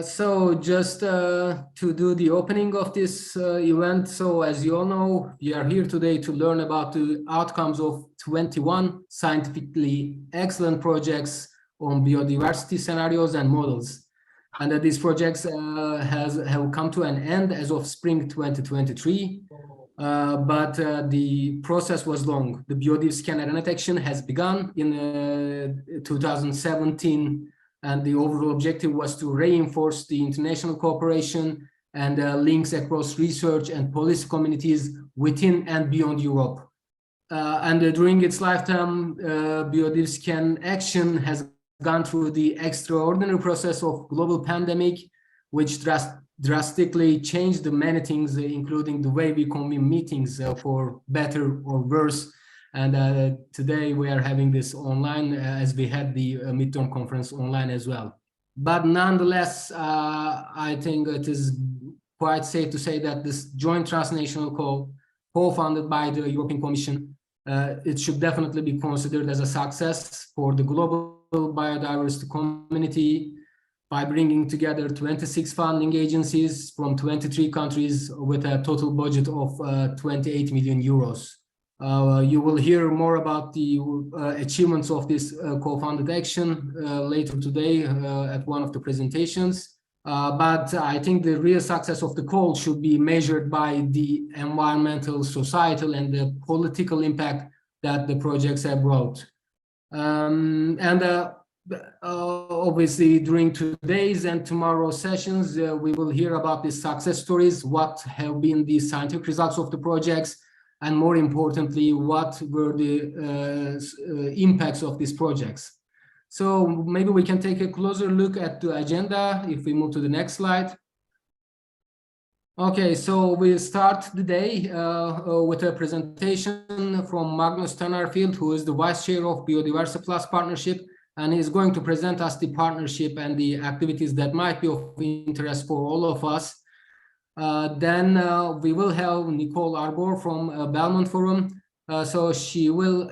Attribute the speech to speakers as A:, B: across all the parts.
A: So just to do the opening of this event, so as you all know, we are here today to learn about the outcomes of 21 scientifically excellent projects on biodiversity scenarios and models. And these projects have come to an end as of spring 2023, but the process was long. The BiodivScen Action has begun in 2017. And the overall objective was to reinforce the international cooperation and links across research and policy communities within and beyond Europe. During its lifetime, BiodivScen Action has gone through the extraordinary process of global pandemic, which drastically changed the many things, including the way we convene meetings for better or worse. And today we are having this online as we had the midterm conference online as well. But nonetheless, I think it is quite safe to say that this joint transnational call, co-funded by the European Commission, it should definitely be considered as a success for the global biodiversity community by bringing together 26 funding agencies from 23 countries with a total budget of 28 million euros. You will hear more about the achievements of this co-funded action later today at one of the presentations. But I think the real success of the call should be measured by the environmental, societal, and the political impact that the projects have brought. Obviously, during today's and tomorrow's sessions, we will hear about the success stories, what have been the scientific results of the projects, and more importantly, what were the impacts of these projects. So maybe we can take a closer look at the agenda if we move to the next slide. Okay, so we'll start the day with a presentation from Magnus Tannerfeldt, who is the Vice Chair of Biodiversa Plus Partnership, and he's going to present us the partnership and the activities that might be of interest for all of us. Then we will have Nicole Arbour from Belmont Forum. So she will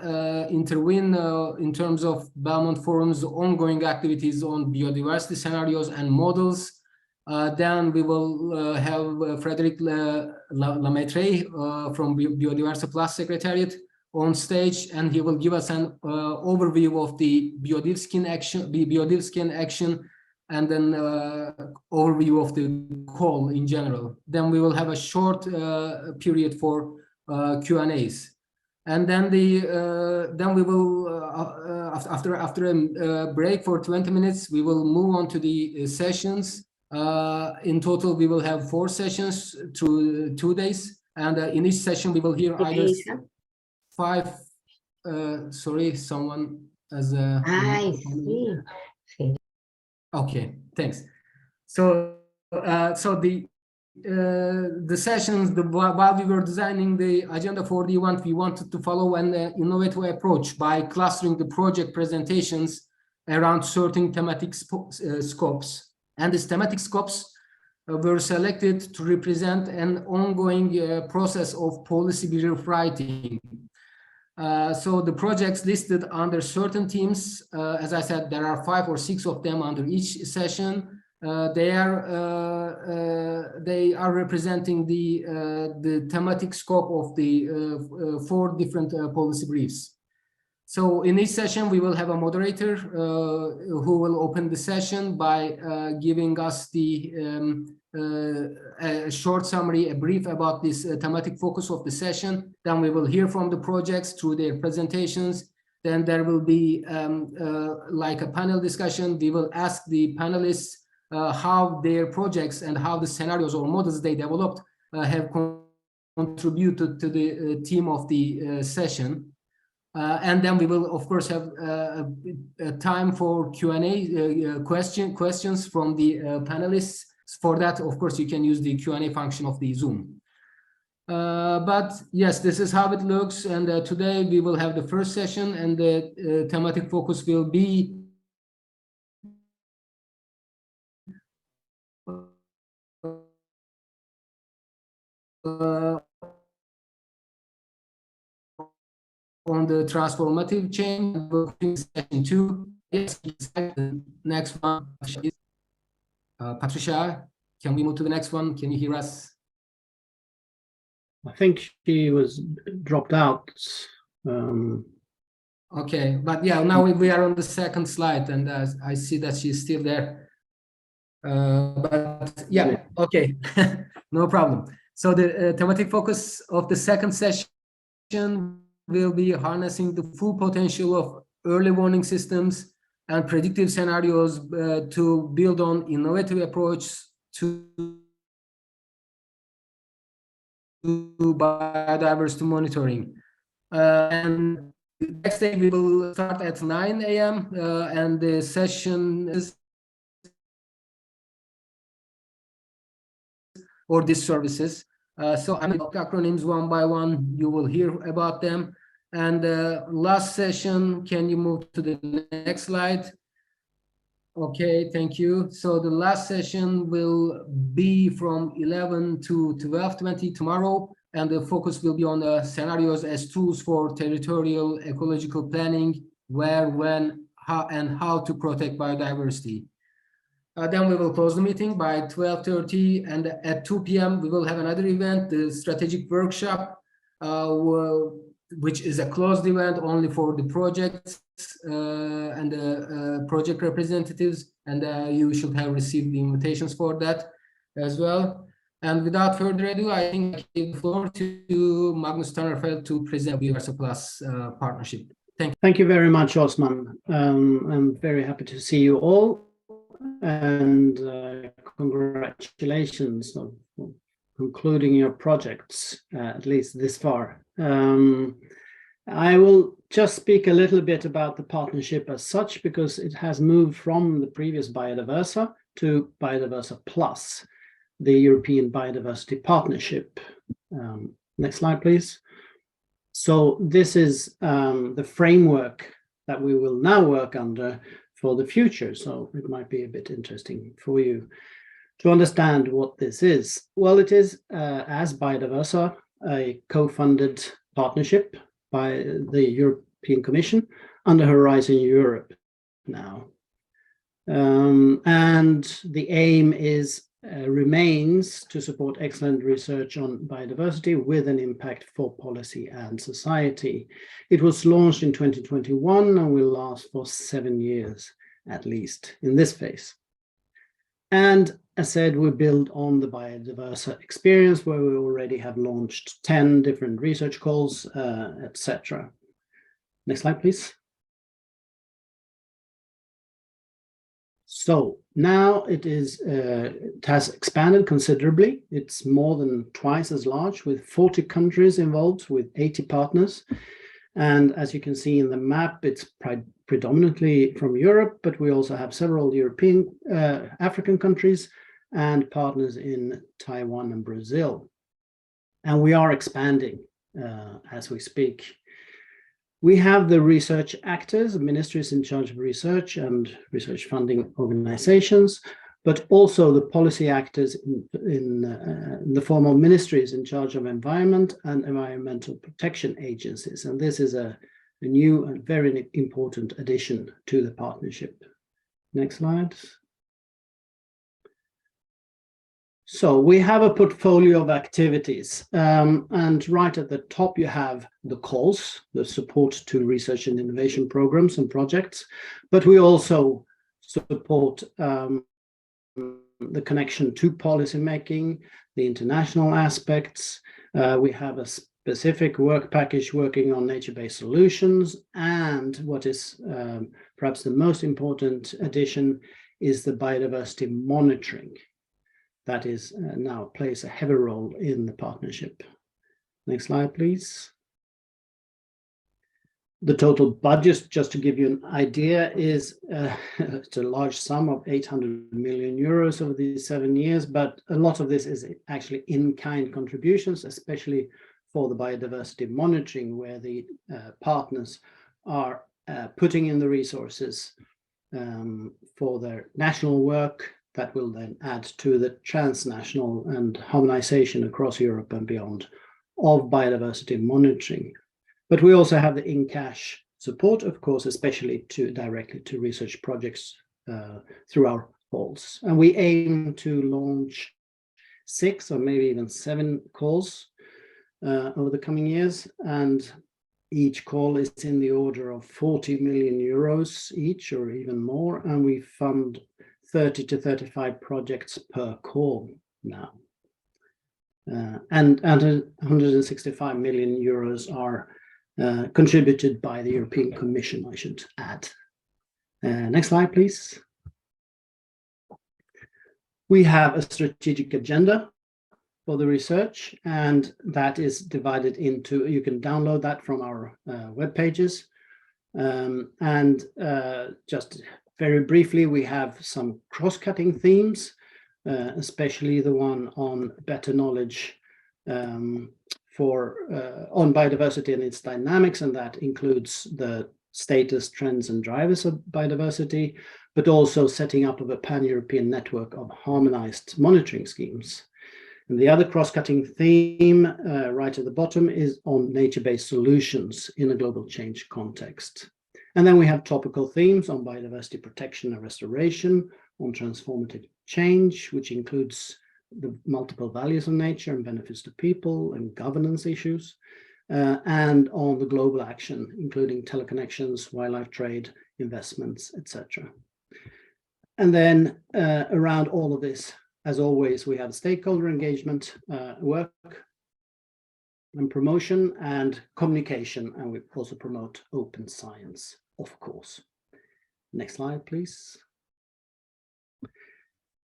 A: intervene in terms of Belmont Forum's ongoing activities on biodiversity scenarios and models. Then we will have Frédéric Lemaitre from Biodiversa Plus Secretariat on stage, and he will give us an overview of the BiodivScen Action, and then overview of the call in general. Then we will have a short period for Q&As, and then we will after a break for 20 minutes, we will move on to the sessions. In total, we will have 4 sessions through 2 days, and in each session we will hear either 5. Sorry, someone has a.
B: I see.
A: Okay, thanks. So, the sessions, while we were designing the agenda for the event, we wanted to follow an innovative approach by clustering the project presentations around certain thematic scopes. And these thematic scopes were selected to represent an ongoing process of policy brief writing. So the projects listed under certain themes, as I said, there are 5 or 6 of them under each session. They are representing the thematic scope of the 4 different policy briefs. So in each session, we will have a moderator who will open the session by giving us a short summary, a brief about this thematic focus of the session. Then we will hear from the projects through their presentations. Then there will be like a panel discussion. We will ask the panelists how their projects and how the scenarios or models they developed have contributed to the theme of the session. And then we will, of course, have time for Q&A, questions from the panelists. For that, of course, you can use the Q&A function of the Zoom. But yes, this is how it looks. And today we will have the first session, and the thematic focus will be on the transformative change. Session 2. Yes, next one. Patricia, can we move to the next one? Can you hear us?
B: I think she was dropped out.
A: Okay, but yeah, now we are on the second slide, and I see that she's still there. But yeah, okay, no problem. So the thematic focus of the second session will be harnessing the full potential of early warning systems and predictive scenarios to build on innovative approach to biodiversity monitoring. And the next day we will start at 9 a.m. And the session is or these services. So I'm going to acronyms one by one. You will hear about them. And last session, can you move to the next slide? Okay, thank you. So the last session will be from 11 to 12:20 tomorrow, and the focus will be on the scenarios as tools for territorial ecological planning, where, when, how, and how to protect biodiversity. Then we will close the meeting by 12:30, and at 2 p.m. we will have another event, the strategic workshop, which is a closed event only for the projects and the project representatives, and you should have received the invitations for that as well. And without further ado, I think I give the floor to Magnus Tannerfeldt to present the Biodiversa Plus partnership. Thank you.
B: Thank you very much, Osman. I'm very happy to see you all, and congratulations on concluding your projects, at least this far. I will just speak a little bit about the partnership as such, because it has moved from the previous Biodiversa to Biodiversa Plus, the European Biodiversity Partnership. Next slide, please. So this is the framework that we will now work under for the future. So it might be a bit interesting for you to understand what this is. Well, it is, as Biodiversa, a co-funded partnership by the European Commission under Horizon Europe now. And the aim is remains to support excellent research on biodiversity with an impact for policy and society. It was launched in 2021 and will last for 7 years at least in this phase. And as said, we build on the Biodiversa experience, where we already have launched 10 different research calls, etc. Next slide, please. So now it has expanded considerably. It's more than twice as large, with 40 countries involved, with 80 partners. And as you can see in the map, it's predominantly from Europe, but we also have several European, African countries and partners in Taiwan and Brazil. And we are expanding as we speak. We have the research actors, ministries in charge of research and research funding organizations, but also the policy actors in the form of ministries in charge of environment and environmental protection agencies. And this is a new and very important addition to the partnership. Next slide. So we have a portfolio of activities, and right at the top you have the calls, the support to research and innovation programs and projects, but we also support the connection to policymaking, the international aspects. We have a specific work package working on nature-based solutions, and what is perhaps the most important addition is the biodiversity monitoring. That is now plays a heavy role in the partnership. Next slide, please. The total budget, just to give you an idea, is it's a large sum of 800 million euros over these 7 years, but a lot of this is actually in-kind contributions, especially for the biodiversity monitoring, where the partners are putting in the resources for their national work that will then add to the transnational and harmonization across Europe and beyond of biodiversity monitoring. But we also have the in-cash support, of course, especially directly to research projects through our calls. And we aim to launch 6 or maybe even 7 calls over the coming years. And each call is in the order of 40 million euros each or even more. And we fund 30 to 35 projects per call now. And 165 million euros are contributed by the European Commission, I should add. Next slide, please. We have a strategic agenda for the research, and that is divided into, you can download that from our web pages. Just very briefly, we have some cross-cutting themes, especially the one on better knowledge on biodiversity and its dynamics, and that includes the status, trends, and drivers of biodiversity, but also setting up of a pan-European network of harmonized monitoring schemes. And the other cross-cutting theme right at the bottom is on nature-based solutions in a global change context. And then we have topical themes on biodiversity protection and restoration, on transformative change, which includes the multiple values of nature and benefits to people and governance issues, and on the global action, including teleconnections, wildlife trade, investments, etc. And then around all of this, as always, we have stakeholder engagement, work and promotion and communication, and we also promote open science, of course. Next slide, please.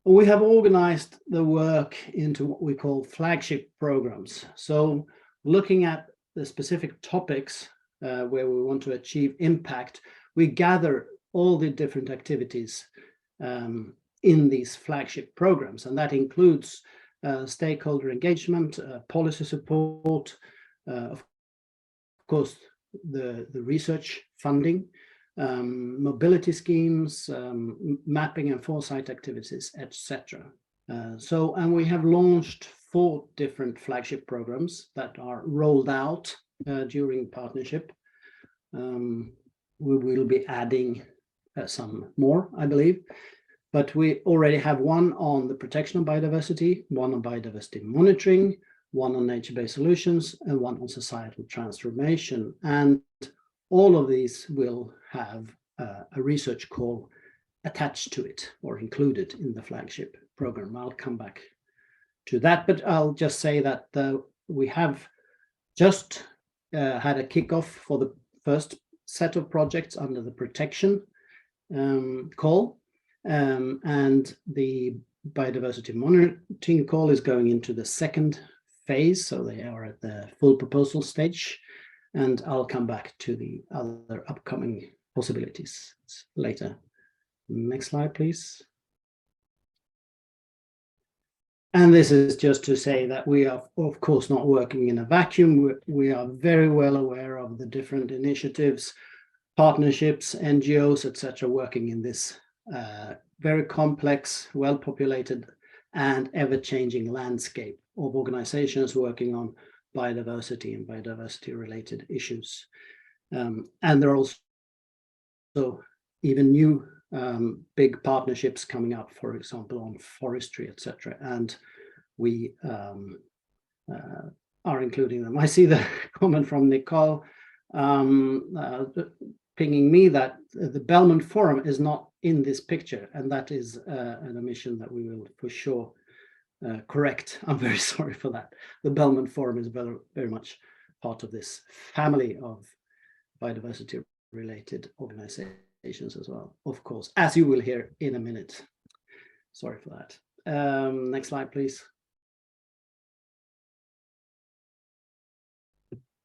B: We have organized the work into what we call flagship programs. So looking at the specific topics where we want to achieve impact, we gather all the different activities in these flagship programs, and that includes stakeholder engagement, policy support, of course, the research funding, mobility schemes, mapping and foresight activities, etc. And we have launched 4 different flagship programs that are rolled out during partnership. We will be adding some more, I believe, but we already have one on the protection of biodiversity, one on biodiversity monitoring, one on nature-based solutions, and one on societal transformation. And all of these will have a research call attached to it or included in the flagship program. I'll come back to that, but I'll just say that we have just had a kickoff for the first set of projects under the protection call, and the biodiversity monitoring call is going into the second phase, so they are at the full proposal stage, and I'll come back to the other upcoming possibilities later. Next slide, please. And this is just to say that we are, of course, not working in a vacuum. We are very well aware of the different initiatives, partnerships, NGOs, etc., working in this very complex, well-populated, and ever-changing landscape of organizations working on biodiversity and biodiversity-related issues. And there are also even new big partnerships coming up, for example, on forestry, etc. And we are including them. I see the comment from Nicole pinging me that the Belmont Forum is not in this picture, and that is an omission that we will for sure correct. I'm very sorry for that. The Belmont Forum is very, very much part of this family of biodiversity-related organizations as well, of course, as you will hear in a minute. Sorry for that. Next slide, please.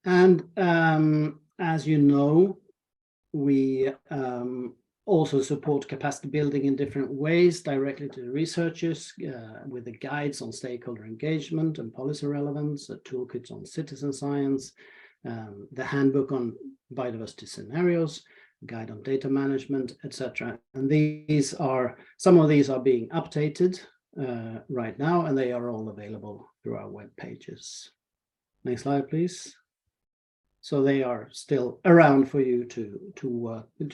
B: And as you know, we also support capacity building in different ways directly to the researchers with the guides on stakeholder engagement and policy relevance, the toolkits on citizen science, the handbook on biodiversity scenarios, guide on data management, etc. And these are, some of these are being updated right now, and they are all available through our web pages. Next slide, please. So they are still around for you to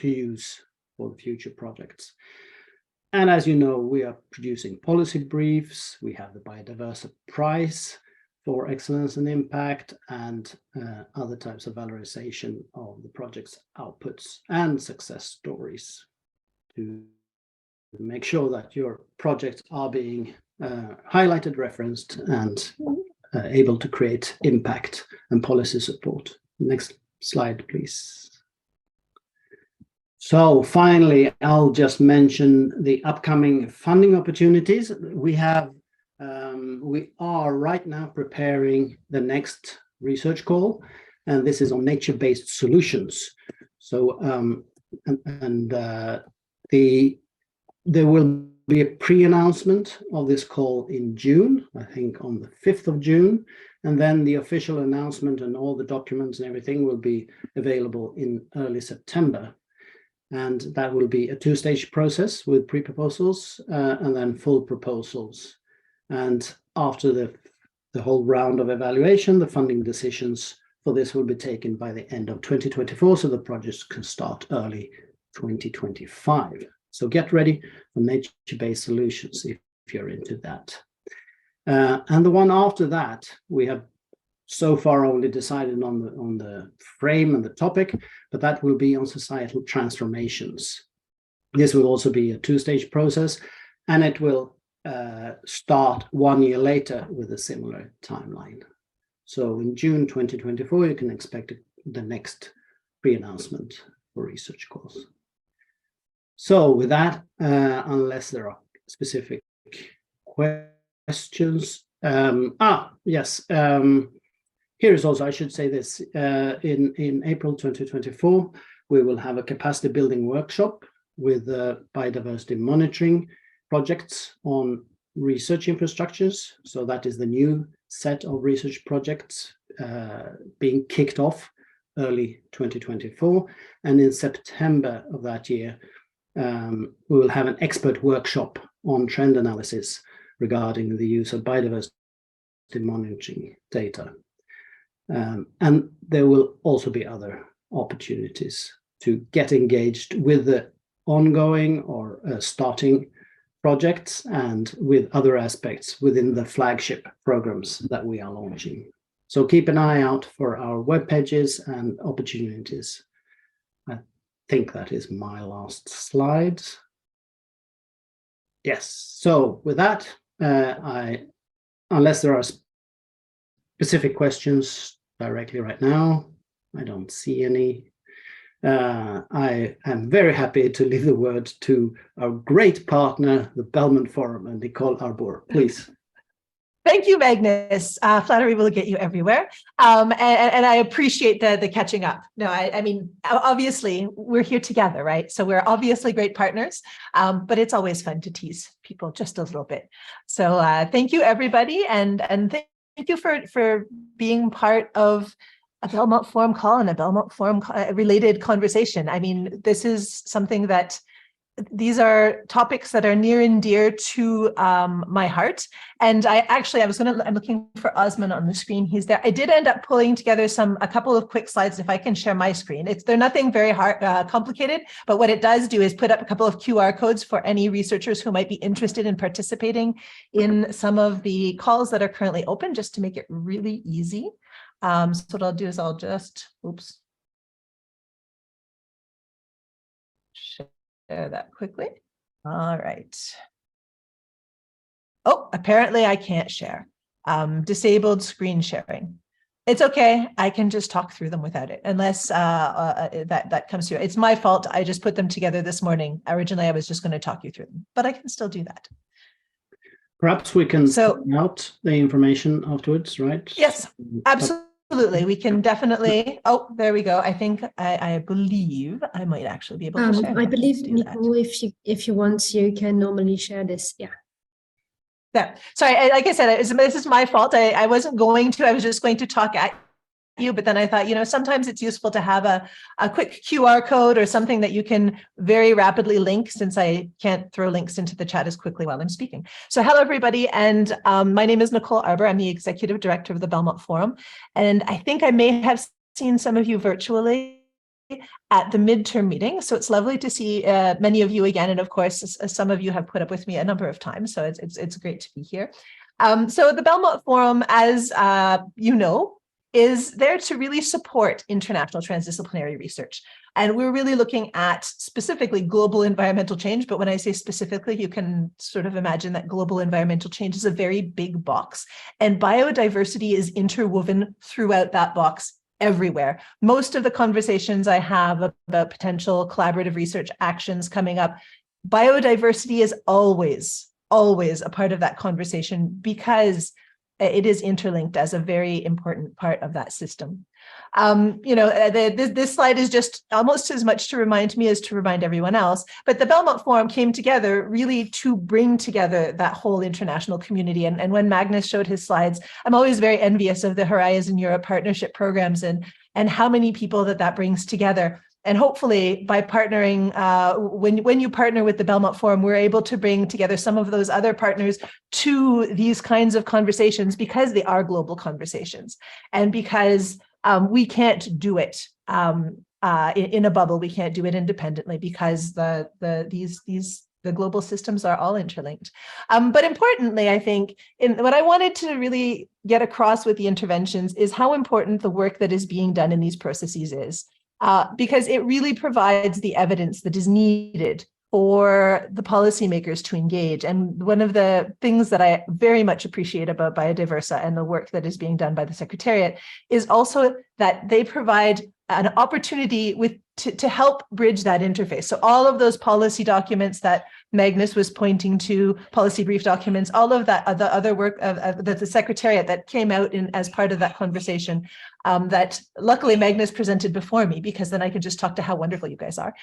B: use for future projects. And as you know, we are producing policy briefs. We have the Biodiversa Prize for excellence and impact, and other types of valorization of the project's outputs and success stories to make sure that your projects are being highlighted, referenced, and able to create impact and policy support. Next slide, please. So finally, I'll just mention the upcoming funding opportunities. We are right now preparing the next research call, and this is on nature-based solutions. So there will be a pre-announcement of this call in June, I think on the 5th of June, and then the official announcement and all the documents and everything will be available in early September. And that will be a two-stage process with pre-proposals and then full proposals. And after the whole round of evaluation, the funding decisions for this will be taken by the end of 2024, so the projects can start early 2025. So get ready for nature-based solutions if you're into that. And the one after that, we have so far only decided on the frame and the topic, but that will be on societal transformations. This will also be a two-stage process, and it will start 1 year later with a similar timeline. So in June 2024, you can expect the next pre-announcement for research calls. So with that, unless there are specific questions, yes, here is also, I should say this, in April 2024, we will have a capacity building workshop with biodiversity monitoring projects on research infrastructures. So that is the new set of research projects being kicked off early 2024. And in September of that year, we will have an expert workshop on trend analysis regarding the use of biodiversity monitoring data. And there will also be other opportunities to get engaged with the ongoing or starting projects and with other aspects within the flagship programs that we are launching. So keep an eye out for our web pages and opportunities. I think that is my last slide. Yes, so with that, unless there are specific questions directly right now, I don't see any. I am very happy to leave the word to our great partner, the Belmont Forum, and Nicole Arbour, please.
C: Thank you, Magnus. Flattery will get you everywhere. And I appreciate the catching up. No, I mean, obviously, we're here together, right? So we're obviously great partners, but it's always fun to tease people just a little bit. So thank you, everybody. And thank you for being part of a Belmont Forum call and a Belmont Forum related conversation. I mean, this is something that these are topics that are near and dear to my heart. And I'm looking for Osman on the screen. He's there. I did end up pulling together a couple of quick slides. If I can share my screen, they're nothing very complicated, but what it does do is put up a couple of QR codes for any researchers who might be interested in participating in some of the calls that are currently open, just to make it really easy. So what I'll do is I'll just, share that quickly. All right. Oh, apparently I can't share. Disabled screen sharing. It's okay. I can just talk through them without it, unless that comes through. It's my fault. I just put them together this morning. Originally, I was just going to talk you through them, but I can still do that.
B: Perhaps we can sort out the information afterwards, right?
C: Yes, absolutely. We can definitely. Oh, there we go. I think I believe I might actually be able to share.
D: I believe, Nicole, if you want, you can normally share this. Yeah.
C: Yeah. Sorry, like I said, this is my fault. I wasn't going to. I was just going to talk at you, but then I thought, sometimes it's useful to have a quick QR code or something that you can very rapidly link, since I can't throw links into the chat as quickly while I'm speaking. So hello, everybody. And my name is Nicole Arbour. I'm the Executive Director of the Belmont Forum. And I think I may have seen some of you virtually at the midterm meeting. So it's lovely to see many of you again. And of course, some of you have put up with me a number of times. So it's great to be here. So the Belmont Forum, as you know, is there to really support international transdisciplinary research. And we're really looking at specifically global environmental change. But when I say specifically, you can sort of imagine that global environmental change is a very big box. And biodiversity is interwoven throughout that box everywhere. Most of the conversations I have about potential collaborative research actions coming up, biodiversity is always a part of that conversation because it is interlinked as a very important part of that system. This slide is just almost as much to remind me as to remind everyone else, but the Belmont Forum came together really to bring together that whole international community. And when Magnus showed his slides, I'm always very envious of the Horizon Europe partnership programs and how many people that brings together. And hopefully by partnering, when you partner with the Belmont Forum, we're able to bring together some of those other partners to these kinds of conversations because they are global conversations and because we can't do it in a bubble. We can't do it independently because the global systems are all interlinked. But importantly, I think what I wanted to really get across with the interventions is how important the work that is being done in these processes is. Because it really provides the evidence that is needed for the policymakers to engage. And one of the things that I very much appreciate about Biodiversa and the work that is being done by the Secretariat is also that they provide an opportunity to help bridge that interface. So all of those policy documents that Magnus was pointing to, policy brief documents, all of that the other work of the Secretariat that came out as part of that conversation that luckily Magnus presented before me, because then I could just talk to how wonderful you guys are,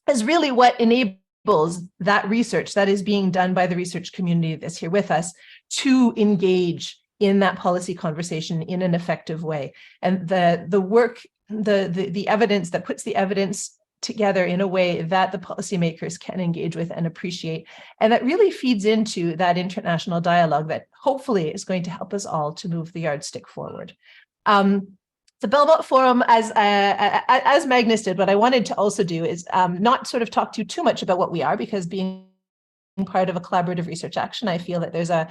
C: is really what enables that research that is being done by the research community that's here with us to engage in that policy conversation in an effective way. And the work, the evidence that puts the evidence together in a way that the policymakers can engage with and appreciate. And that really feeds into that international dialogue that hopefully is going to help us all to move the yardstick forward. The Belmont Forum, as Magnus did, what I wanted to also do is not sort of talk to you too much about what we are, because being part of a collaborative research action, I feel that there's a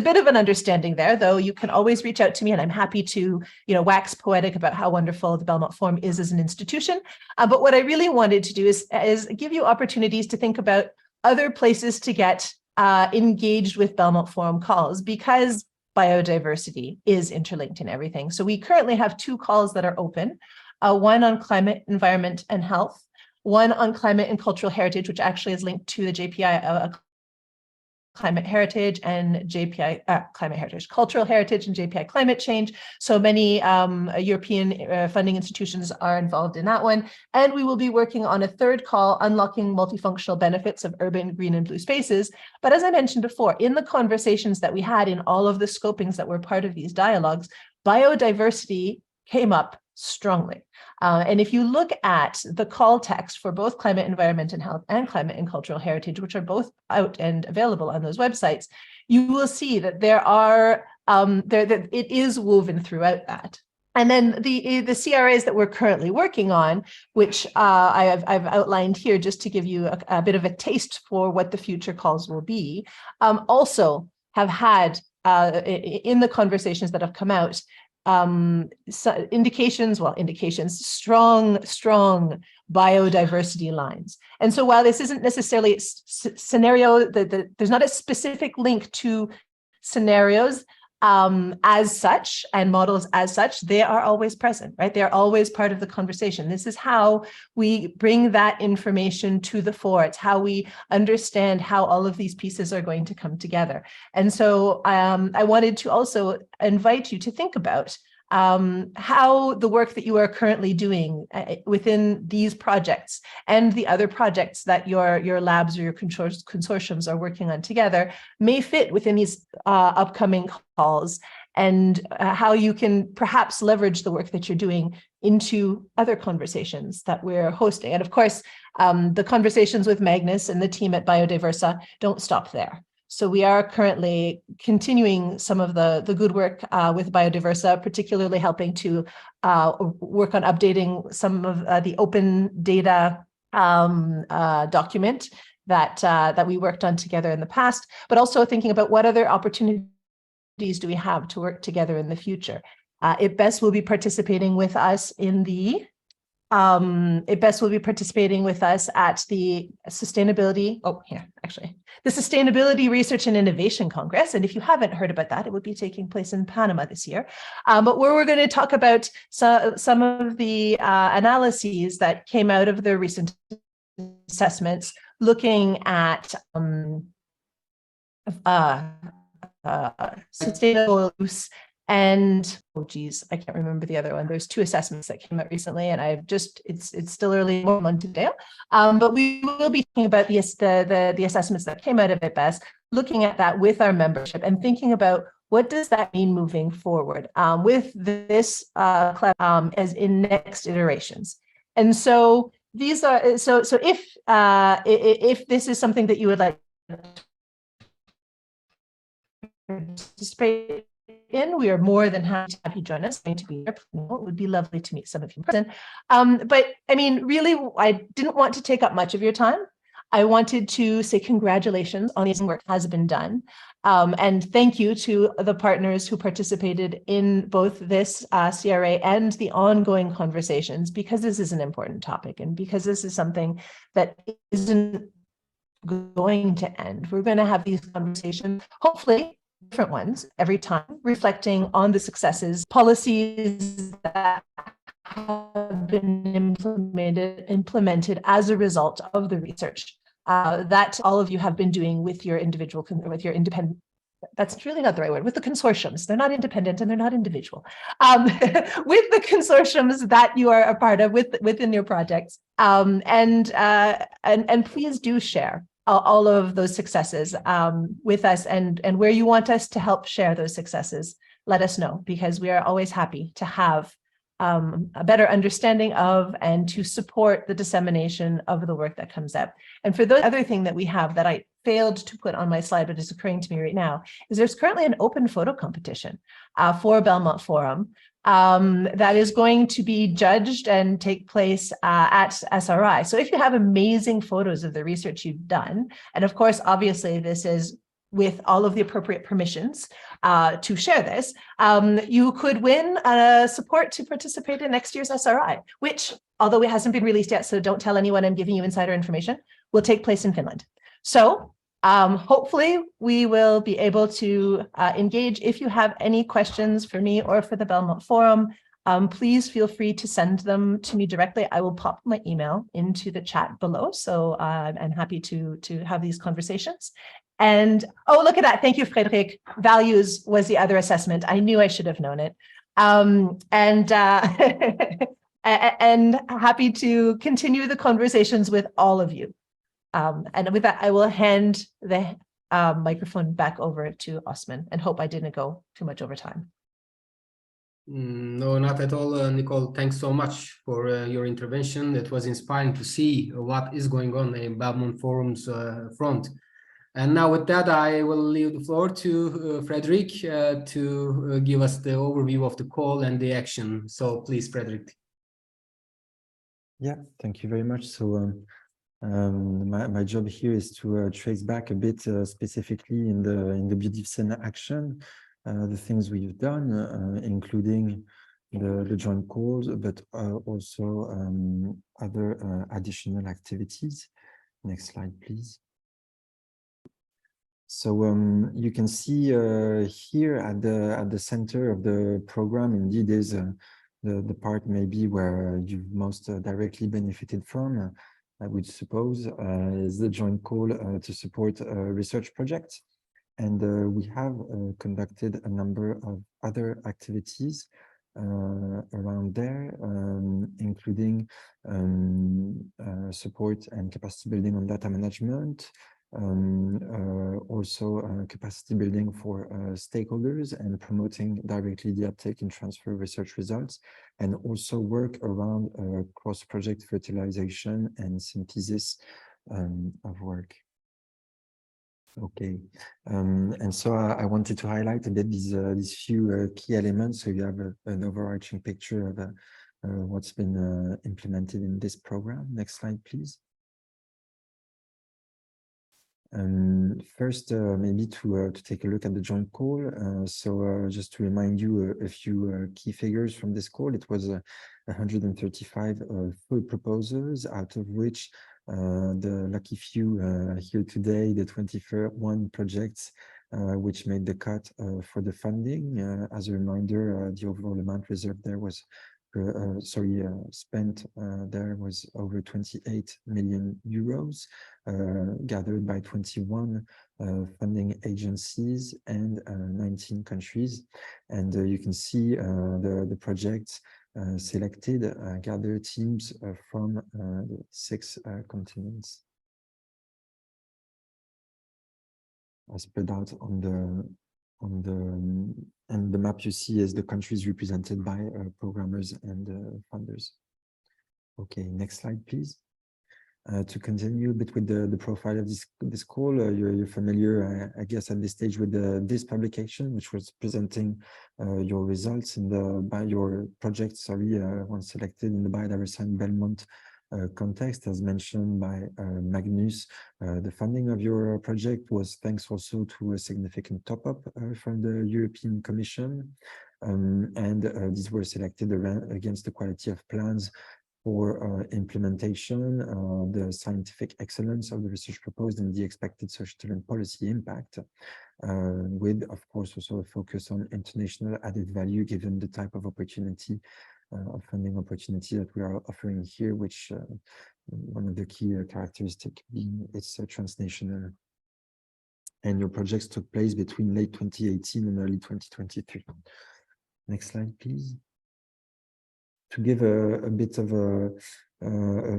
C: bit of an understanding there, though you can always reach out to me and I'm happy to, wax poetic about how wonderful the Belmont Forum is as an institution. But what I really wanted to do is give you opportunities to think about other places to get engaged with Belmont Forum calls, because biodiversity is interlinked in everything. So we currently have 2 calls that are open, one on climate, environment, and health, one on climate and cultural heritage, which actually is linked to the JPI climate heritage and JPI climate heritage, cultural heritage and JPI climate change. So many European funding institutions are involved in that one. And we will be working on a 3rd call, unlocking multifunctional benefits of urban, green, and blue spaces. But as I mentioned before, in the conversations that we had in all of the scopings that were part of these dialogues, biodiversity came up strongly. And if you look at the call text for both climate, environment, and health and climate and cultural heritage, which are both out and available on those websites, you will see that there are that it is woven throughout that. And then the CRAs that we're currently working on, which I've outlined here just to give you a bit of a taste for what the future calls will be, also have had in the conversations that have come out indications, strong biodiversity lines. And so while this isn't necessarily scenario, there's not a specific link to scenarios as such and models as such, they are always present, right? They're always part of the conversation. This is how we bring that information to the fore. It's how we understand how all of these pieces are going to come together. And so I wanted to also invite you to think about how the work that you are currently doing within these projects and the other projects that your labs or your consortiums are working on together may fit within these upcoming calls, and how you can perhaps leverage the work that you're doing into other conversations that we're hosting. And of course, the conversations with Magnus and the team at Biodiversa don't stop there. So we are currently continuing some of the good work with Biodiversa, particularly helping to work on updating some of the open data document that we worked on together in the past, but also thinking about what other opportunities do we have to work together in the future. IPBES will be participating with us in the IPBES will be participating with us at the Sustainability Research and Innovation Congress. And if you haven't heard about that, it would be taking place in Panama this year. But where we're going to talk about some of the analyses that came out of the recent assessments, looking at sustainable use and, oh geez, I can't remember the other one. There's two assessments that came out recently, and it's still early on today. But we will be talking about the assessments that came out of IPBES, looking at that with our membership and thinking about what does that mean moving forward with this as in next iterations. And so these are so if this is something that you would like to participate in, we are more than happy to have you join us. Going to be here. It would be lovely to meet some of you in person. But I mean, really, I didn't want to take up much of your time. I wanted to say congratulations on the work has been done. And thank you to the partners who participated in both this CRA and the ongoing conversations, because this is an important topic and because this is something that isn't going to end. We're going to have these conversations, hopefully different ones every time, reflecting on the successes, policies that have been implemented as a result of the research that all of you have been doing with your individual, with your independent, that's really not the right word, with the consortiums. They're not independent and they're not individual. With the consortiums that you are a part of within your projects. And please do share all of those successes with us, and where you want us to help share those successes, let us know, because we are always happy to have a better understanding of and to support the dissemination of the work that comes out. And for the other thing that we have that I failed to put on my slide, but is occurring to me right now, is there's currently an open photo competition for Belmont Forum that is going to be judged and take place at SRI. So if you have amazing photos of the research you've done, and of course, obviously, this is with all of the appropriate permissions to share this, you could win support to participate in next year's SRI, which, although it hasn't been released yet, so don't tell anyone I'm giving you insider information, will take place in Finland. So hopefully we will be able to engage. If you have any questions for me or for the Belmont Forum, please feel free to send them to me directly. I will pop my email into the chat below. So I'm happy to have these conversations. And, oh, look at that. Thank you, Frédéric. Values was the other assessment. I knew I should have known it. And happy to continue the conversations with all of you. And with that, I will hand the microphone back over to Osman, and hope I didn't go too much over time.
A: No, not at all, Nicole. Thanks so much for your intervention. It was inspiring to see what is going on in Belmont Forum's front. And now with that, I will leave the floor to Frédéric to give us the overview of the call and the action. So please, Frédéric.
E: Yeah, thank you very much. So my job here is to trace back a bit specifically in the BiodivScen Action, the things we've done, including the joint calls, but also other additional activities. Next slide, please. So you can see here at the center of the program, indeed, is the part maybe where you've most directly benefited from, I would suppose, is the joint call to support research projects. And we have conducted a number of other activities around there, including support and capacity building on data management, also capacity building for stakeholders and promoting directly the uptake in transfer research results, and also work around cross-project fertilization and synthesis of work. Okay, and so I wanted to highlight a bit these few key elements, so you have an overarching picture of what's been implemented in this program. Next slide, please. First, maybe to take a look at the joint call. So just to remind you a few key figures from this call, it was 135 full proposals, out of which the lucky few here today, the 21 projects which made the cut for the funding. As a reminder, the overall amount reserved there was spent there was over 28 million euros, gathered by 21 funding agencies and 19 countries. And you can see the projects selected gather teams from 6 continents. Spread out on the map you see is the countries represented by programmers and funders. Okay, next slide, please. To continue a bit with the profile of this call, you're familiar, I guess, at this stage with this publication, which was presenting your results in your project, once selected in the Biodiversa and Belmont context. As mentioned by Magnus, the funding of your project was thanks also to a significant top-up from the European Commission, and these were selected against the quality of plans for implementation, the scientific excellence of the research proposed, and the expected social and policy impact, with, of course, also a focus on international added value, given the type of opportunity, of funding opportunity that we are offering here, which one of the key characteristics being it's transnational. And your projects took place between late 2018 and early 2023. Next slide, please. To give a bit of a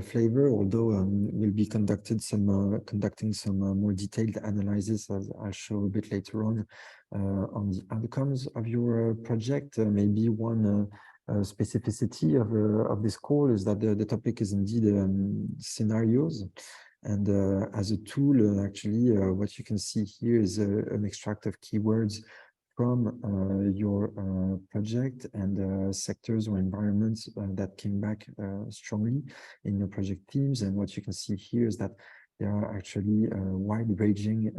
E: flavor, although we'll be conducting some more detailed analysis, as I'll show a bit later on the outcomes of your project. Maybe one specificity of this call is that the topic is indeed scenarios. And as a tool, actually, what you can see here is an extract of keywords from your project and sectors or environments that came back strongly in your project themes. And what you can see here is that there are actually wide-ranging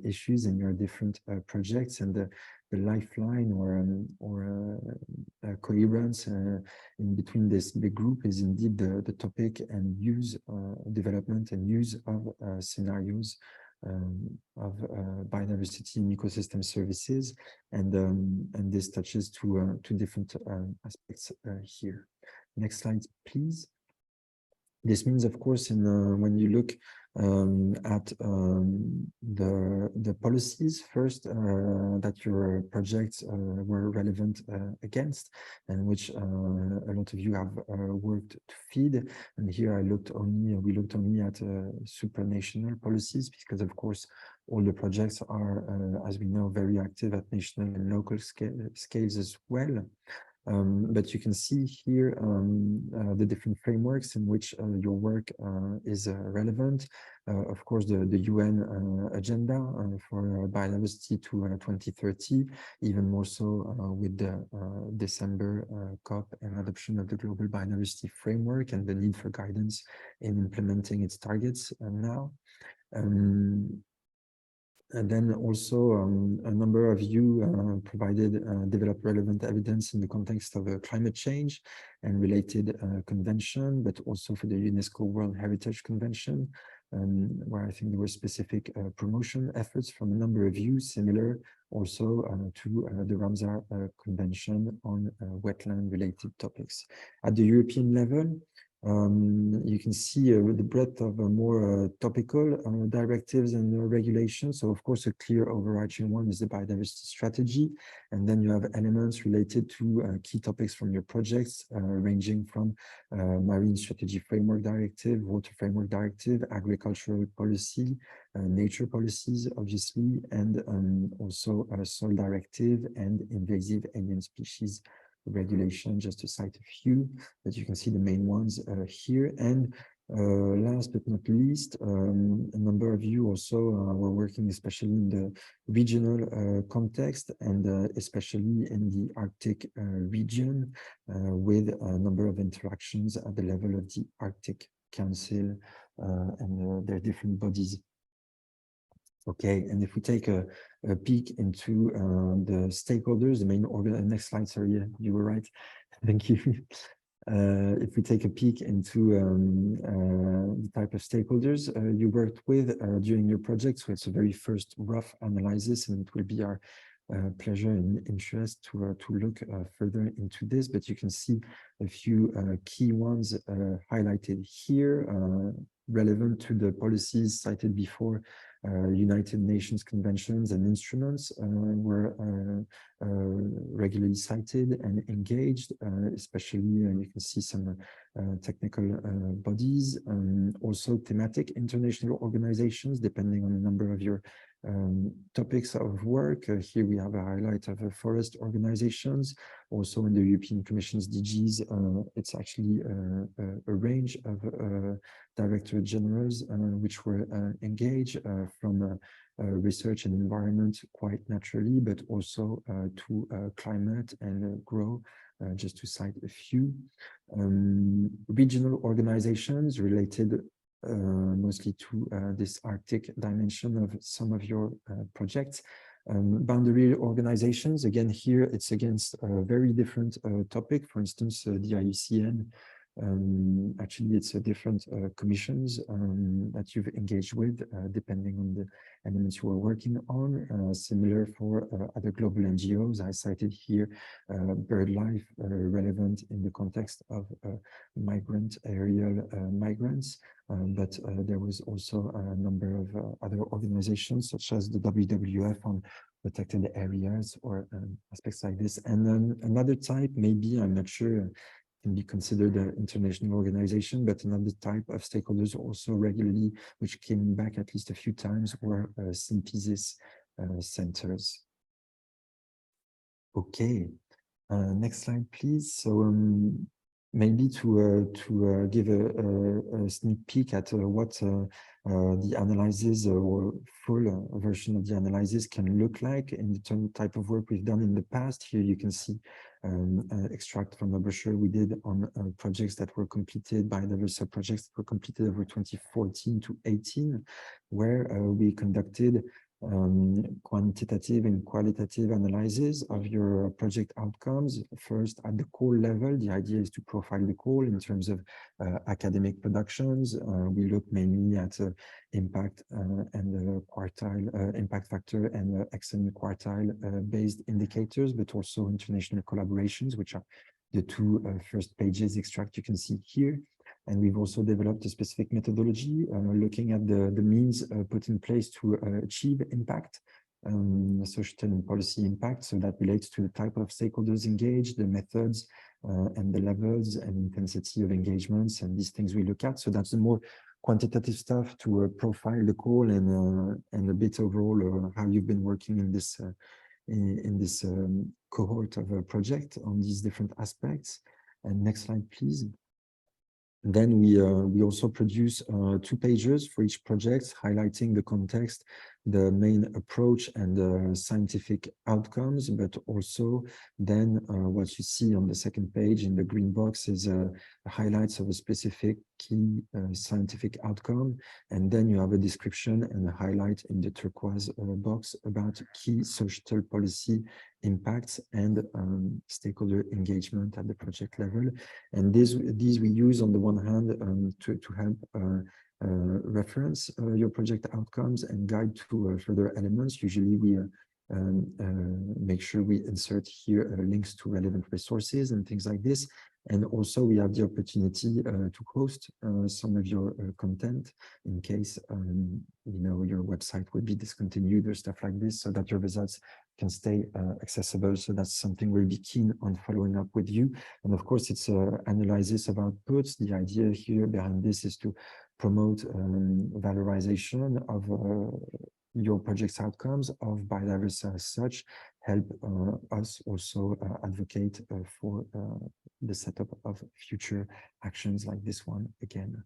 E: issues in your different projects, and the lifeline or coherence in between this big group is indeed the topic and development and use of scenarios of biodiversity and ecosystem services, and this touches to different aspects here. Next slide, please. This means, of course, when you look at the policies first that your projects were relevant against, and which a lot of you have worked to feed. And here we looked only at supranational policies, because of course all the projects are, as we know, very active at national and local scales as well. But you can see here the different frameworks in which your work is relevant. Of course, the UN agenda for biodiversity to 2030, even more so with the December COP and adoption of the Global Biodiversity Framework, and the need for guidance in implementing its targets now. And then also a number of you developed relevant evidence in the context of climate change and related convention, but also for the UNESCO World Heritage Convention, where I think there were specific promotion efforts from a number of you, similar also to the Ramsar Convention on wetland-related topics. At the European level, you can see the breadth of more topical directives and regulations. So, of course, a clear overarching one is the biodiversity strategy. And then you have elements related to key topics from your projects, ranging from Marine Strategy Framework Directive, Water Framework Directive, agricultural policy, nature policies, obviously, and also Soil Directive and invasive alien species regulation, just to cite a few, but you can see the main ones here. And Last but not least, a number of you also were working especially in the regional context and especially in the Arctic region with a number of interactions at the level of the Arctic Council and their different bodies. Okay, and if we take a peek into the stakeholders, the main next slide, sorry, you were right, thank you. If we take a peek into the type of stakeholders you worked with during your project, so it's a very first rough analysis, and it will be our pleasure and interest to look further into this, but you can see a few key ones highlighted here, relevant to the policies cited before. United Nations conventions and instruments were regularly cited and engaged, especially you can see some technical bodies, also thematic international organizations, depending on the number of your topics of work. Here we have a highlight of forest organizations. Also in the European Commission's DGs, it's actually a range of Director Generals which were engaged from research and environment quite naturally, but also to climate and grow, just to cite a few. Regional organizations related mostly to this Arctic dimension of some of your projects. Boundary organizations, again, here it's against a very different topic. For instance, the IUCN, actually it's a different commissions that you've engaged with, depending on the elements you are working on. Similar for other global NGOs. I cited here BirdLife, relevant in the context of migrant, aerial migrants. But there was also a number of other organizations, such as the WWF on protected areas or aspects like this. And then another type, maybe, I'm not sure, can be considered an international organization, but another type of stakeholders also regularly, which came back at least a few times, were synthesis centers. Okay, next slide, please. So maybe to give a sneak peek at what the analysis or full version of the analysis can look like in the type of work we've done in the past. Here you can see extract from a brochure we did on projects that were completed, biodiversa projects that were completed over 2014 to 18, where we conducted quantitative and qualitative analysis of your project outcomes. First, at the call level, the idea is to profile the call in terms of academic productions. We look mainly at impact and quartile impact factor and excellent quartile based indicators, but also international collaborations, which are the two first pages extract you can see here. And we've also developed a specific methodology looking at the means put in place to achieve impact, social and policy impact. So that relates to the type of stakeholders engaged, the methods and the levels and intensity of engagements, and these things we look at. So that's the more quantitative stuff to profile the call and a bit overall how you've been working in this cohort of a project on these different aspects. And next slide, please. Then we also produce 2 pages for each project, highlighting the context, the main approach and the scientific outcomes, but also then what you see on the second page in the green box is highlights of a specific key scientific outcome. And then you have a description and a highlight in the turquoise box about key social policy impacts and stakeholder engagement at the project level. And these we use on the one hand to help reference your project outcomes and guide to further elements. Usually we make sure we insert here links to relevant resources and things like this. And also we have the opportunity to host some of your content in case you know, your website would be discontinued or stuff like this, so that your results can stay accessible. So that's something we'll be keen on following up with you. And of course, it's an analysis of outputs. The idea here behind this is to promote valorization of your project's outcomes, of biodiversa as such, help us also advocate for the setup of future actions like this one again.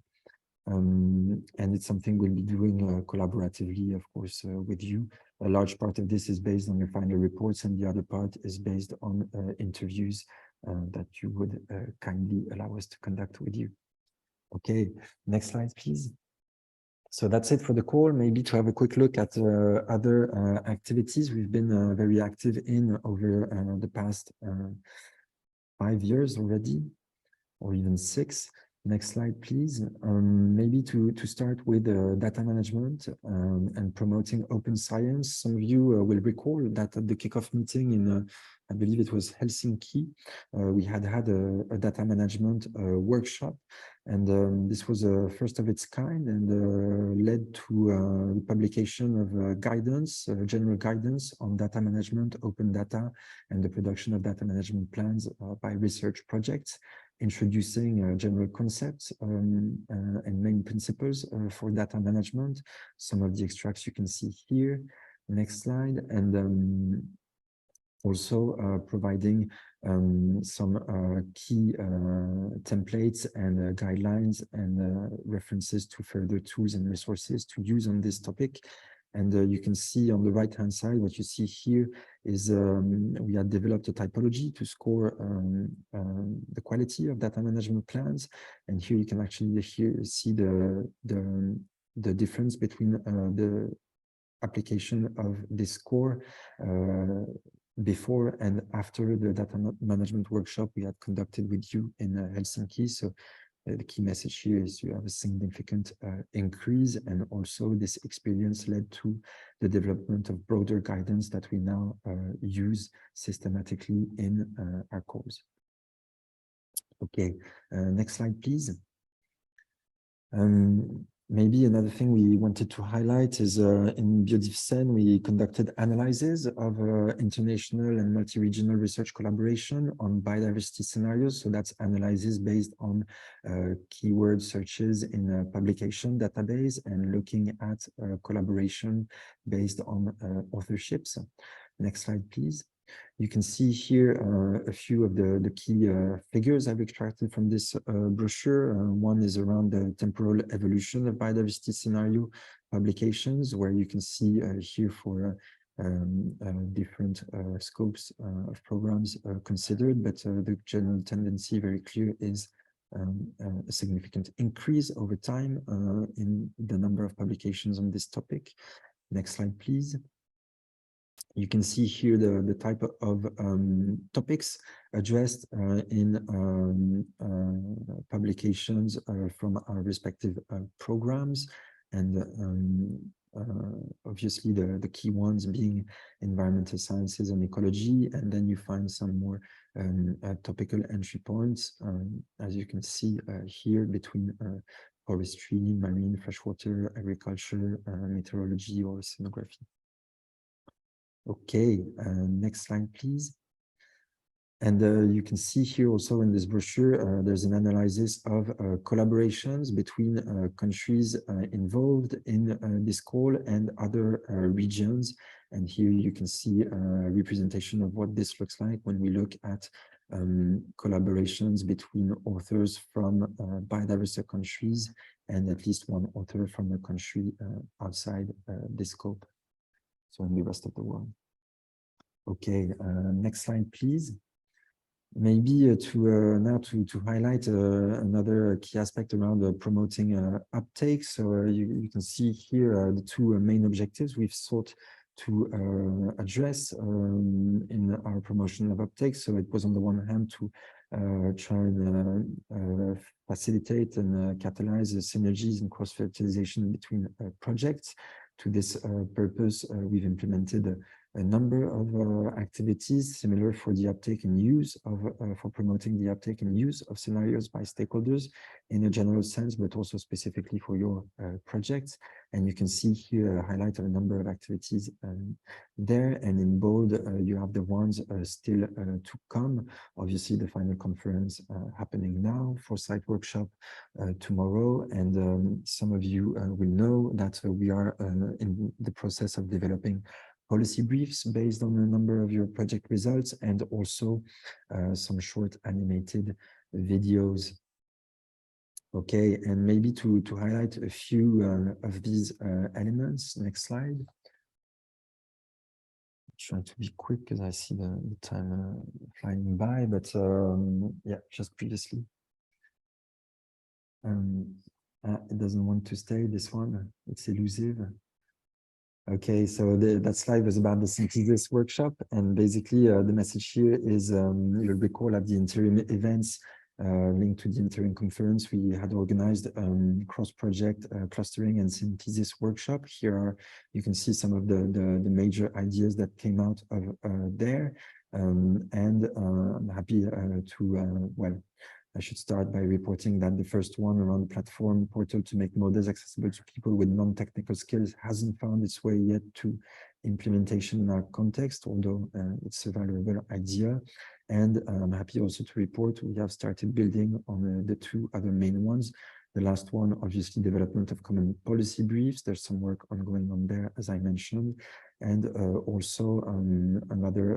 E: And it's something we'll be doing collaboratively, of course, with you. A large part of this is based on your final reports, and the other part is based on interviews that you would kindly allow us to conduct with you. Okay, next slide, please. So that's it for the call. Maybe to have a quick look at other activities we've been very active in over the past 5 years already, or even 6. Next slide, please. Maybe to start with data management and promoting open science. Some of you will recall that at the kickoff meeting in, I believe it was Helsinki, we had a data management workshop, and this was a first of its kind, and led to the publication of guidance, general guidance on data management, open data, and the production of data management plans by research projects, introducing general concepts and main principles for data management. Some of the extracts you can see here. Next slide. And also providing some key templates and guidelines and references to further tools and resources to use on this topic. And you can see on the right-hand side, what you see here is we had developed a typology to score the quality of data management plans. And here you can actually see the difference between the application of this score before and after the data management workshop we had conducted with you in Helsinki. So the key message here is you have a significant increase, and also this experience led to the development of broader guidance that we now use systematically in our course. Okay, next slide, please. Maybe another thing we wanted to highlight is in BiodivScen, we conducted analyses of international and multi-regional research collaboration on biodiversity scenarios. So that's analyses based on keyword searches in a publication database and looking at collaboration based on authorships. Next slide, please. You can see here a few of the key figures I've extracted from this brochure. One is around the temporal evolution of biodiversity scenario publications, where you can see here for different scopes of programs considered, but the general tendency, very clear, is a significant increase over time in the number of publications on this topic. Next slide, please. You can see here the type of topics addressed in publications from our respective programs, and obviously the key ones being environmental sciences and ecology, and then you find some more topical entry points, as you can see here, between forestry, marine, freshwater, agriculture, meteorology, or oceanography. Okay, next slide, please. And you can see here also in this brochure, there's an analysis of collaborations between countries involved in this call and other regions. And here you can see a representation of what this looks like when we look at collaborations between authors from biodiverse countries and at least one author from a country outside this scope. So in the rest of the world. Okay, next slide, please. Maybe now to highlight another key aspect around promoting uptake. So you can see here the two main objectives we've sought to address in our promotion of uptake. So it was on the one hand to try and facilitate and catalyze the synergies and cross-fertilization between projects. To this purpose, we've implemented a number of activities similar for the uptake and use of, for promoting the uptake and use of scenarios by stakeholders in a general sense, but also specifically for your projects. And you can see here a highlight of a number of activities there, and in bold you have the ones still to come. Obviously the final conference happening now, foresight workshop tomorrow, and some of you will know that we are in the process of developing policy briefs based on a number of your project results, and also some short animated videos Okay, and maybe to highlight a few of these elements. Next slide. Trying to be quick because I see the time flying by, but yeah, just previously. It doesn't want to stay, this one, it's elusive. Okay, so that slide was about the synthesis workshop, and basically the message here is you'll recall at the interim events linked to the interim conference, we had organized cross-project clustering and synthesis workshop. Here you can see some of the major ideas that came out of there, and I'm happy to, well, I should start by reporting that the first one around the platform portal to make models accessible to people with non-technical skills hasn't found its way yet to implementation in our context, although it's a valuable idea. And I'm happy also to report we have started building on the two other main ones. The last one, obviously, development of common policy briefs. There's some work ongoing on there, as I mentioned. And also another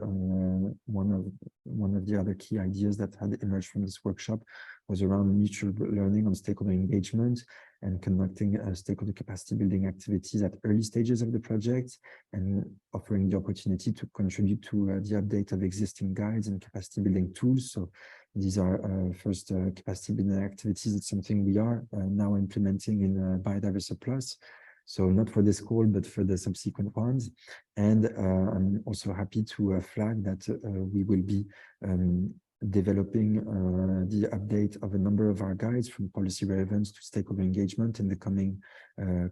E: one of the other key ideas that had emerged from this workshop was around mutual learning on stakeholder engagement and conducting stakeholder capacity building activities at early stages of the project, and offering the opportunity to contribute to the update of existing guides and capacity building tools. So these are first capacity building activities. It's something we are now implementing in Biodiversa Plus. So not for this call, but for the subsequent ones. And I'm also happy to flag that we will be developing the update of a number of our guides from policy relevance to stakeholder engagement in the coming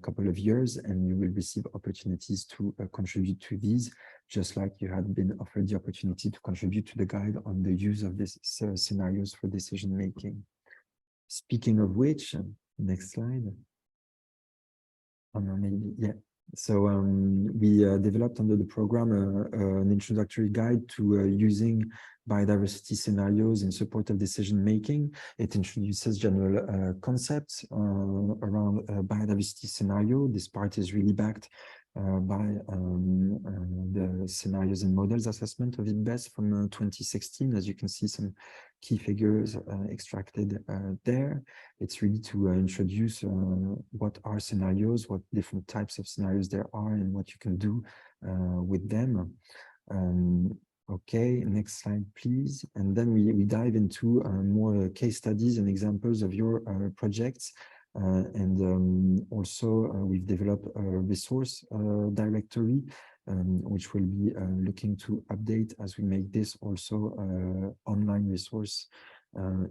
E: couple of years, and you will receive opportunities to contribute to these, just like you had been offered the opportunity to contribute to the guide on the use of these scenarios for decision making. Speaking of which, next slide. Oh, no, maybe, yeah. So we developed under the program an introductory guide to using biodiversity scenarios in support of decision making. It introduces general concepts around biodiversity scenario. This part is really backed by the scenarios and models assessment of InBES from 2016. As you can see, some key figures extracted there. It's really to introduce what are scenarios, what different types of scenarios there are, and what you can do with them. Okay, next slide, please. And then we dive into more case studies and examples of your projects. Also we've developed a resource directory, which will be looking to update as we make this also online resource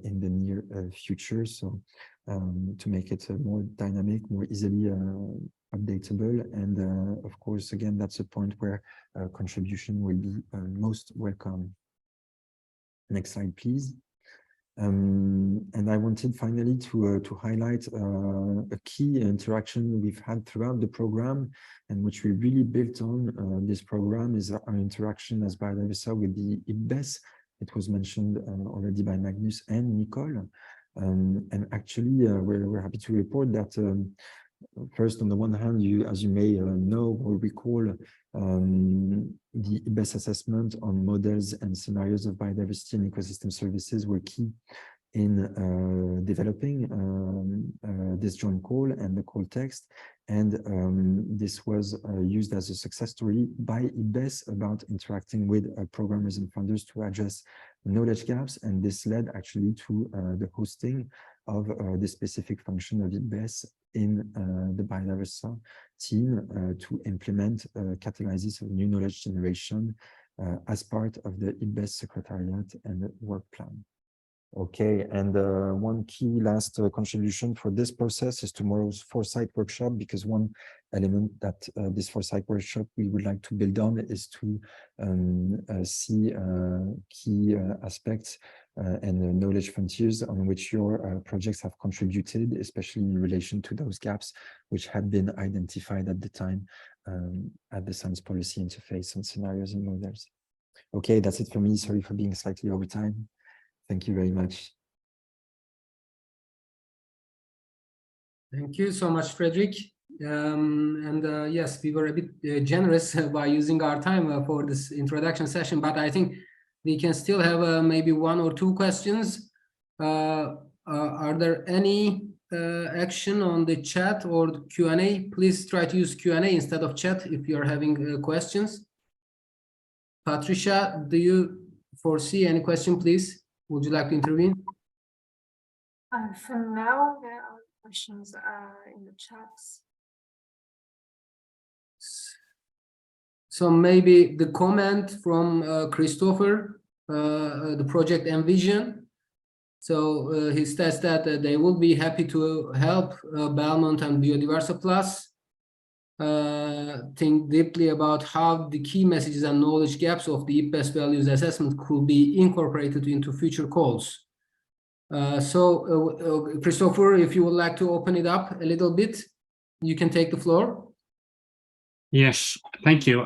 E: in the near future. So to make it more dynamic, more easily updatable. And of course, again, that's a point where contribution will be most welcome. Next slide, please. And I wanted finally to highlight a key interaction we've had throughout the program, and which we really built on this program is our interaction as Biodiversa with the InBES. It was mentioned already by Magnus and Nicole. And actually, we're happy to report that first, on the one hand, as you may know or recall, the InBES assessment on models and scenarios of biodiversity and ecosystem services were key in developing this joint call and the call text. And this was used as a success story by InBES about interacting with programmers and funders to address knowledge gaps. And this led actually to the hosting of the specific function of InBES in the Biodiversa team to implement catalysis of new knowledge generation as part of the InBES Secretariat and the work plan. Okay, and one key last contribution for this process is tomorrow's foresight workshop, because one element that this foresight workshop we would like to build on is to see key aspects and knowledge frontiers on which your projects have contributed, especially in relation to those gaps which had been identified at the time at the science policy interface on scenarios and models. Okay, that's it for me. Sorry for being slightly over time. Thank you very much.
A: Thank you so much, Frédéric. Yes, we were a bit generous by using our time for this introduction session, but I think we can still have maybe one or two questions. Are there any action on the chat or the Q&A. Please try to use Q&A instead of chat if you're having questions. Patricia, do you foresee any question, please? Would you like to intervene?
F: For now, there are questions in the chats.
A: So maybe the comment from Christopher, the project ENVISION. So he says that they will be happy to help Belmont and Biodiversa Plus think deeply about how the key messages and knowledge gaps of the best values assessment could be incorporated into future calls. Christopher, if you would like to open it up a little bit, you can take the floor.
G: Yes, thank you.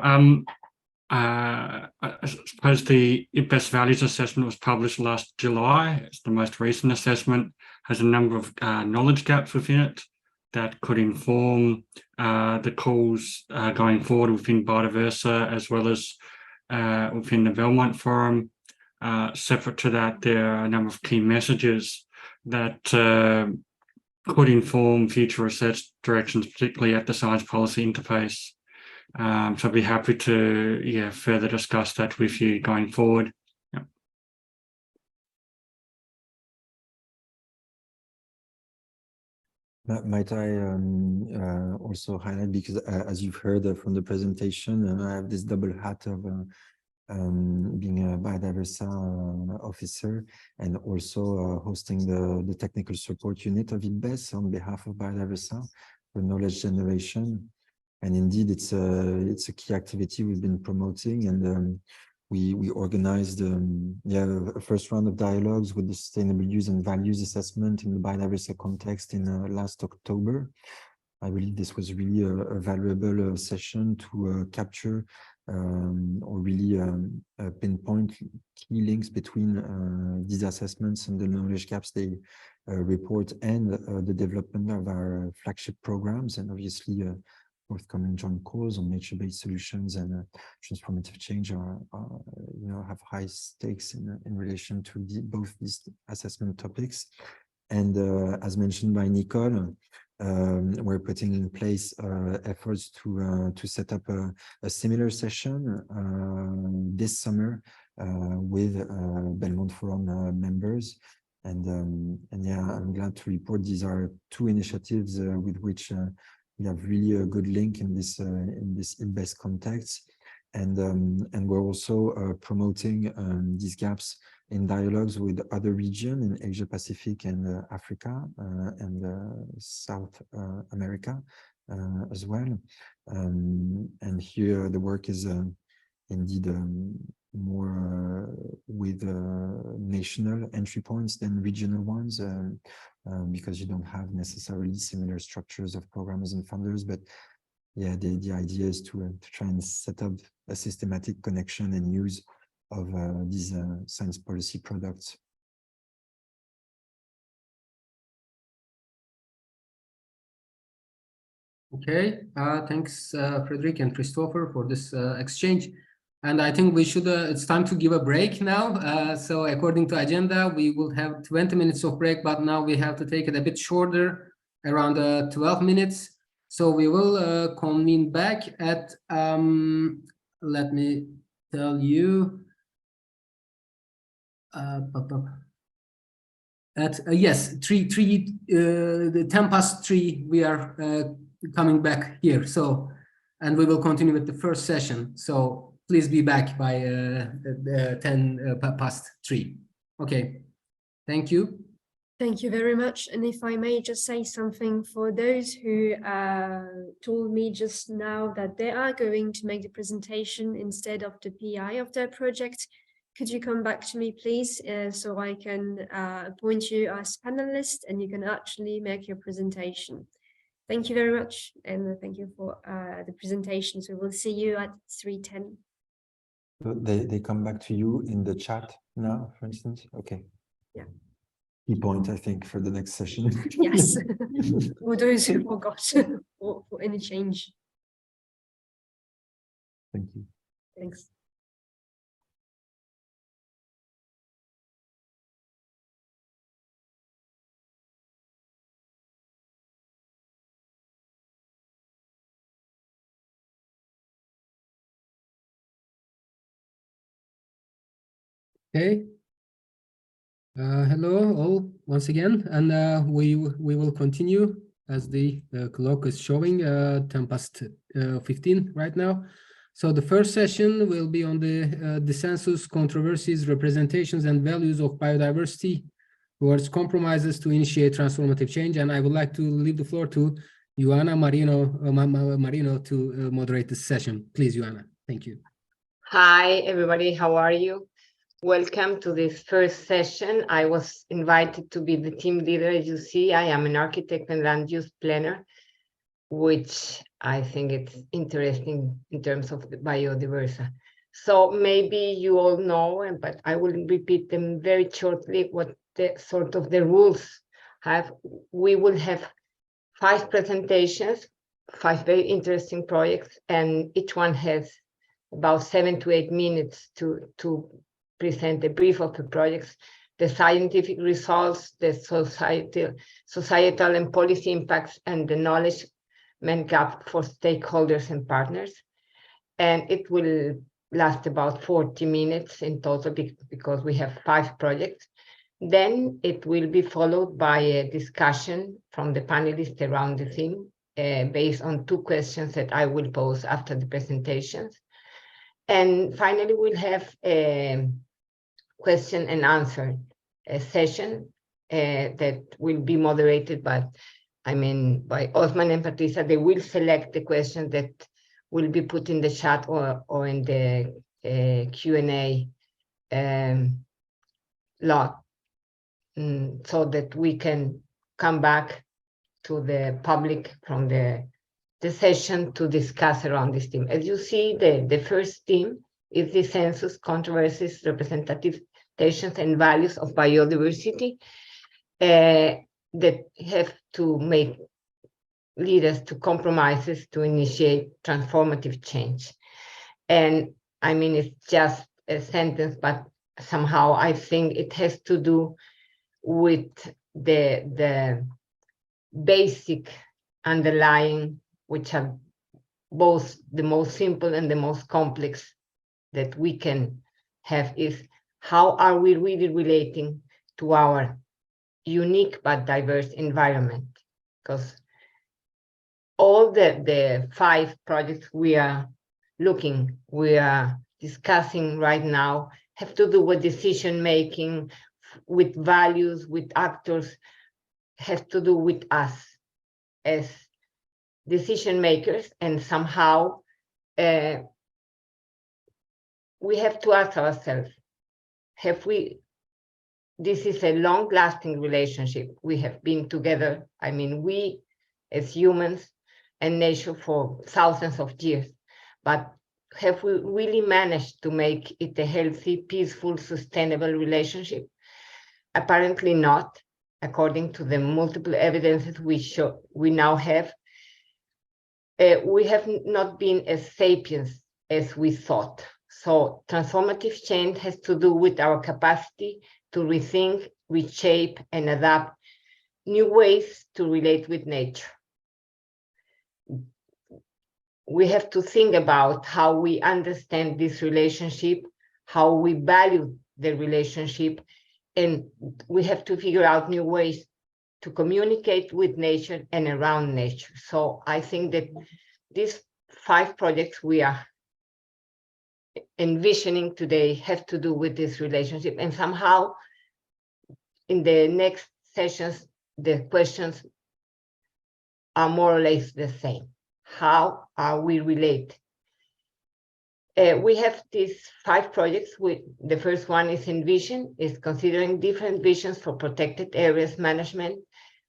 G: I suppose the best values assessment was published last July. It's the most recent assessment, has a number of knowledge gaps within it that could inform the calls going forward within Biodiversa as well as within the Belmont Forum. Separate to that, there are a number of key messages that could inform future research directions, particularly at the science policy interface. So I'd be happy to further discuss that with you going forward.
E: Might I also highlight, because as you've heard from the presentation, I have this double hat of being a Biodiversa officer and also hosting the technical support unit of IPBES on behalf of Biodiversa for knowledge generation. And indeed, it's a key activity we've been promoting, and we organized a first round of dialogues with the sustainable use and values assessment in the Biodiversa context in last October. I believe this was really a valuable session to capture or really pinpoint key links between these assessments and the knowledge gaps they report and the development of our flagship programs, and obviously forthcoming joint calls on nature-based solutions and transformative change are have high stakes in relation to both these assessment topics. And as mentioned by Nicole, we're putting in place efforts to set up a similar session this summer with Belmont Forum members. And yeah, I'm glad to report these are two initiatives with which we have really a good link in this IPBES context, and we're also promoting these gaps in dialogues with other regions in Asia Pacific and Africa and South America as well. And here the work is indeed more with national entry points than regional ones, because you don't have necessarily similar structures of programmers and funders. But yeah, the idea is to try and set up a systematic connection and use of these science policy products.
A: Okay, thanks, Frédéric and Christopher, for this exchange. And I think we should, it's time to give a break now. So according to agenda, we will have 20 minutes of break, but now we have to take it a bit shorter, around 12 minutes. So we will convene back at, let me tell you, at yes, 3:10 we are coming back here. So, and we will continue with the first session. So please be back by 3:10. Okay, thank you.
D: Thank you very much. And if I may just say something for those who told me just now that they are going to make the presentation instead of the PI of their project, could you come back to me, please, so I can appoint you as panelist and you can actually make your presentation. Thank you very much, and thank you for the presentation. So we'll see you at 3:10.
E: They come back to you in the chat now, for instance? Okay.
D: Yeah.
E: Key point, I think, for the next session.
D: Yes, for those who forgot for any change.
E: Thank you.
D: Thanks.
A: Okay. Hello all once again, and we will continue as the clock is showing 10:15 right now. So the first session will be on the census controversies, representations, and values of biodiversity towards compromises to initiate transformative change. And I would like to leave the floor to Juanna Mariño to moderate this session. Please, Juanna. Thank you.
H: Hi, everybody. How are you? Welcome to this first session. I was invited to be the team leader. As you see, I am an architect and land use planner, which I think it's interesting in terms of the Biodiversa. So maybe you all know, but I will repeat them very shortly, what the sort of the rules have. We will have 5 presentations, 5 very interesting projects, and each one has about 7 to 8 minutes to present a brief of the projects, the scientific results, the societal and policy impacts, and the knowledge gap for stakeholders and partners. And it will last about 40 minutes in total because we have 5 projects. Then it will be followed by a discussion from the panelists around the theme based on 2 questions that I will pose after the presentations. And finally, we'll have a question and answer session that will be moderated by Osman and Patricia. They will select the question that will be put in the chat or in the Q&A log, so that we can come back to the public from the session to discuss around this theme. As you see, the first theme is the census, controversies, representations, and values of biodiversity that have to lead us to compromises to initiate transformative change. And I mean, it's just a sentence, but somehow I think it has to do with the basic underlying, which are both the most simple and the most complex that we can have, is how are we really relating to our unique but diverse environment? Because all the 5 projects we are discussing right now have to do with decision making, with values, with actors, have to do with us as decision makers, and somehow we have to ask ourselves, this is a long-lasting relationship. We have been together, I mean, we as humans and nature for thousands of years, but have we really managed to make it a healthy, peaceful, sustainable relationship? Apparently not, according to the multiple evidences we now have. We have not been as sapiens as we thought. So transformative change has to do with our capacity to rethink, reshape, and adapt new ways to relate with nature. We have to think about how we understand this relationship, how we value the relationship, and we have to figure out new ways to communicate with nature and around nature. So I think that these 5 projects we are envisioning today have to do with this relationship, and somehow in the next sessions the questions are more or less the same. How are we related? We have these 5 projects. The first one is ENVISION, is considering different visions for protected areas management,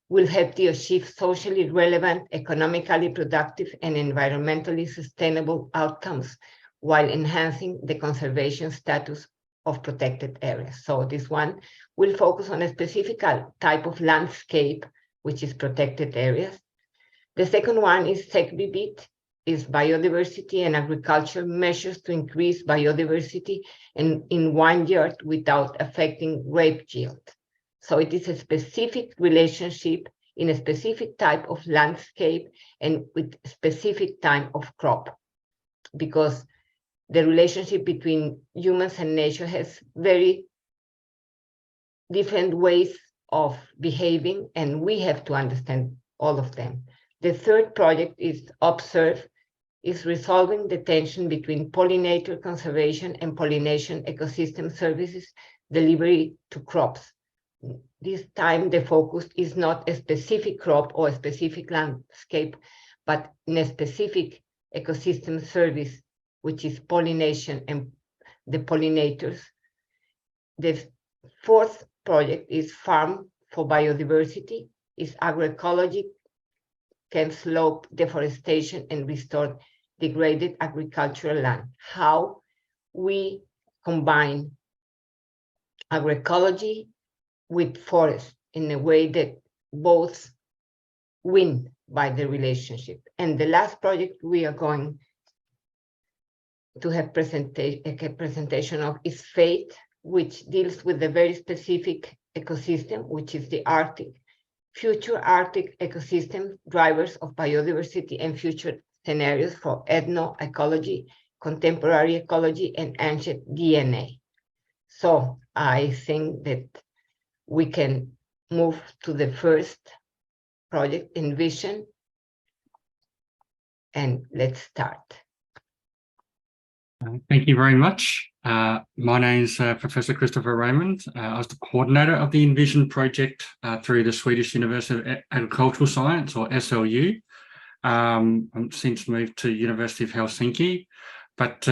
H: will help to achieve socially relevant, economically productive, and environmentally sustainable outcomes while enhancing the conservation status of protected areas. So this one will focus on a specific type of landscape, which is protected areas. The second one is SECBIVIT, is biodiversity and agriculture measures to increase biodiversity in vineyard without affecting grape yield. So it is a specific relationship in a specific type of landscape and with specific type of crop, because the relationship between humans and nature has very different ways of behaving, and we have to understand all of them. The third project is OBServ, is resolving the tension between pollinator conservation and pollination ecosystem services delivery to crops. This time, the focus is not a specific crop or a specific landscape, but in a specific ecosystem service, which is pollination and the pollinators. The fourth project is Farm for Biodiversity, is agroecology, can slow deforestation and restore degraded agricultural land. How we combine agroecology with forest in a way that both win by the relationship. And the last project we are going to have a presentation of is FATE, which deals with a very specific ecosystem, which is the Arctic. Future Arctic ecosystem drivers of biodiversity and future scenarios for ethnoecology, contemporary ecology, and ancient DNA. So I think that we can move to the first project, ENVISION, and let's start.
G: Thank you very much. My name is Professor Christopher Raymond. I was the coordinator of the ENVISION project through the Swedish University of Agricultural Science, or SLU. I'm since moved to University of Helsinki. But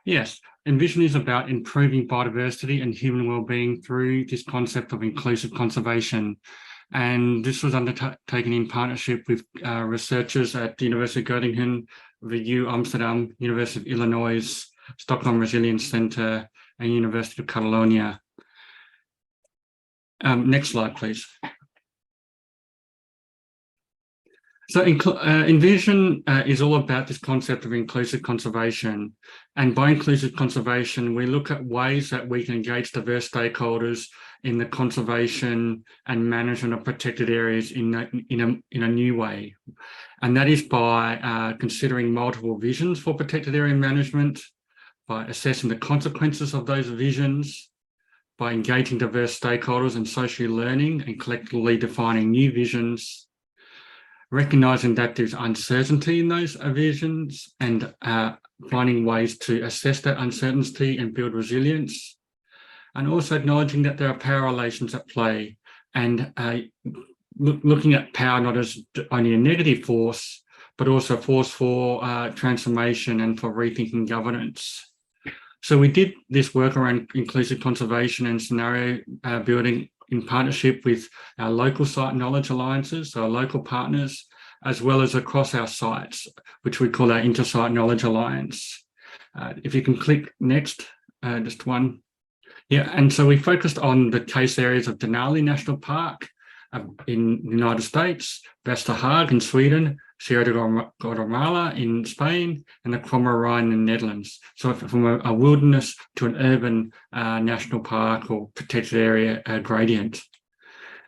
G: yes, ENVISION is about improving biodiversity and human well-being through this concept of inclusive conservation. And this was undertaken in partnership with researchers at the University of Göttingen, the U Amsterdam, University of Illinois, Stockholm Resilience Centre, and University of Catalonia. Next slide, please. So ENVISION is all about this concept of inclusive conservation. And by inclusive conservation, we look at ways that we can engage diverse stakeholders in the conservation and management of protected areas in a new way. And that is by considering multiple visions for protected area management, by assessing the consequences of those visions, by engaging diverse stakeholders and socially learning and collectively defining new visions, recognizing that there's uncertainty in those visions and finding ways to assess that uncertainty and build resilience, and also acknowledging that there are power relations at play and looking at power not as only a negative force, but also a force for transformation and for rethinking governance. So we did this work around inclusive conservation and scenario building in partnership with our local site knowledge alliances, so our local partners, as well as across our sites, which we call our Intersite Knowledge Alliance. If you can click next, just one. Yeah, and so we focused on the case areas of Denali National Park in the United States, Vesterhaag in Sweden, Sierra de Guatemala in Spain, and the Crommer Rhine in the Netherlands. So from a wilderness to an urban national park or protected area gradient.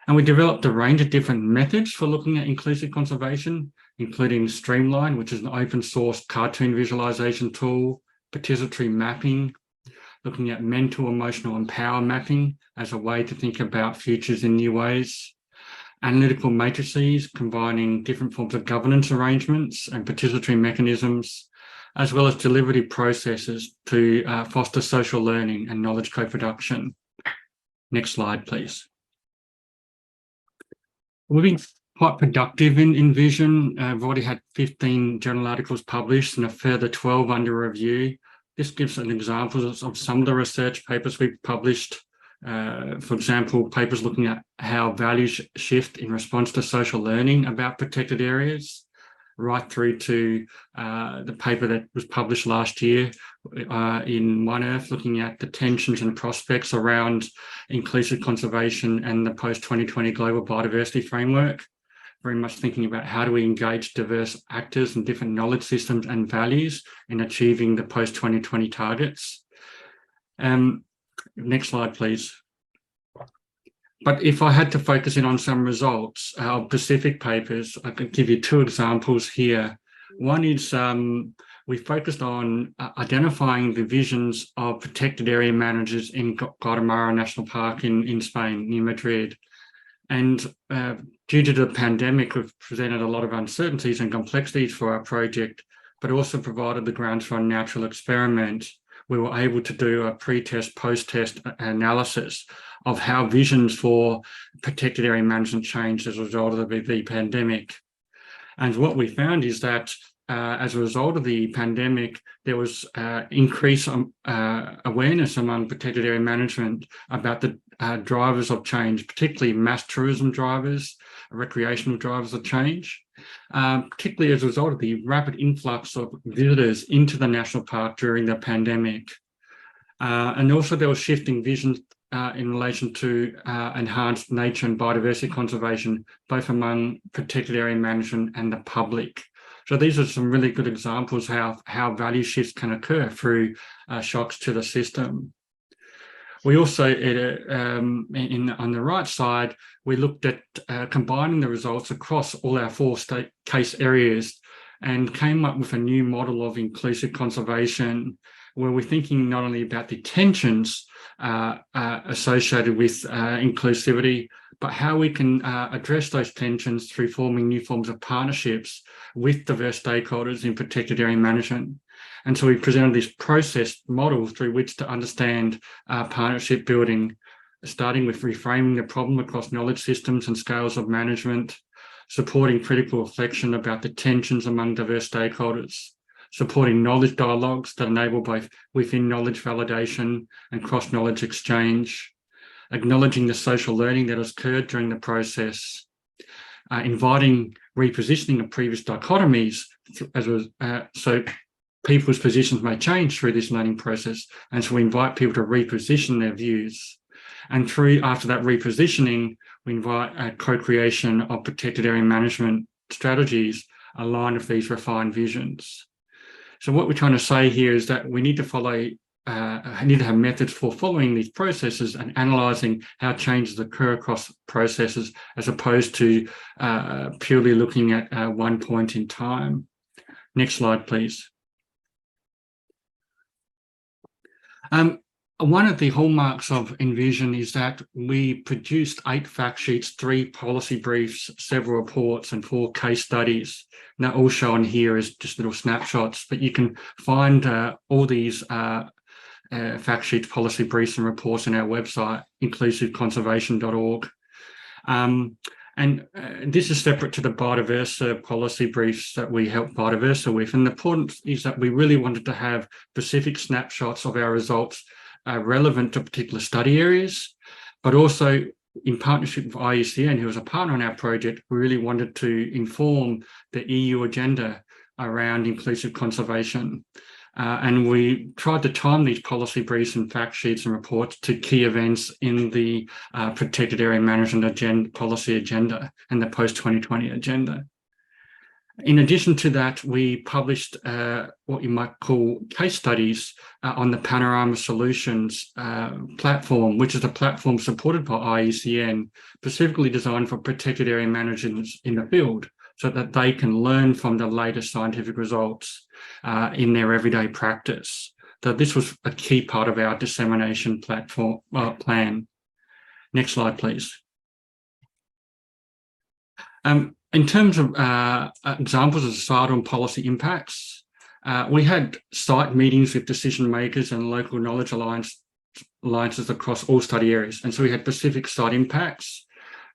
G: And we developed a range of different methods for looking at inclusive conservation, including Streamline, which is an open source cartoon visualization tool, participatory mapping, looking at mental, emotional, and power mapping as a way to think about futures in new ways, analytical matrices combining different forms of governance arrangements and participatory mechanisms, as well as deliberative processes to foster social learning and knowledge co-production. Next slide, please. We've been quite productive in ENVISION. We've already had 15 journal articles published and a further 12 under review. This gives an example of some of the research papers we've published. For example, papers looking at how values shift in response to social learning about protected areas, right through to the paper that was published last year in One Earth, looking at the tensions and prospects around inclusive conservation and the post-2020 global biodiversity framework, very much thinking about how do we engage diverse actors and different knowledge systems and values in achieving the post-2020 targets. Next slide, please. But if I had to focus in on some results, our Pacific papers, I could give you two examples here. One is we focused on identifying the visions of protected area managers in Guatemala National Park in Spain, near Madrid. And due to the pandemic, we've presented a lot of uncertainties and complexities for our project, but also provided the grounds for a natural experiment. We were able to do a pre-test, post-test analysis of how visions for protected area management changed as a result of the pandemic. And what we found is that as a result of the pandemic, there was increased awareness among protected area management about the drivers of change, particularly mass tourism drivers, recreational drivers of change, particularly as a result of the rapid influx of visitors into the national park during the pandemic. And also there was shifting visions in relation to enhanced nature and biodiversity conservation, both among protected area management and the public. So these are some really good examples how value shifts can occur through shocks to the system. We also, on the right side, we looked at combining the results across all our 4 case areas and came up with a new model of inclusive conservation, where we're thinking not only about the tensions associated with inclusivity, but how we can address those tensions through forming new forms of partnerships with diverse stakeholders in protected area management. And so we presented this process model through which to understand partnership building, starting with reframing the problem across knowledge systems and scales of management, supporting critical reflection about the tensions among diverse stakeholders, supporting knowledge dialogues that enable both within knowledge validation and cross-knowledge exchange, acknowledging the social learning that has occurred during the process, inviting repositioning of previous dichotomies, so people's positions may change through this learning process, and so we invite people to reposition their views. And after that repositioning, we invite a co-creation of protected area management strategies aligned with these refined visions. So what we're trying to say here is that we need to have methods for following these processes and analysing how changes occur across processes, as opposed to purely looking at one point in time. Next slide, please. One of the hallmarks of ENVISION is that we produced 8 fact sheets, 3 policy briefs, several reports, and 4 case studies. Now, all shown here is just little snapshots, but you can find all these fact sheets, policy briefs, and reports on our website, inclusiveconservation.org. And this is separate to the Biodiversa policy briefs that we help Biodiversa with. And the point is that we really wanted to have specific snapshots of our results relevant to particular study areas, but also in partnership with IUCN, who was a partner on our project, we really wanted to inform the EU agenda around inclusive conservation. And we tried to time these policy briefs and fact sheets and reports to key events in the protected area management policy agenda and the post-2020 agenda. In addition to that, we published what you might call case studies on the Panorama Solutions platform, which is a platform supported by IUCN, specifically designed for protected area managers in the field, so that they can learn from the latest scientific results in their everyday practice. So this was a key part of our dissemination platform plan. Next slide, please. In terms of examples of societal and policy impacts, we had site meetings with decision makers and local knowledge alliances across all study areas. And so we had specific site impacts.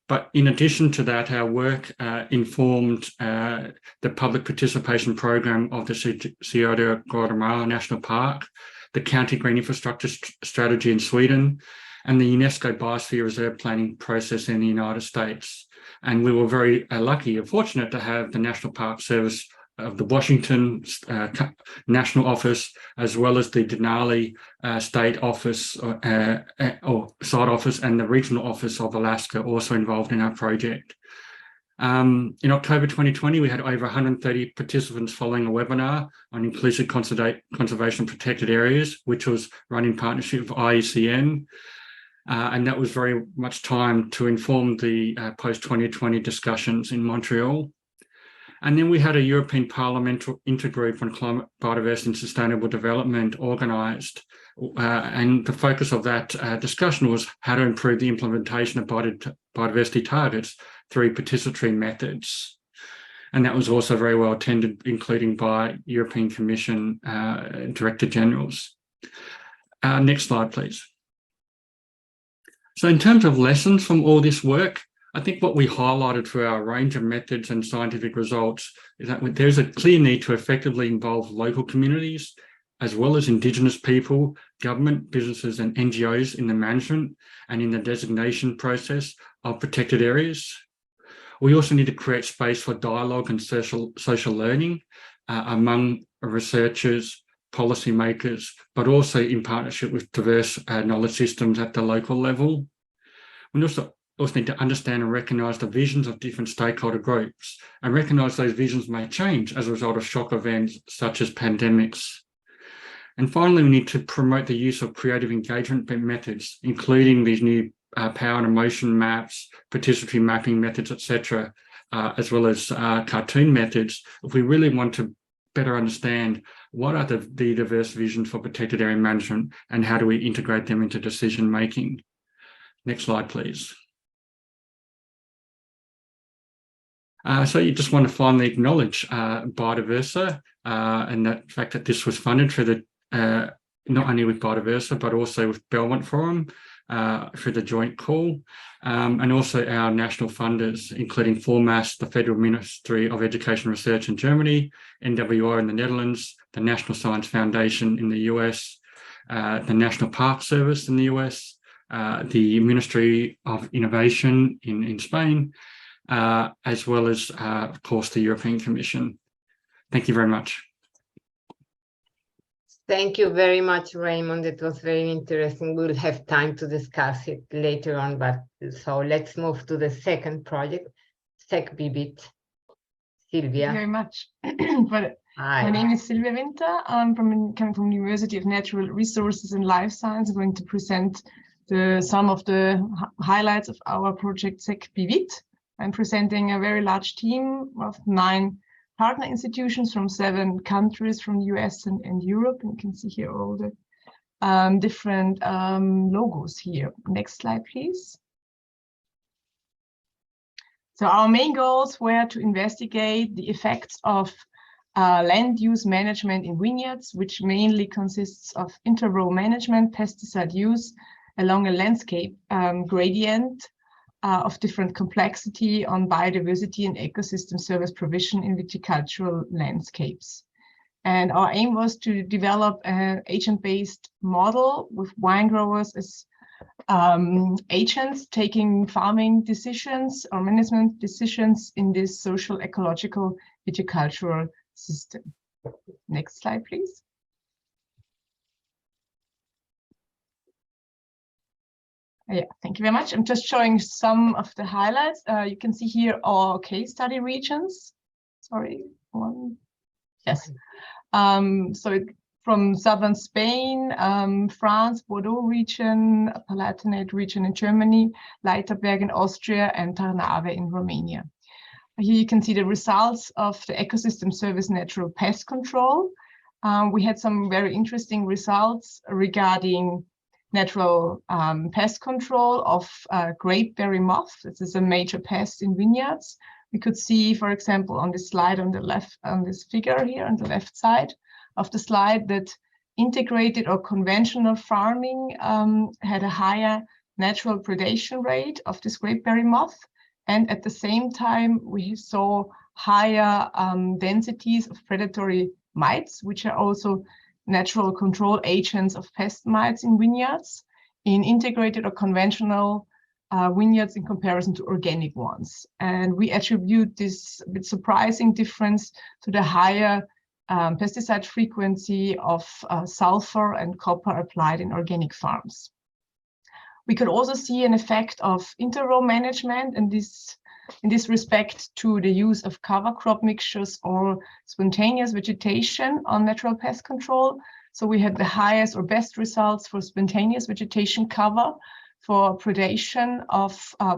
G: But in addition to that, our work informed the public participation program of the Sierra Guatemala National Park, the County Green Infrastructure Strategy in Sweden, and the UNESCO Biosphere Reserve Planning process in the United States. And we were very lucky and fortunate to have the National Park Service of the Washington National Office, as well as the Denali State Office or Site Office, and the Regional Office of Alaska also involved in our project. In October 2020, we had over 130 participants following a webinar on inclusive conservation protected areas, which was run in partnership with IUCN. And that was very much timed to inform the post-2020 discussions in Montreal. And then we had a European Parliament intergroup on climate, biodiversity and sustainable development organised. And the focus of that discussion was how to improve the implementation of biodiversity targets through participatory methods. And that was also very well attended, including by European Commission Director Generals. Next slide, please. So in terms of lessons from all this work, I think what we highlighted through our range of methods and scientific results is that there's a clear need to effectively involve local communities, as well as Indigenous people, government, businesses and NGOs in the management and in the designation process of protected areas. We also need to create space for dialogue and social learning among researchers, policymakers, but also in partnership with diverse knowledge systems at the local level. We also need to understand and recognise the visions of different stakeholder groups and recognise those visions may change as a result of shock events such as pandemics. And finally, we need to promote the use of creative engagement methods, including these new power and emotion maps, participatory mapping methods, etc., as well as cartoon methods, if we really want to better understand what are the diverse visions for protected area management and how do we integrate them into decision making. Next slide, please. So you just want to finally acknowledge Biodiversa and the fact that this was funded through the not only with Biodiversa but also with Belmont Forum through the joint call, and also our national funders, including FORMAS, the Federal Ministry of Education and Research in Germany, NWR in the Netherlands, the National Science Foundation in the US, the National Park Service in the US, the Ministry of Innovation in Spain, as well as, of course, the European Commission. Thank you very much.
H: Thank you very much, Raymond. It was very interesting. We'll have time to discuss it later on, but so let's move to the second project, SECBIVIT. Silvia.
F: Thank you very much. My name is Silvia Winter. I'm coming from the University of Natural Resources and Life Science. I'm going to present some of the highlights of our project SECBIVIT. I'm presenting a very large team of 9 partner institutions from 7 countries from the US and Europe. And you can see here all the different logos here. Next slide, please. So our main goals were to investigate the effects of land use management in vineyards, which mainly consists of interrow management, pesticide use along a landscape gradient of different complexity on biodiversity and ecosystem service provision in viticultural landscapes. And our aim was to develop an agent-based model with wine growers as agents taking farming decisions or management decisions in this social ecological viticultural system. Next slide, please. Yeah, thank you very much. I'm just showing some of the highlights. You can see here our case study regions. Sorry, one. Yes. So from southern Spain, France, Bordeaux region, Palatinate region in Germany, Leiterberg in Austria, and Tarnave in Romania. Here you can see the results of the ecosystem service natural pest control. We had some very interesting results regarding natural pest control of grapeberry moth. This is a major pest in vineyards. We could see, for example, on this slide on the left, on this figure here on the left side of the slide, that integrated or conventional farming had a higher natural predation rate of this grapeberry moth. And at the same time, we saw higher densities of predatory mites, which are also natural control agents of pest mites in vineyards, in integrated or conventional vineyards in comparison to organic ones. And we attribute this bit surprising difference to the higher pesticide frequency of sulfur and copper applied in organic farms. We could also see an effect of interrow management in this respect to the use of cover crop mixtures or spontaneous vegetation on natural pest control. So we had the highest or best results for spontaneous vegetation cover for predation of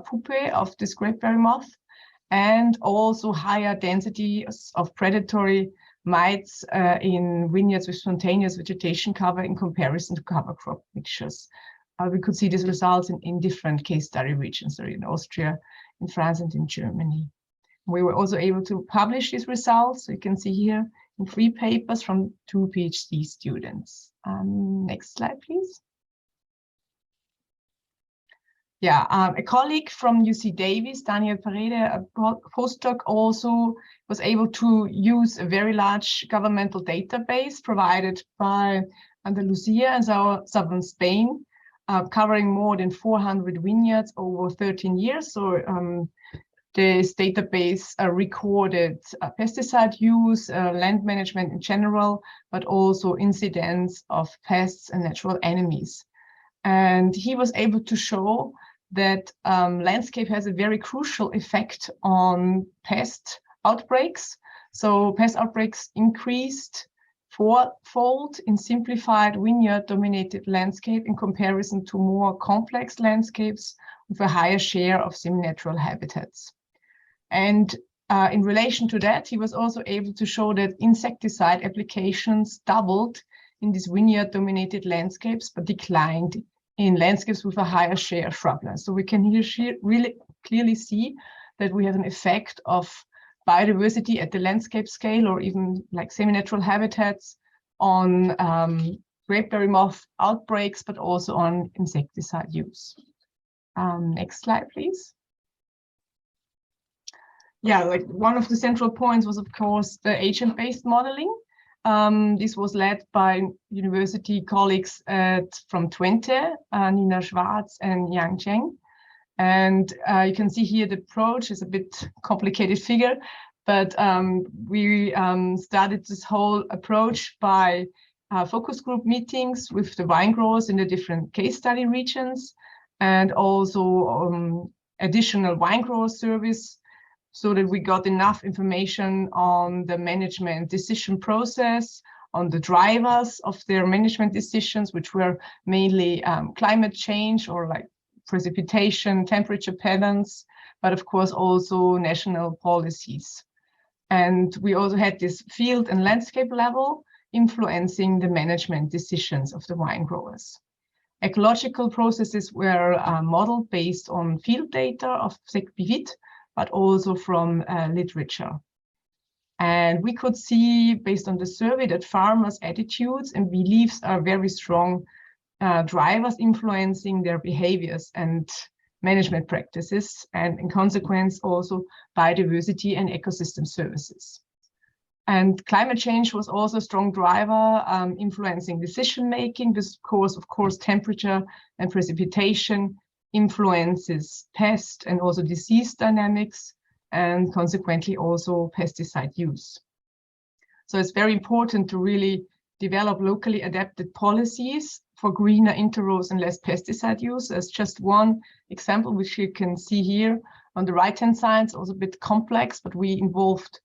F: pupae of this grapeberry moth. and also higher densities of predatory mites in vineyards with spontaneous vegetation cover in comparison to cover crop mixtures. We could see these results in different case study regions, so in Austria, in France, and in Germany. We were also able to publish these results. So you can see here in 3 papers from 2 PhD students. Next slide, please. Yeah, a colleague from UC Davis, Daniel Parede, a postdoc, also was able to use a very large governmental database provided by Andalusia and southern Spain, covering more than 400 vineyards over 13 years. So this database recorded pesticide use, land management in general, but also incidents of pests and natural enemies. And he was able to show that landscape has a very crucial effect on pest outbreaks. So pest outbreaks increased 4-fold in simplified vineyard-dominated landscape in comparison to more complex landscapes with a higher share of semi-natural habitats. And in relation to that, he was also able to show that insecticide applications doubled in these vineyard-dominated landscapes, but declined in landscapes with a higher share of shrublands. So we can here really clearly see that we have an effect of biodiversity at the landscape scale, or even like semi-natural habitats, on grapeberry moth outbreaks, but also on insecticide use. Next slide, please. Yeah, like one of the central points was, of course, the agent-based modeling. This was led by university colleagues from Twente, Nina Schwarz and Yang Zheng. And you can see here the approach is a bit complicated figure, but we started this whole approach by focus group meetings with the wine growers in the different case study regions, and also additional wine grower service, so that we got enough information on the management decision process, on the drivers of their management decisions, which were mainly climate change or like precipitation, temperature patterns, but of course also national policies. And we also had this field and landscape level influencing the management decisions of the wine growers. Ecological processes were modeled based on field data of SECBIVIT, but also from literature. And we could see, based on the survey, that farmers' attitudes and beliefs are very strong drivers influencing their behaviors and management practices, and in consequence also biodiversity and ecosystem services. And climate change was also a strong driver influencing decision-making. This, of course, temperature and precipitation influences pest and also disease dynamics, and consequently also pesticide use. So it's very important to really develop locally adapted policies for greener interrows and less pesticide use. As just one example, which you can see here on the right-hand side. It's also a bit complex, but we involved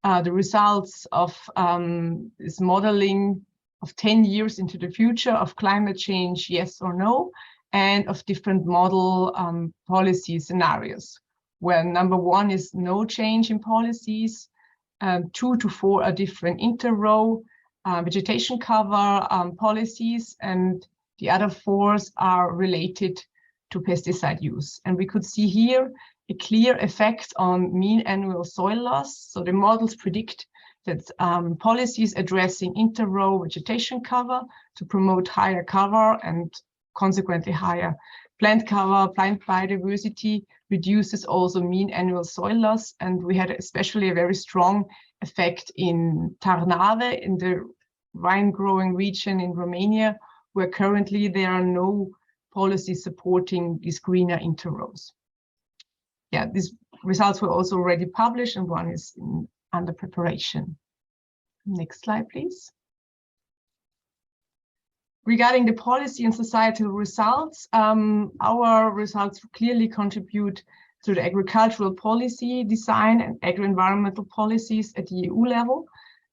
F: the results of this modeling of 10 years into the future of climate change, yes or no, and of different model policy scenarios, where number 1 is no change in policies, 2 to 4 are different interrow vegetation cover policies, and the other 4 are related to pesticide use. And we could see here a clear effect on mean annual soil loss. So the models predict that policies addressing interrow vegetation cover to promote higher cover and consequently higher plant cover, plant biodiversity, reduces also mean annual soil loss. And we had especially a very strong effect in Tarnave, in the wine growing region in Romania, where currently there are no policies supporting these greener interrows. Yeah, these results were also already published, and one is under preparation. Next slide, please. Regarding the policy and societal results, our results clearly contribute to the agricultural policy design and agro-environmental policies at the EU level,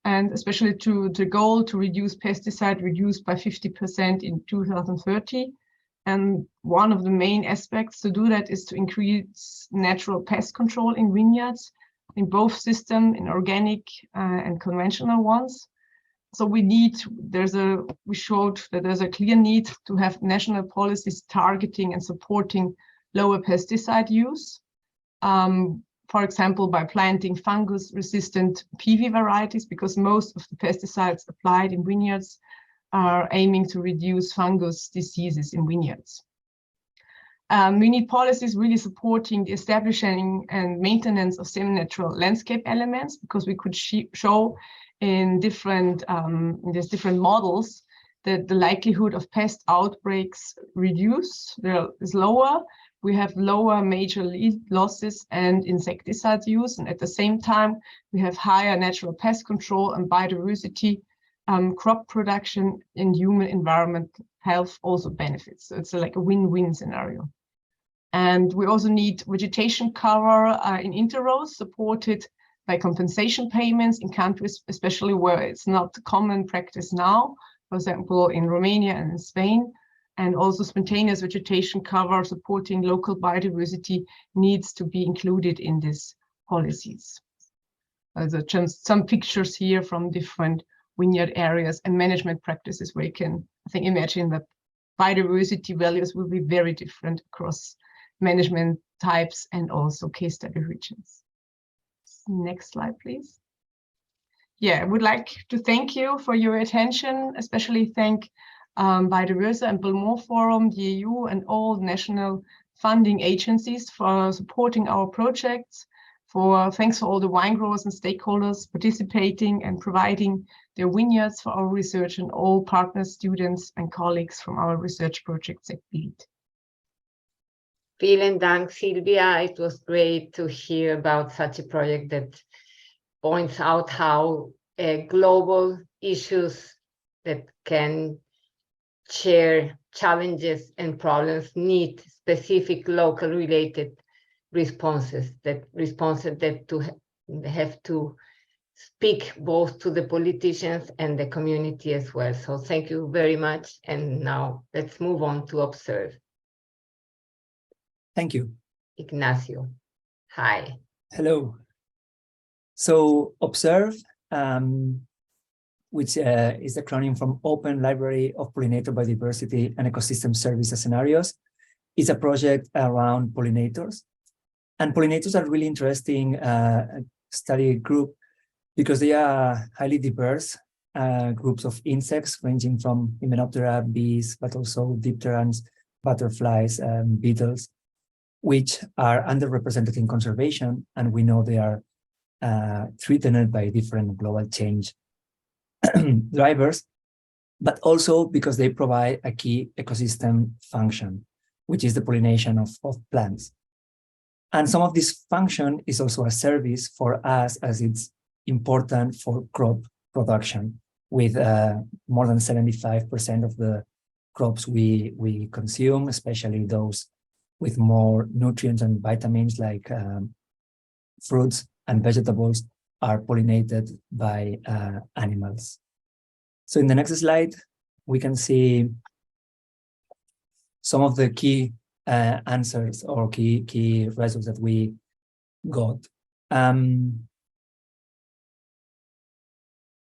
F: and especially to the goal to reduce pesticide reduced by 50% in 2030, And one of the main aspects to do that is to increase natural pest control in vineyards, in both systems, in organic and conventional ones. So we showed that there's a clear need to have national policies targeting and supporting lower pesticide use. For example, by planting fungus-resistant PV varieties, because most of the pesticides applied in vineyards are aiming to reduce fungus diseases in vineyards. We need policies really supporting the establishing and maintenance of semi-natural landscape elements, because we could show in different models that the likelihood of pest outbreaks is lower. We have lower major losses and insecticide use, and at the same time, we have higher natural pest control and biodiversity, crop production, and human environment health also benefits. So it's like a win-win scenario. And we also need vegetation cover in interrows supported by compensation payments in countries, especially where it's not common practice now, for example, in Romania and in Spain. And also spontaneous vegetation cover supporting local biodiversity needs to be included in these policies. There's some pictures here from different vineyard areas and management practices where you can, I think, imagine that biodiversity values will be very different across management types and also case study regions. Next slide, please. Yeah, I would like to thank you for your attention, especially thank Biodiversa and Belmont Forum, the EU, and all national funding agencies for supporting our projects. Thanks for all the wine growers and stakeholders participating and providing their vineyards for our research, and all partners, students, and colleagues from our research project SECBIVIT.
H: Vielen Dank, Silvia. It was great to hear about such a project that points out how global issues that can share challenges and problems need specific local related responses that have to speak both to the politicians and the community as well. So thank you very much. And now let's move on to OBServ.
I: Thank you.
H: Ignacio, hi.
I: Hello. So OBServ, which is the acronym from Open Library of Pollinator Biodiversity and Ecosystem Services Scenarios, is a project around pollinators. And pollinators are really interesting study group because they are highly diverse groups of insects ranging from Hymenoptera, bees, but also dipterans, butterflies, beetles, which are underrepresented in conservation, and we know they are threatened by different global change drivers, but also because they provide a key ecosystem function, which is the pollination of plants. And some of this function is also a service for us, as it's important for crop production, with more than 75% of the crops we consume, especially those with more nutrients and vitamins like fruits and vegetables, are pollinated by animals. So in the next slide, we can see some of the key answers or key results that we got.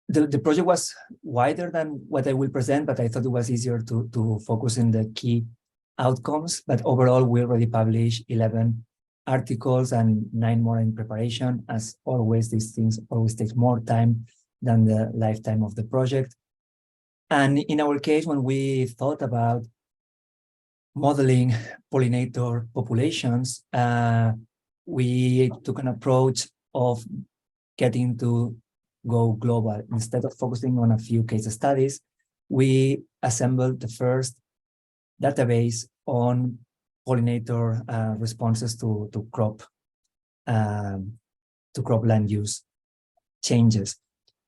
I: The project was wider than what I will present, but I thought it was easier to focus in the key outcomes. But overall, we already published 11 articles and 9 more in preparation. As always, these things always take more time than the lifetime of the project. And in our case, when we thought about modeling pollinator populations, we took an approach of getting to go global. Instead of focusing on a few case studies, we assembled the first database on pollinator responses to crop land use changes.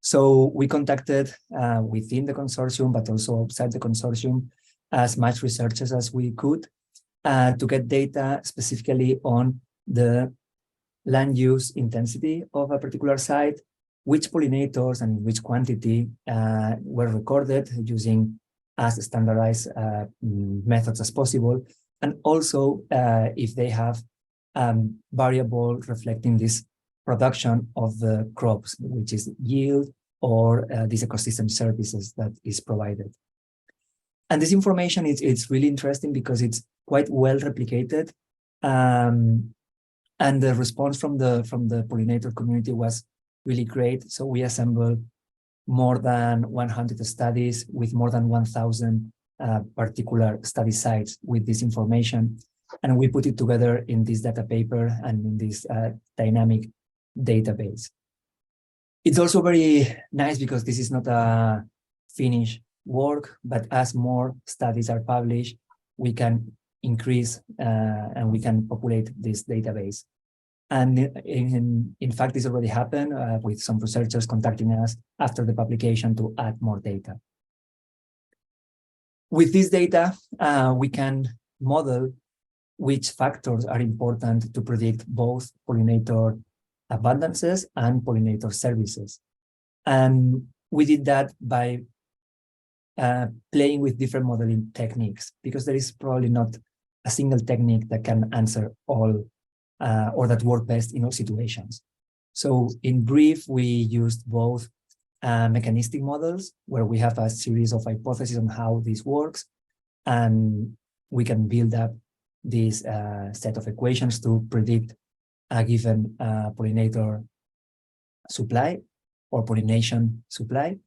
I: So we contacted within the consortium, but also outside the consortium, as much researchers as we could to get data specifically on the land use intensity of a particular site, which pollinators and which quantity were recorded using as standardized methods as possible, and also if they have variable reflecting this production of the crops, which is yield or these ecosystem services that is provided. And this information it's really interesting because it's quite well replicated, and the response from the pollinator community was really great. So we assembled more than 100 studies with more than 1,000 particular study sites with this information, and we put it together in this data paper and in this dynamic database. It's also very nice because this is not a finished work, but as more studies are published, we can increase and we can populate this database. And in fact, this already happened with some researchers contacting us after the publication to add more data. With this data, we can model which factors are important to predict both pollinator abundances and pollinator services. And we did that by playing with different modeling techniques, because there is probably not a single technique that can answer all or that work best in all situations. So in brief, we used both mechanistic models, where we have a series of hypotheses on how this works, and we can build up this set of equations to predict a given pollinator supply or pollination supply.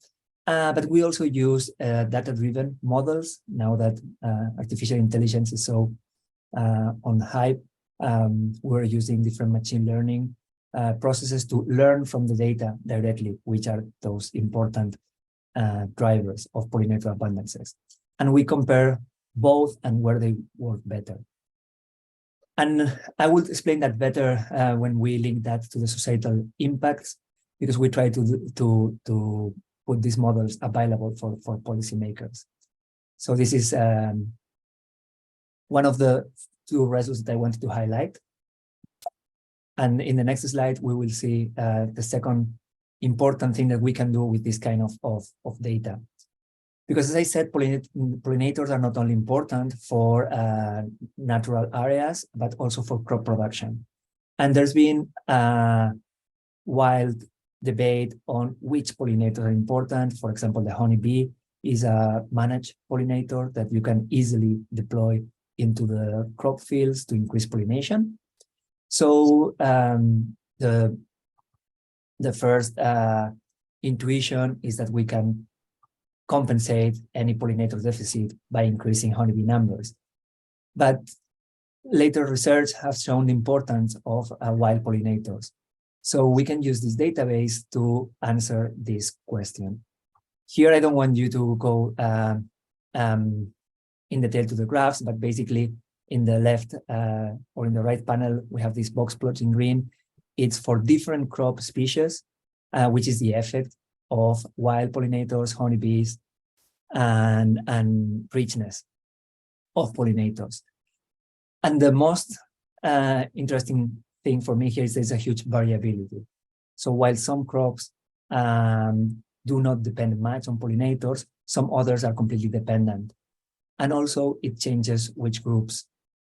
I: But we also use data-driven models now that artificial intelligence is so on hype. We're using different machine learning processes to learn from the data directly, which are those important drivers of pollinator abundances. And we compare both and where they work better. And I will explain that better when we link that to the societal impacts, because we try to put these models available for policymakers. So this is one of the two results that I wanted to highlight. And in the next slide, we will see the second important thing that we can do with this kind of data. Because as I said, pollinators are not only important for natural areas, but also for crop production. And there's been a wild debate on which pollinators are important. For example, the honeybee is a managed pollinator that you can easily deploy into the crop fields to increase pollination. So the first intuition is that we can compensate any pollinator deficit by increasing honeybee numbers. But later research has shown the importance of wild pollinators. So we can use this database to answer this question. Here, I don't want you to go in detail to the graphs, but basically in the left or in the right panel, we have this box plot in green. It's for different crop species, which is the effect of wild pollinators, honeybees, and richness of pollinators. And the most interesting thing for me here is there's a huge variability. So while some crops do not depend much on pollinators, some others are completely dependent. And also it changes which groups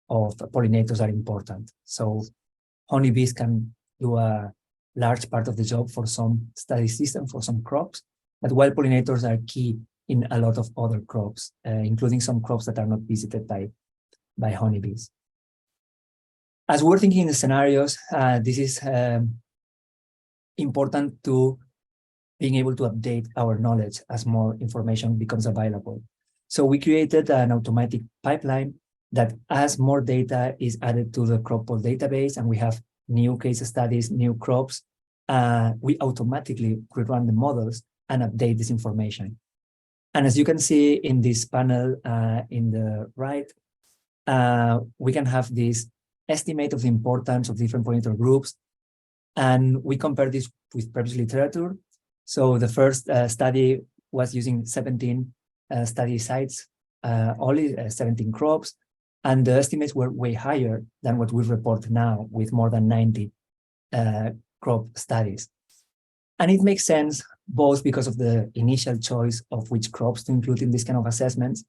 I: of pollinators are important. So honeybees can do a large part of the job for some study system, for some crops, but wild pollinators are key in a lot of other crops, including some crops that are not visited by honeybees. As we're thinking in the scenarios, this is important to being able to update our knowledge as more information becomes available. So we created an automatic pipeline that as more data is added to the crop poll database and we have new case studies, new crops, we automatically rerun the models and update this information. And as you can see in this panel in the right, we can have this estimate of the importance of different pollinator groups. And we compare this with previous literature. So the first study was using 17 study sites, only 17 crops. And the estimates were way higher than what we report now with more than 90 crop studies. And it makes sense both because of the initial choice of which crops to include in this kind of assessments.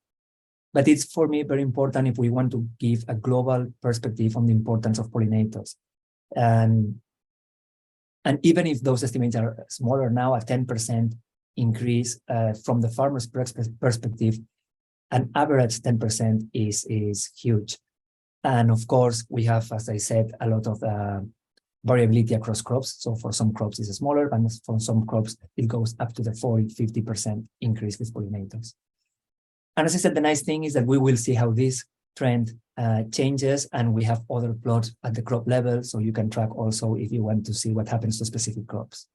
I: But it's, for me, very important if we want to give a global perspective on the importance of pollinators. And even if those estimates are smaller now, a 10% increase from the farmer's perspective, an average 10% is huge. And of course, we have, as I said, a lot of variability across crops. So for some crops, it's smaller, and for some crops, it goes up to the 40–50% increase with pollinators. And as I said, the nice thing is that we will see how this trend changes, and we have other plots at the crop level, so you can track also if you want to see what happens to specific crops.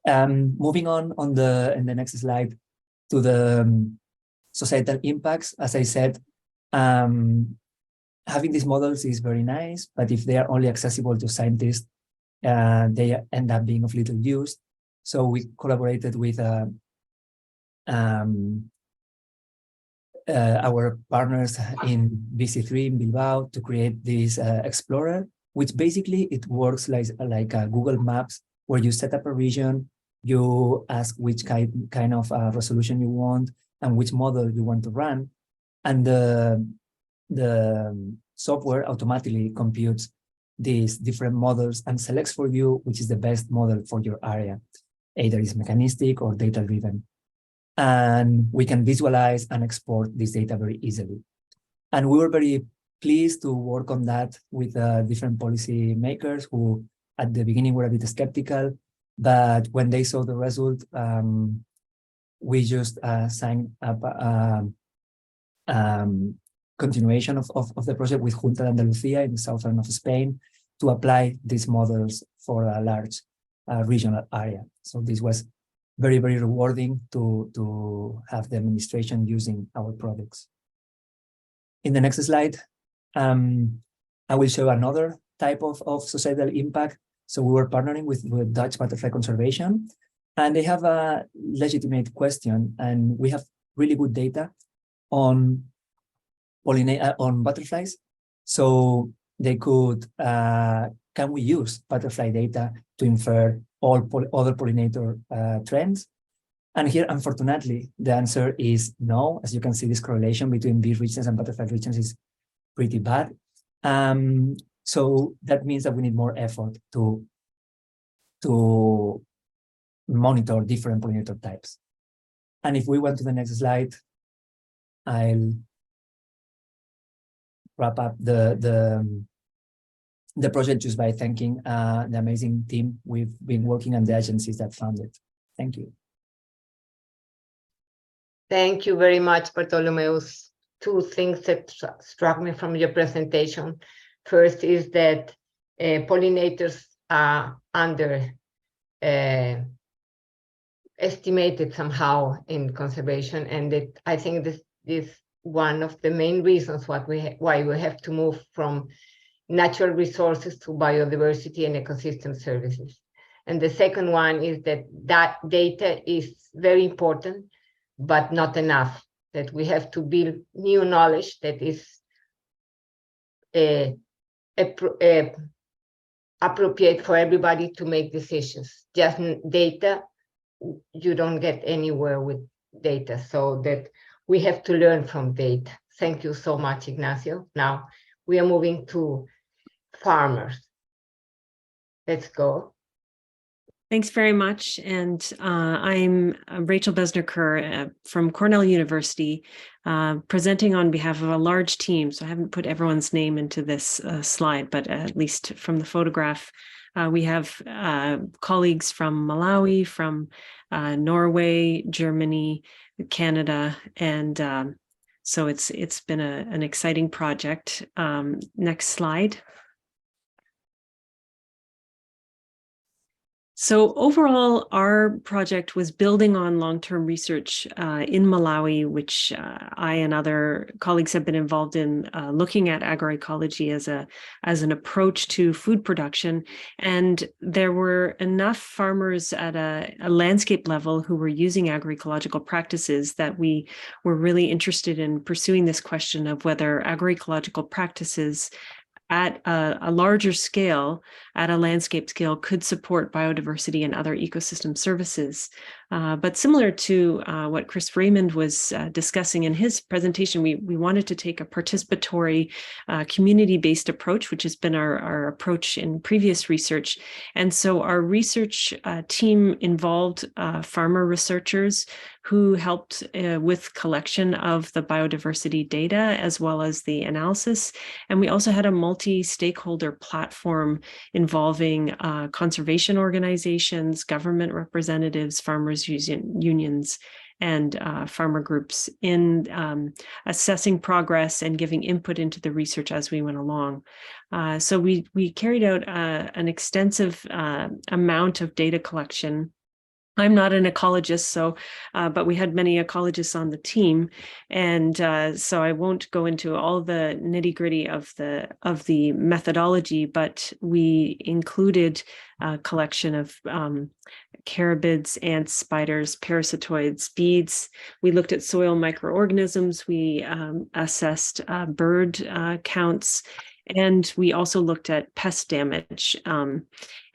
I: Moving on in the next slide to the societal impacts. As I said, having these models is very nice, but if they are only accessible to scientists, they end up being of little use. So we collaborated with our partners in BC3 in Bilbao to create this explorer, which basically it works like Google Maps, where you set up a region, you ask which kind of resolution you want and which model you want to run, and the software automatically computes these different models and selects for you which is the best model for your area. Either it's mechanistic or data-driven. And we can visualize and export this data very easily. And we were very pleased to work on that with different policy makers who at the beginning were a bit skeptical, but when they saw the result, we just signed up continuation of the project with Junta de Andalucía in the southern of Spain to apply these models for a large regional area. So this was very, very rewarding to have the administration using our products. In the next slide, I will show another type of societal impact. So we were partnering with Dutch Butterfly Conservation, and they have a legitimate question, and we have really good data on butterflies. So they could, can we use butterfly data to infer all other pollinator trends? And here, unfortunately, the answer is no. As you can see, this correlation between bee regions and butterfly regions is pretty bad. So that means that we need more effort to monitor different pollinator types. And if we went to the next slide, I'll wrap up the project just by thanking the amazing team we've been working and the agencies that found it. Thank you.
H: Thank you very much, Bartomeus. Two things that struck me from your presentation. First is that pollinators are estimated somehow in conservation, and that I think this is one of the main reasons why we have to move from natural resources to biodiversity and ecosystem services. And the second one is that data is very important, but not enough, that we have to build new knowledge that is appropriate for everybody to make decisions. Just data, you don't get anywhere with data, so that we have to learn from data. Thank you so much, Ignacio. Now we are moving to farmers. Let's go.
J: Thanks very much. And I'm Rachel Bezner Kerr from Cornell University, presenting on behalf of a large team. So I haven't put everyone's name into this slide, but at least from the photograph, we have colleagues from Malawi, from Norway, Germany, Canada, and so it's been an exciting project. Next slide. So overall, our project was building on long-term research in Malawi, which I and other colleagues have been involved in, looking at agroecology as an approach to food production. And there were enough farmers at a landscape level who were using agroecological practices that we were really interested in pursuing this question of whether agroecological practices at a larger scale, at a landscape scale, could support biodiversity and other ecosystem services. But similar to what Chris Raymond was discussing in his presentation, we wanted to take a participatory, community-based approach, which has been our approach in previous research. And so our research team involved farmer researchers who helped with collection of the biodiversity data as well as the analysis. And we also had a multi-stakeholder platform involving conservation organizations, government representatives, farmers unions, and farmer groups in assessing progress and giving input into the research as we went along. So we carried out an extensive amount of data collection. I'm not an ecologist, so but we had many ecologists on the team, and so I won't go into all the nitty-gritty of the methodology, but we included a collection of caribids, ants, spiders, parasitoids, beads. We looked at soil microorganisms. We assessed bird counts. And we also looked at pest damage.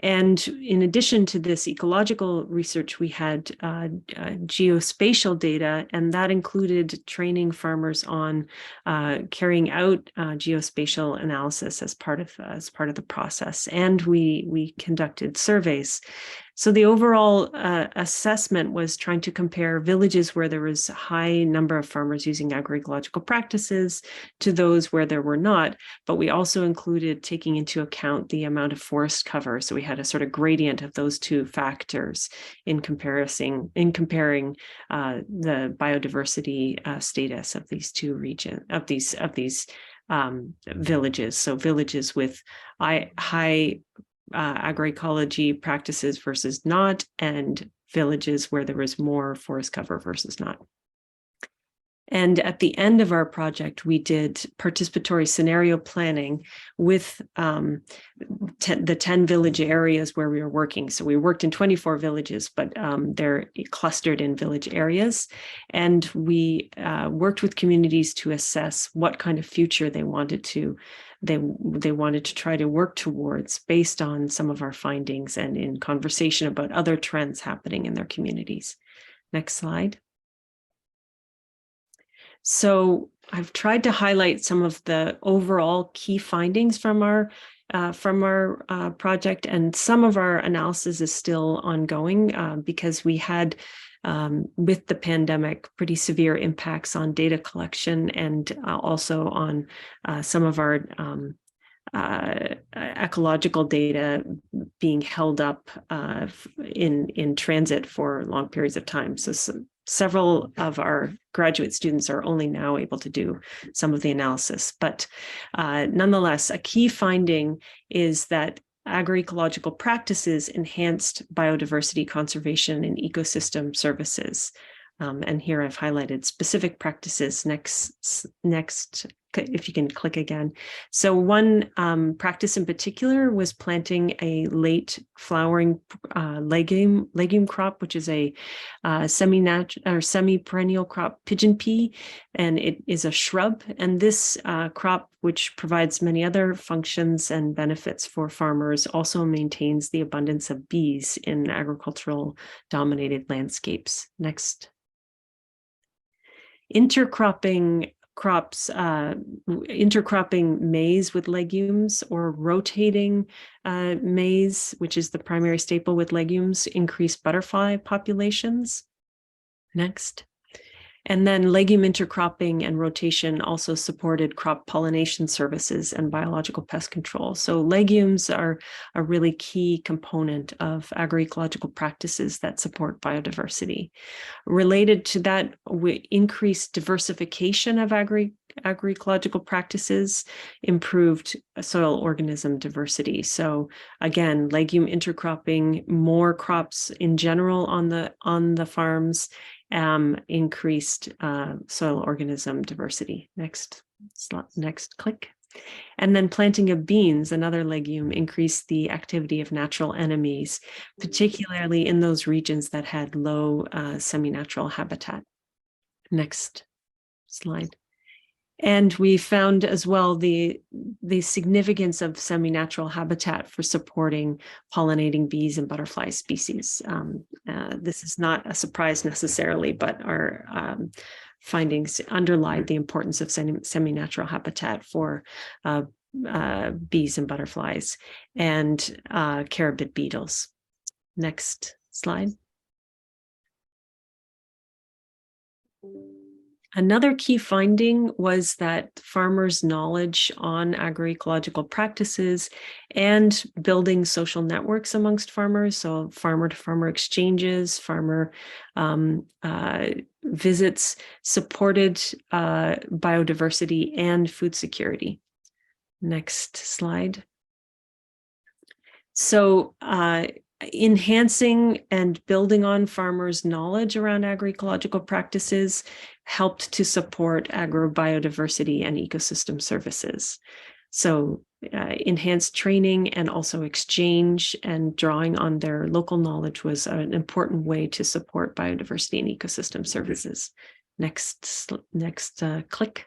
J: And in addition to this ecological research, we had geospatial data, and that included training farmers on carrying out geospatial analysis as part of the process. And we conducted surveys. So the overall assessment was trying to compare villages where there was a high number of farmers using agroecological practices to those where there were not, but we also included taking into account the amount of forest cover. So we had a sort of gradient of those two factors in comparing the biodiversity status of these two regions, of these villages. So villages with high agroecology practices versus not, and villages where there was more forest cover versus not. And at the end of our project, we did participatory scenario planning with the 10 village areas where we were working. So we worked in 24 villages, but they're clustered in village areas. And we worked with communities to assess what kind of future they wanted to try to work towards based on some of our findings and in conversation about other trends happening in their communities. Next slide. So I've tried to highlight some of the overall key findings from our project, and some of our analysis is still ongoing because we had, with the pandemic, pretty severe impacts on data collection and also on some of our ecological data being held up in transit for long periods of time. So several of our graduate students are only now able to do some of the analysis, but nonetheless, a key finding is that agroecological practices enhanced biodiversity conservation and ecosystem services. And here I've highlighted specific practices. Next, if you can click again. So one practice in particular was planting a late flowering legume crop, which is a semi-perennial crop, pigeon pea, and it is a shrub. And this crop, which provides many other functions and benefits for farmers, also maintains the abundance of bees in agricultural dominated landscapes. Next. Intercropping crops, intercropping maize with legumes or rotating maize, which is the primary staple with legumes, increase butterfly populations. Next. And then legume intercropping and rotation also supported crop pollination services and biological pest control. So legumes are a really key component of agroecological practices that support biodiversity. Related to that, we increased diversification of agroecological practices, improved soil organism diversity. So again, legume intercropping, more crops in general on the farms, increased soil organism diversity. Next click. And then planting of beans, another legume, increased the activity of natural enemies, particularly in those regions that had low semi-natural habitat. Next slide. And we found as well the significance of semi-natural habitat for supporting pollinating bees and butterfly species. This is not a surprise necessarily, but our findings underlie the importance of semi-natural habitat for bees and butterflies and carabid beetles. Next slide. Another key finding was that farmers' knowledge on agroecological practices and building social networks amongst farmers, so farmer-to-farmer exchanges, farmer visits, supported biodiversity and food security. Next slide. So enhancing and building on farmers' knowledge around agroecological practices helped to support agrobiodiversity and ecosystem services. So enhanced training and also exchange and drawing on their local knowledge was an important way to support biodiversity and ecosystem services. Next click.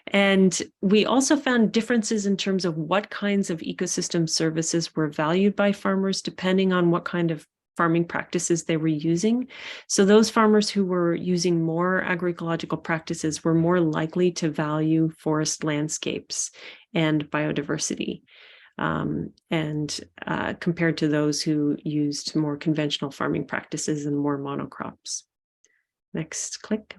J: And we also found differences in terms of what kinds of ecosystem services were valued by farmers, depending on what kind of farming practices they were using. So those farmers who were using more agroecological practices were more likely to value forest landscapes and biodiversity, compared to those who used more conventional farming practices and more monocrops. Next click.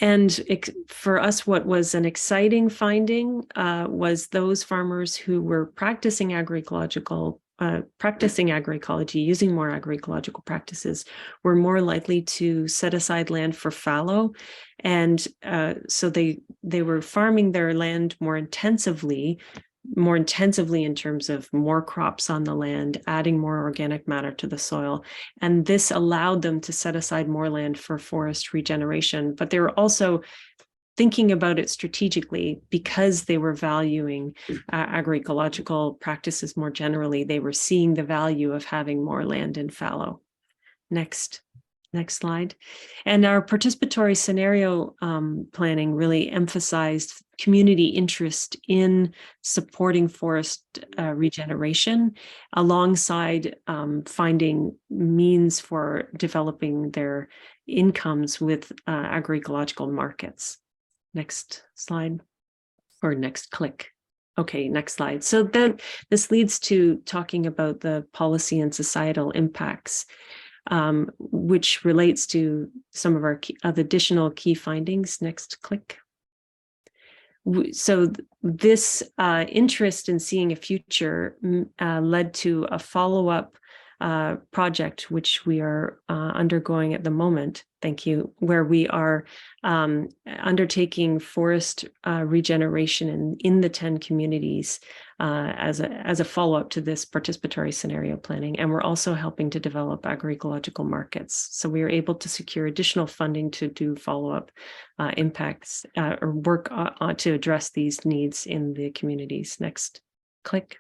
J: And for us, what was an exciting finding was those farmers who were practicing agroecology, using more agroecological practices, were more likely to set aside land for fallow. And so they were farming their land more intensively in terms of more crops on the land, adding more organic matter to the soil. And this allowed them to set aside more land for forest regeneration. But they were also thinking about it strategically because they were valuing agroecological practices more generally. They were seeing the value of having more land in fallow. Next slide. And our participatory scenario planning really emphasized community interest in supporting forest regeneration alongside finding means for developing their incomes with agroecological markets. Next slide, or next click. Okay, next slide. So then this leads to talking about the policy and societal impacts, which relates to some of our additional key findings. Next click. So this interest in seeing a future led to a follow-up project, which we are undergoing at the moment. Thank you. Where we are undertaking forest regeneration in the 10 communities as a follow-up to this participatory scenario planning. And we're also helping to develop agroecological markets. So we are able to secure additional funding to do follow-up impacts or work to address these needs in the communities. Next click.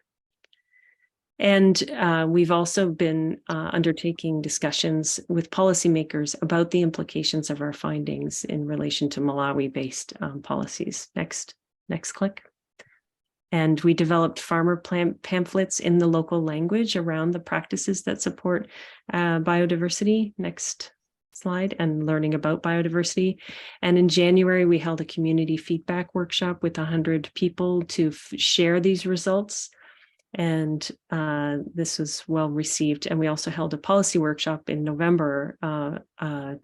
J: And we've also been undertaking discussions with policymakers about the implications of our findings in relation to Malawi-based policies. Next click. And we developed farmer pamphlets in the local language around the practices that support biodiversity. Next slide. And learning about biodiversity. And in January, we held a community feedback workshop with 100 people to share these results. And this was well received. And we also held a policy workshop in November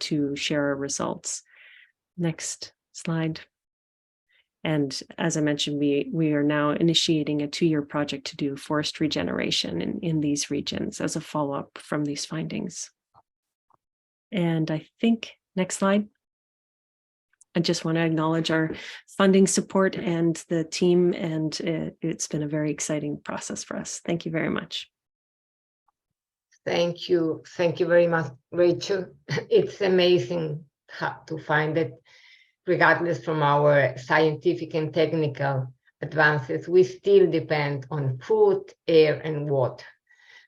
J: to share our results. Next slide. And as I mentioned, we are now initiating a 2-year project to do forest regeneration in these regions as a follow-up from these findings. And I think, next slide. I just want to acknowledge our funding support and the team, and it's been a very exciting process for us. Thank you very much.
H: Thank you. Thank you very much, Rachel. It's amazing to find that regardless from our scientific and technical advances, we still depend on food, air, and water.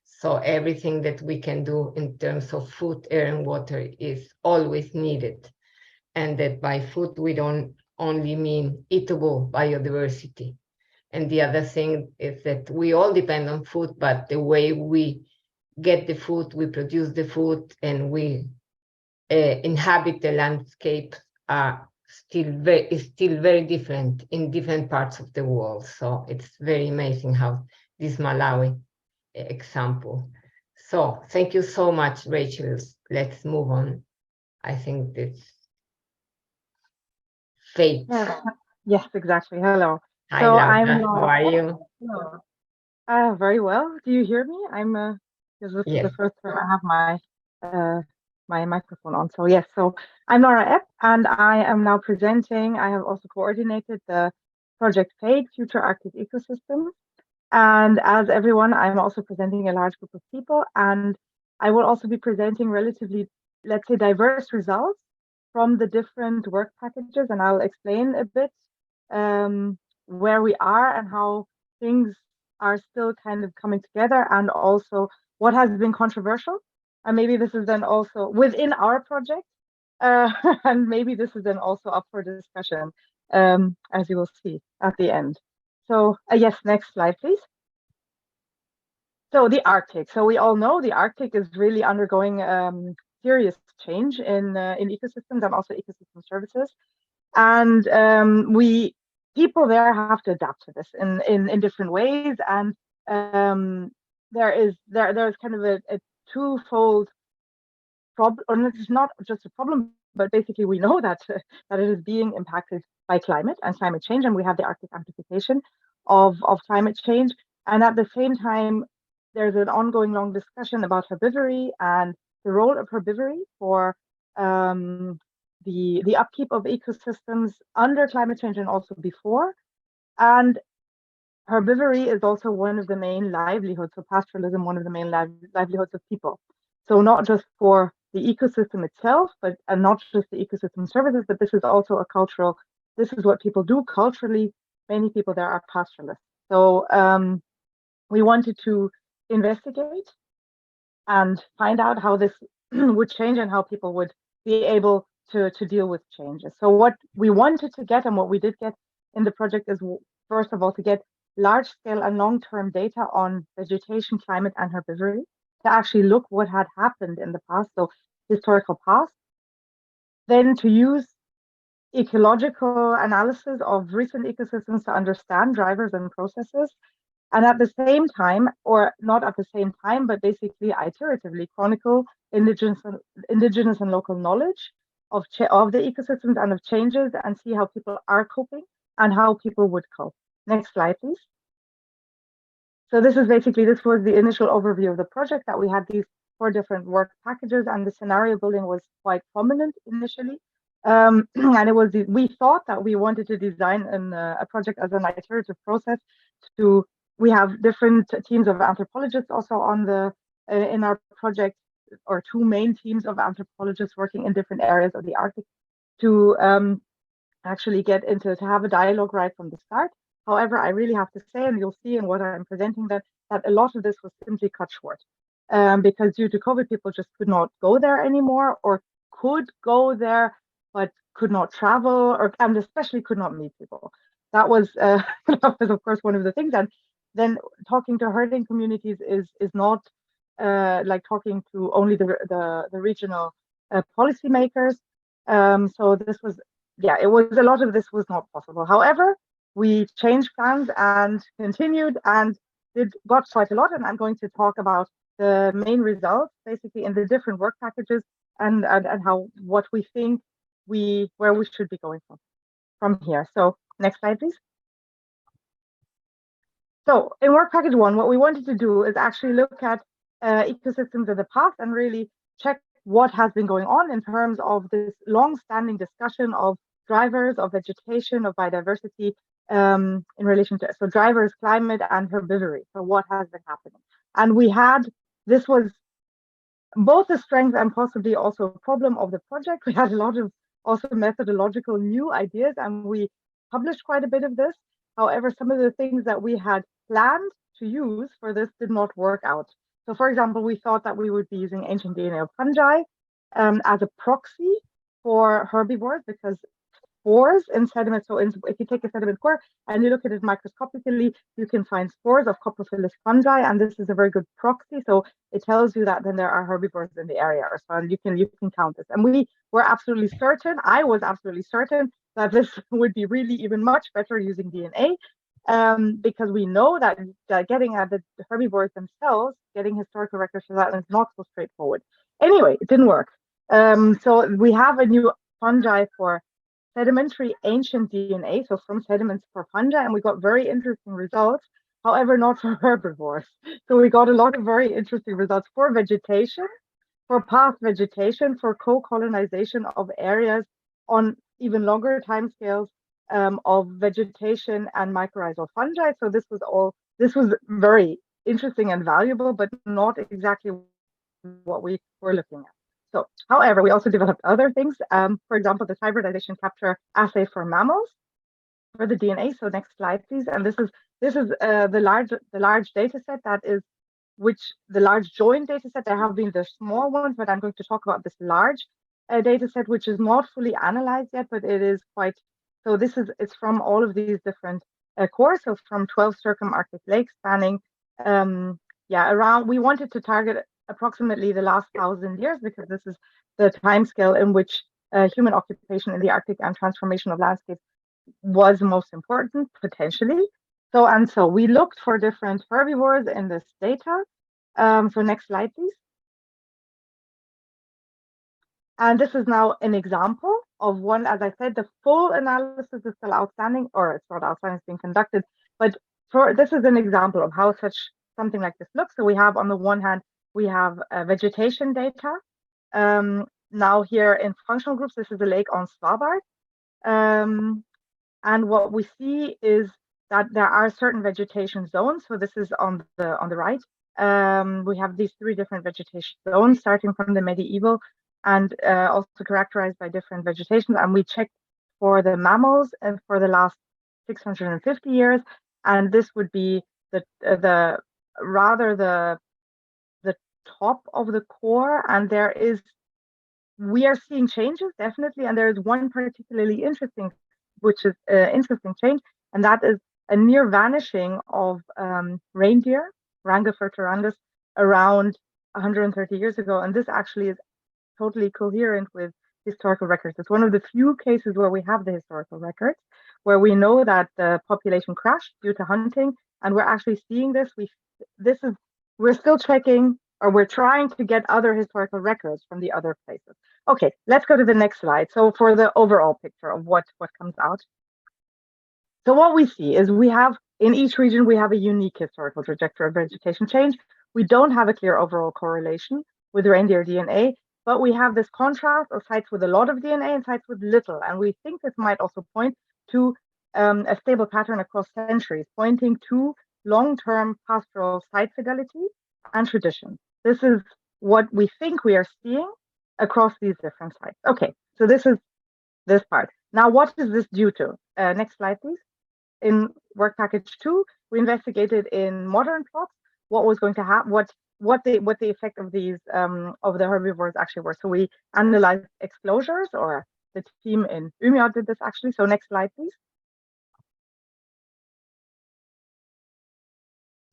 H: So everything that we can do in terms of food, air, and water is always needed. and that by food we don't only mean eatable biodiversity. And the other thing is that we all depend on food, but the way we get the food, we produce the food, and we inhabit the landscape is still very different in different parts of the world. So it's very amazing how this Malawi example. So thank you so much, Rachel. Let's move on. I think this Fate.
K: Yes, exactly. Hello.
H: Hi,
K: So
H: Laura. How are you?
K: Very well. Do you hear me? Because this is the first time I have my microphone on. So yes, so I'm Laura Epp, and I am now presenting. I have also coordinated the project FADE, Future Arctic Ecosystems. And as everyone, I'm also presenting a large group of people, and I will also be presenting relatively, let's say, diverse results from the different work packages, and I'll explain a bit where we are and how things are still kind of coming together, and also what has been controversial. And maybe this is then also within our project, and maybe this is then also up for discussion, as you will see at the end. So yes, next slide, please. So the Arctic. So we all know the Arctic is really undergoing serious change in ecosystems and also ecosystem services, and people there have to adapt to this in different ways. And there's kind of a twofold problem, or it's not just a problem, but basically we know that it is being impacted by climate and climate change, and we have the Arctic amplification of climate change. And at the same time, there's an ongoing long discussion about herbivory and the role of herbivory for the upkeep of ecosystems under climate change and also before. And herbivory is also one of the main livelihoods, so pastoralism, one of the main livelihoods of people. So not just for the ecosystem itself, and not just the ecosystem services, but this is also a cultural, this is what people do culturally. Many people there are pastoralists. So we wanted to investigate and find out how this would change and how people would be able to deal with changes. So what we wanted to get and what we did get in the project is, first of all, to get large scale and long-term data on vegetation, climate, and herbivory, to actually look what had happened in the past, so historical past. Then to use ecological analysis of recent ecosystems to understand drivers and processes. And at the same time, or not at the same time, but basically iteratively chronicle indigenous and local knowledge of the ecosystems and of changes, and see how people are coping and how people would cope. Next slide, please. So this was the initial overview of the project, that we had these 4 different work packages, and the scenario building was quite prominent initially. And we thought that we wanted to design a project as an iterative process. We have different teams of anthropologists also in our project, or 2 main teams of anthropologists working in different areas of the Arctic, to actually get to have a dialogue right from the start. However, I really have to say, and you'll see in what I'm presenting, that a lot of this was simply cut short, because due to COVID, people just could not go there anymore, or could go there but could not travel, and especially could not meet people. That was of course one of the things. And then talking to herding communities is not like talking to only the regional policymakers. So this was, it was, a lot of this was not possible. However, we changed plans and continued and got quite a lot. And I'm going to talk about the main results, basically, in the different work packages, and what we think where we should be going from here. So next slide, please. So in work package 1, what we wanted to do is actually look at ecosystems in the past and really check what has been going on in terms of this long-standing discussion of drivers of vegetation, of biodiversity, in relation to drivers, climate, and herbivory. So what has been happening? And this was both a strength and possibly also a problem of the project. We had a lot of also methodological new ideas, and we published quite a bit of this. However, some of the things that we had planned to use for this did not work out. So for example, we thought that we would be using ancient DNA of fungi as a proxy for herbivores because spores in sediment. So if you take a sediment core and you look at it microscopically, you can find spores of coprophilous fungi, and this is a very good proxy. So it tells you that then there are herbivores in the area, or so, and you can count this. And we were absolutely certain. I was absolutely certain that this would be really even much better using DNA, because we know that getting at the herbivores themselves, getting historical records for that is not so straightforward. Anyway, it didn't work. So we have a new fungi for sedimentary ancient DNA, so from sediments for fungi, and we got very interesting results, however, not for herbivores. So we got a lot of very interesting results for vegetation, for past vegetation, for co-colonization of areas on even longer timescales of vegetation and mycorrhizal fungi. So this was very interesting and valuable, but not exactly what we were looking at. So, however, we also developed other things. For example, this hybridization capture assay for mammals for the DNA. So next slide, please. And this is the large data set that is, the large joint data set. There have been the small ones, but I'm going to talk about this large data set, which is not fully analyzed yet, but it is quite. So it's from all of these different cores, so from 12 circumarctic lakes spanning, around. We wanted to target approximately the last 1,000 years because this is the time scale in which human occupation in the Arctic and transformation of landscapes was most important, potentially. So we looked for different herbivores in this data. So next slide, please. And this is now an example of one. As I said, the full analysis is still outstanding, or it's not outstanding, it's being conducted. But this is an example of how something like this looks. So we have, on the one hand, we have vegetation data. Now here in functional groups, this is a lake on Svalbard. And what we see is that there are certain vegetation zones. So this is on the right. We have these 3 different vegetation zones starting from the medieval and also characterized by different vegetations. And we checked for the mammals and for the last 650 years. And this would be the top of the core, and we are seeing changes definitely, and there is one particularly interesting, which is interesting change, and that is a near vanishing of reindeer, Ranga furtorandus, around 130 years ago, and this actually is totally coherent with historical records. It's one of the few cases where we have the historical records, where we know that the population crashed due to hunting, and we're actually seeing this. We're still checking, or we're trying to get other historical records from the other places. Okay, let's go to the next slide. So for the overall picture of what comes out. So what we see is we have, in each region, we have a unique historical trajectory of vegetation change. We don't have a clear overall correlation with reindeer DNA, but we have this contrast of sites with a lot of DNA and sites with little. And we think this might also point to a stable pattern across centuries, pointing to long-term pastoral site fidelity and tradition. This is what we think we are seeing across these different sites. Okay, so this is this part. Now, what is this due to? Next slide, please. In work package 2, we investigated in modern plots what was going to happen, what the effect of these of the herbivores actually were. So we analyzed exclosures, or the team in Umeå did this actually. So next slide, please.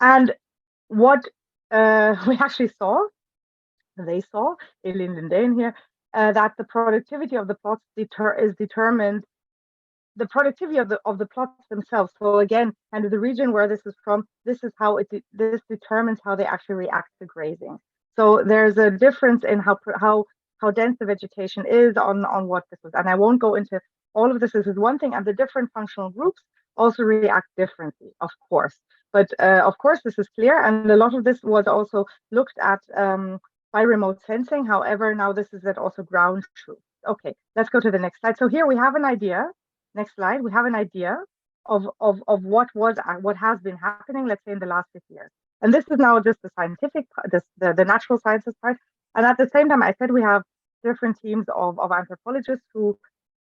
K: And what we actually saw, Elin Lindén here, that the productivity of the plots is determined, the productivity of the plots themselves. So again, kind of the region where this is from, this determines how they actually react to grazing. So there's a difference in how dense the vegetation is on what this is. And I won't go into all of this. This is one thing, and the different functional groups also react differently, of course. But of course, this is clear, and a lot of this was also looked at by remote sensing. However, now this is also ground truth. Okay, let's go to the next slide. So here we have an idea. Next slide. We have an idea of what has been happening, let's say, in the last 50 years. And this is now just the scientific, the natural sciences part. And at the same time, I said we have different teams of anthropologists who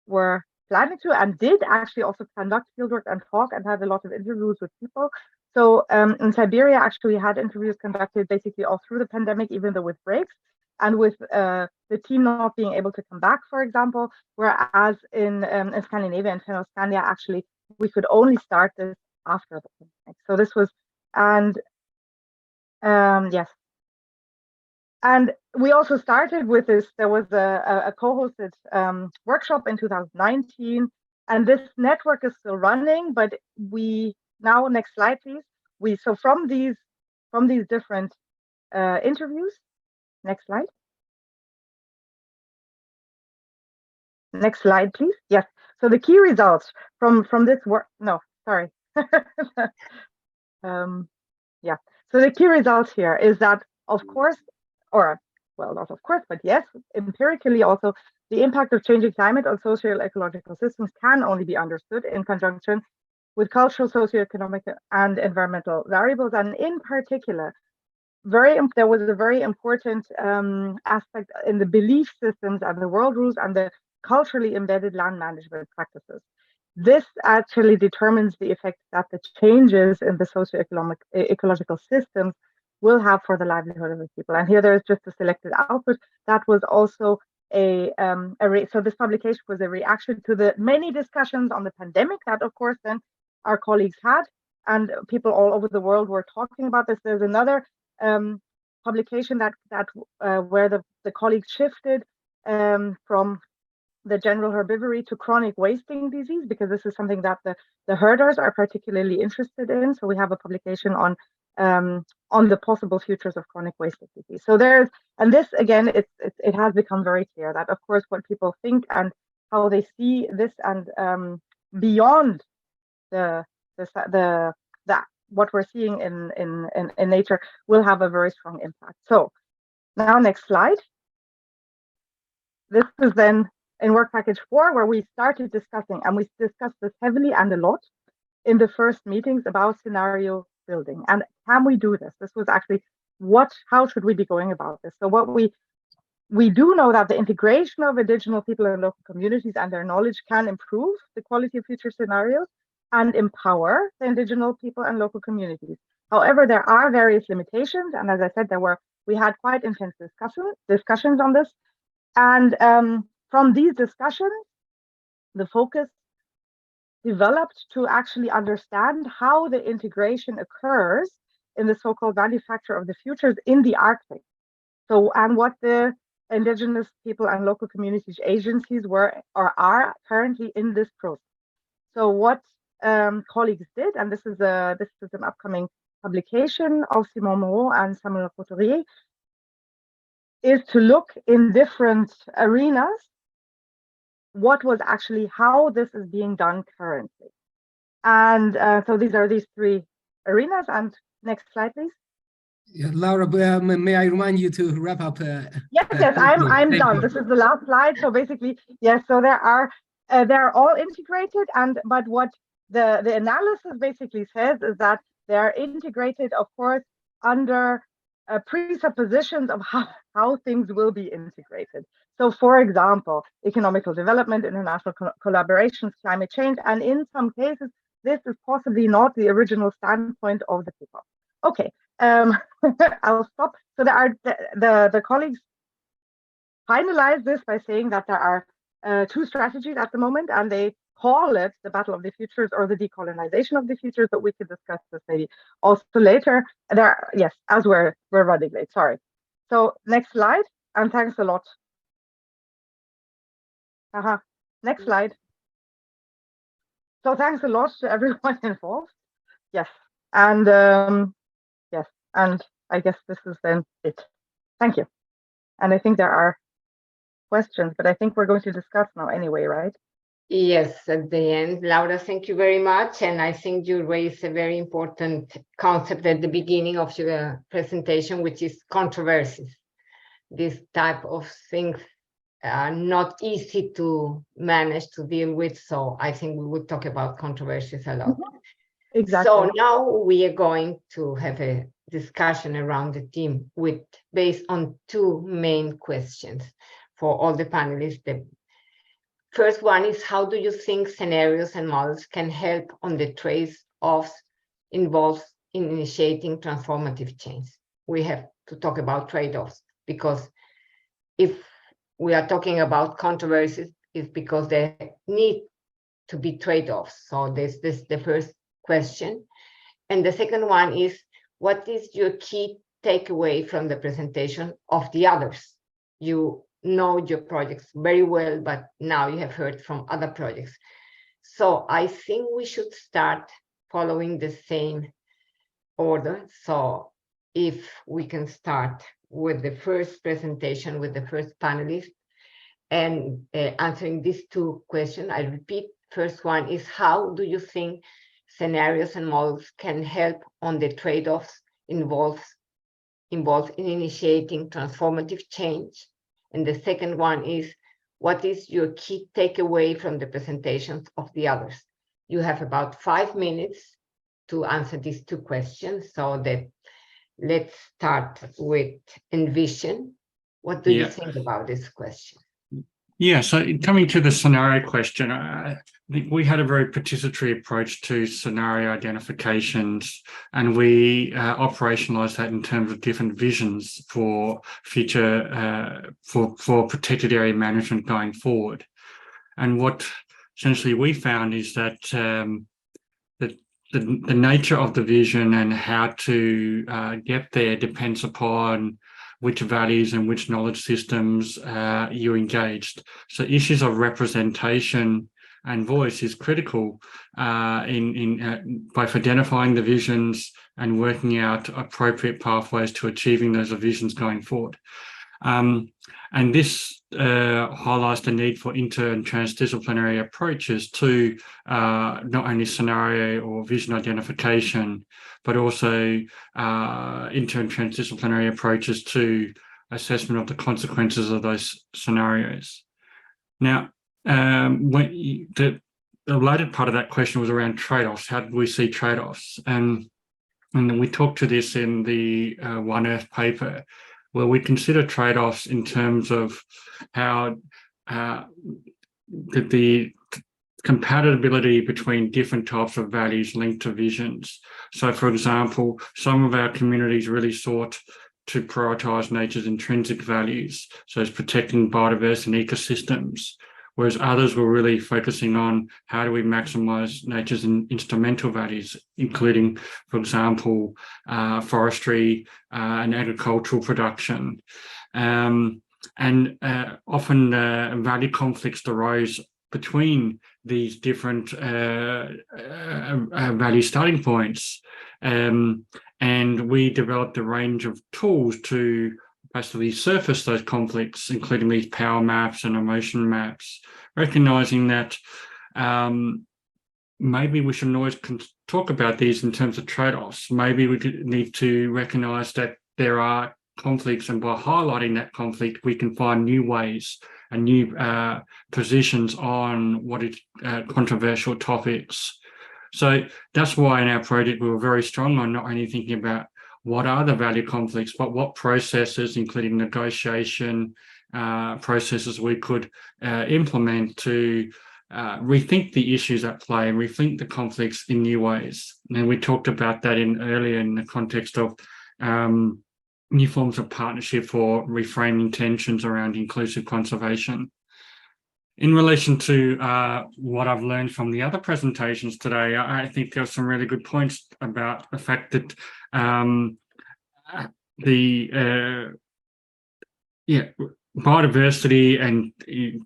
K: were planning to and did actually also conduct fieldwork and talk and had a lot of interviews with people. So in Siberia, actually, we had interviews conducted basically all through the pandemic, even though with breaks. and with the team not being able to come back, for example, whereas in Scandinavia and Fennoscandia, actually, we could only start this after the pandemic. So this was, and yes. And we also started with this, there was a co-hosted workshop in 2019, and this network is still running, but we, now, next slide, please. So from these different interviews, next slide. Next slide, please. Yes. So the key results from this work, no, sorry. Yeah. So the key results here is that, of course, or well, not of course, but yes, empirically also, the impact of changing climate on social ecological systems can only be understood in conjunction with cultural, socioeconomic, and environmental variables, and in particular, there was a very important aspect in the belief systems and the world rules and the culturally embedded land management practices. This actually determines the effect that the changes in the socioeconomic ecological systems will have for the livelihood of the people. And here there is just a selected output that was also so this publication was a reaction to the many discussions on the pandemic that, of course, then our colleagues had, and people all over the world were talking about this. There's another publication that where the colleagues shifted from the general herbivory to chronic wasting disease, because this is something that the herders are particularly interested in. So we have a publication on the possible futures of chronic wasting disease. So there's, and this again, it has become very clear that, of course, what people think and how they see this, and beyond what we're seeing in nature will have a very strong impact. So now next slide. This is then in work package 4, where we started discussing, and we discussed this heavily and a lot in the first meetings about scenario building. And can we do this? This was actually how should we be going about this? So what we do know that the integration of indigenous people and local communities and their knowledge can improve the quality of future scenarios and empower the indigenous people and local communities. However, there are various limitations, and as I said, we had quite intense discussions on this. And from these discussions, the focus developed to actually understand how the integration occurs in the so-called manufacture of the futures in the Arctic. So, and what the indigenous people and local communities agencies were or are currently in this process. So what colleagues did, and this is an upcoming publication of Simon Moreau and Samuel Couturier, is to look in different arenas how this is being done currently. And so these are these 3 arenas. And next slide, please.
A: Yeah, Laura, may I remind you to wrap up?
K: Yes, I'm done. This is the last slide. So basically, yes, so they're all integrated, but what the analysis basically says is that they're integrated, of course, under presuppositions of how things will be integrated. So, for example, economical development, international collaborations, climate change, and in some cases, this is possibly not the original standpoint of the people. Okay, I'll stop. So there are the colleagues finalize this by saying that there are 2 strategies at the moment, and they call it the battle of the futures or the decolonization of the futures, but we could discuss this maybe also later. Yes, as we're running late, sorry. So next slide, and thanks a lot. Next slide. So thanks a lot to everyone involved. Yes, and yes, and I guess this is then it. Thank you. And I think there are questions, but I think we're going to discuss now anyway, right?
H: Yes, at the end. Laura, thank you very much. And I think you raised a very important concept at the beginning of your presentation, which is controversies. This type of things are not easy to manage to deal with. So I think we will talk about controversies a lot.
K: Exactly.
H: So now we are going to have a discussion around the team based on 2 main questions for all the panelists. The first one is, how do you think scenarios and models can help on the trade-offs involved in initiating transformative change? We have to talk about trade-offs because if we are talking about controversies, it's because there need to be trade-offs. So this is the first question. And the second one is, what is your key takeaway from the presentation of the others? You know your projects very well, but now you have heard from other projects. So I think we should start following the same order. So if we can start with the first presentation with the first panelist and answering these two questions. I repeat, first one is, how do you think scenarios and models can help on the trade-offs involved in initiating transformative change? And the second one is, what is your key takeaway from the presentations of the others? You have about 5 minutes to answer these two questions. So that let's start with ENVISION. What do you think about this question?
G: Yeah, so coming to the scenario question, I think we had a very participatory approach to scenario identifications, and we operationalized that in terms of different visions for future, for protected area management going forward. And what essentially we found is that the nature of the vision and how to get there depends upon which values and which knowledge systems you're engaged. So issues of representation and voice is critical in both identifying the visions and working out appropriate pathways to achieving those visions going forward. And this highlights the need for inter and transdisciplinary approaches to not only scenario or vision identification, but also inter and transdisciplinary approaches to assessment of the consequences of those scenarios. Now, the related part of that question was around trade-offs. How did we see trade-offs? And we talked to this in the One Earth paper, where we consider trade-offs in terms of how the compatibility between different types of values linked to visions. So, for example, some of our communities really sought to prioritise nature's intrinsic values, so it's protecting biodiverse and ecosystems, whereas others were really focusing on how do we maximise nature's instrumental values, including, for example, forestry and agricultural production. And often value conflicts arose between these different value starting points. And we developed a range of tools to basically surface those conflicts, including these power maps and emotion maps, recognizing that maybe we shouldn't always talk about these in terms of trade-offs. Maybe we need to recognize that there are conflicts, and by highlighting that conflict, we can find new ways and new positions on what is controversial topics. So that's why in our project we were very strong on not only thinking about what are the value conflicts, but what processes, including negotiation processes, we could implement to rethink the issues at play and rethink the conflicts in new ways. And we talked about that earlier in the context of new forms of partnership for reframing tensions around inclusive conservation. In relation to what I've learned from the other presentations today, I think there are some really good points about the fact that biodiversity and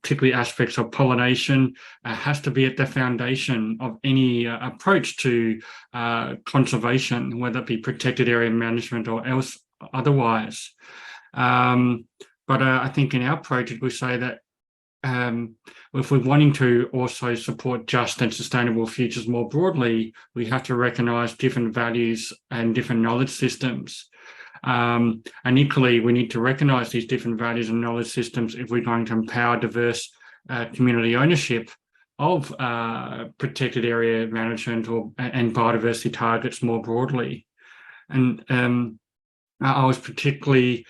G: particularly aspects of pollination has to be at the foundation of any approach to conservation, whether it be protected area management or otherwise. But I think in our project we say that if we're wanting to also support just and sustainable futures more broadly, we have to recognise different values and different knowledge systems. And equally, we need to recognise these different values and knowledge systems if we're going to empower diverse community ownership of protected area management and biodiversity targets more broadly. And I was particularly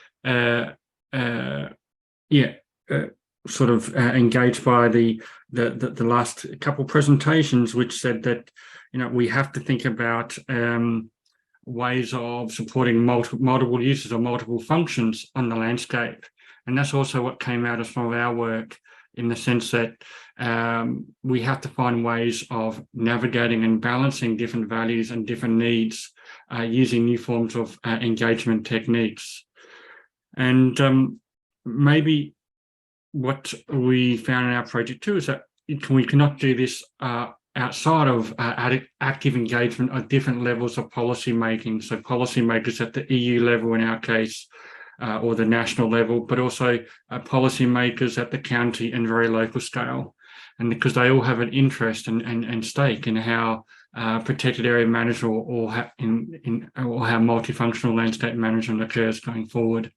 G: engaged by the last couple of presentations, which said that we have to think about ways of supporting multiple uses or multiple functions on the landscape. And that's also what came out of some of our work, in the sense that we have to find ways of navigating and balancing different values and different needs using new forms of engagement techniques. And maybe what we found in our project too is that we cannot do this outside of active engagement at different levels of policy making. So policymakers at the EU level in our case, or the national level, but also policymakers at the county and very local scale. And because they all have an interest and stake in how protected area management or how multifunctional landscape management occurs going forward.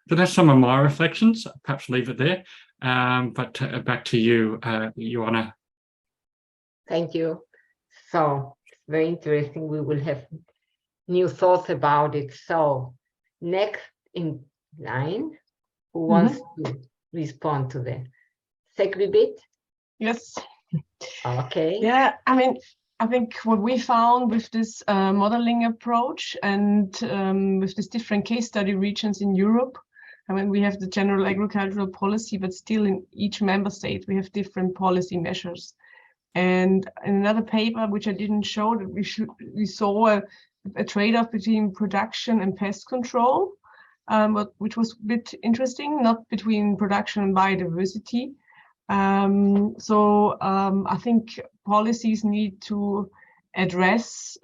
G: So that's some of my reflections. Perhaps leave it there. But back to you, Juanna.
H: Thank you. So it's very interesting. We will have new thoughts about it. So next in line, who wants to respond to the SECBIVIT?
F: Yes.
H: Okay.
F: Yeah, I mean, I think what we found with this modeling approach and with these different case study regions in Europe, I mean, we have the general agricultural policy, but still in each member state, we have different policy measures. And in another paper, which I didn't show, that we saw a trade-off between production and pest control, which was a bit interesting, not between production and biodiversity. I think policies need to address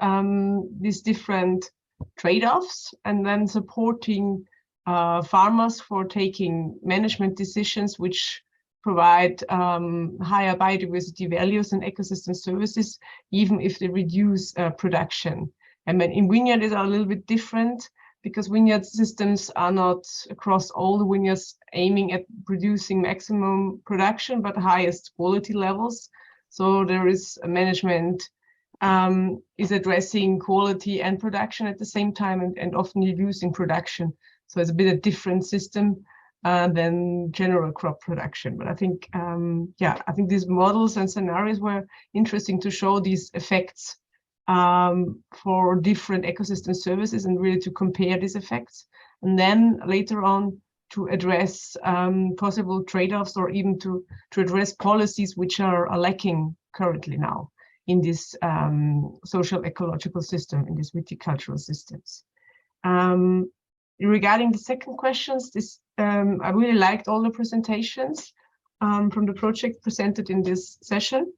F: these different trade-offs and then supporting farmers for taking management decisions which provide higher biodiversity values and ecosystem services, even if they reduce production. And then in vineyard is a little bit different, because vineyard systems are not across all the vineyards aiming at producing maximum production, but highest quality levels. So there is a management is addressing quality and production at the same time, and often reducing production. So it's a bit a different system than general crop production. But I think, I think these models and scenarios were interesting to show these effects for different ecosystem services and really to compare these effects. And then later on to address possible trade-offs, or even to address policies which are lacking currently now in this social ecological system, in these viticultural systems. Regarding the second questions, I really liked all the presentations from the project presented in this session.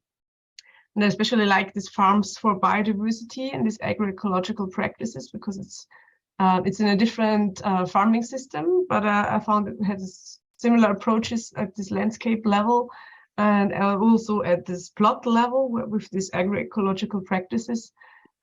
F: And I especially like these farms for biodiversity and these agroecological practices, because it's in a different farming system, but I found it has similar approaches at this landscape level and also at this plot level with these agroecological practices.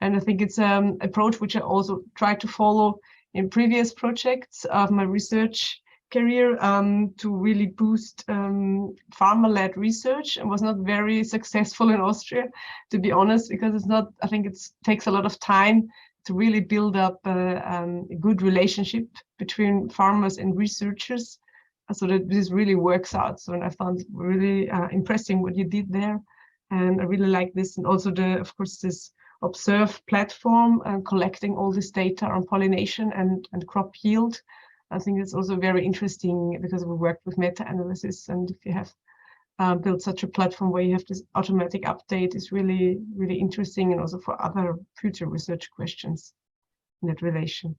F: And I think it's an approach which I also tried to follow in previous projects of my research career to really boost farmer-led research, and was not very successful in Austria, to be honest, because it's not, I think it takes a lot of time to really build up a good relationship between farmers and researchers, so that this really works out. So I found really impressive what you did there, and I really like this. And also of course, this OBServ platform collecting all this data on pollination and crop yield. I think it's also very interesting, because we worked with meta-analysis, and if you have built such a platform where you have this automatic update, is really, really interesting, and also for other future research questions in that relation.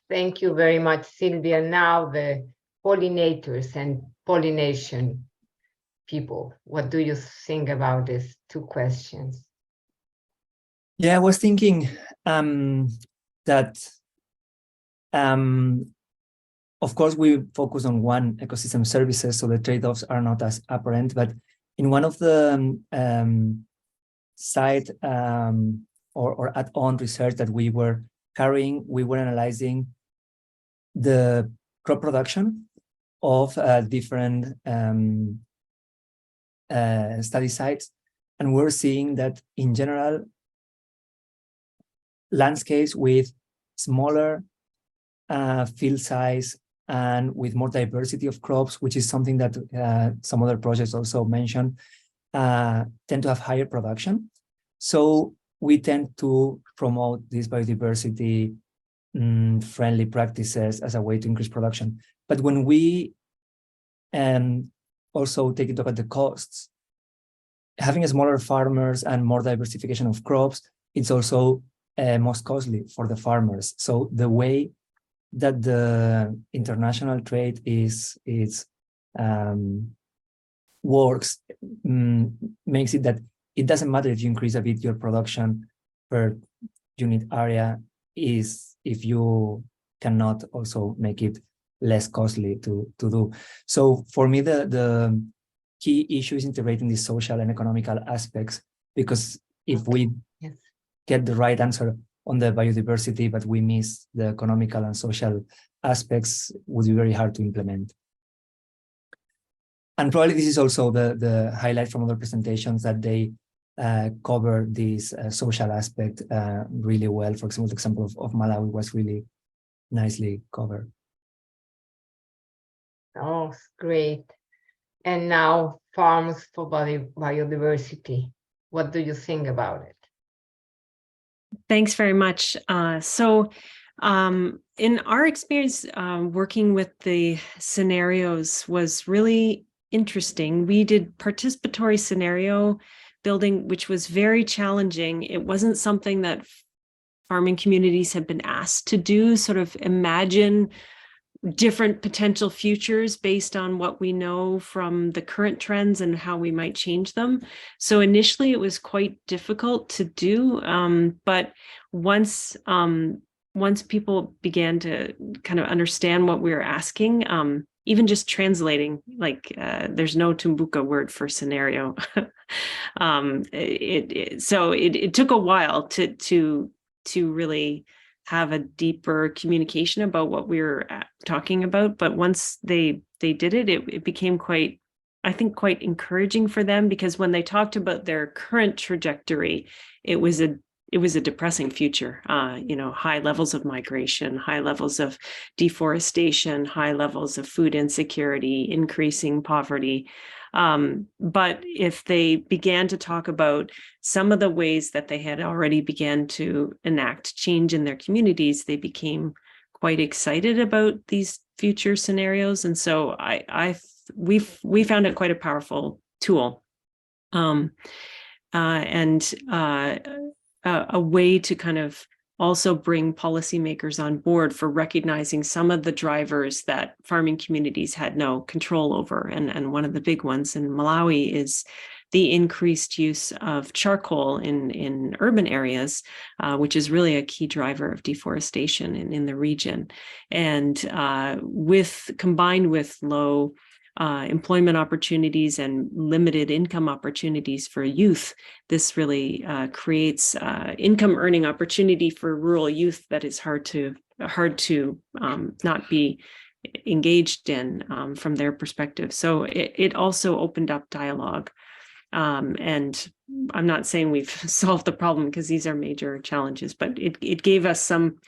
H: Thank you very much, Silvia. Now the pollinators and pollination people, what do you think about these two questions?
I: Yeah, I was thinking that of course, we focus on one ecosystem services, so the trade-offs are not as apparent. But in one of the side or add-on research that we were carrying, we were analyzing the crop production of different study sites, and we're seeing that in general, landscapes with smaller field size and with more diversity of crops, which is something that some other projects also mentioned, tend to have higher production. So we tend to promote these biodiversity friendly practices as a way to increase production. But when we also take into account the costs, having smaller farmers and more diversification of crops, it's also most costly for the farmers. So the way that the international trade works makes it that it doesn't matter if you increase a bit your production per unit area is if you cannot also make it less costly to do. So for me, the key issue is integrating the social and economical aspects, because if we get the right answer on the biodiversity, but we miss the economical and social aspects, it would be very hard to implement. And probably this is also the highlight from other presentations, that they cover this social aspect really well. For example, the example of Malawi was really nicely covered.
H: Oh, great. And now farms for biodiversity. What do you think about it?
J: Thanks very much. In our experience, working with the scenarios was really interesting. We did participatory scenario building, which was very challenging. It wasn't something that farming communities have been asked to do, sort of imagine different potential futures based on what we know from the current trends and how we might change them. So initially it was quite difficult to do, but once people began to kind of understand what we were asking, even just translating, like there's no Tumbuka word for scenario. So it took a while to really have a deeper communication about what we were talking about. But once they did it, it became quite encouraging for them, because when they talked about their current trajectory, it was a depressing future. High levels of migration, high levels of deforestation, high levels of food insecurity, increasing poverty. But if they began to talk about some of the ways that they had already began to enact change in their communities, they became quite excited about these future scenarios. And so we found it quite a powerful tool, and a way to kind of also bring policymakers on board for recognizing some of the drivers that farming communities had no control over. And one of the big ones in Malawi is the increased use of charcoal in urban areas, which is really a key driver of deforestation in the region. And combined with low employment opportunities and limited income opportunities for youth, this really creates income earning opportunity for rural youth that is hard to not be engaged in from their perspective. So it also opened up dialogue. And I'm not saying we've solved the problem, because these are major challenges, but it gave us some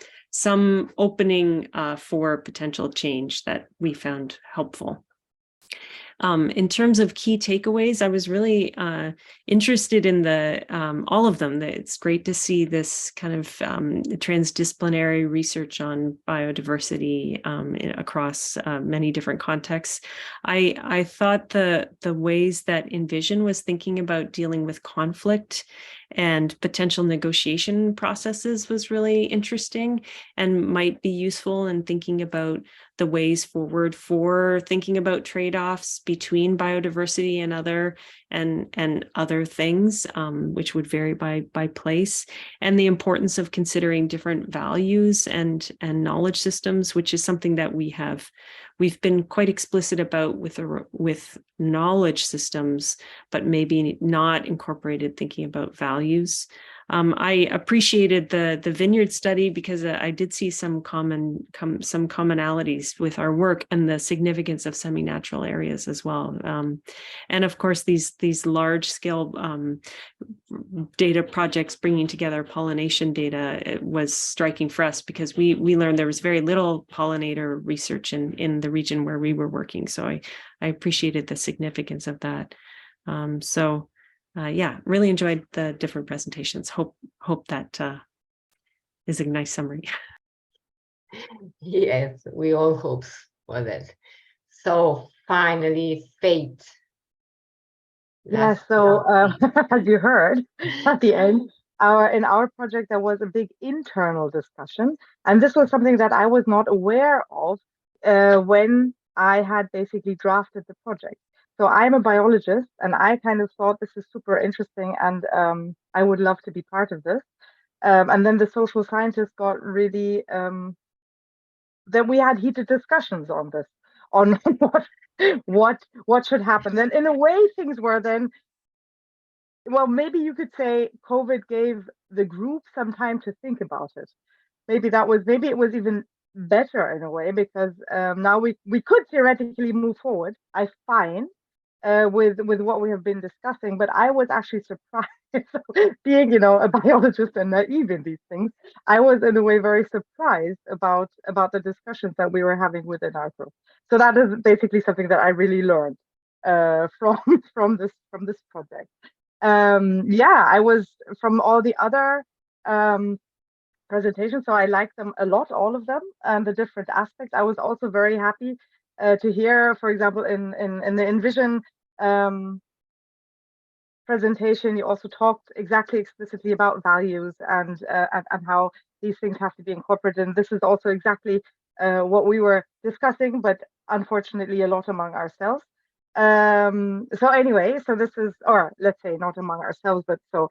J: opening for potential change that we found helpful. In terms of key takeaways, I was really interested in all of them. It's great to see this kind of transdisciplinary research on biodiversity across many different contexts. I thought the ways that ENVISION was thinking about dealing with conflict and potential negotiation processes was really interesting, and might be useful in thinking about the ways forward for thinking about trade-offs between biodiversity and other things, which would vary by place, and the importance of considering different values and knowledge systems, which is something that we've been quite explicit about with knowledge systems, but maybe not incorporated thinking about values. I appreciated the vineyard study, because I did see some commonalities with our work and the significance of semi-natural areas as well. And of course, these large-scale data projects bringing together pollination data, it was striking for us, because we learned there was very little pollinator research in the region where we were working. So I appreciated the significance of that. Yeah, really enjoyed the different presentations. Hope that is a nice summary.
H: Yes, we all hope what else? So finally, fate.
K: Yeah, so as you heard at the end, in our project, there was a big internal discussion. And this was something that I was not aware of when I had basically drafted the project. So I'm a biologist, and I kind of thought this is super interesting, and I would love to be part of this. And then the social scientists got really, then we had heated discussions on this, on what should happen. Then in a way, things were then, well, maybe you could say COVID gave the group some time to think about it. Maybe it was even better in a way, because now we could theoretically move forward. I find with what we have been discussing, but I was actually surprised. Being, a biologist and naive in these things, I was in a way very surprised about the discussions that we were having within our group. So that is basically something that I really learned from this project. Yeah, I was from all the other presentations, so I liked them a lot, all of them, and the different aspects. I was also very happy to hear, for example, in the ENVISION presentation, you also talked explicitly about values and how these things have to be incorporated. And this is also exactly what we were discussing, but unfortunately a lot among ourselves. So anyway, so this is, or let's say not among ourselves, but so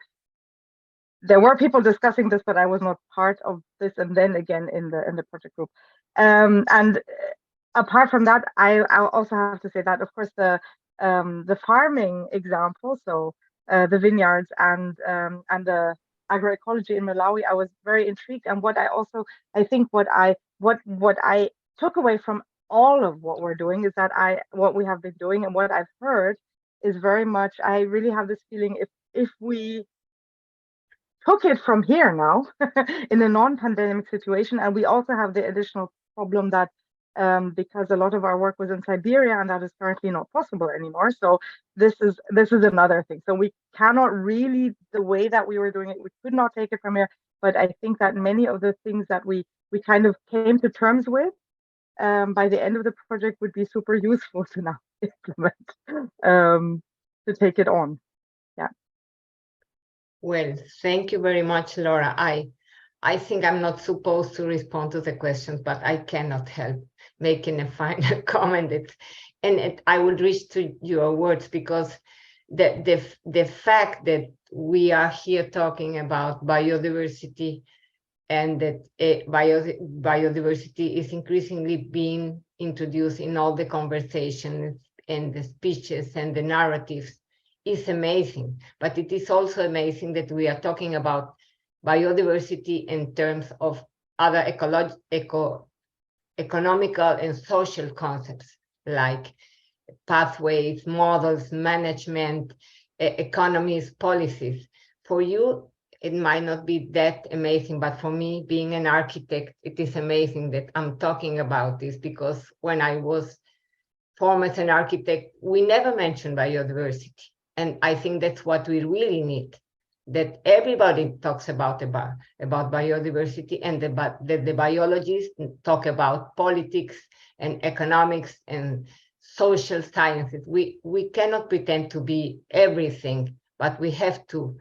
K: there were people discussing this, but I was not part of this. And then again in the project group. And apart from that, I'll also have to say that, of course, the farming example, so the vineyards and the agroecology in Malawi, I was very intrigued. And what I think what I took away from all of what we're doing is that what we have been doing and what I've heard is very much, I really have this feeling, if we took it from here now in a non-pandemic situation, and we also have the additional problem that because a lot of our work was in Siberia, and that is currently not possible anymore. So this is another thing. So we cannot really, the way that we were doing it, we could not take it from here. But I think that many of the things that we kind of came to terms with by the end of the project would be super useful to now implement, to take it on. Yeah.
H: Well, thank you very much, Laura. I think I'm not supposed to respond to the questions, but I cannot help making a final comment. I would reach to your words, because the fact that we are here talking about biodiversity, and that biodiversity is increasingly being introduced in all the conversations and the speeches and the narratives, is amazing. But it is also amazing that we are talking about biodiversity in terms of other economical and social concepts like pathways, models, management, economies, policies. For you, it might not be that amazing, but for me, being an architect, it is amazing that I'm talking about this, because when I was formed as an architect, we never mentioned biodiversity. And I think that's what we really need, that everybody talks about biodiversity, and that the biologists talk about politics and economics and social sciences. We cannot pretend to be everything, but we have to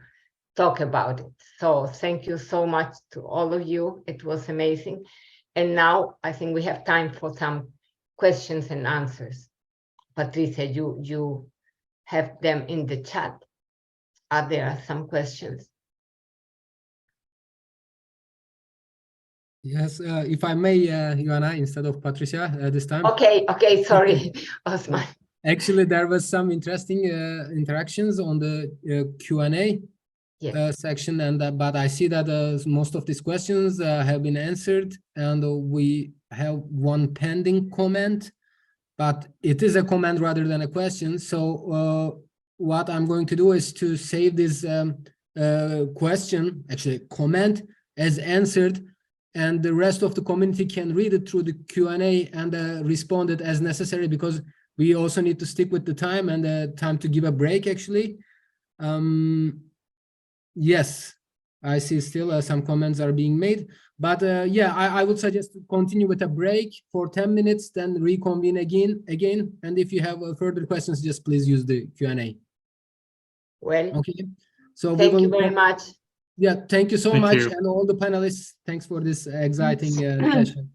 H: talk about it. So thank you so much to all of you. It was amazing. And now I think we have time for some questions and answers. Patricia, you have them in the chat. Are there some questions?
A: Yes, if I may, Juanna, instead of Patricia this time.
H: Okay, sorry, Osman.
A: Actually, there was some interesting interactions on the Q&A section, and but I see that most of these questions have been answered, and we have one pending comment, but it is a comment rather than a question. So what I'm going to do is to save this comment as answered, and the rest of the community can read it through the Q&A and respond it as necessary, because we also need to stick with the time and time to give a break, actually. Yes, I see still some comments are being made, but yeah, I would suggest to continue with a break for 10 minutes, then reconvene again. And if you have further questions, just please use the Q&A.
H: Well,
A: okay. So
H: thank you very much.
A: Yeah, thank you so
G: Thank
A: much,
G: you.
A: and all the panelists. Thanks for this exciting session.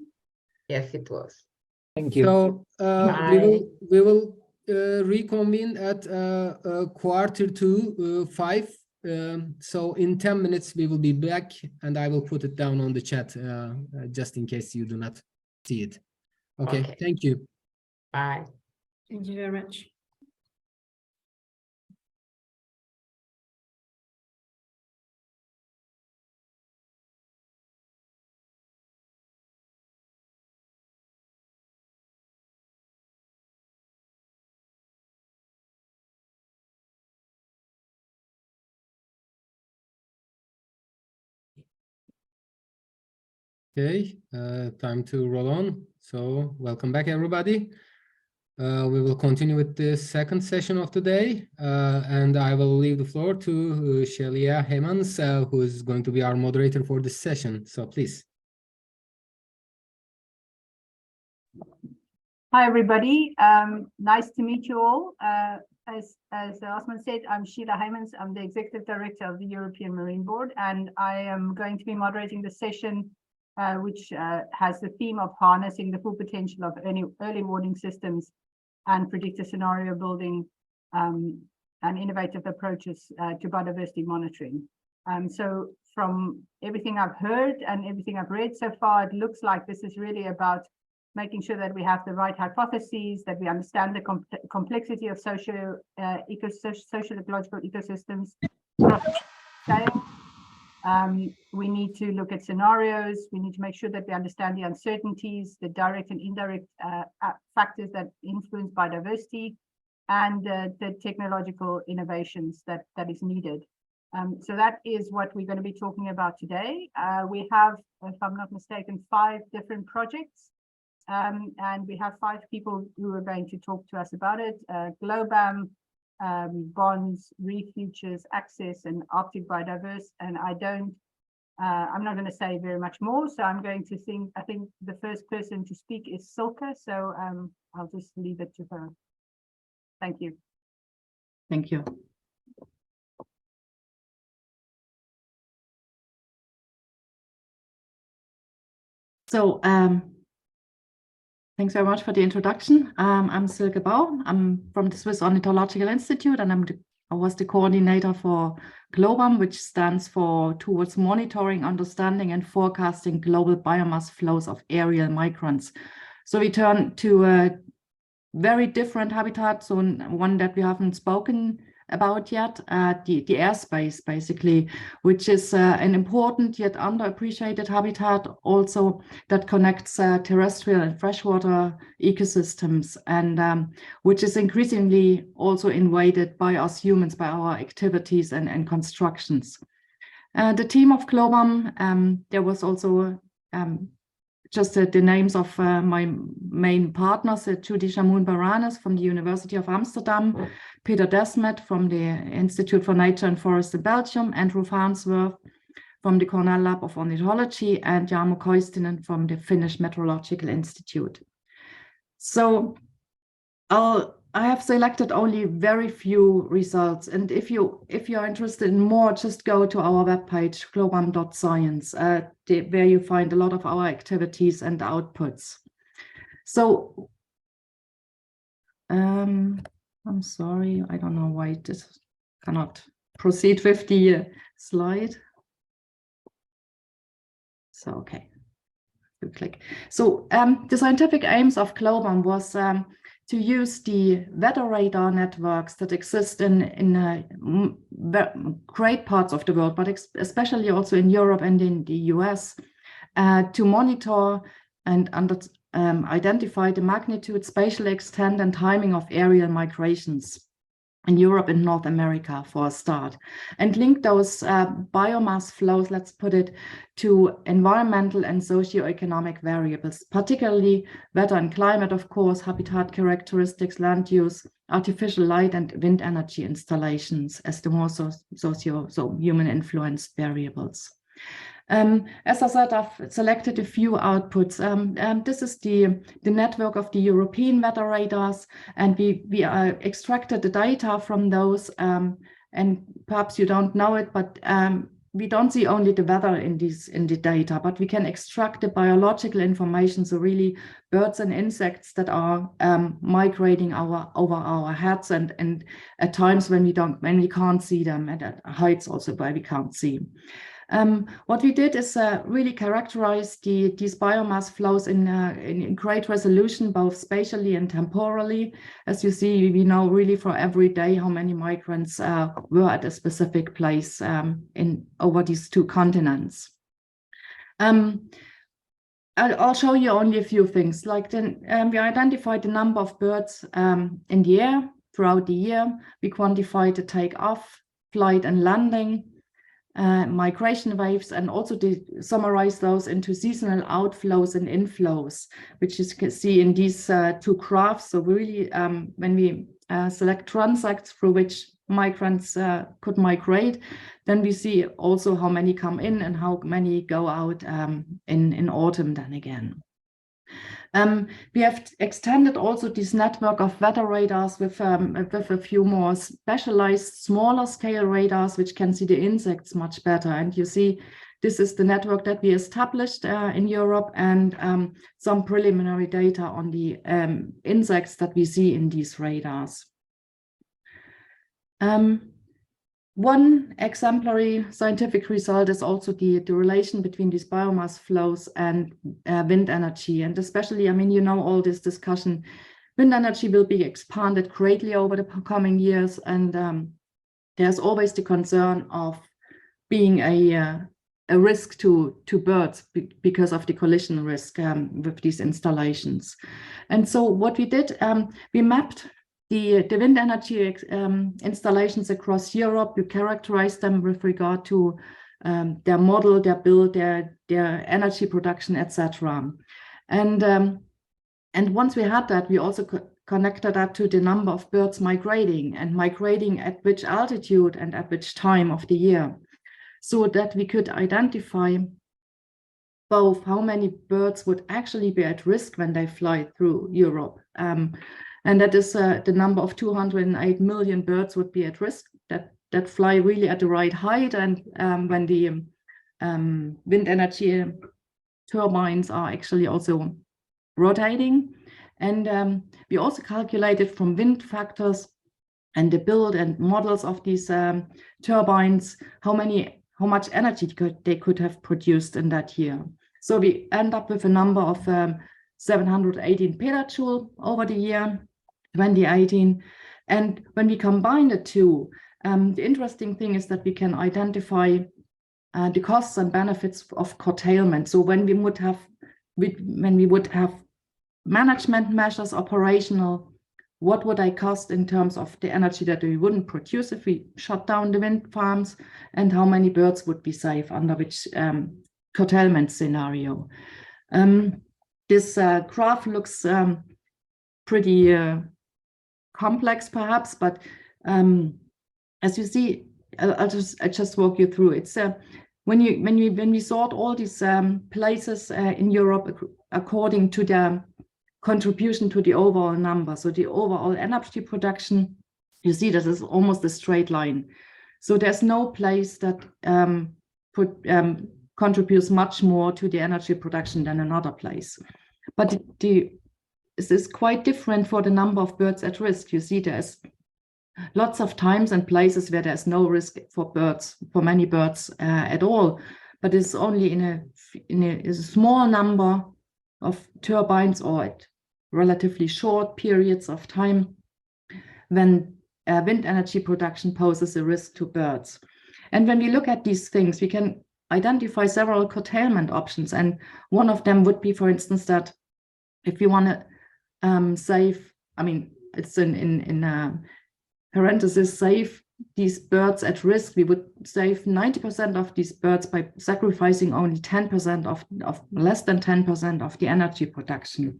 H: Yes, it was.
I: Thank you.
A: So
H: Bye.
A: we will reconvene at 4:45. So in 10 minutes we will be back, and I will put it down on the chat just in case you do not see it. Okay. Thank you.
H: Bye.
D: Thank you very much.
A: Okay, time to roll on. So welcome back, everybody. We will continue with the second session of the day, and I will leave the floor to Sheila Heymans, who is going to be our moderator for this session. So please.
L: Hi, everybody. Nice to meet you all. As Osman said, I'm Sheila Heymans. I'm the Executive Director of the European Marine Board, and I am going to be moderating the session which has the theme of harnessing the full potential of early warning systems and predictive scenario building and innovative approaches to biodiversity monitoring. So from everything I've heard and everything I've read so far, it looks like this is really about making sure that we have the right hypotheses, that we understand the complexity of social ecological ecosystems. We need to look at scenarios. We need to make sure that we understand the uncertainties, the direct and indirect factors that influence biodiversity, and the technological innovations that is needed. So that is what we're going to be talking about today. We have, if I'm not mistaken, 5 different projects, and we have 5 people who are going to talk to us about it. GLOBAM, bonds, REEF-FUTURES, access, and Arctic biodiverse. And I'm not going to say very much more. So I'm going to I think the first person to speak is Silke. So I'll just leave it to her. Thank you.
M: Thank you. So thanks very much for the introduction. I'm Silke Bauer. I'm from the Swiss Ornithological Institute, and I was the coordinator for GLOBAM, which stands for Towards Monitoring, Understanding, and Forecasting Global Biomass Flows of Aerial Migrants. So we turn to a very different habitat, so one that we haven't spoken about yet, the airspace, basically, which is an important yet underappreciated habitat also that connects terrestrial and freshwater ecosystems, and which is increasingly also invaded by us humans, by our activities and constructions. The team of GLOBAM, there was also just the names of my main partners, Judy Shamoun-Baranes from the University of Amsterdam, Peter Desmet from the Institute for Nature and Forest in Belgium, Andrew Farnsworth from the Cornell Lab of Ornithology, and Jarmo Koistinen from the Finnish Meteorological Institute. So I have selected only very few results, and if you're interested in more, just go to our webpage globam.science, where you find a lot of our activities and outputs. So I'm sorry, I don't know why this cannot proceed with the slide. So okay, you click. So the scientific aims of GLOBAM was to use the weather radar networks that exist in great parts of the world, but especially also in Europe and in the US, to monitor and identify the magnitude, spatial extent, and timing of aerial migrations. in Europe and North America for a start, and link those biomass flows, let's put it, to environmental and socioeconomic variables, particularly weather and climate, of course, habitat characteristics, land use, artificial light and wind energy installations as the more human influenced variables. As I said, I've selected a few outputs. This is the network of the European weather radars, and we extracted the data from those, and perhaps you don't know it, but we don't see only the weather in the data, but we can extract the biological information, so really birds and insects that are migrating over our heads, and at times when we can't see them, and at heights also where we can't see. What we did is really characterize these biomass flows in great resolution, both spatially and temporally. As you see, we know really for every day how many migrants were at a specific place over these two continents. I'll show you only a few things. Like we identified the number of birds in the air throughout the year. We quantified the takeoff, flight, and landing. Migration waves, and also summarize those into seasonal outflows and inflows, which you can see in these two graphs. So really, when we select transects through which migrants could migrate, then we see also how many come in and how many go out in autumn then again. We have extended also this network of weather radars with a few more specialized, smaller scale radars, which can see the insects much better. And you see, this is the network that we established in Europe, and some preliminary data on the insects that we see in these radars. One exemplary scientific result is also the relation between these biomass flows and wind energy. And especially, I mean, you know, all this discussion, wind energy will be expanded greatly over the coming years. And there's always the concern of being a risk to birds because of the collision risk with these installations. And so what we did, we mapped the wind energy installations across Europe. We characterized them with regard to their model, their build, their energy production, etc. And once we had that, we also connected that to the number of birds migrating, and migrating at which altitude and at which time of the year, so that we could identify both how many birds would actually be at risk when they fly through Europe. And that is the number of 208 million birds would be at risk that fly really at the right height, and when the wind energy turbines are actually also rotating. And we also calculated from wind factors and the build and models of these turbines how much energy they could have produced in that year. So we end up with a number of 718 petajoule over the year 2018. And when we combine the two, the interesting thing is that we can identify the costs and benefits of curtailment. So when we would have management measures operational, what would they cost in terms of the energy that we wouldn't produce if we shut down the wind farms, and how many birds would be safe under which curtailment scenario. This graph looks pretty complex perhaps, but as you see, I just walk you through. It's when we sort all these places in Europe according to their contribution to the overall number. So the overall energy production, you see this is almost a straight line. So there's no place that contributes much more to the energy production than another place. But this is quite different for the number of birds at risk. You see there's lots of times and places where there's no risk for many birds at all, but it's only in a small number of turbines or at relatively short periods of time when wind energy production poses a risk to birds. And when we look at these things, we can identify several curtailment options. And one of them would be, for instance, that if you want to save, I mean, it's in parentheses, save these birds at risk. We would save 90% of these birds by sacrificing only 10% of less than 10% of the energy production.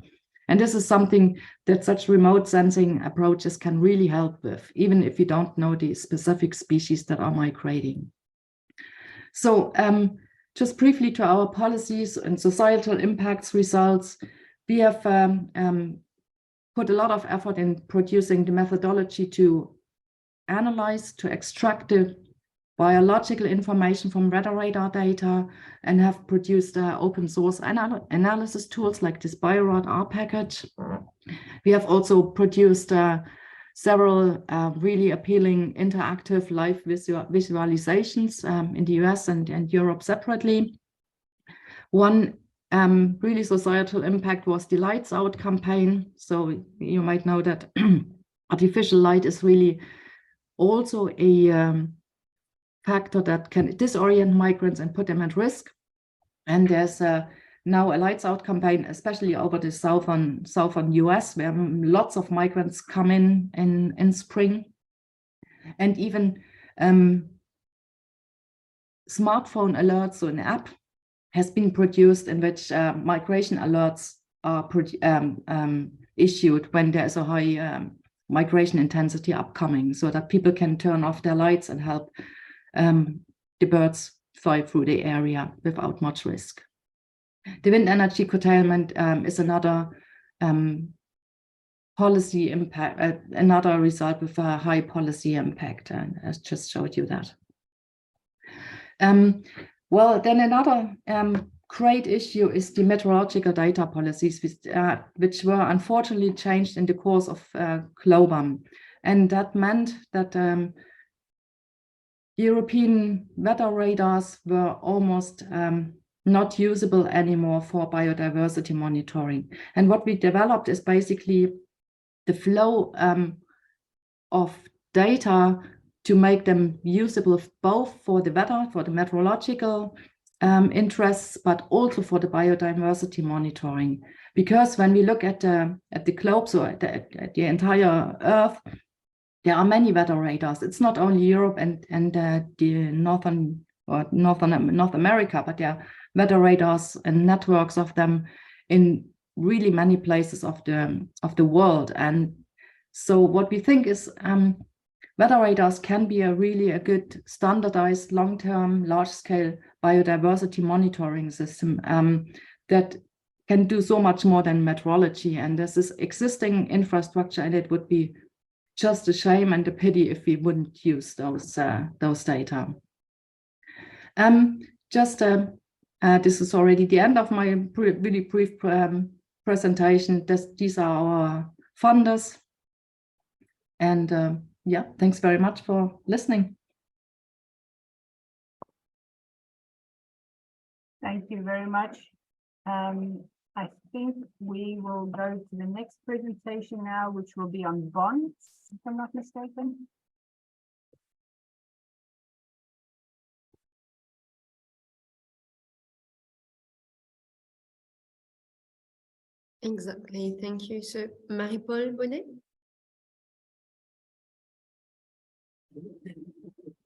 M: And this is something that such remote sensing approaches can really help with, even if you don't know the specific species that are migrating. So just briefly to our policies and societal impacts results, we have put a lot of effort in producing the methodology to analyze, to extract the biological information from weather radar data, and have produced open source analysis tools like this BioRad-R package. We have also produced several really appealing interactive live visualizations in the US and Europe separately. One really societal impact was the Lights Out campaign. So you might know that artificial light is really also a factor that can disorient migrants and put them at risk. And there's now a Lights Out campaign, especially over the southern US, where lots of migrants come in spring. And even smartphone alerts, so an app has been produced in which migration alerts are issued when there's a high migration intensity upcoming, so that people can turn off their lights and help the birds fly through the area without much risk. The wind energy curtailment is another policy impact, another result with a high policy impact, and I just showed you that. Well, then another great issue is the meteorological data policies, which were unfortunately changed in the course of GLOBAM. And that meant that European weather radars were almost not usable anymore for biodiversity monitoring. And what we developed is basically the flow of data to make them usable both for the weather, for the meteorological interests, but also for the biodiversity monitoring. Because when we look at the globe, so at the entire Earth, there are many weather radars. It's not only Europe and the North America, but there are weather radars and networks of them in really many places of the world. And so what we think is weather radars can be a good standardized, long-term, large-scale biodiversity monitoring system that can do so much more than meteorology. And there's this existing infrastructure, and it would be just a shame and a pity if we wouldn't use those data. This is already the end of my really brief presentation. These are our funders. And yeah, thanks very much for listening.
L: Thank you very much. I think we will go to the next presentation now, which will be on bonds, if I'm not mistaken.
D: Exactly, thank you. So, Marie-Paul Bonnet.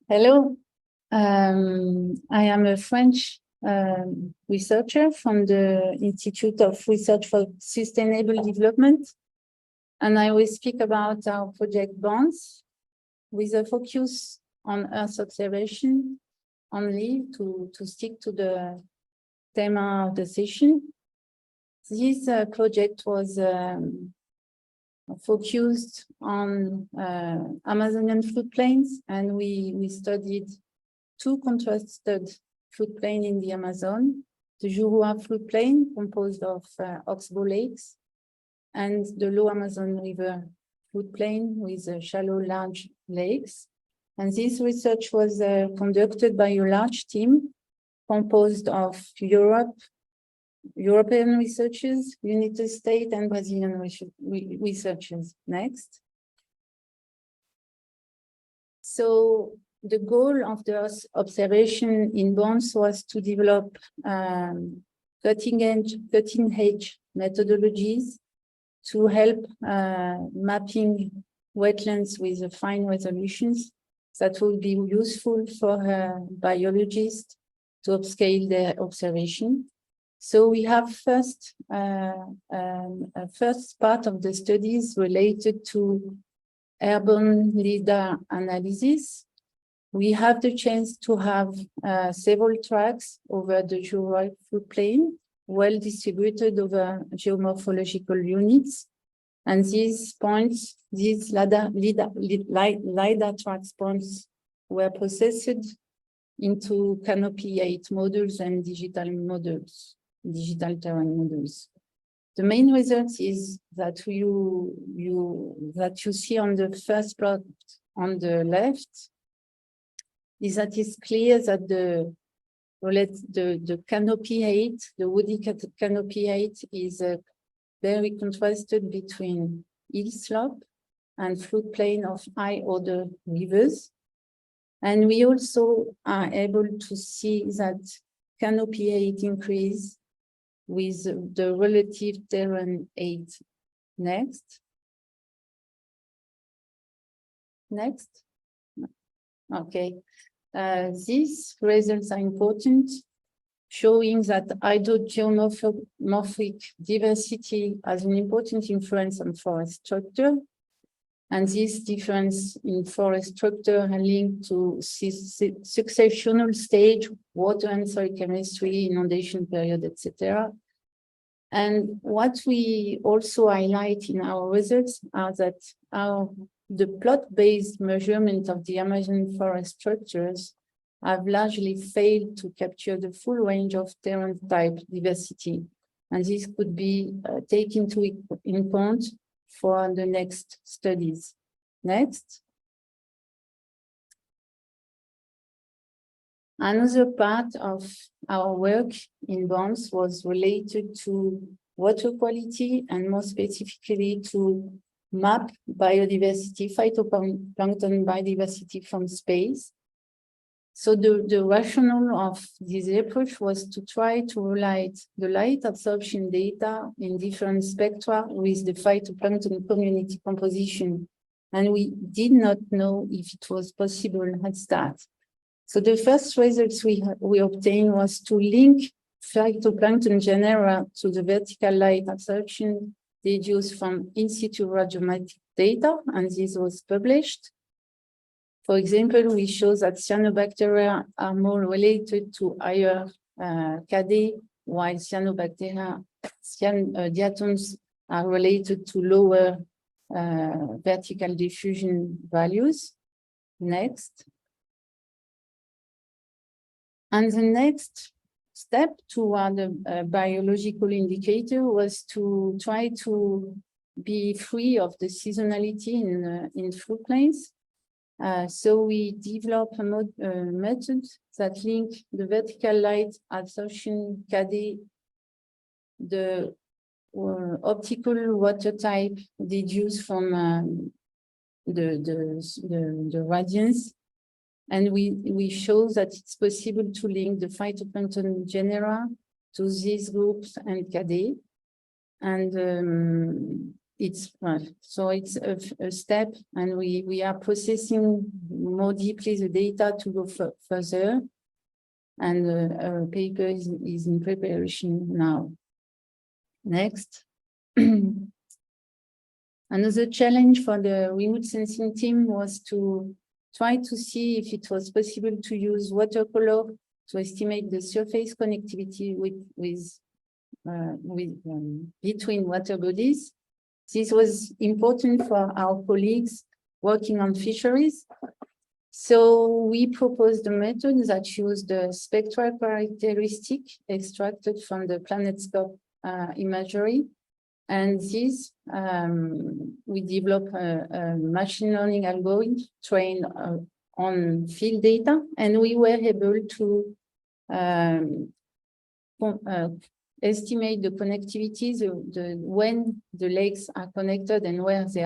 N: Hello, I am a French researcher from the Institute of Research for Sustainable Development, and I will speak about our project BONDS with a focus on Earth observation only to stick to the theme of the session. This project was focused on Amazonian floodplains, and we studied two contrasted floodplains in the Amazon, the Juruá floodplain composed of oxbow lakes, and the low Amazon River floodplain with shallow large lakes. And this research was conducted by a large team composed of European researchers, United States, and Brazilian researchers. Next. So the goal of the Earth observation in BONDS was to develop cutting-edge methodologies to help mapping wetlands with fine resolutions that will be useful for biologists to upscale their observation. So we have first part of the studies related to urban LIDAR analysis. We have the chance to have several tracks over the geographic floodplain, well distributed over geomorphological units. And these points, these LIDAR tracks points were processed into Canopy 8 models and digital terrain models. The main result is that you see on the first plot on the left is that it's clear that the Canopy 8, the woody Canopy 8 is very contrasted between hill slope and floodplain of high order rivers. And we also are able to see that Canopy 8 increase with the relative terrain 8. Next. Okay. These results are important, showing that hydrogeomorphic diversity has an important influence on forest structure. And this difference in forest structure are linked to successional stage, water and soil chemistry, inundation period, etc. And what we also highlight in our results are that the plot-based measurement of the Amazon forest structures have largely failed to capture the full range of terrain type diversity. And this could be taken into account for the next studies. Next. Another part of our work in bonds was related to water quality and more specifically to map biodiversity, phytoplankton biodiversity from space. So the rationale of this approach was to try to relate the light absorption data in different spectra with the phytoplankton community composition. And we did not know if it was possible at start. So the first results we obtained was to link phytoplankton genera to the vertical light absorption deduced from in situ radiometric data, and this was published. For example, we show that cyanobacteria are more related to higher KD, while cyanobacteria, diatoms are related to lower vertical diffusion values. Next. And the next step toward the biological indicator was to try to be free of the seasonality in floodplains. So we developed a method that linked the vertical light absorption KD, the optical water type deduced from the radiance. And we show that it's possible to link the phytoplankton genera to these groups and KD. And it's a step, and we are processing more deeply the data to go further. And a paper is in preparation now. Next. Another challenge for the remote sensing team was to try to see if it was possible to use watercolor to estimate the surface connectivity between water bodies. This was important for our colleagues working on fisheries. So we proposed a method that used the spectral characteristic extracted from the PlanetScope imagery. And this, we developed a machine learning algorithm trained on field data, and we were able to estimate the connectivity, when the lakes are connected and when they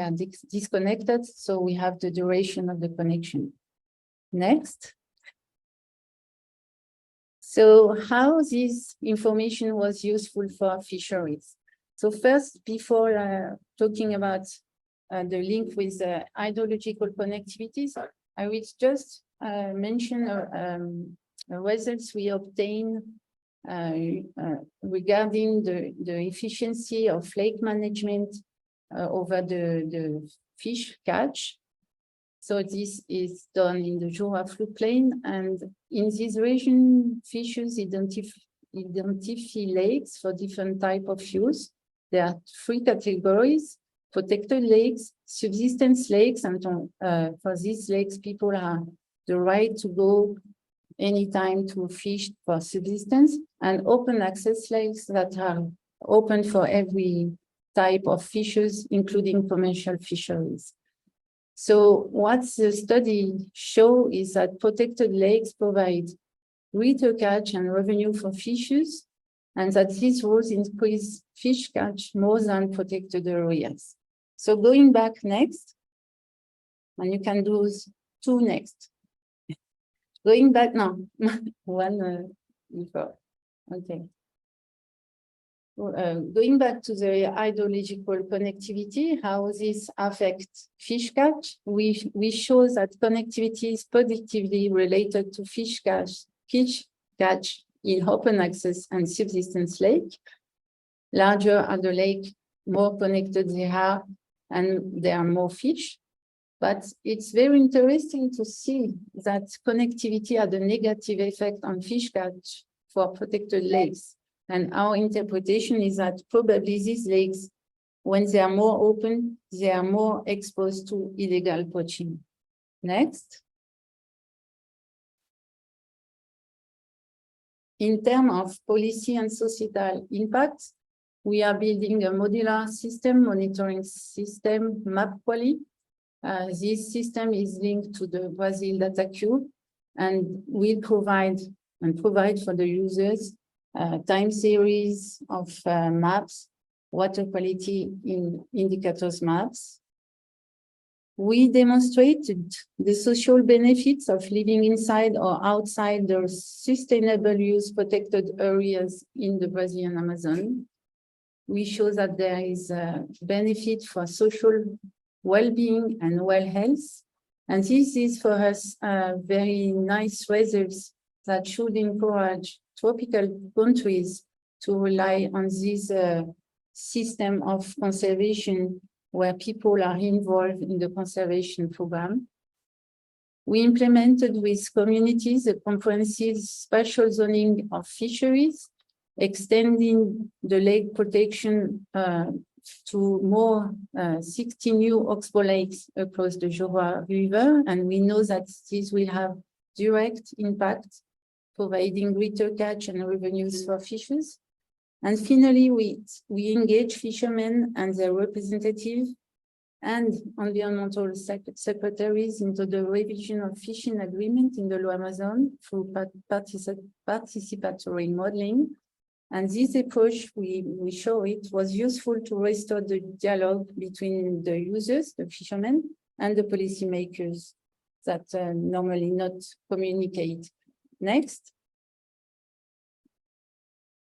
N: are disconnected. So we have the duration of the connection. Next. So how this information was useful for fisheries? So first, before talking about the link with hydrological connectivities. I will just mention results we obtained regarding the efficiency of lake management over the fish catch. So this is done in the Jura floodplain, and in this region, fishers identify lakes for different type of use. There are 3 categories: protected lakes, subsistence lakes, and for these lakes, people have the right to go anytime to fish for subsistence, and open access lakes that are open for every type of fishes, including commercial fisheries. So what the study show is that protected lakes provide greater catch and revenue for fishers, and that these rules increase fish catch more than protected areas. So going back next, and you can do 2 next. Going back now, one before, okay. Going back to the hydrological connectivity, how this affects fish catch, we show that connectivity is positively related to fish catch in open access and subsistence lake. Larger are the lake, more connected they are, and there are more fish. But it's very interesting to see that connectivity had a negative effect on fish catch for protected lakes. And our interpretation is that probably these lakes, when they are more open, they are more exposed to illegal poaching. Next. In terms of policy and societal impact, we are building a modular system, monitoring system, MapQuali. This system is linked to the Brazil data cube and will provide for the users time series of maps, water quality indicators maps. We demonstrated the social benefits of living inside or outside the sustainable use protected areas in the Brazilian Amazon. We show that there is a benefit for social well-being and well health. And this is for us very nice results that should encourage tropical countries to rely on this system of conservation where people are involved in the conservation program. We implemented with communities a comprehensive spatial zoning of fisheries, extending the lake protection to more 60 new oxbow lakes across the Jura River. And we know that this will have direct impact, providing greater catch and revenues for fishers. And finally, we engage fishermen and their representatives and environmental secretaries into the revision of fishing agreement in the Low Amazon through participatory modeling. And this approach, we show it was useful to restore the dialogue between the users, the fishermen, and the policymakers that normally not communicate. Next.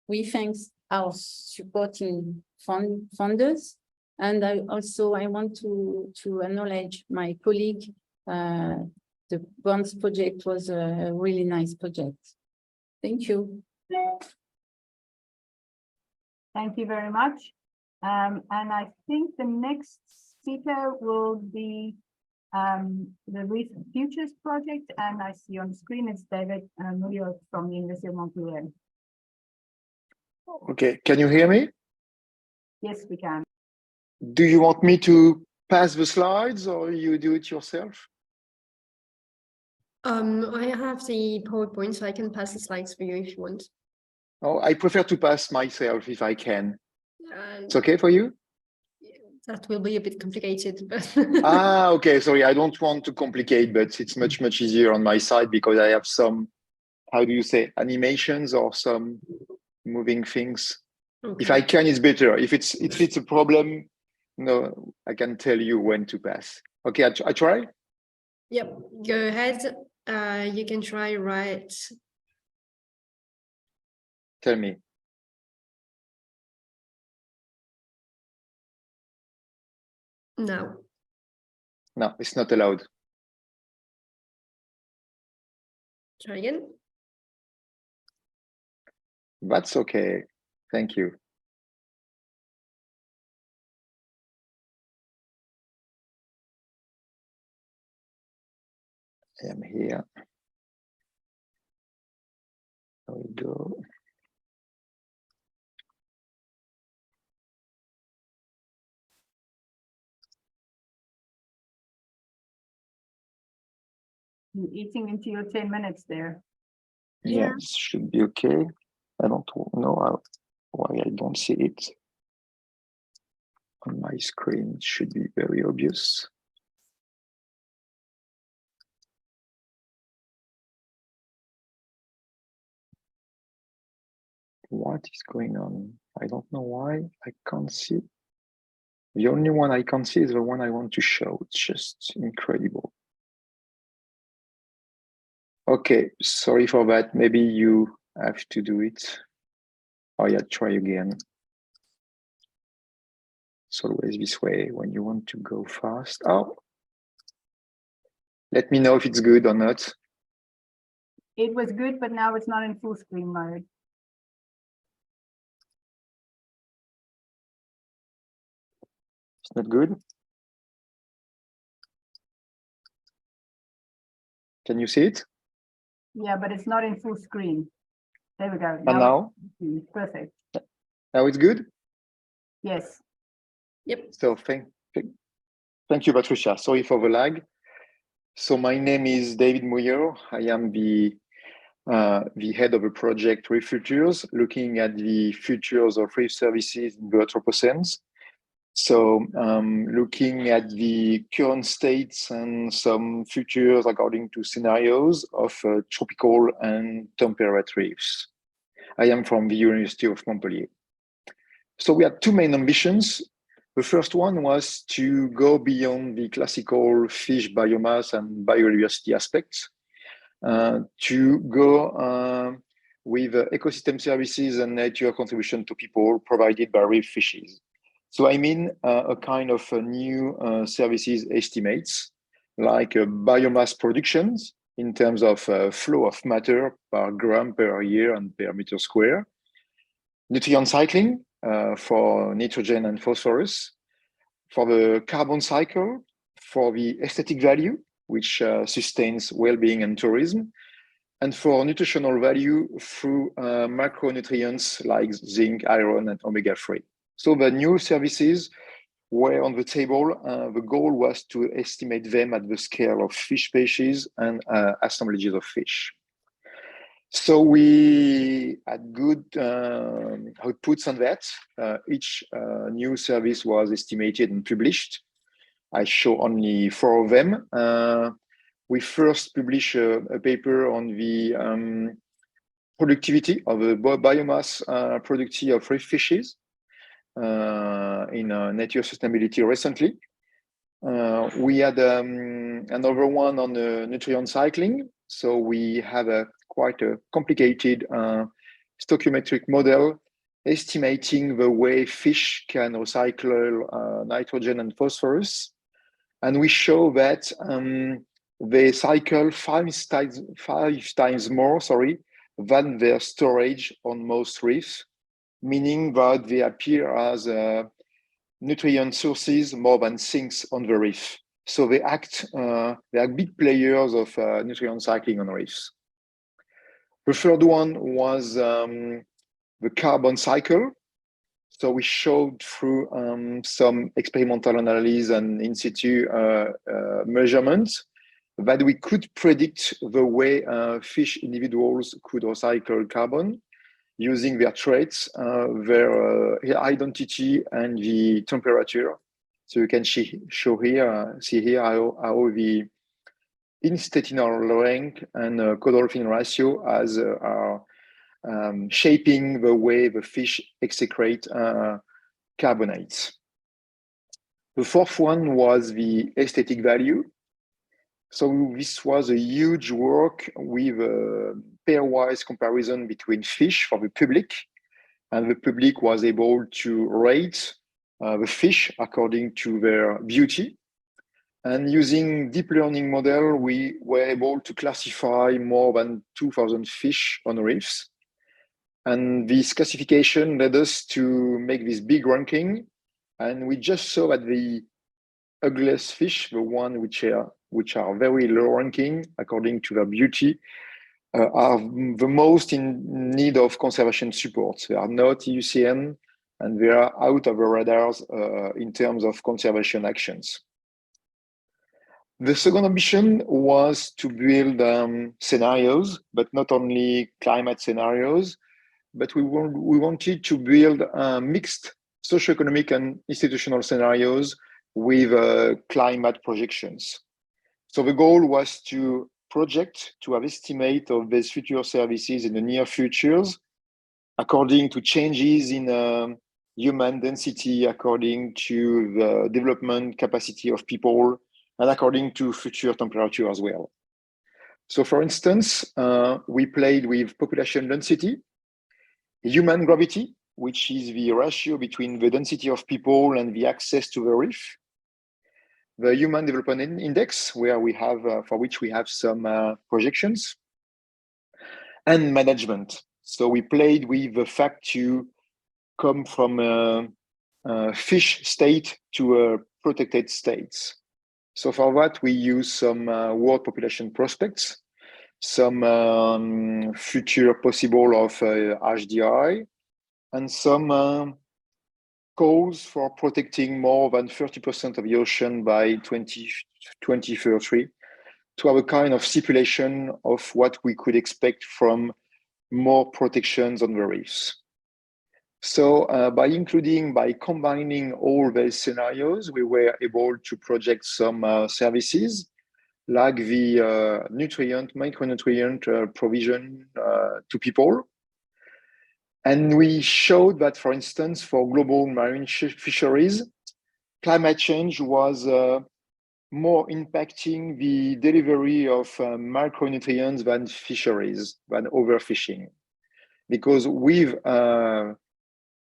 N: We thank our supporting funders. And I want to acknowledge my colleague. The Bonds project was a really nice project. Thank you.
L: Thank you very much. And I think the next speaker will be the REEF-FUTURES project. And I see on the screen it's David Mouillot from the University of Montpellier.
O: Okay, can you hear me?
L: Yes, we can.
O: Do you want me to pass the slides or you do it yourself?
D: I have the PowerPoint, so I can pass the slides for you if you want.
O: Oh, I prefer to pass myself if I can. It's okay for you?
D: That will be a bit complicated, but
O: okay, sorry, I don't want to complicate, but it's much easier on my side because I have some, how do you say, animations or some moving things. Okay. If I can, it's better. If it's a problem, no, I can tell you when to pass. Okay, I try?
D: Yep, go ahead. You can try right.
O: Tell me.
D: Now,
O: No, it's not allowed.
D: Try again.
O: That's okay. Thank you. I am here. There we go.
L: You're eating into your 10 minutes there.
O: Yeah, it should be okay. I don't know why I don't see it on my screen. It should be very obvious. What is going on? I don't know why I can't see. The only one I can see is the one I want to show. It's just incredible. Okay, sorry for that. Maybe you have to do it. Oh yeah, try again. It's always this way when you want to go fast. Oh, let me know if it's good or not.
L: It was good, but now it's not in full screen mode.
O: It's not good. Can you see it?
L: Yeah, but it's not in full screen. There we go.
O: And now?
L: Perfect.
O: Now it's good?
L: Yes.
D: Yep.
O: So thank you, Patricia. Sorry for the lag. So my name is David Mouillot. I am the head of a project REEF-FUTURES, looking at the futures of reef services in the Anthropocene. So looking at the current states and some futures according to scenarios of tropical and temperate reefs. I am from the University of Montpellier. So we had two main ambitions. The first one was to go beyond the classical fish biomass and biodiversity aspects, to go with ecosystem services and nature contribution to people provided by reef fishes. So I mean a kind of new services estimates, like biomass productions in terms of flow of matter per gram per year and per meter square, nutrient cycling for nitrogen and phosphorus, for the carbon cycle, for the aesthetic value, which sustains well-being and tourism, and for nutritional value through macronutrients like zinc, iron, and omega-3. So the new services were on the table. The goal was to estimate them at the scale of fish species and assemblages of fish. So we had good outputs on that. Each new service was estimated and published. I show only 4 of them. We first published a paper on the productivity of the biomass productivity of reef fishes in nature sustainability recently. We had another one on nutrient cycling. So we have quite a complicated stoichiometric model estimating the way fish can recycle nitrogen and phosphorus. And we show that they cycle five times more, than their storage on most reefs, meaning that they appear as nutrient sources more than sinks on the reef. So they are big players of nutrient cycling on reefs. The third one was the carbon cycle. So we showed through some experimental analysis and in situ measurements that we could predict the way fish individuals could recycle carbon using their traits, their identity, and the temperature. So you can see here how the intestinal rank and caudal-fin ratio are shaping the way the fish excrete carbonates. The fourth one was the aesthetic value. So this was a huge work with a pairwise comparison between fish for the public, and the public was able to rate the fish according to their beauty. And using deep learning model, we were able to classify more than 2,000 fish on reefs. And this classification led us to make this big ranking. And we just saw that the ugliest fish, the one which are very low ranking according to their beauty, are the most in need of conservation support. They are not IUCN, and they are out of the radars in terms of conservation actions. The second ambition was to build scenarios, but not only climate scenarios, but we wanted to build mixed socioeconomic and institutional scenarios with climate projections. So the goal was to project to have estimate of these future services in the near futures, according to changes in human density, according to the development capacity of people, and according to future temperature as well. So for instance, we played with population density, human gravity, which is the ratio between the density of people and the access to the reef, the Human Development Index, where we have, for which we have some projections, and management. So we played with the fact to come from a fish state to a protected states. So for that, we use some world population prospects, some future possible of HDI, and some calls for protecting more than 30% of the ocean by 2030 to have a kind of stipulation of what we could expect from more protections on the reefs. So by combining all these scenarios, we were able to project some services like the micronutrient provision to people. And we showed that, for instance, for global marine fisheries, climate change was more impacting the delivery of micronutrients than fisheries, than overfishing. Because with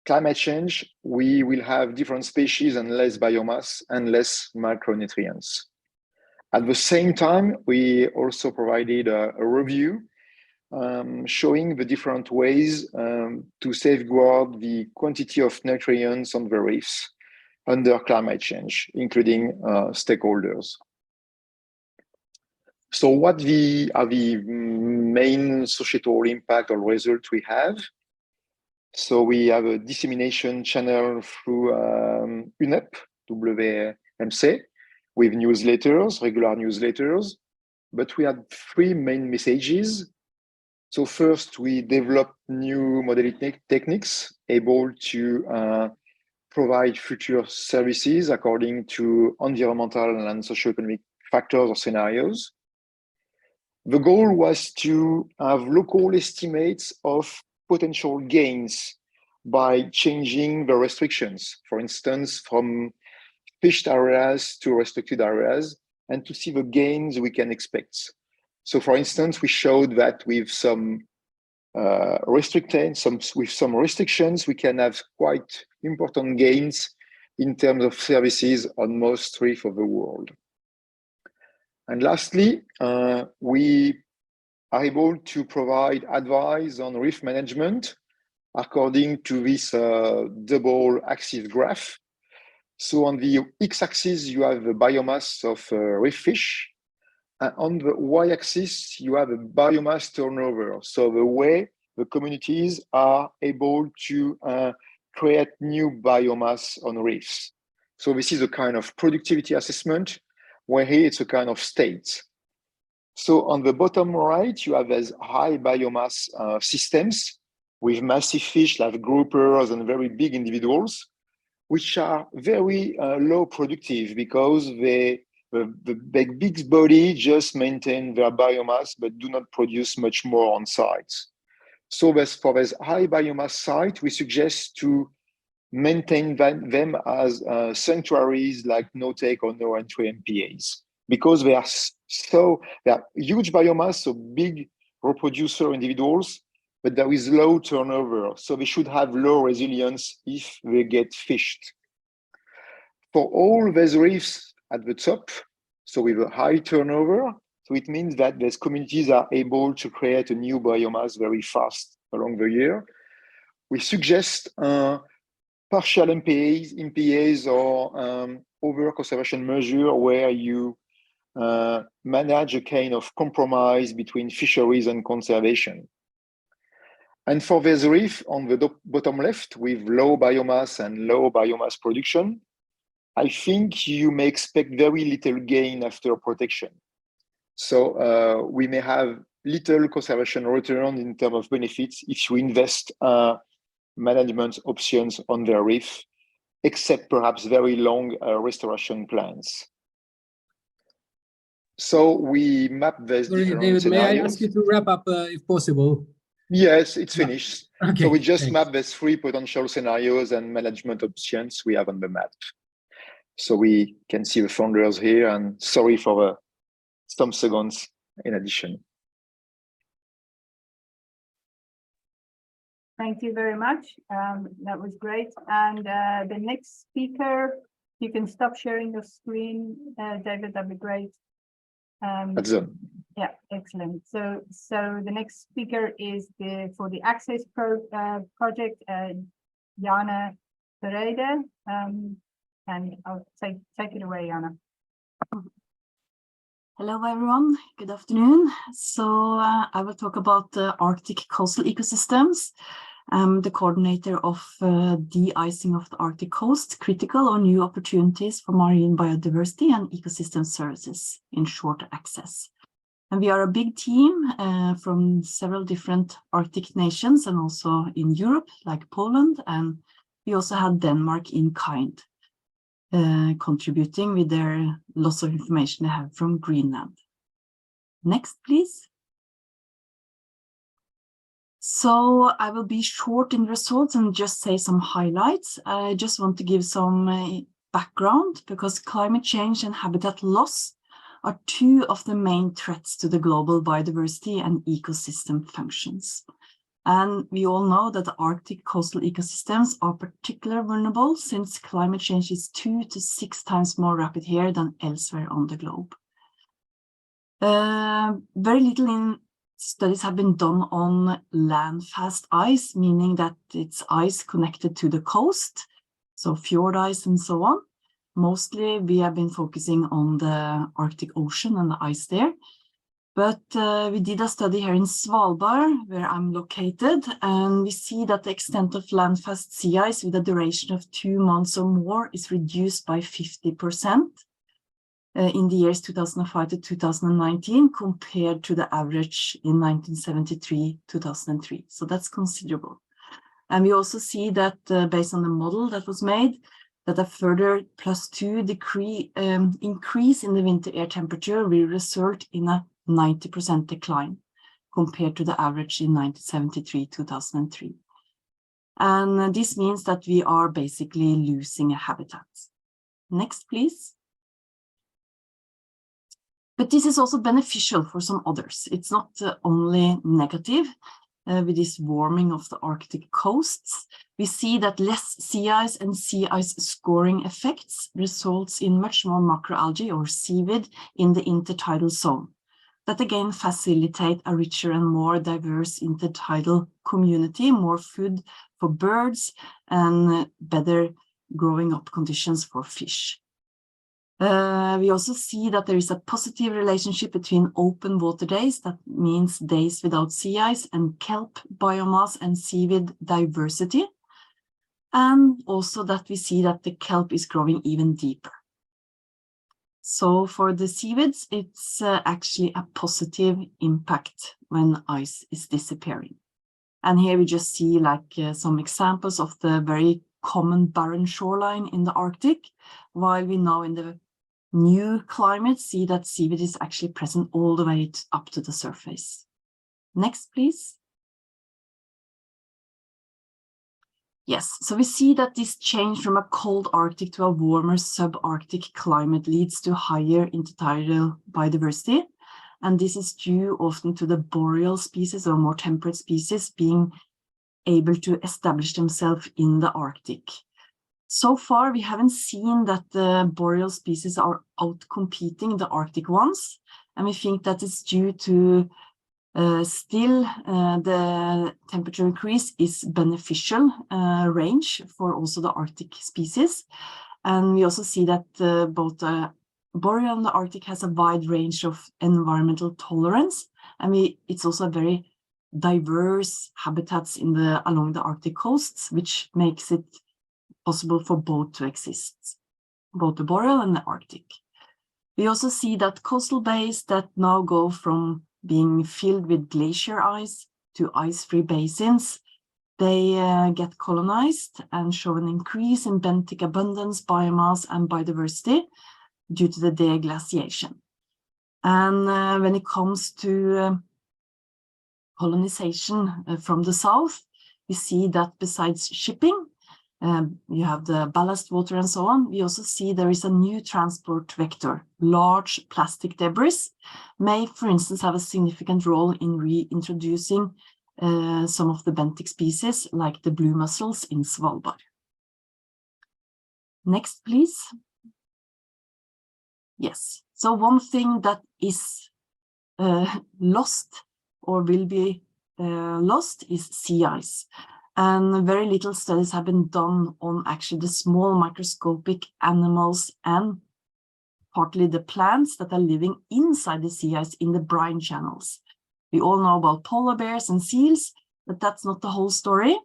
O: climate change, we will have different species and less biomass and less micronutrients. At the same time, we also provided a review showing the different ways to safeguard the quantity of nutrients on the reefs under climate change, including stakeholders. So what are the main societal impact or results we have? So we have a dissemination channel through UNEP, WMC, with newsletters, regular newsletters, but we had three main messages. So first, we developed new modeling techniques able to provide future services according to environmental and socioeconomic factors or scenarios. The goal was to have local estimates of potential gains by changing the restrictions, for instance, from fished areas to restricted areas, and to see the gains we can expect. So, for instance, we showed that with some restrictions, we can have quite important gains in terms of services on most reefs of the world. And lastly, we are able to provide advice on reef management according to this double axis graph. So on the x-axis, you have the biomass of reef fish. On the y-axis, you have a biomass turnover. So the way the communities are able to create new biomass on reefs. So this is a kind of productivity assessment, where here it's a kind of state. So on the bottom right, you have these high biomass systems with massive fish like groupers and very big individuals, which are very low productive because the big body just maintain their biomass, but do not produce much more on site. So for this high biomass site, we suggest to maintain them as sanctuaries like no-take or no-entry MPAs, because they are huge biomass, so big reproducer individuals, but there is low turnover. So they should have low resilience if they get fished. For all these reefs at the top, so with a high turnover. So it means that these communities are able to create a new biomass very fast along the year. We suggest partial MPAs or over conservation measure where you manage a kind of compromise between fisheries and conservation. And for this reef on the bottom left with low biomass and low biomass production, I think you may expect very little gain after protection. So we may have little conservation return in terms of benefits if you invest management options on the reef, except perhaps very long restoration plans. So we map these different
A: David,
O: scenarios.
A: may I ask you to wrap up if possible?
O: Yes, it's finished.
A: Okay,
O: so we just map these 3 potential scenarios and management options we have on the map. So we can see the founders here, and sorry for some seconds in addition.
L: Thank you very much. That was great. And the next speaker, you can stop sharing your screen, David, that'd be great. Yeah, excellent. So the next speaker is for the Access project, Juanna. And I'll take it away, Juanna.
P: Hello, everyone. Good afternoon. So I will talk about the Arctic coastal ecosystems. I'm the coordinator of de-icing of the Arctic coast, critical or new opportunities for marine biodiversity and ecosystem services, in short, access. And we are a big team from several different Arctic nations and also in Europe, like Poland. And we also had Denmark in kind, contributing with their lots of information they have from Greenland. Next, please. So I will be short in results and just say some highlights. I just want to give some background because climate change and habitat loss are 2 of the main threats to the global biodiversity and ecosystem functions. And we all know that the Arctic coastal ecosystems are particularly vulnerable since climate change is 2 to 6 times more rapid here than elsewhere on the globe. Very little studies have been done on land-fast ice, meaning that it's ice connected to the coast, so fjord ice and so on. Mostly we have been focusing on the Arctic Ocean and the ice there. But we did a study here in Svalbard, where I'm located, and we see that the extent of land-fast sea ice with a duration of 2 months or more is reduced by 50% in the years 2005 to 2019, compared to the average in 1973-2003. So that's considerable. And we also see that based on the model that was made, that a further +2 increase in the winter air temperature will result in a 90% decline compared to the average in 1973-2003. And this means that we are basically losing a habitat. Next, please. But this is also beneficial for some others. It's not only negative. With this warming of the Arctic coasts, we see that less sea ice and sea ice scoring effects results in much more macroalgae or seaweed in the intertidal zone. That again facilitate a richer and more diverse intertidal community, more food for birds, and better growing up conditions for fish. We also see that there is a positive relationship between open water days, that means days without sea ice, and kelp biomass and seaweed diversity. And also that we see that the kelp is growing even deeper. So for the seaweeds, it's actually a positive impact when ice is disappearing. And here we just see like some examples of the very common barren shoreline in the Arctic, while we now in the new climate see that seaweed is actually present all the way up to the surface. Next, please. Yes, so we see that this change from a cold Arctic to a warmer subarctic climate leads to higher intertidal biodiversity. And this is due often to the boreal species or more temperate species being able to establish themselves in the Arctic. So far, we haven't seen that the boreal species are outcompeting the Arctic ones, and we think that is due to still the temperature increase is beneficial range for also the Arctic species. And we also see that both the boreal and the Arctic has a wide range of environmental tolerance. And it's also a very diverse habitats along the Arctic coasts, which makes it possible for both to exist, both the boreal and the Arctic. We also see that coastal bays that now go from being filled with glacier ice to ice-free basins, they get colonized and show an increase in benthic abundance, biomass, and biodiversity due to the deglaciation. And when it comes to colonization from the south, we see that besides shipping, you have the ballast water and so on, we also see there is a new transport vector. Large plastic debris may, for instance, have a significant role in reintroducing some of the benthic species, like the blue mussels in Svalbard. Next, please. Yes, so one thing that is lost or will be lost is sea ice. And very little studies have been done on actually the small microscopic animals and partly the plants that are living inside the sea ice in the brine channels. We all know about polar bears and seals, but that's not the whole story.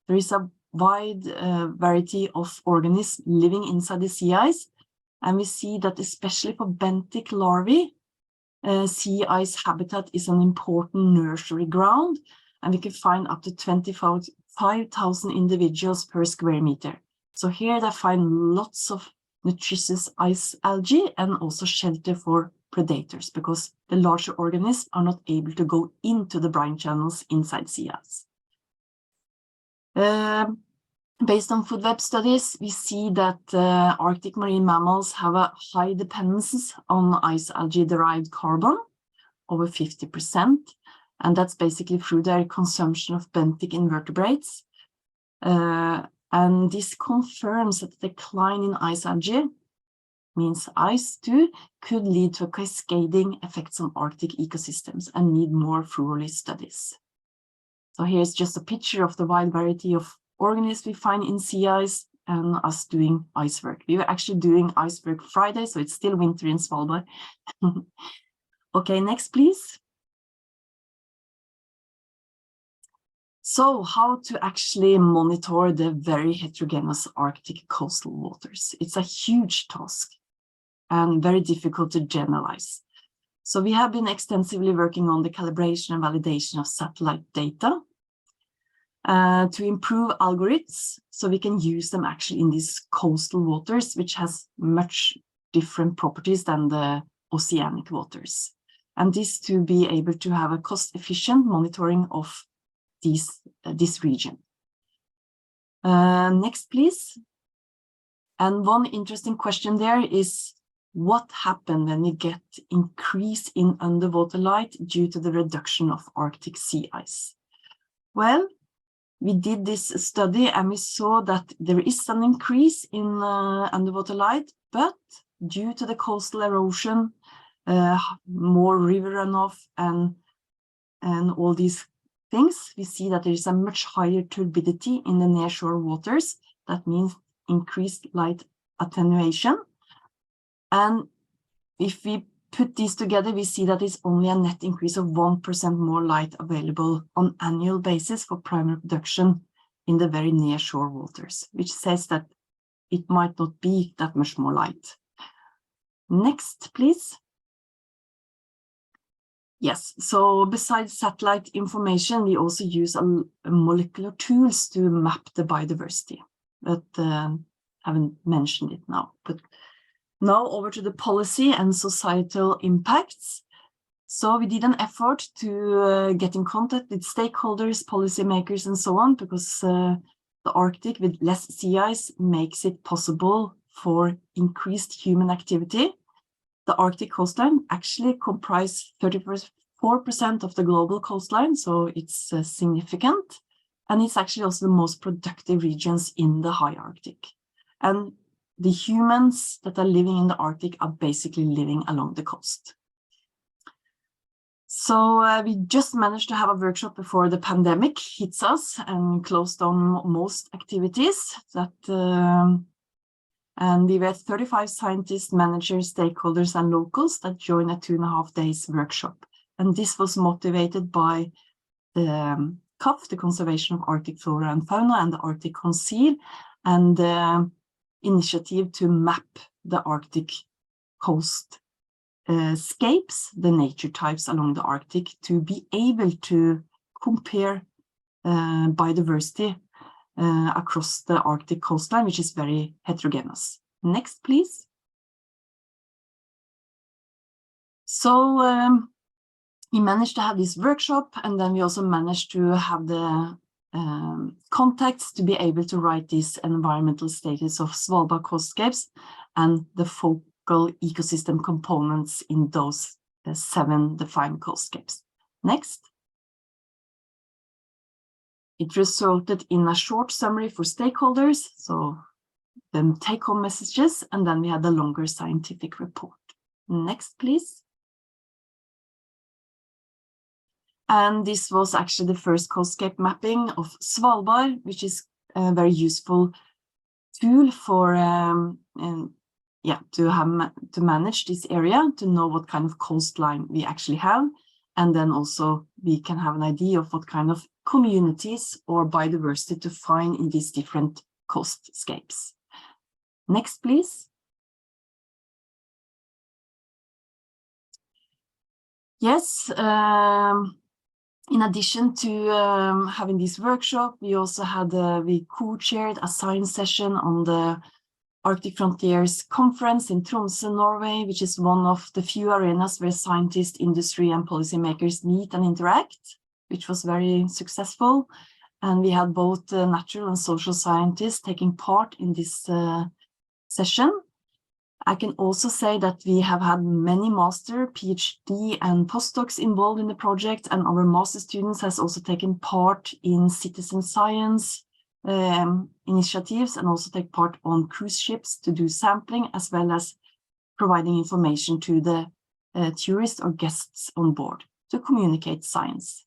P: There is a wide variety of organisms living inside the sea ice, and we see that especially for benthic larvae, sea ice habitat is an important nursery ground, and we can find up to 25,000 individuals per square meter. So here they find lots of nutritious ice algae and also shelter for predators, because the larger organisms are not able to go into the brine channels inside sea ice. Based on food web studies, we see that Arctic marine mammals have a high dependence on ice algae-derived carbon, over 50%, and that's basically through their consumption of benthic invertebrates. And this confirms that the decline in ice algae, means ice too, could lead to cascading effects on Arctic ecosystems and need more thoroughly studies. So here's just a picture of the wide variety of organisms we find in sea ice and us doing ice work. We were actually doing ice work Friday, so it's still winter in Svalbard. Okay, next, please. So how to actually monitor the very heterogeneous Arctic coastal waters? It's a huge task and very difficult to generalize. So we have been extensively working on the calibration and validation of satellite data to improve algorithms so we can use them actually in these coastal waters, which has much different properties than the oceanic waters. And this to be able to have a cost-efficient monitoring of this region. Next, please. And one interesting question there is, what happens when we get increase in underwater light due to the reduction of Arctic sea ice? Well, we did this study and we saw that there is an increase in underwater light, but due to the coastal erosion, more river runoff and all these things, we see that there is a much higher turbidity in the nearshore waters. That means increased light attenuation. And if we put these together, we see that it's only a net increase of 1% more light available on annual basis for primary production in the very nearshore waters, which says that it might not be that much more light. Next, please. Yes, so besides satellite information, we also use molecular tools to map the biodiversity, but haven't mentioned it now. But now over to the policy and societal impacts. So we did an effort to get in contact with stakeholders, policymakers, and so on, because the Arctic with less sea ice makes it possible for increased human activity. The Arctic coastline actually comprises 34% of the global coastline, so it's significant. And it's actually also the most productive regions in the high Arctic. and the humans that are living in the Arctic are basically living along the coast. So we just managed to have a workshop before the pandemic hits us and closed down most activities. And we were 35 scientists, managers, stakeholders, and locals that joined a 2.5 days workshop. And this was motivated by the CAF, the Conservation of Arctic Flora and Fauna, and the Arctic Council, and the initiative to map the Arctic coast scapes, the nature types along the Arctic, to be able to compare biodiversity across the Arctic coastline, which is very heterogeneous. Next, please. So we managed to have this workshop, and then we also managed to have the contacts to be able to write this environmental status of Svalbard coastscapes and the focal ecosystem components in those 7 defined coastscapes. Next. It resulted in a short summary for stakeholders, so the take-home messages, and then we had a longer scientific report. Next, please. And this was actually the first coastscape mapping of Svalbard, which is a very useful tool for to manage this area, to know what kind of coastline we actually have, and then also we can have an idea of what kind of communities or biodiversity to find in these different coastscapes. Next, please. Yes, in addition to having this workshop, we also had we co-chaired a science session on the Arctic Frontiers Conference in Tromsø, Norway, which is one of the few arenas where scientists, industry, and policymakers meet and interact, which was very successful. And we had both natural and social scientists taking part in this session. I can also say that we have had many master, PhD, and postdocs involved in the project, and our master students has also taken part in citizen science initiatives, and also take part on cruise ships to do sampling, as well as providing information to the tourists or guests on board to communicate science.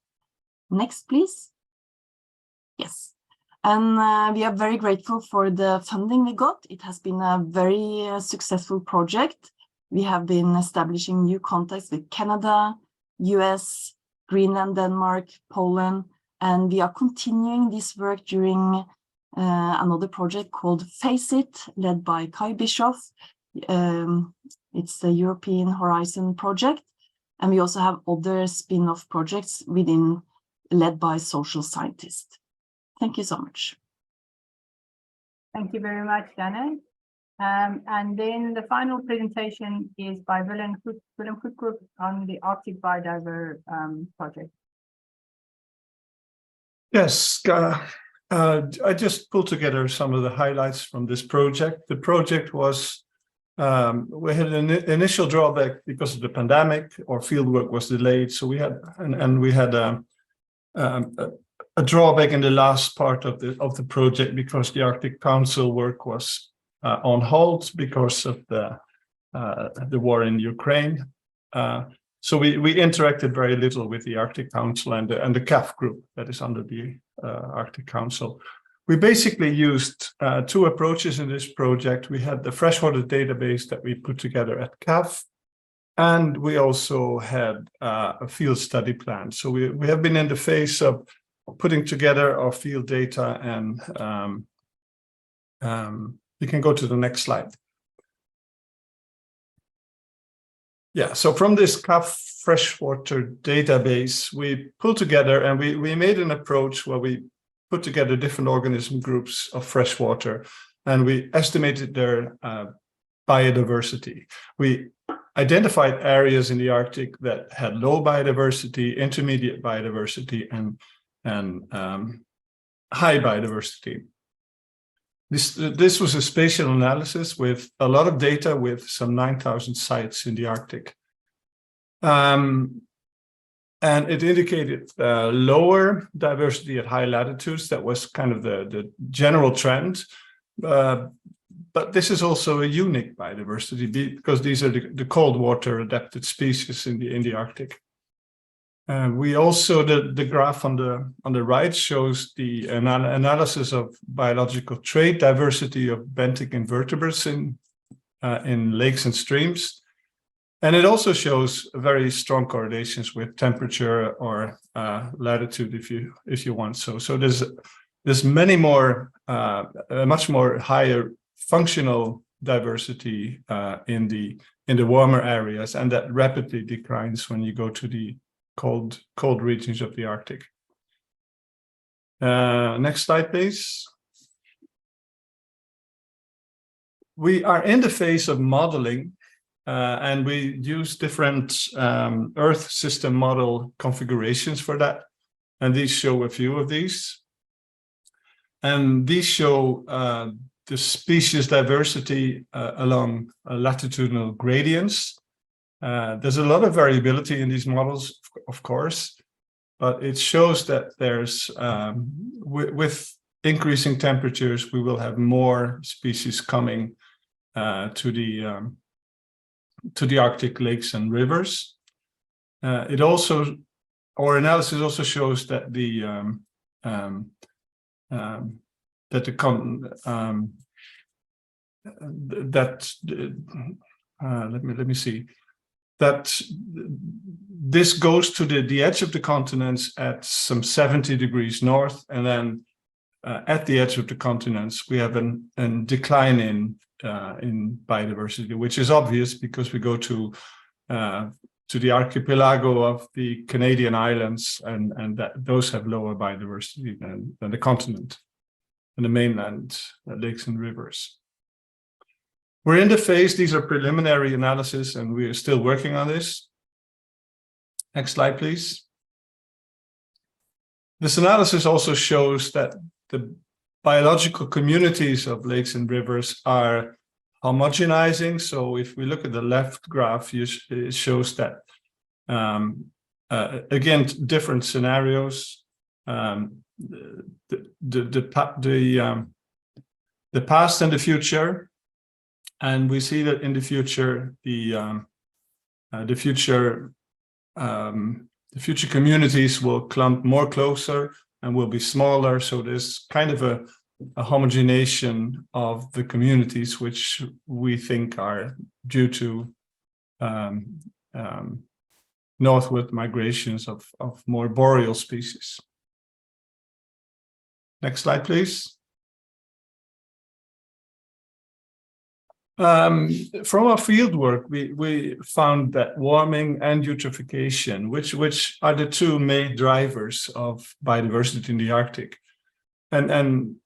P: Next, please. Yes. And we are very grateful for the funding we got. It has been a very successful project. We have been establishing new contacts with Canada, US, Greenland, Denmark, Poland, and we are continuing this work during another project called Face It, led by Kai Bischoff. It's the European Horizon project. And we also have other spin-off projects led by social scientists. Thank you so much.
L: Thank you very much, Dana. And then the final presentation is by Willem Goedkoop on the Arctic Biodiver project.
Q: Yes, I just pulled together some of the highlights from this project. The project was, we had an initial drawback because of the pandemic. Our fieldwork was delayed, so we had a drawback in the last part of the project because the Arctic Council work was on hold because of the war in Ukraine. So we interacted very little with the Arctic Council and the CAF group that is under the Arctic Council. We basically used 2 approaches in this project. We had the freshwater database that we put together at CAF, and we also had a field study plan. So we have been in the phase of putting together our field data, and we can go to the next slide. Yeah, so from this CAF freshwater database, we pulled together and we made an approach where we put together different organism groups of freshwater, and we estimated their biodiversity. We identified areas in the Arctic that had low biodiversity, intermediate biodiversity, and high biodiversity. This was a spatial analysis with a lot of data with some 9,000 sites in the Arctic. And it indicated lower diversity at high latitudes. That was kind of the general trend. But but this is also a unique biodiversity because these are the cold water adapted species in the Arctic. We also, the graph on the right shows the analysis of biological trait diversity of benthic invertebrates in lakes and streams. And it also shows very strong correlations with temperature or latitude, if you want. So there's many more, a much more higher functional diversity in the warmer areas, and that rapidly declines when you go to the cold regions of the Arctic. Next slide, please. We are in the phase of modeling, and we use different Earth system model configurations for that. And these show a few of these. And these show the species diversity along latitudinal gradients. There's a lot of variability in these models, of course, but it shows that there's, with increasing temperatures, we will have more species coming to the Arctic lakes and rivers. It also, our analysis also shows that let me see. That this goes to the edge of the continents at some 70 degrees north, and then at the edge of the continents we have a decline in biodiversity, which is obvious because we go to the archipelago of the Canadian islands, and that those have lower biodiversity than the continent and the mainland lakes and rivers. We're in the phase, these are preliminary analysis, and we are still working on this. Next slide, please. This analysis also shows that the biological communities of lakes and rivers are homogenizing. So if we look at the left graph, it shows that, again, different scenarios. The past and the future. And we see that in the future, the future communities will clump more closer and will be smaller. So there's kind of a homogenization of the communities, which we think are due to northward migrations of more boreal species. Next slide, please. From our field work, we found that warming and eutrophication, which are the two main drivers of biodiversity in the Arctic, and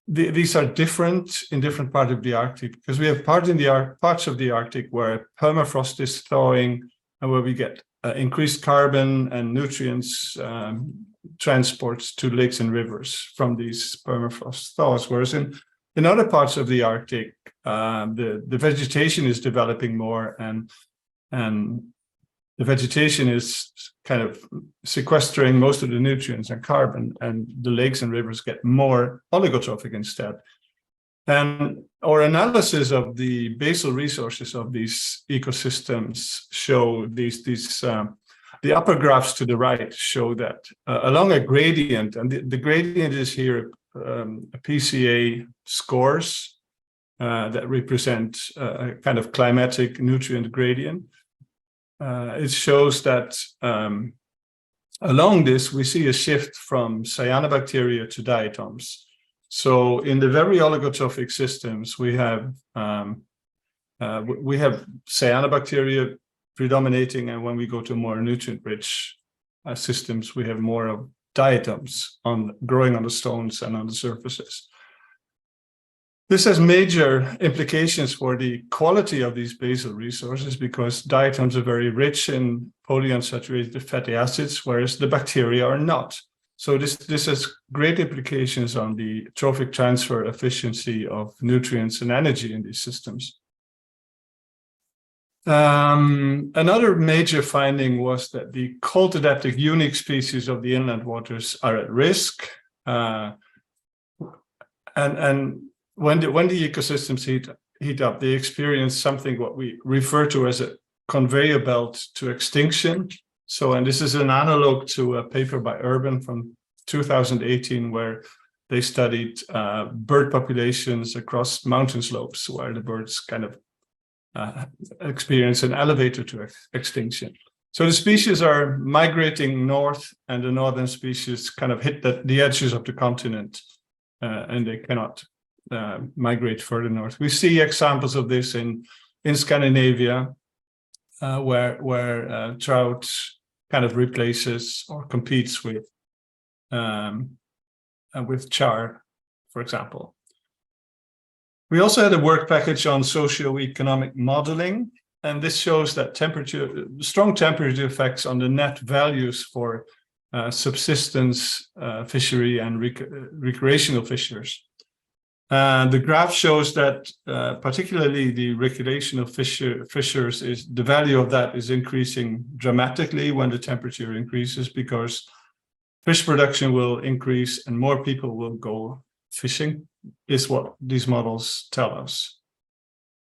Q: these are different in different parts of the Arctic, because we have parts of the Arctic where permafrost is thawing and where we get increased carbon and nutrients transports to lakes and rivers from these permafrost thaws, whereas in other parts of the Arctic, the vegetation is developing more, and the vegetation is kind of sequestering most of the nutrients and carbon, and the lakes and rivers get more oligotrophic instead. And our analysis of the basal resources of these ecosystems show the upper graphs to the right show that along a gradient, and the gradient is here PCA scores that represent a kind of climatic nutrient gradient. It shows that along this, we see a shift from cyanobacteria to diatoms. So in the very oligotrophic systems, we have cyanobacteria predominating, and when we go to more nutrient-rich systems, we have more of diatoms growing on the stones and on the surfaces. This has major implications for the quality of these basal resources, because diatoms are very rich in polyunsaturated fatty acids, whereas the bacteria are not. So this has great implications on the trophic transfer efficiency of nutrients and energy in these systems. Another major finding was that the cold adaptive unique species of the inland waters are at risk. And when the ecosystems heat up, they experience something what we refer to as a conveyor belt to extinction. So, and this is an analog to a paper by Urban from 2018, where they studied bird populations across mountain slopes, where the birds kind of experience an elevator to extinction. So the species are migrating north, and the northern species kind of hit the edges of the continent, and they cannot migrate further north. We see examples of this in Scandinavia, where trout kind of replaces or competes with char, for example. We also had a work package on socioeconomic modeling, and this shows that strong temperature effects on the net values for subsistence fishery and recreational fishers. The graph shows that particularly the recreational fishers, the value of that is increasing dramatically when the temperature increases, because fish production will increase and more people will go fishing, is what these models tell us.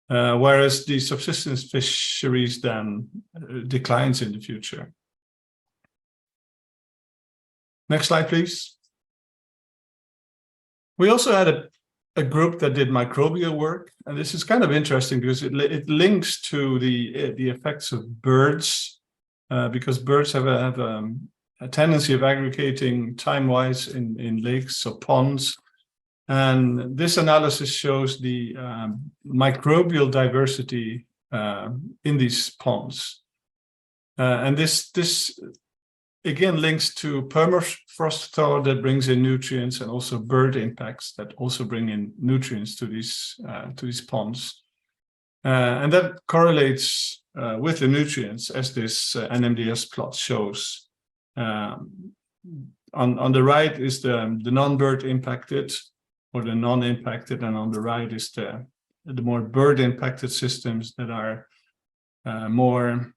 Q: Whereas the subsistence fisheries then declines in the future. Next slide, please. We also had a group that did microbial work, and this is kind of interesting because it links to the effects of birds, because birds have a tendency of aggregating time-wise in lakes or ponds. And this analysis shows the microbial diversity in these ponds. And this again links to permafrost thaw that brings in nutrients, and also bird impacts that also bring in nutrients to these ponds. And that correlates with the nutrients, as this NMDS plot shows. On the right is the non-bird impacted, or the non-impacted, and on the right is the more bird-impacted systems that are more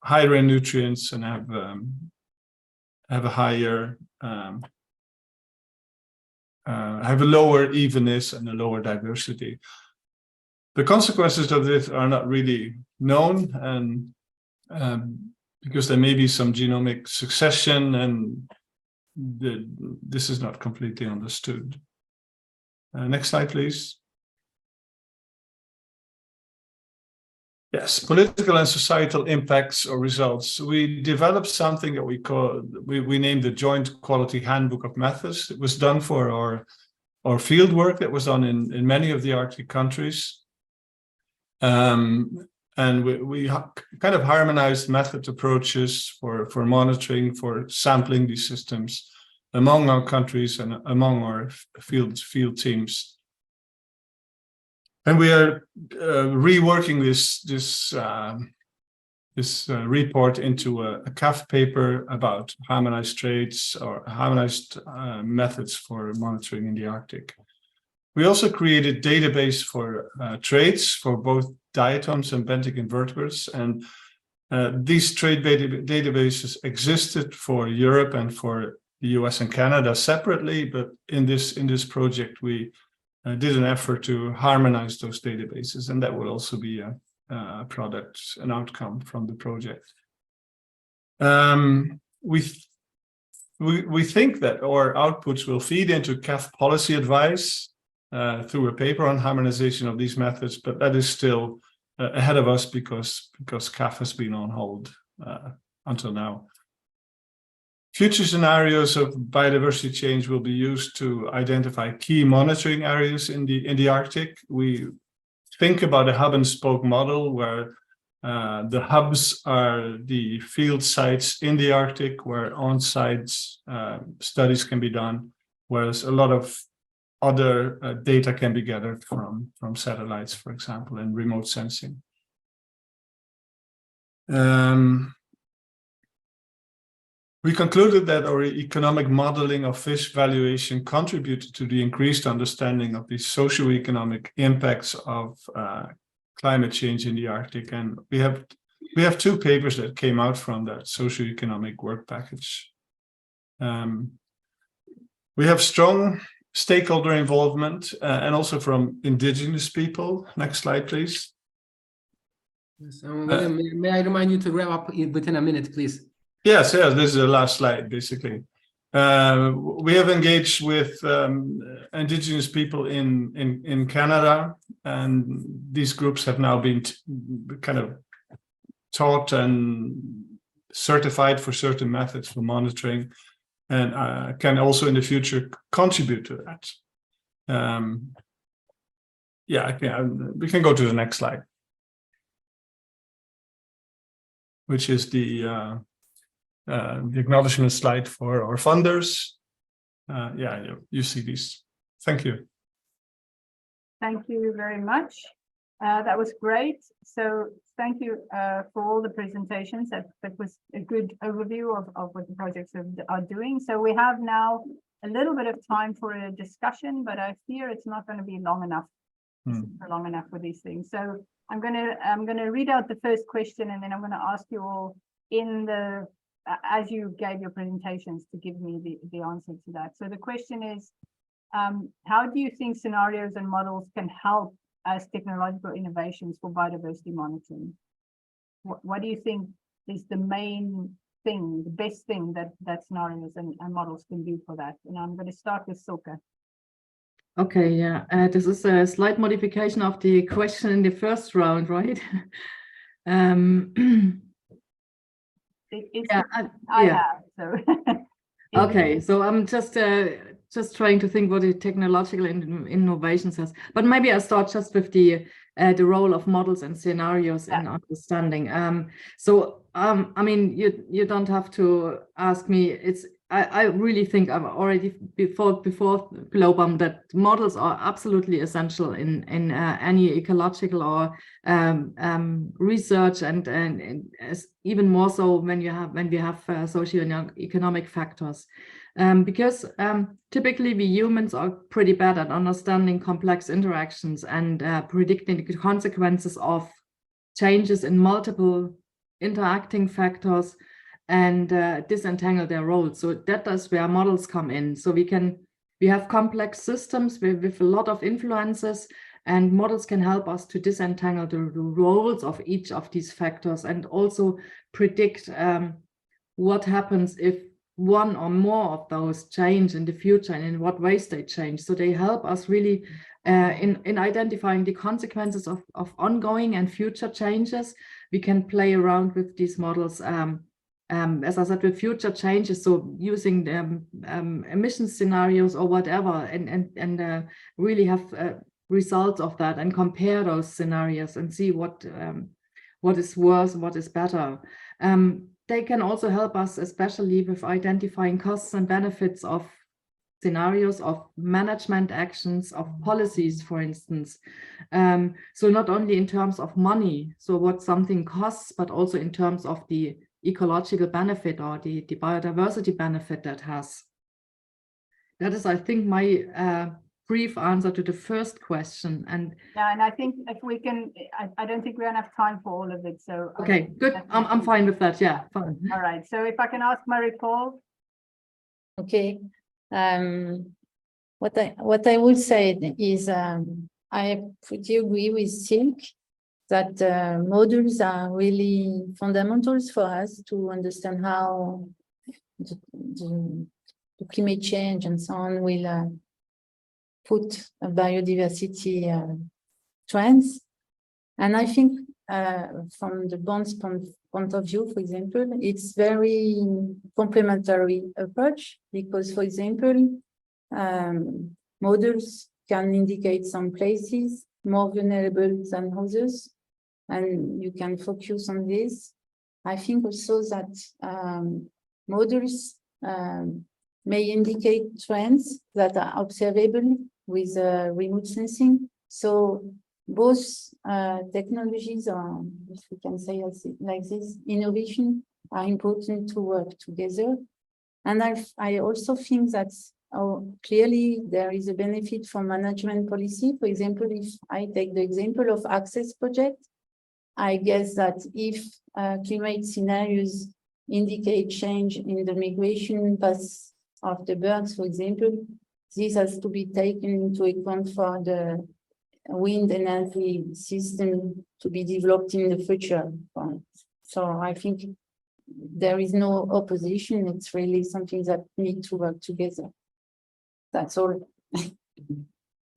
Q: higher in nutrients and have a higher have a lower evenness and a lower diversity. The consequences of this are not really known, and because there may be some genomic succession, and this is not completely understood. Next slide, please. Yes, political and societal impacts or results. We developed something that we named the Joint Quality Handbook of Methods. It was done for our field work that was done in many of the Arctic countries. And we kind of harmonized method approaches for monitoring, for sampling these systems among our countries and among our field teams. And we are reworking this report into a CAF paper about harmonized traits or harmonized methods for monitoring in the Arctic. We also created database for traits for both diatoms and benthic invertebrates, and these trait databases existed for Europe and for the US and Canada separately, but in this project we did an effort to harmonize those databases, and that will also be a product, an outcome from the project. We think that our outputs will feed into CAF policy advice through a paper on harmonization of these methods, but that is still ahead of us because CAF has been on hold until now. Future scenarios of biodiversity change will be used to identify key monitoring areas in the Arctic. We think about a hub and spoke model where the hubs are the field sites in the Arctic where on-site studies can be done, whereas a lot of other data can be gathered from satellites, for example, and remote sensing. We concluded that our economic modeling of fish valuation contributed to the increased understanding of the socioeconomic impacts of climate change in the Arctic, and we have two papers that came out from that socioeconomic work package. We have strong stakeholder involvement, and also from indigenous people. Next slide, please.
A: Yes, William, may I remind you to wrap up within a minute, please?
Q: Yes, this is the last slide, basically. We have engaged with indigenous people in Canada, and these groups have now been kind of taught and certified for certain methods for monitoring, and can also in the future contribute to that. We can go to the next slide, which is the acknowledgement slide for our funders. You see these. Thank you.
L: Thank you very much. That was great. So thank you for all the presentations. That was a good overview of what the projects are doing. So we have now a little bit of time for a discussion, but I fear it's not going to be long enough. Long enough for these things. So I'm gonna read out the first question, and then I'm going to ask you all as you gave your presentations to give me the answer to that. So the question is, how do you think scenarios and models can help as technological innovations for biodiversity monitoring? What do you think is the main thing, the best thing that scenarios and models can do for that? And I'm going to start with Silke.
M: Okay, yeah, this is a slight modification of the question in the first round, right? Okay, so I'm just trying to think what the technological innovations has, but maybe I'll start just with the role of models and scenarios in understanding. I mean, you don't have to ask me. I really think I've already before GLOBAM that models are absolutely essential in any ecological or research, and even more so when we have socio-economic factors, because typically we humans are pretty bad at understanding complex interactions and predicting the consequences of changes in multiple interacting factors and disentangle their roles. So that is where models come in. So we have complex systems with a lot of influences, and models can help us to disentangle the roles of each of these factors, and also predict what happens if one or more of those change in the future and in what ways they change. So they help us really in identifying the consequences of ongoing and future changes. We can play around with these models, as I said, with future changes, so using emission scenarios or whatever, and really have results of that and compare those scenarios and see what is worse, what is better. They can also help us, especially with identifying costs and benefits of scenarios, of management actions, of policies, for instance. So not only in terms of money, so what something costs, but also in terms of the ecological benefit or the biodiversity benefit that has. That is, I think, my brief answer to the first question. And
L: I think if we can, I don't think we have time for all of it. So
M: okay, good. I'm fine with that. Yeah, fine.
L: All right. So if I can ask Marie-Paul.
N: Okay. What I would say is I pretty agree with Silke that modules are really fundamentals for us to understand how the climate change and so on will put biodiversity trends. And I think from the bonds point of view, for example, it's very complementary approach because, for example, models can indicate some places more vulnerable than others, and you can focus on this. I think also that models may indicate trends that are observable with remote sensing. So both technologies, or if we can say like this, innovation are important to work together. And I also think that clearly there is a benefit for management policy. For example, if I take the example of access project, I guess that if climate scenarios indicate change in the migration paths of the birds, for example, this has to be taken into account for the wind energy system to be developed in the future. So I think there is no opposition. It's really something that needs to work together. That's all.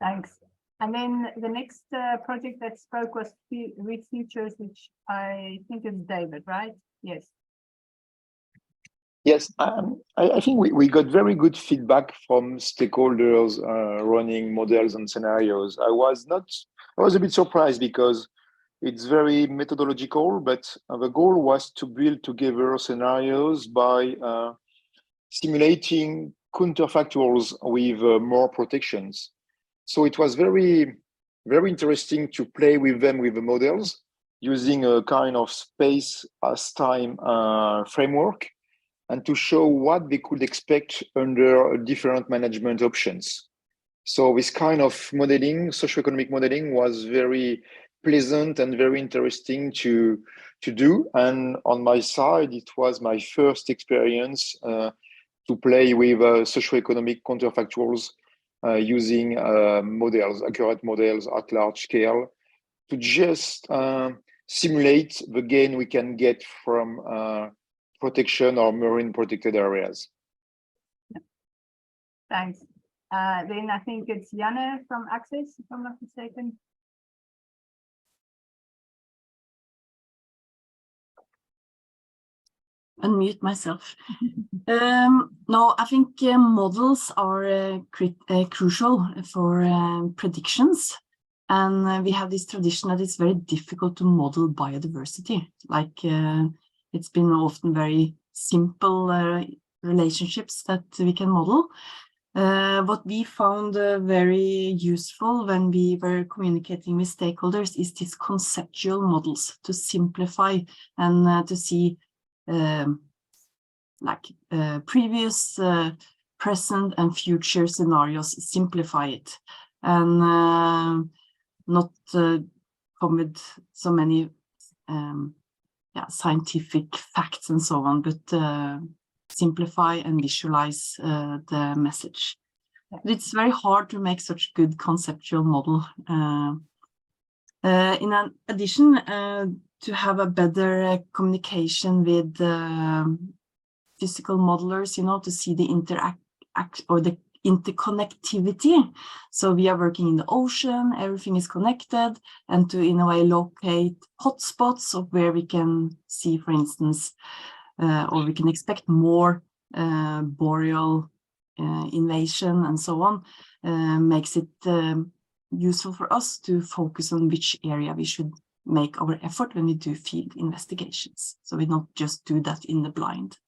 L: Thanks. And then the next project that spoke was REEF-FUTURES, which I think is David, right? Yes.
O: Yes, I think we got very good feedback from stakeholders running models and scenarios. I was a bit surprised because it's very methodological, but the goal was to build together scenarios by simulating counterfactuals with more protections. So it was very, very interesting to play with them with the models using a kind of space as time framework, and to show what they could expect under different management options. So this kind of modeling, socioeconomic modeling, was very pleasant and very interesting to do. And on my side, it was my first experience to play with socioeconomic counterfactuals using models, accurate models at large scale, to just simulate the gain we can get from protection or marine protected areas.
L: Thanks. Then I think it's Juanna from Access, if I'm not mistaken.
P: Unmute myself. No, I think models are crucial for predictions. And we have this tradition that it's very difficult to model biodiversity. Like it's been often very simple relationships that we can model. What we found very useful when we were communicating with stakeholders is these conceptual models to simplify and to see previous, present and future scenarios, simplify it, and not come with so many scientific facts and so on, but simplify and visualize the message. But it's very hard to make such good conceptual model. In addition, to have a better communication with physical modelers, to see the the interconnectivity. So we are working in the ocean, everything is connected, and to in a way locate hotspots of where we can see, for instance, or we can expect more boreal invasion and so on, makes it useful for us to focus on which area we should make our effort when we do field investigations. So we don't just do that in the blind.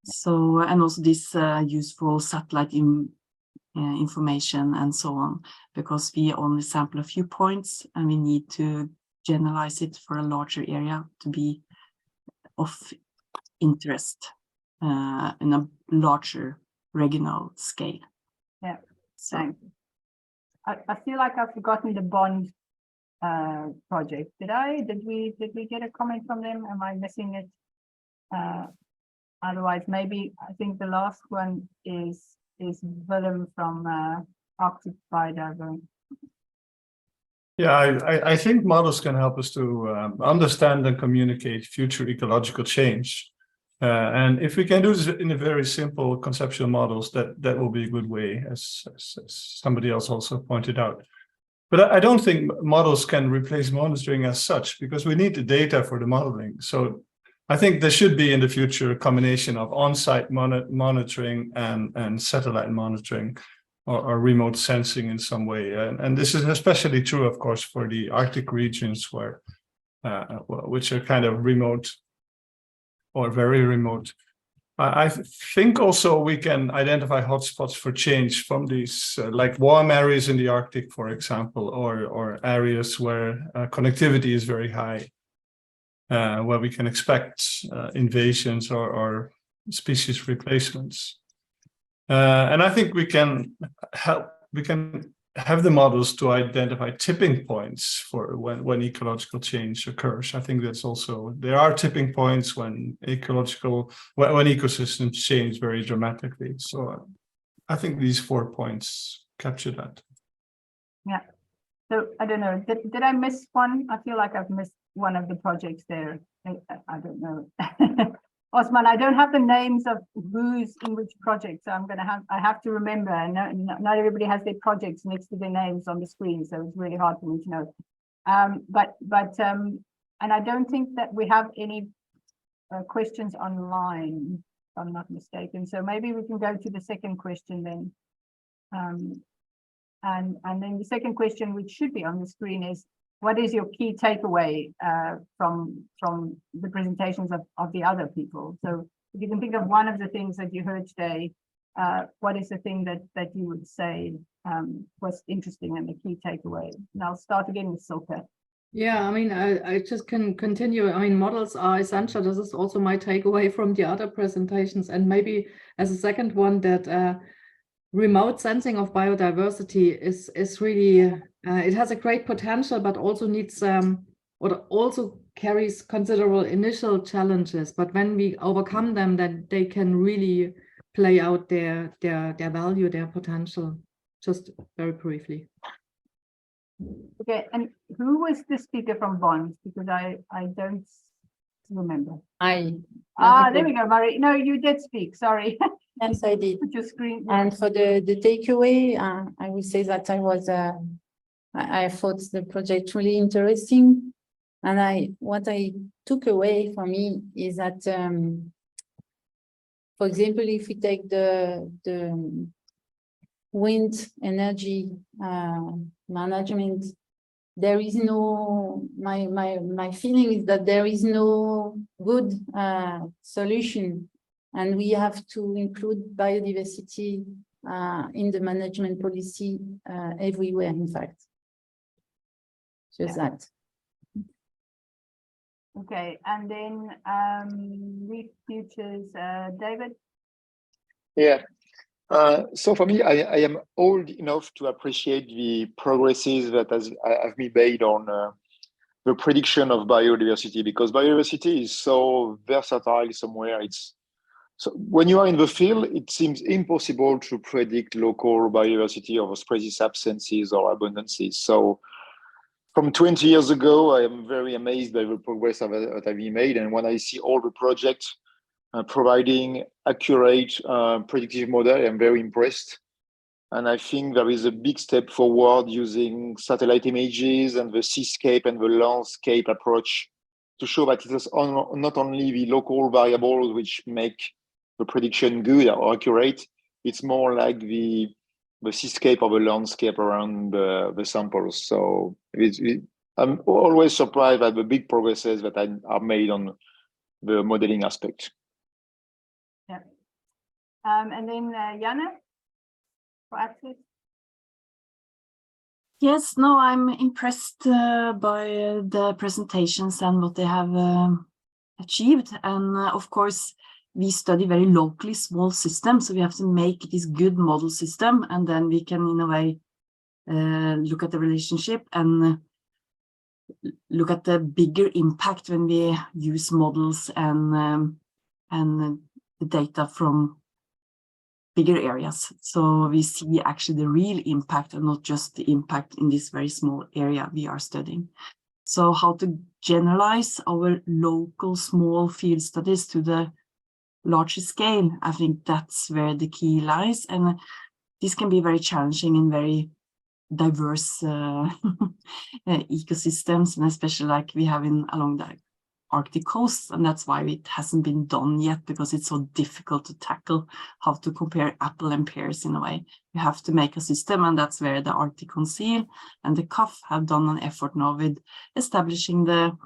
P: So, and also this useful satellite information and so on, because we only sample a few points and we need to generalize it for a larger area to be of interest in a larger regional scale.
L: Yeah, thanks. I feel like I've forgotten the bond project. Did we get a comment from them? Am I missing it? Otherwise, maybe I think the last one is Willem from Arctic Biodiversa.
Q: Yeah, I think models can help us to understand and communicate future ecological change. And if we can do this in a very simple conceptual models, that will be a good way, as somebody else also pointed out. But I don't think models can replace monitoring as such, because we need the data for the modeling. So I think there should be in the future a combination of on-site monitoring and satellite monitoring, or remote sensing in some way. And this is especially true, of course, for the Arctic regions where which are kind of remote or very remote. I think also we can identify hotspots for change from these like warm areas in the Arctic, for example, or areas where connectivity is very high, where we can expect invasions or species replacements. And I think we can have the models to identify tipping points for when ecological change occurs. I think that's also, there are tipping points when ecosystems change very dramatically. So I think these 4 points capture that.
L: Yeah. So I don't know, did I miss one? I feel like I've missed one of the projects there. I don't know. Osman, I don't have the names of who's in which project, so I have to remember. And not everybody has their projects next to their names on the screen, so it's really hard for me to know. And I don't think that we have any questions online, if I'm not mistaken. So maybe we can go to the second question then. And then the second question, which should be on the screen, is what is your key takeaway from the presentations of the other people? So if you can think of one of the things that you heard today, what is the thing that you would say was interesting and the key takeaway? And I'll start again with Silke.
M: Yeah, I mean, I just can continue. I mean, models are essential. This is also my takeaway from the other presentations. And maybe as a second one, that remote sensing of biodiversity is really, it has a great potential, but also needs, or also carries considerable initial challenges. But when we overcome them, then they can really play out their value, their potential. Just very briefly.
L: Okay, and who was the speaker from Bonn? Because I don't remember. There we go, Marie. No, you did speak, sorry.
N: Yes, I did.
L: Put your screen.
N: And for the takeaway, I would say that I thought the project really interesting. And what I took away for me is that, for example, if we take the wind energy management, there is no, my feeling is that there is no good solution, and we have to include biodiversity in the management policy everywhere, in fact. Just that.
L: Okay, and then REEF-FUTURES, David?
O: Yeah. So for me, I am old enough to appreciate the progresses that have been made on the prediction of biodiversity, because biodiversity is so versatile somewhere. So when you are in the field, it seems impossible to predict local biodiversity or species absences or abundances. So from 20 years ago, I am very amazed by the progress that have been made. And when I see all the projects providing accurate predictive model, I'm very impressed. And I think there is a big step forward using satellite images and the seascape and the landscape approach to show that it is not only the local variables which make the prediction good or accurate, it's more like the seascape or the landscape around the samples. So I'm always surprised by the big progresses that are made on the modeling aspect.
L: Yeah. And then Juanna, for access.
P: Yes, no, I'm impressed by the presentations and what they have achieved. And of course, we study very locally small systems, so we have to make this good model system, and then we can, in a way, look at the relationship and look at the bigger impact when we use models and the data from bigger areas. So we see actually the real impact and not just the impact in this very small area we are studying. So how to generalize our local small field studies to the larger scale, I think that's where the key lies. And this can be very challenging in very diverse ecosystems, and especially like we have along the Arctic coast, and that's why it hasn't been done yet, because it's so difficult to tackle how to compare apple and pears in a way. You have to make a system, and that's where the Arctic Council and the CAF have done an effort now with establishing the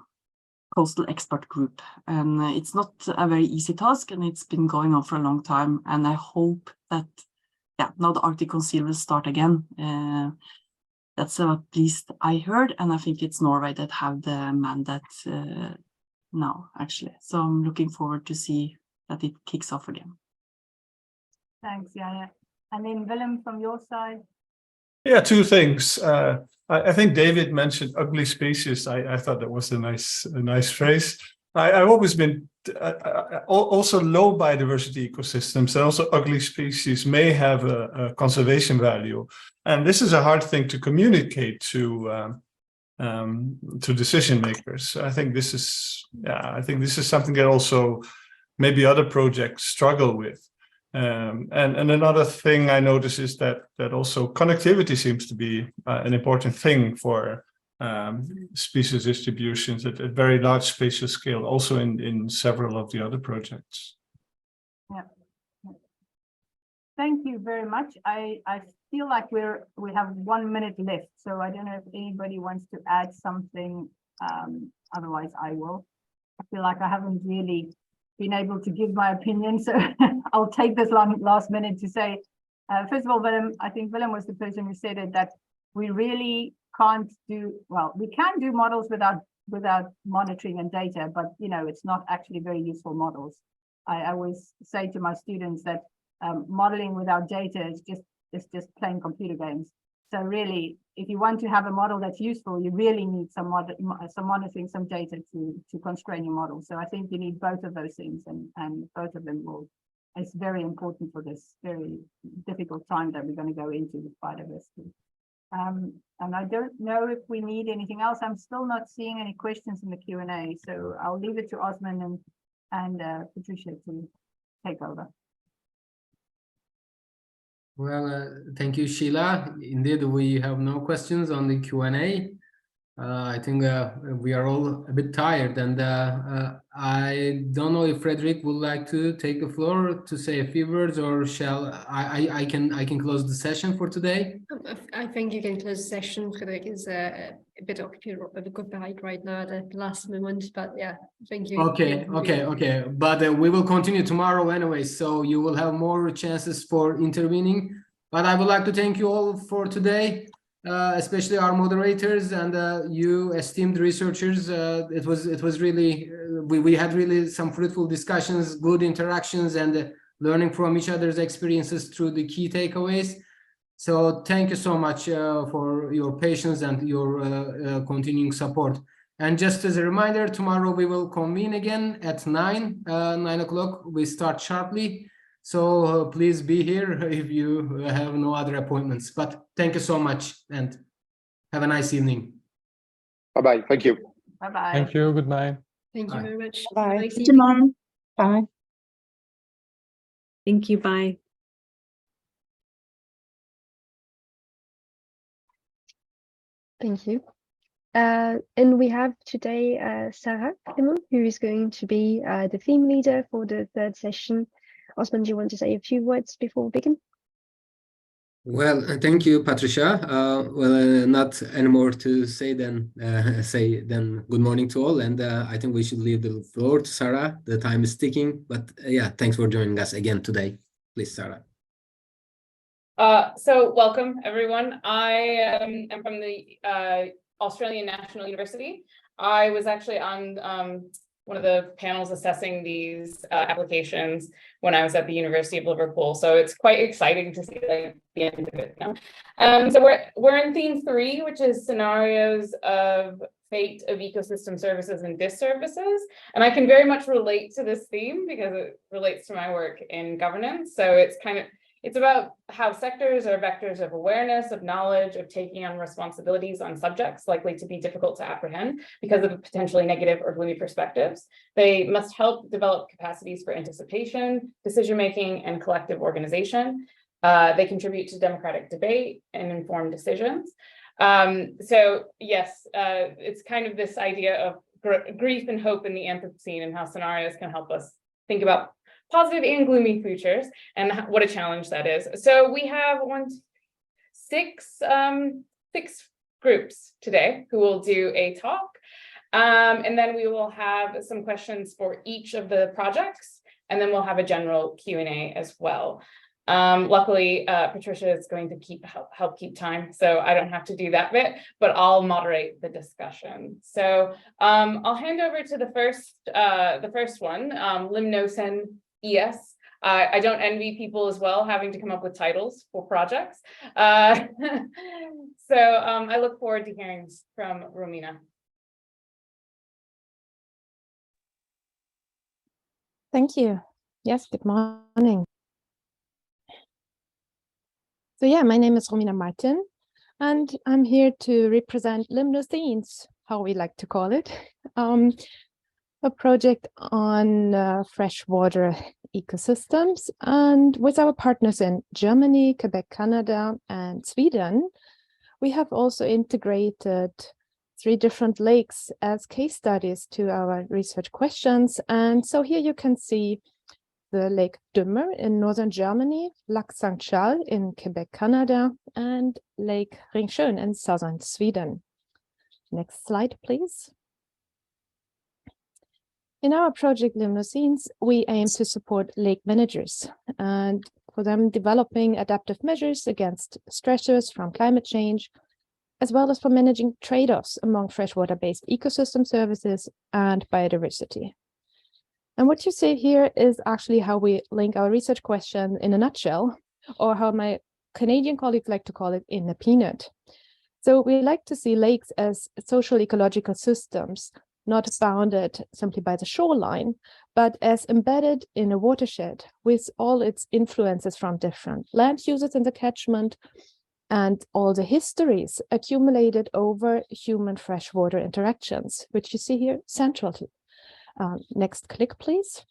P: coastal expert group. And it's not a very easy task, and it's been going on for a long time, and I hope that now the Arctic Council will start again. That's at least I heard, and I think it's Norway that have the mandate now, actually. So I'm looking forward to see that it kicks off again.
L: Thanks, Juanna. And then Willem, from your side.
Q: Yeah, two things. I think David mentioned ugly species. I thought that was a nice phrase. I've always been also low biodiversity ecosystems and also ugly species may have a conservation value. And this is a hard thing to communicate to decision makers. I think this is, something that also maybe other projects struggle with. And another thing I notice is that also connectivity seems to be an important thing for species distributions at a very large spatial scale, also in several of the other projects.
L: Yeah. Thank you very much. I feel like we have 1 minute left, so I don't know if anybody wants to add something. Otherwise, I will. I feel like I haven't really been able to give my opinion, so I'll take this last minute to say, first of all, Willem, I think Willem was the person who said it, that we really can't do, well, we can do models without monitoring and data, but it's not actually very useful models. I always say to my students that modeling without data is just playing computer games. So really, if you want to have a model that's useful, you really need some monitoring, some data to constrain your model. So I think you need both of those things, and both of them it's very important for this very difficult time that we're going to go into with biodiversity. And I don't know if we need anything else. I'm still not seeing any questions in the Q&A, so I'll leave it to Osman and Patricia to take over.
A: Well, thank you, Sheila. Indeed, we have no questions on the Q&A. I think we are all a bit tired, and I don't know if Frédéric would like to take the floor to say a few words, or shall I can close the session for today.
D: I think you can close the session. Frédéric is a bit occupied right now at the last moment, but yeah, thank you.
A: Okay. But we will continue tomorrow anyway, so you will have more chances for intervening. But I would like to thank you all for today. Especially our moderators and you esteemed researchers. It was really, we had really some fruitful discussions, good interactions, and learning from each other's experiences through the key takeaways. So thank you so much for your patience and your continuing support. And just as a reminder, tomorrow we will convene again at 9 o'clock. We start sharply. So please be here if you have no other appointments. But thank you so much and have a nice evening.
O: Bye-bye. Thank you.
L: Bye-bye.
R: Thank you. Good night.
D: Thank you very much.
N: Bye.
D: Nice
N: Good morning. Bye.
J: Thank you. Bye.
D: Thank you. And we have today Sarah Clement, who is going to be the theme leader for the third session. Osman, do you want to say a few words before we begin?
A: Well, thank you, Patricia. Not any more to say than good morning to all. And I think we should leave the floor to Sarah. The time is ticking, but yeah, thanks for joining us again today. Please, Sarah.
S: So welcome, everyone. I am from the Australian National University. I was actually on one of the panels assessing these applications when I was at the University of Liverpool. So it's quite exciting to see like the end of it now. So we're in theme 3, which is scenarios of fate of ecosystem services and disservices. And I can very much relate to this theme because it relates to my work in governance. So it's about how sectors are vectors of awareness, of knowledge, of taking on responsibilities on subjects likely to be difficult to apprehend because of potentially negative or gloomy perspectives. They must help develop capacities for anticipation, decision-making, and collective organization. They contribute to democratic debate and informed decisions. So yes, it's kind of this idea of grief and hope in the Anthropocene and how scenarios can help us think about positive and gloomy futures and what a challenge that is. So we have six groups today who will do a talk. And then we will have some questions for each of the projects, and then we'll have a general Q&A as well. Luckily, Patricia is going to help keep time, so I don't have to do that bit, but I'll moderate the discussion. So I'll hand over to the first one, Limnosen ES. I don't envy people as well having to come up with titles for projects. So I look forward to hearing from Romina.
R: Thank you. Yes, good morning. So yeah, my name is Romina Martin, and I'm here to represent Limnoscenes, how we like to call it, a project on freshwater ecosystems. And with our partners in Germany, Quebec, Canada, and Sweden, we have also integrated 3 different lakes as case studies to our research questions. And so here you can see the Lake Dümmer in northern Germany, Lac St. Charles in Quebec, Canada, and Lake Ringsjön in southern Sweden. Next slide, please. In our project Limnoscenes, we aim to support lake managers and for them developing adaptive measures against stressors from climate change, as well as for managing trade-offs among freshwater-based ecosystem services and biodiversity. And what you see here is actually how we link our research question in a nutshell, or how my Canadian colleagues like to call it in a peanut. So we like to see lakes as social ecological systems, not bounded simply by the shoreline, but as embedded in a watershed with all its influences from different land uses in the catchment and all the histories accumulated over human freshwater interactions, which you see here central. Next click, please.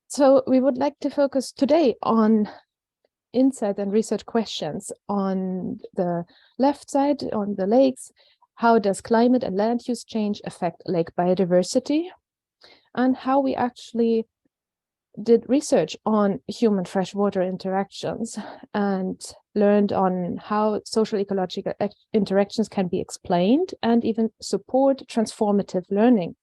R: So we would like to focus today on insight and research questions. On the left side, on the lakes, how does climate and land use change affect lake biodiversity? And how we actually did research on human freshwater interactions and learned on how social ecological interactions can be explained and even support transformative learning.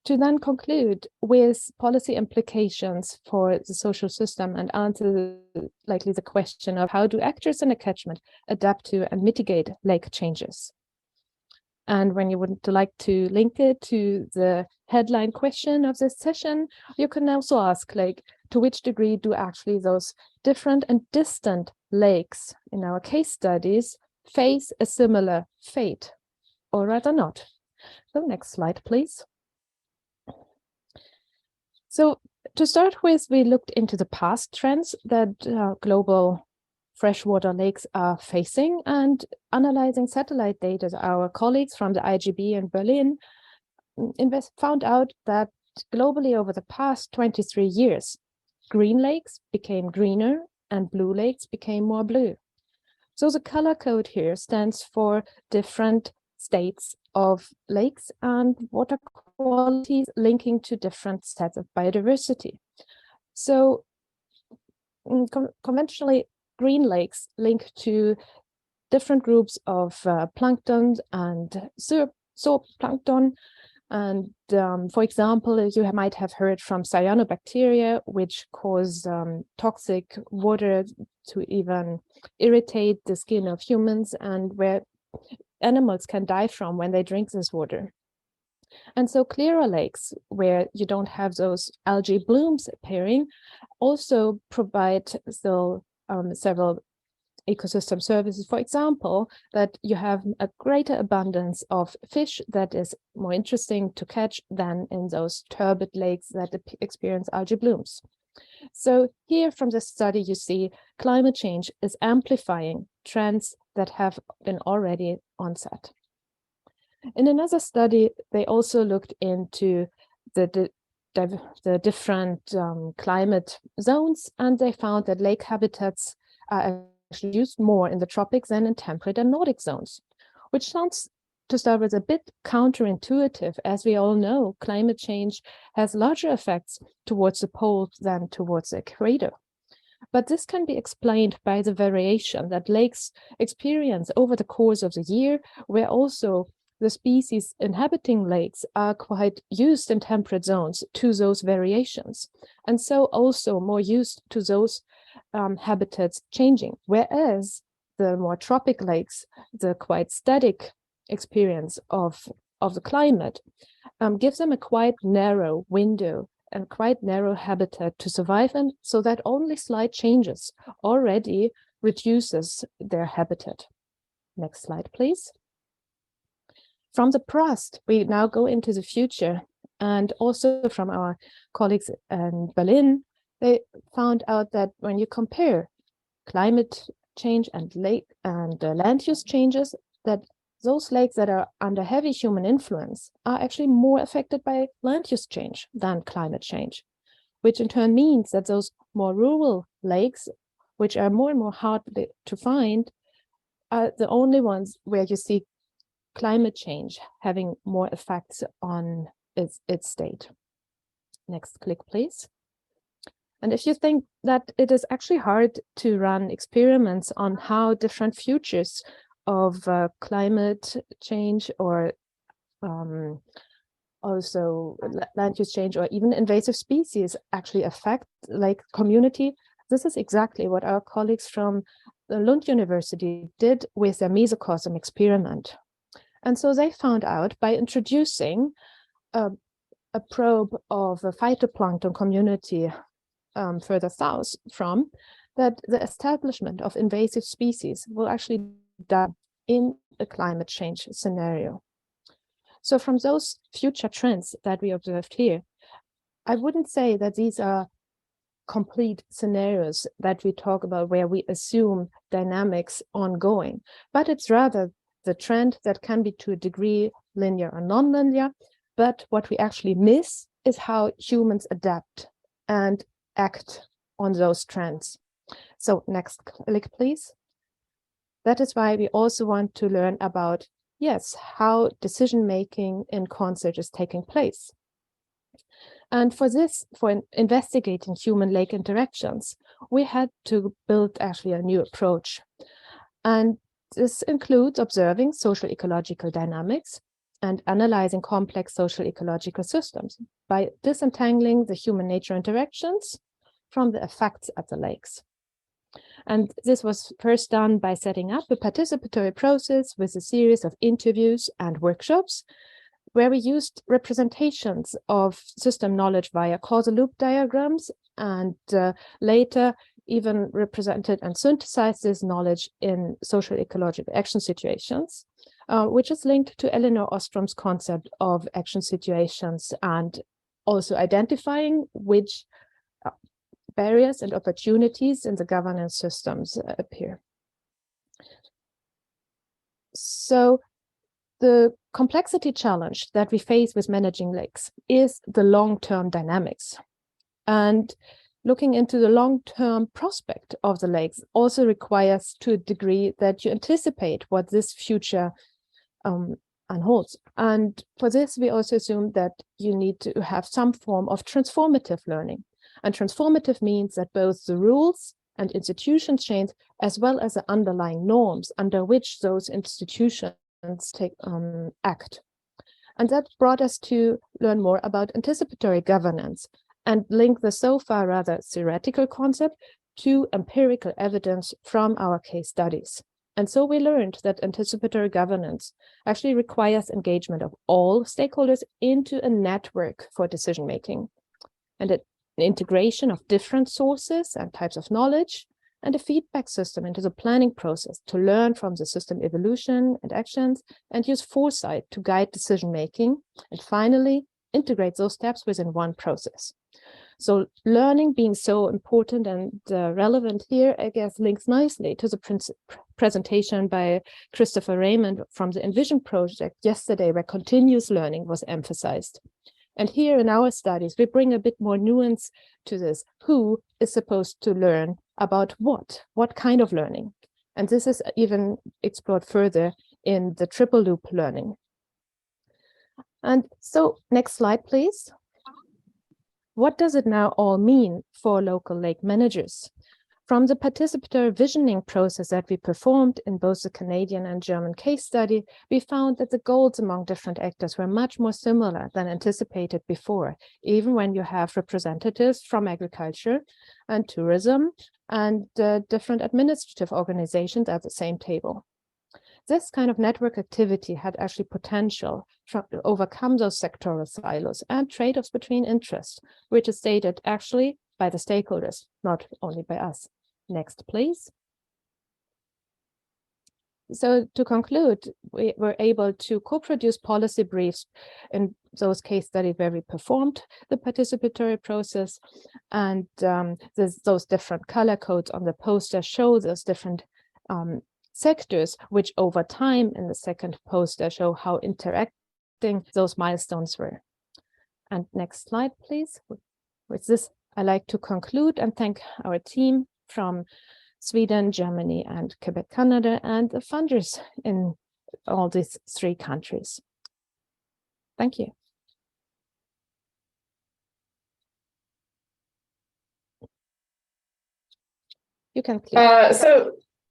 R: To then conclude with policy implications for the social system and answer likely the question of how do actors in a catchment adapt to and mitigate lake changes. And when you would like to link it to the headline question of this session, you can also ask, like, to which degree do actually those different and distant lakes in our case studies face a similar fate, or rather not? So next slide, please. So to start with, we looked into the past trends that global freshwater lakes are facing, and analyzing satellite data, our colleagues from the IGB in Berlin found out that globally over the past 23 years, green lakes became greener and blue lakes became more blue. So the color code here stands for different states of lakes and water qualities linking to different sets of biodiversity. So conventionally, green lakes link to different groups of plankton and zooplankton. And for example, you might have heard from cyanobacteria, which cause toxic water to even irritate the skin of humans, and where animals can die from when they drink this water. And so clearer lakes, where you don't have those algae blooms appearing, also provide still several ecosystem services. For example, that you have a greater abundance of fish that is more interesting to catch than in those turbid lakes that experience algae blooms. So here from this study, you see climate change is amplifying trends that have been already onset. In another study, they also looked into the different climate zones, and they found that lake habitats are actually used more in the tropics than in temperate and Nordic zones, which sounds, to start with, a bit counterintuitive. As we all know, climate change has larger effects towards the poles than towards the equator. But this can be explained by the variation that lakes experience over the course of the year, where also the species inhabiting lakes are quite used in temperate zones to those variations, and so also more used to those habitats changing, whereas the more tropic lakes, the quite static experience of the climate gives them a quite narrow window and quite narrow habitat to survive in, so that only slight changes already reduces their habitat. Next slide, please. From the past, we now go into the future, And also from our colleagues in Berlin, they found out that when you compare climate change and lake and land use changes, that those lakes that are under heavy human influence are actually more affected by land use change than climate change, which in turn means that those more rural lakes, which are more and more hard to find, are the only ones where you see climate change having more effects on its state. Next click, please. And if you think that it is actually hard to run experiments on how different futures of climate change or also land use change or even invasive species actually affect lake community, this is exactly what our colleagues from the Lund University did with their mesocosm experiment. And so they found out by introducing a probe of a phytoplankton community further south from, that the establishment of invasive species will actually be done in a climate change scenario. So from those future trends that we observed here, I wouldn't say that these are complete scenarios that we talk about where we assume dynamics ongoing, but it's rather the trend that can be to a degree linear or non-linear, but what we actually miss is how humans adapt and act on those trends. So next click, please. That is why we also want to learn about, yes, how decision-making in concert is taking place. And for this, for investigating human-lake interactions, we had to build actually a new approach. And this includes observing social ecological dynamics and analyzing complex social ecological systems by disentangling the human-nature interactions from the effects at the lakes. And this was first done by setting up a participatory process with a series of interviews and workshops, where we used representations of system knowledge via causal loop diagrams, and later even represented and synthesized this knowledge in social ecological action situations, which is linked to Elinor Ostrom's concept of action situations, and also identifying which barriers and opportunities in the governance systems appear. So the complexity challenge that we face with managing lakes is the long-term dynamics. And looking into the long-term prospect of the lakes also requires, to a degree, that you anticipate what this future unfolds. And for this, we also assume that you need to have some form of transformative learning. And transformative means that both the rules and institutions change, as well as the underlying norms under which those institutions act. And that brought us to learn more about anticipatory governance and link the so far rather theoretical concept to empirical evidence from our case studies. And so we learned that anticipatory governance actually requires engagement of all stakeholders into a network for decision making, and an integration of different sources and types of knowledge, and a feedback system into the planning process to learn from the system evolution and actions, and use foresight to guide decision making, and finally integrate those steps within one process. So learning being so important and relevant here, I guess, links nicely to the presentation by Christopher Raymond from the ENVISION project yesterday, where continuous learning was emphasized. And here in our studies, we bring a bit more nuance to this. Who is supposed to learn about what kind of learning? And this is even explored further in the triple loop learning. And so next slide, please. What does it now all mean for local lake managers? From the participatory visioning process that we performed in both the Canadian and German case study, we found that the goals among different actors were much more similar than anticipated before, even when you have representatives from agriculture and tourism and different administrative organizations at the same table. This kind of network activity had actually potential to overcome those sectoral silos and trade-offs between interests, which is stated actually by the stakeholders, not only by us. Next, please. So to conclude, we were able to co-produce policy briefs in those case studies where we performed the participatory process, and there's those different color codes on the poster show those different sectors, which over time in the second poster show how interacting those milestones were. And next slide, please. With this, I like to conclude and thank our team from Sweden, Germany, and Quebec, Canada, and the funders in all these 3 countries. Thank you. You can click.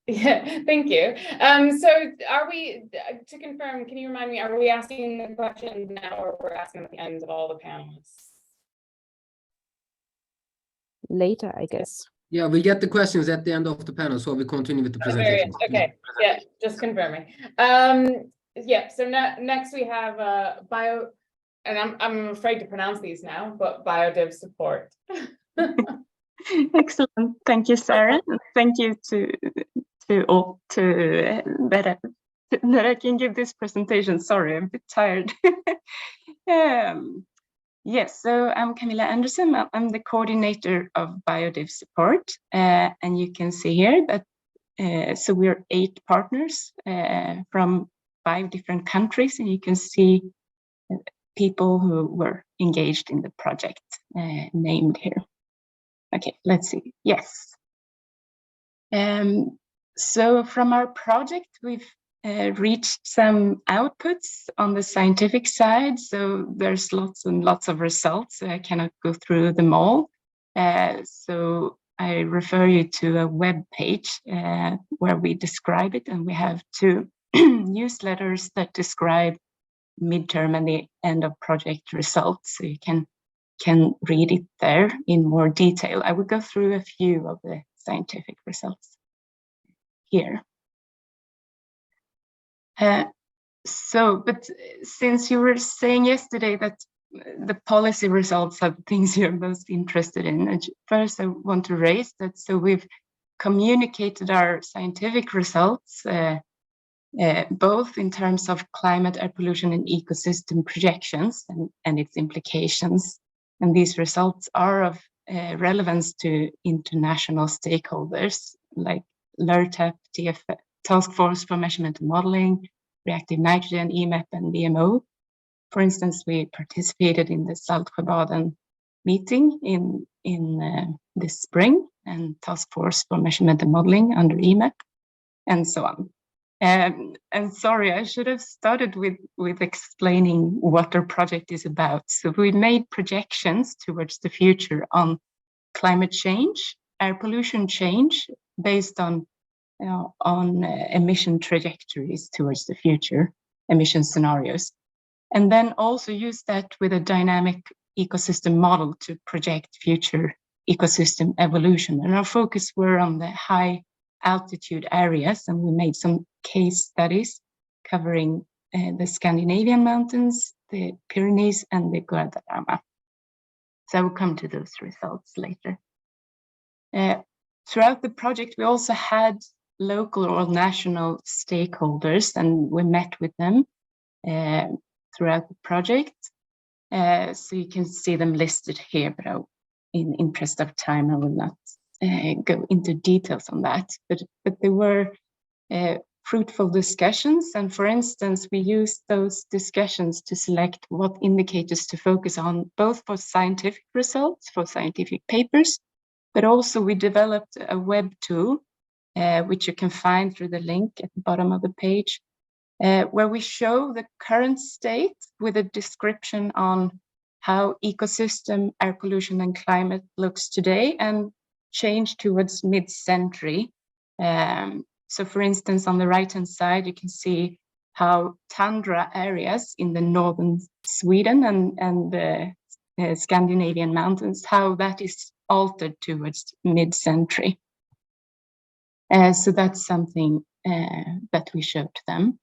S: Yeah, thank you. So are we, to confirm, can you remind me, are we asking the questions now or we're asking them at the end of all the panels?
R: Later, I guess.
A: Yeah, we get the questions at the end of the panel, so we continue with the presentation.
S: Okay, yeah, just confirming. Yeah, so next we have bio, and I'm afraid to pronounce these now, but BioDiv support.
T: Excellent, thank you, Sarah. Thank you to all that I can give this presentation. Sorry, I'm a bit tired. Yes, so I'm Camilla Anderson. I'm the coordinator of BioDiv support, and you can see here that so we're 8 partners from 5 different countries, and you can see people who were engaged in the project named here. Okay, let's see. Yes. So from our project, we've reached some outputs on the scientific side. So there's lots and lots of results. So I cannot go through them all. So I refer you to a web page where we describe it, and we have 2 newsletters that describe midterm and the end of project results. So you can read it there in more detail. I will go through a few of the scientific results here. But since you were saying yesterday that the policy results are the things you're most interested in, first I want to raise that. So we've communicated our scientific results, both in terms of climate, air pollution, and ecosystem projections and its implications. And these results are of relevance to international stakeholders like LERTAP, TF, Task Force for Measurement and Modeling, Reactive Nitrogen, EMAP, and BMO. For instance, we participated in the Saltsjöbaden meeting in this spring, and Task Force for Measurement and Modeling under EMAP, and so on. And sorry, I should have started with explaining what our project is about. So we made projections towards the future on climate change, air pollution change, based on emission trajectories towards the future, emission scenarios. And then also use that with a dynamic ecosystem model to project future ecosystem evolution. And our focus were on the high altitude areas, and we made some case studies covering the Scandinavian mountains, the Pyrenees, and the Guadarrama. So I will come to those results later. Throughout the project, we also had local or national stakeholders, and we met with them throughout the project. So you can see them listed here, but in interest of time, I will not go into details on that. But there were fruitful discussions, and for instance, we used those discussions to select what indicators to focus on, both for scientific results, for scientific papers, but also we developed a web tool, which you can find through the link at the bottom of the page, where we show the current state with a description on how ecosystem, air pollution, and climate looks today and change towards mid-century. So for instance, on the right-hand side, you can see how tundra areas in the northern Sweden and the Scandinavian mountains, how that is altered towards mid-century. So that's something that we showed to them.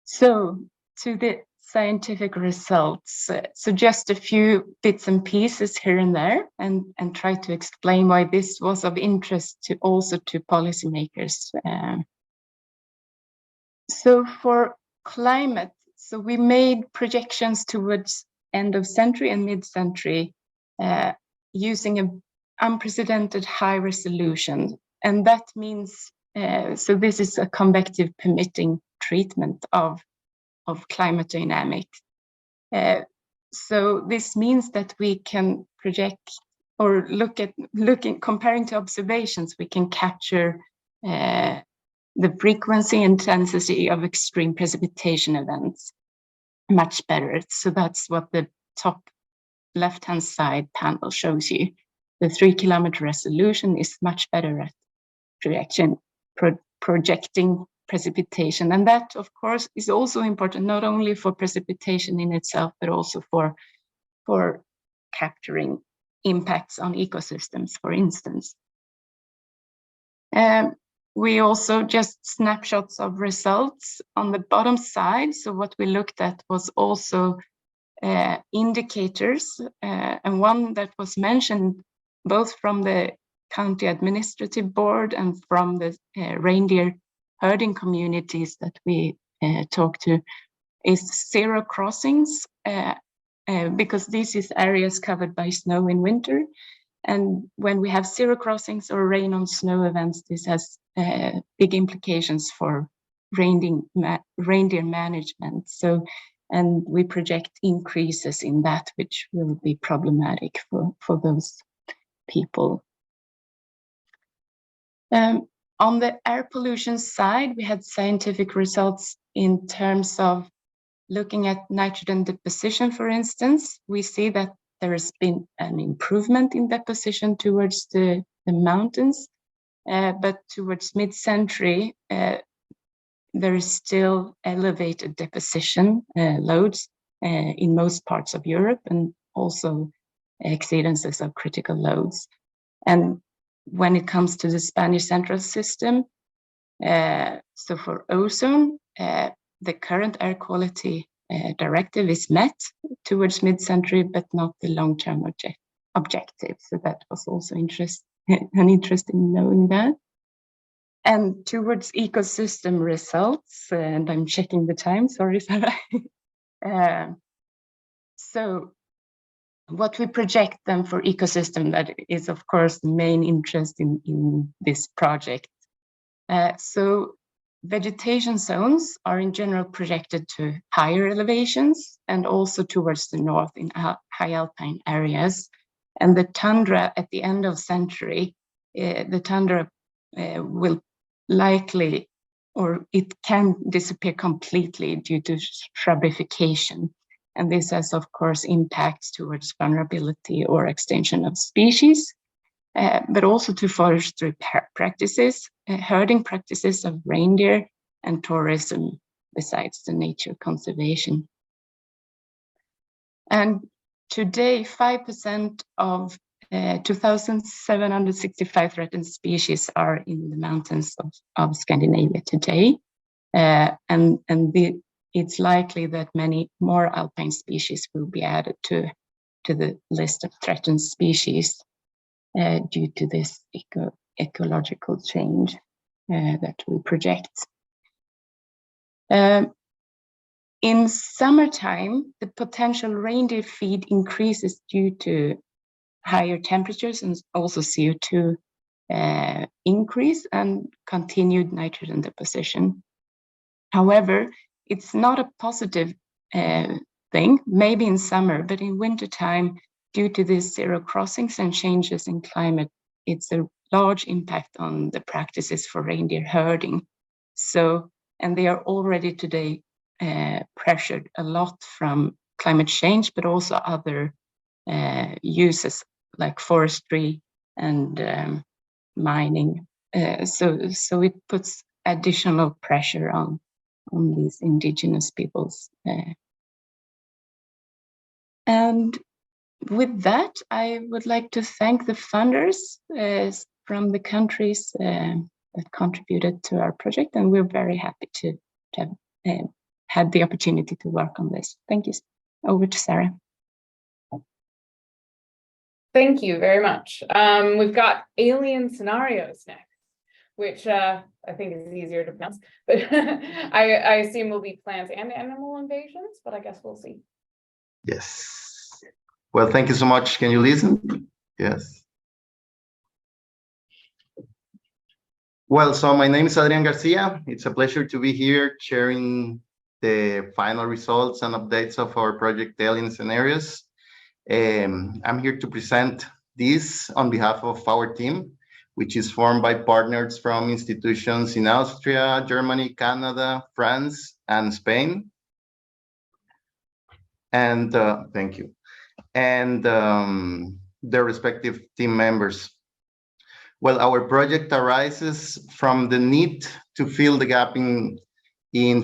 T: So to the scientific results, so just a few bits and pieces here and there, and try to explain why this was of interest to also to policymakers. So for climate So we made projections towards end of century and mid-century using an unprecedented high resolution. And that means, so this is a convective permitting treatment of climate dynamics. So this means that we can project or comparing to observations, we can capture the frequency and intensity of extreme precipitation events much better. So that's what the top left-hand side panel shows you. The 3-kilometer resolution is much better at projecting precipitation. And that, of course, is also important, not only for precipitation in itself, but also for capturing impacts on ecosystems, for instance. We also just snapshots of results on the bottom side. So what we looked at was also indicators, and one that was mentioned both from the county administrative board and from the reindeer herding communities that we talk to is zero crossings, because this is areas covered by snow in winter. And when we have zero crossings or rain on snow events, this has big implications for reindeer management. So, and we project increases in that, which will be problematic for those people. On the air pollution side, we had scientific results in terms of looking at nitrogen deposition, for instance. We see that there has been an improvement in deposition towards the mountains, but towards mid-century, there is still elevated deposition loads in most parts of Europe, and also exceedances of critical loads. And when it comes to the Spanish central system, so for ozone, the current air quality directive is met towards mid-century, but not the long-term objective. So that was also interesting knowing that. And towards ecosystem results, and I'm checking the time, sorry, Sarah. So what we project then for ecosystem, that is of course the main interest in this project. So vegetation zones are in general projected to higher elevations and also towards the north in high alpine areas. And the tundra at the end of century, the tundra will likely, or it can disappear completely due to shrubification. And this has, of course, impacts towards vulnerability or extinction of species, but also to forestry practices, herding practices of reindeer, and tourism, besides the nature conservation. And today, 5% of 2,765 threatened species are in the mountains of Scandinavia today. It's likely that many more alpine species will be added to the list of threatened species due to this ecological change that we project. In summertime, the potential reindeer feed increases due to higher temperatures and also CO2 increase and continued nitrogen deposition. However, it's not a positive thing, maybe in summer, but in wintertime, due to these zero crossings and changes in climate, it's a large impact on the practices for reindeer herding. So, and they are already today pressured a lot from climate change, but also other uses like forestry and mining. So it puts additional pressure on these indigenous peoples. And with that, I would like to thank the funders from the countries that contributed to our project, and we're very happy to have had the opportunity to work on this. Thank you. Over to Sarah.
S: Thank you very much. We've got alien scenarios next. which I think is easier to pronounce, but I assume will be plant and animal invasions, but I guess we'll see.
U: Yes. Well, thank you so much. Can you listen? Yes. Well, so my name is Adrian Garcia. It's a pleasure to be here sharing the final results and updates of our project Alien Scenarios. I'm here to present this on behalf of our team, which is formed by partners from institutions in Austria, Germany, Canada, France, and Spain. And thank you. And their respective team members. Well, our project arises from the need to fill the gap in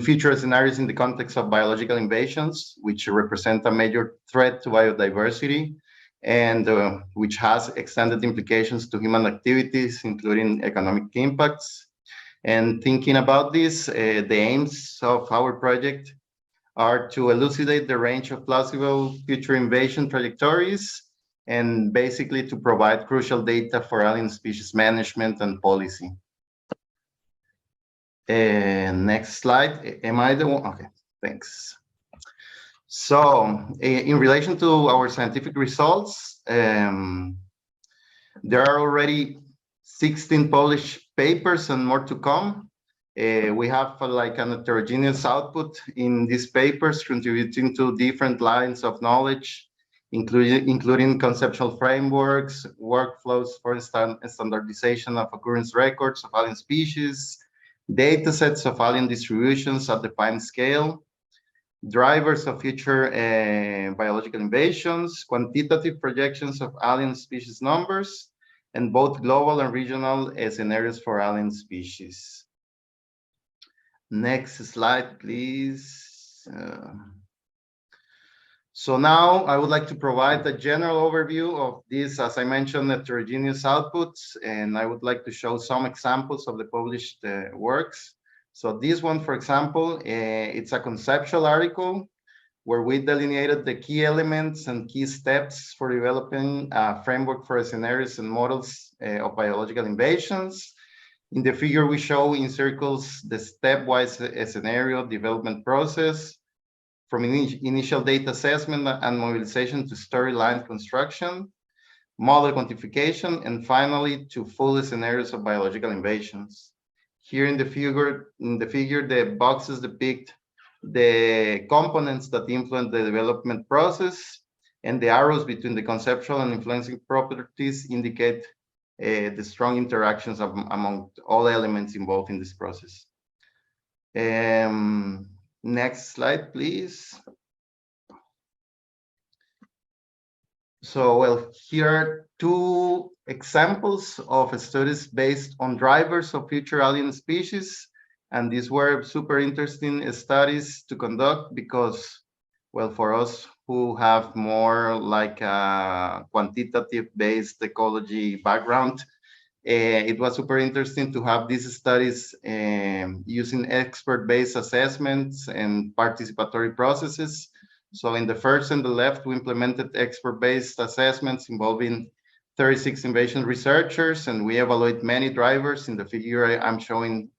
U: future scenarios in the context of biological invasions, which represent a major threat to biodiversity and which has extended implications to human activities, including economic impacts. And thinking about this, the aims of our project are to elucidate the range of plausible future invasion trajectories and basically to provide crucial data for alien species management and policy. Next slide. Am I the one? Okay, thanks. So in relation to our scientific results, there are already 16 published papers and more to come. We have like an heterogeneous output in these papers contributing to different lines of knowledge, including conceptual frameworks, workflows for standardization of occurrence records of alien species, data sets of alien distributions at defined scale, drivers of future biological invasions, quantitative projections of alien species numbers, and both global and regional scenarios for alien species. Next slide, please. So now I would like to provide a general overview of this, as I mentioned, heterogeneous outputs, and I would like to show some examples of the published works. So this one, for example, it's a conceptual article where we delineated the key elements and key steps for developing a framework for scenarios and models of biological invasions. In the figure, we show in circles the stepwise scenario development process, from initial data assessment and mobilization to storyline construction, model quantification, and finally to full scenarios of biological invasions. Here in the figure, the boxes depict the components that influence the development process, and the arrows between the conceptual and influencing properties indicate the strong interactions among all elements involved in this process. Next slide, please. So, well, here are two examples of studies based on drivers of future alien species. And these were super interesting studies to conduct because, well, for us who have more like a quantitative-based ecology background, it was super interesting to have these studies using expert-based assessments and participatory processes. So in the first and the left, we implemented expert-based assessments involving 36 invasion researchers, and we evaluate many drivers. In the figure, I'm showing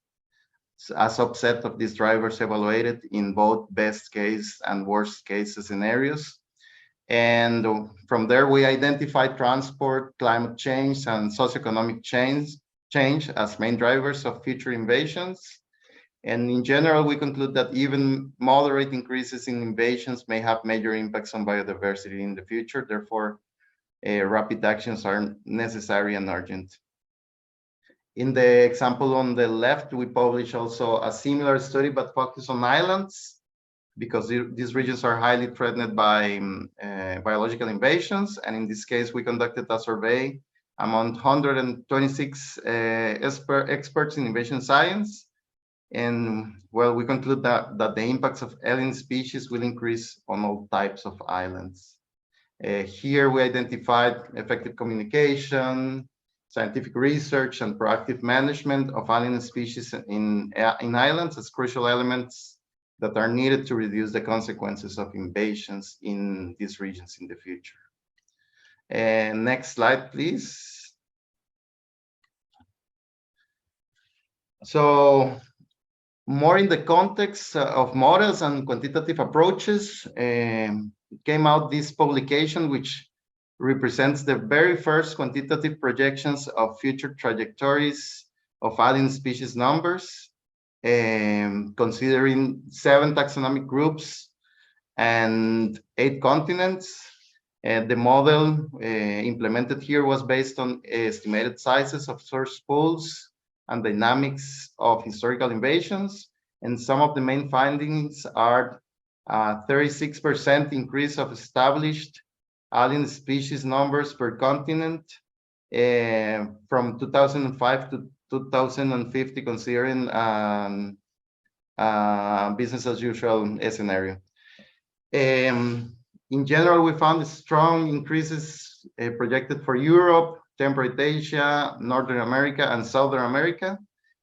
U: a subset of these drivers evaluated in both best case and worst case scenarios. And from there, we identified transport, climate change, and socioeconomic change as main drivers of future invasions. And in general, we conclude that even moderate increases in invasions may have major impacts on biodiversity in the future. Therefore, rapid actions are necessary and urgent. In the example on the left, we published also a similar study, but focused on islands, because these regions are highly threatened by biological invasions. And in this case, we conducted a survey among 126 experts in invasion science. And well, we conclude that the impacts of alien species will increase on all types of islands. Here we identified effective communication, scientific research, and proactive management of alien species in islands as crucial elements that are needed to reduce the consequences of invasions in these regions in the future. And next slide, please. So more in the context of models and quantitative approaches, came out this publication, which represents the very first quantitative projections of future trajectories of alien species numbers, considering 7 taxonomic groups and 8 continents. The model implemented here was based on estimated sizes of source pools and dynamics of historical invasions. And some of the main findings are 36% increase of established alien species numbers per continent from 2005 to 2050, considering business as usual scenario. In general, we found strong increases projected for Europe, temperate Asia, Northern America, and Southern America.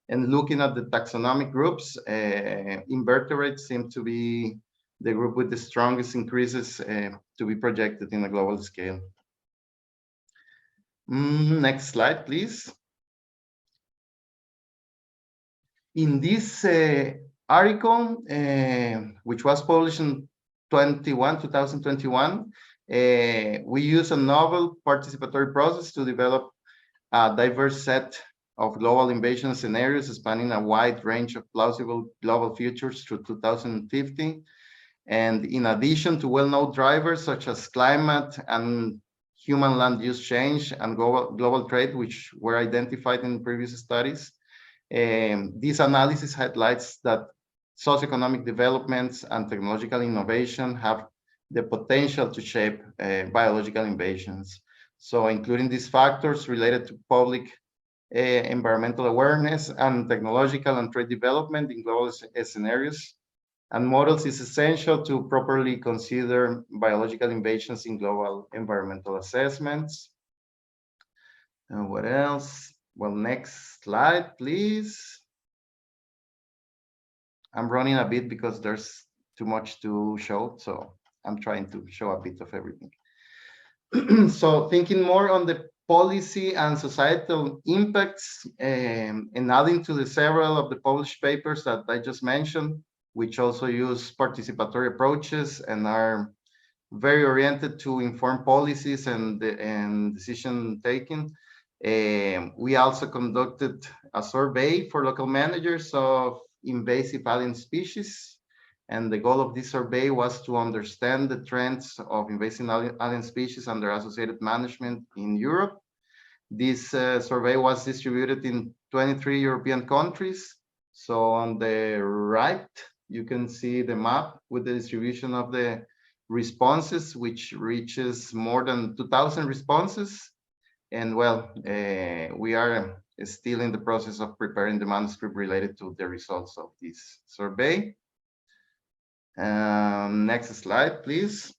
U: And looking at the taxonomic groups, invertebrates seem to be the group with the strongest increases to be projected in a global scale. Next slide, please. In this article, which was published in 2021, we use a novel participatory process to develop a diverse set of global invasion scenarios spanning a wide range of plausible global futures through 2050. And in addition to well-known drivers such as climate and human land use change and global trade, which were identified in previous studies, this analysis highlights that socioeconomic developments and technological innovation have the potential to shape biological invasions. So including these factors related to public environmental awareness and technological and trade development in global scenarios and models is essential to properly consider biological invasions in global environmental assessments. And what else? Well, next slide, please. I'm running a bit because there's too much to show, so I'm trying to show a bit of everything. So thinking more on the policy and societal impacts, and adding to the several of the published papers that I just mentioned, which also use participatory approaches and are very oriented to inform policies and decision taking. We also conducted a survey for local managers of invasive alien species. And the goal of this survey was to understand the trends of invasive alien species and their associated management in Europe. This survey was distributed in 23 European countries. So on the right, you can see the map with the distribution of the responses, which reaches more than 2,000 responses. And well, we are still in the process of preparing the manuscript related to the results of this survey. Next slide, please.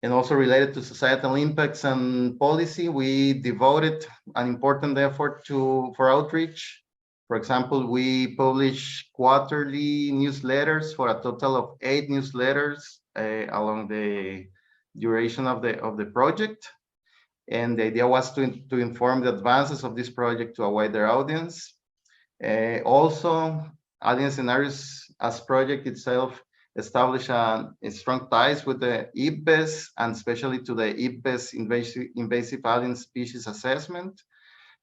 U: And also related to societal impacts and policy, we devoted an important effort for outreach. For example, we publish quarterly newsletters for a total of 8 newsletters along the duration of the project. And the idea was to inform the advances of this project to a wider audience. Also, Alien Scenarios as project itself established strong ties with the IPBES and especially to the IPBES invasive alien species assessment,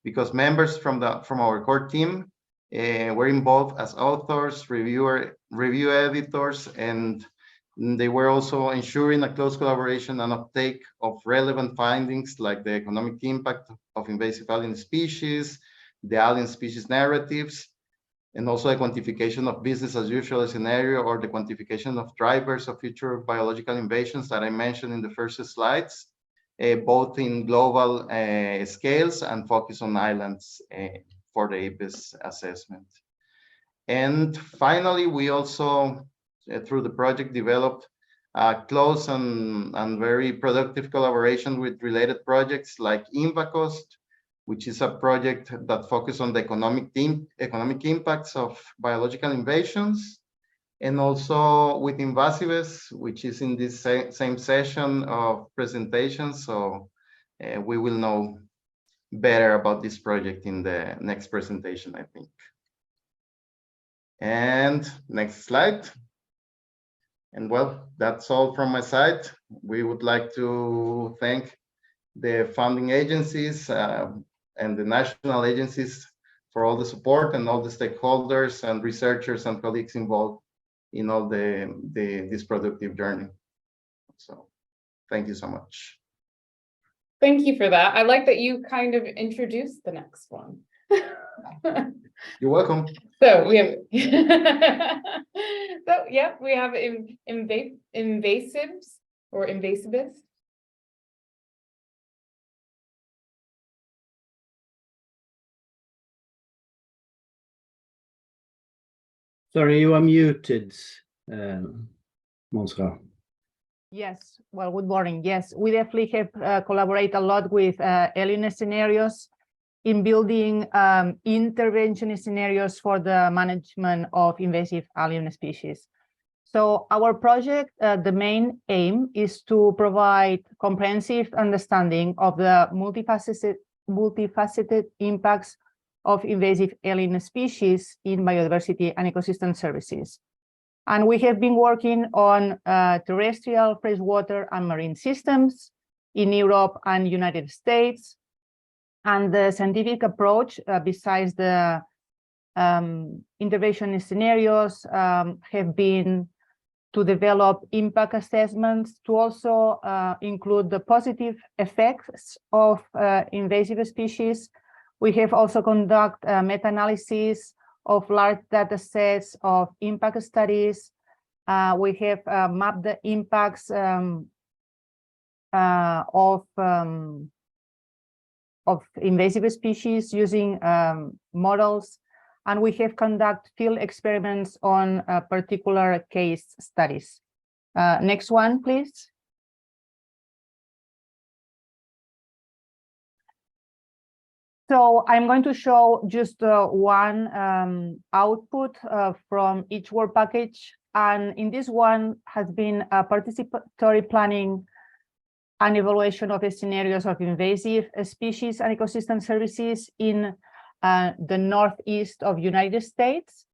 U: because members from our core team were involved as authors, review editors, and they were also ensuring a close collaboration and uptake of relevant findings like the economic impact of invasive alien species, the alien species narratives, and also a quantification of business as usual scenario or the quantification of drivers of future biological invasions that I mentioned in the first slides, both in global scales and focus on islands for the IPBES assessment. And finally, we also, through the project, developed a close and very productive collaboration with related projects like INVACOST, which is a project that focuses on the economic impacts of biological invasions, and also with Invasives, which is in this same session of presentations. So we will know better about this project in the next presentation, I think. And next slide. And well, that's all from my side. We would like to thank the funding agencies and the national agencies for all the support, and all the stakeholders and researchers and colleagues involved in all this productive journey. So thank you so much.
S: Thank you for that. I like that you kind of introduced the next one.
U: You're welcome.
S: So we have, so yeah, we have invasives or invasives.
B: Sorry, you are muted, Montserrat.
L: Yes, well, good morning. Yes, we definitely have collaborated a lot with alien scenarios in building intervention scenarios for the management of invasive alien species. So our project, the main aim is to provide comprehensive understanding of the multifaceted impacts of invasive alien species in biodiversity and ecosystem services. And we have been working on terrestrial, freshwater, and marine systems in Europe and United States. And the scientific approach, besides the intervention scenarios, have been to develop impact assessments to also include the positive effects of invasive species. We have also conducted meta-analysis of large data sets of impact studies. We have mapped the impacts of invasive species using models, and we have conducted field experiments on particular case studies. Next one, please. So I'm going to show just one output from each work package. And in this one has been a participatory planning and evaluation of the scenarios of invasive species and ecosystem services in the northeast of United States.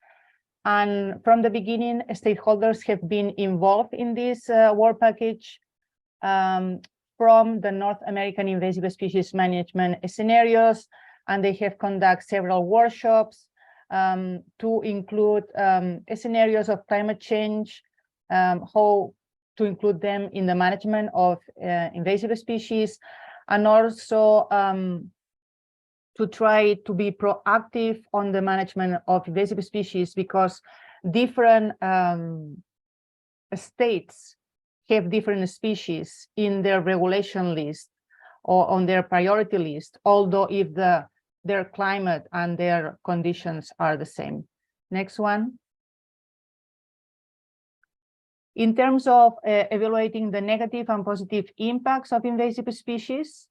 L: And from the beginning, stakeholders have been involved in this work package from the North American invasive species management scenarios, and they have conducted several workshops to include scenarios of climate change, how to include them in the management of invasive species, and also to try to be proactive on the management of invasive species, because different states have different species in their regulation list or on their priority list, although if their climate and their conditions are the same. Next one. In terms of evaluating the negative and positive impacts of invasive species,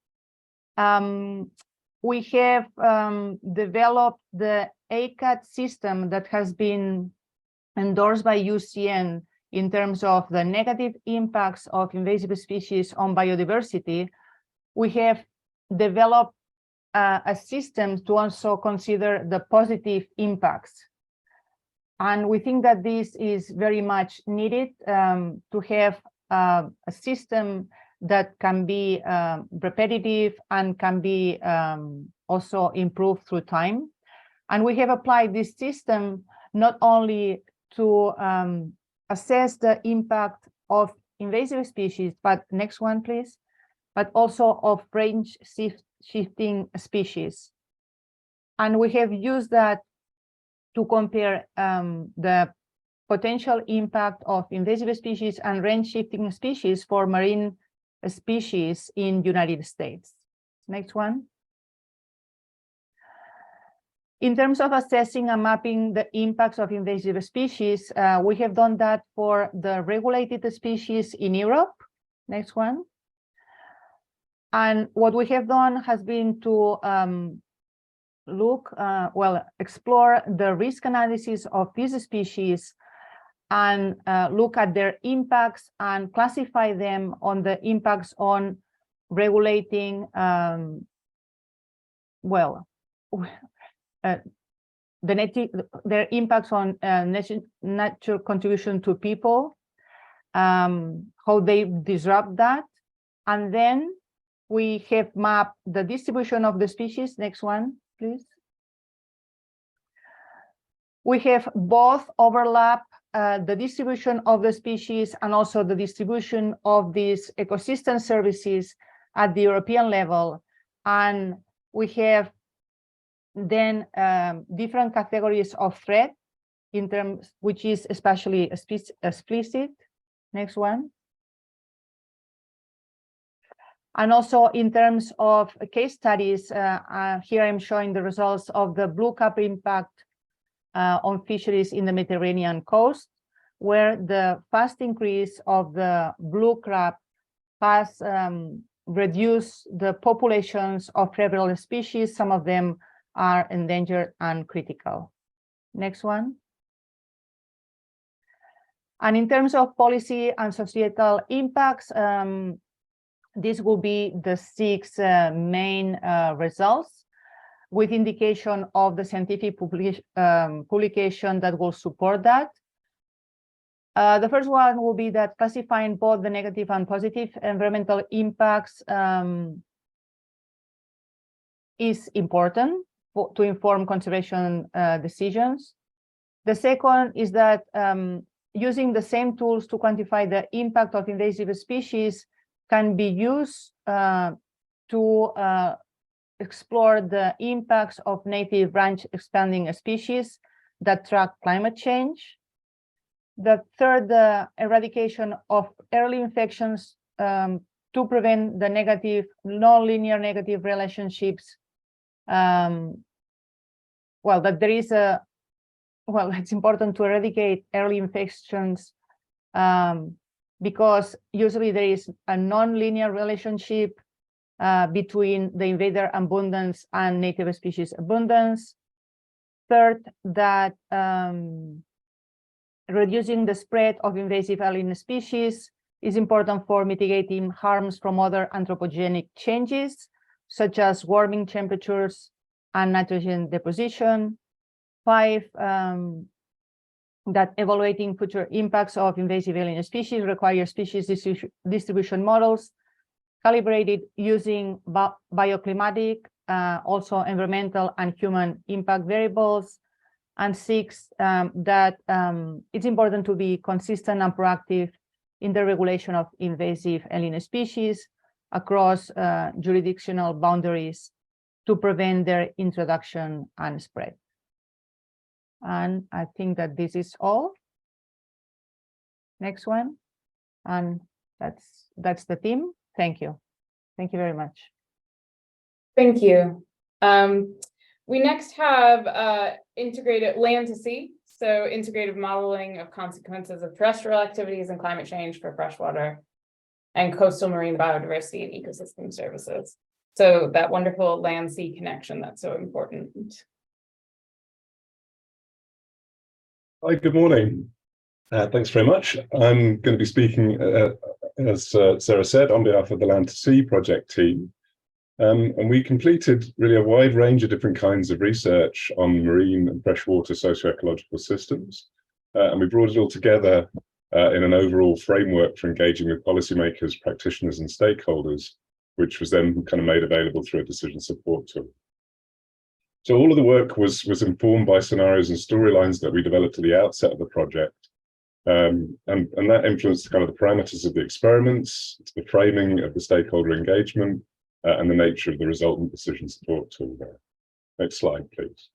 L: we have developed the ACAT system that has been endorsed by UCN in terms of the negative impacts of invasive species on biodiversity. We have developed a system to also consider the positive impacts. And we think that this is very much needed to have a system that can be repetitive and can be also improved through time. And we have applied this system not only to assess the impact of invasive species, but next one, please, but also of range shifting species. And we have used that to compare the potential impact of invasive species and range shifting species for marine species in United States. Next one. In terms of assessing and mapping the impacts of invasive species, we have done that for the regulated species in Europe. Next one. And what we have done has been to explore the risk analysis of these species and look at their impacts and classify them on the impacts on regulating
K: well, their impacts on natural contribution to people, how they disrupt that. And then we have mapped the distribution of the species. Next one, please. We have both overlap the distribution of the species and also the distribution of these ecosystem services at the European level. And we have then different categories of threat in terms, which is especially explicit. Next one. And also in terms of case studies, here I'm showing the results of the blue cap impact on fisheries in the Mediterranean coast, where the fast increase of the blue crab has reduced the populations of several species. Some of them are endangered and critical. Next one. And in terms of policy and societal impacts, this will be the 6 main results, with indication of the scientific publication that will support that. The first one will be that classifying both the negative and positive environmental impacts is important to inform conservation decisions. The second is that using the same tools to quantify the impact of invasive species can be used to explore the impacts of native branch expanding species that track climate change. The third, eradication of early infections to prevent the negative, non-linear negative relationships. Well, that there is a, well, it's important to eradicate early infections because usually there is a non-linear relationship between the invader abundance and native species abundance. Third, that reducing the spread of invasive alien species is important for mitigating harms from other anthropogenic changes, such as warming temperatures and nitrogen deposition. 5, that evaluating future impacts of invasive alien species requires species distribution models calibrated using bioclimatic, also environmental and human impact variables. And 6, that it's important to be consistent and proactive in the regulation of invasive alien species across jurisdictional boundaries to prevent their introduction and spread. And I think that this is all. Next one. And that's the team. Thank you. Thank you very much.
S: Thank you. We next have integrated land to sea, so integrative modeling of consequences of terrestrial activities and climate change for freshwater and coastal marine biodiversity and ecosystem services. So that wonderful land-sea connection that's so important.
C: Hi, good morning. Thanks very much. I'm going to be speaking, as Sarah said, on behalf of the Land to Sea project team. And we completed really a wide range of different kinds of research on marine and freshwater socio-ecological systems. And we brought it all together in an overall framework for engaging with policymakers, practitioners and stakeholders, which was then kind of made available through a decision support tool. So all of the work was informed by scenarios and storylines that we developed at the outset of the project. And that influenced kind of the parameters of the experiments, the framing of the stakeholder engagement, and the nature of the resultant decision support tool there. Next slide, please.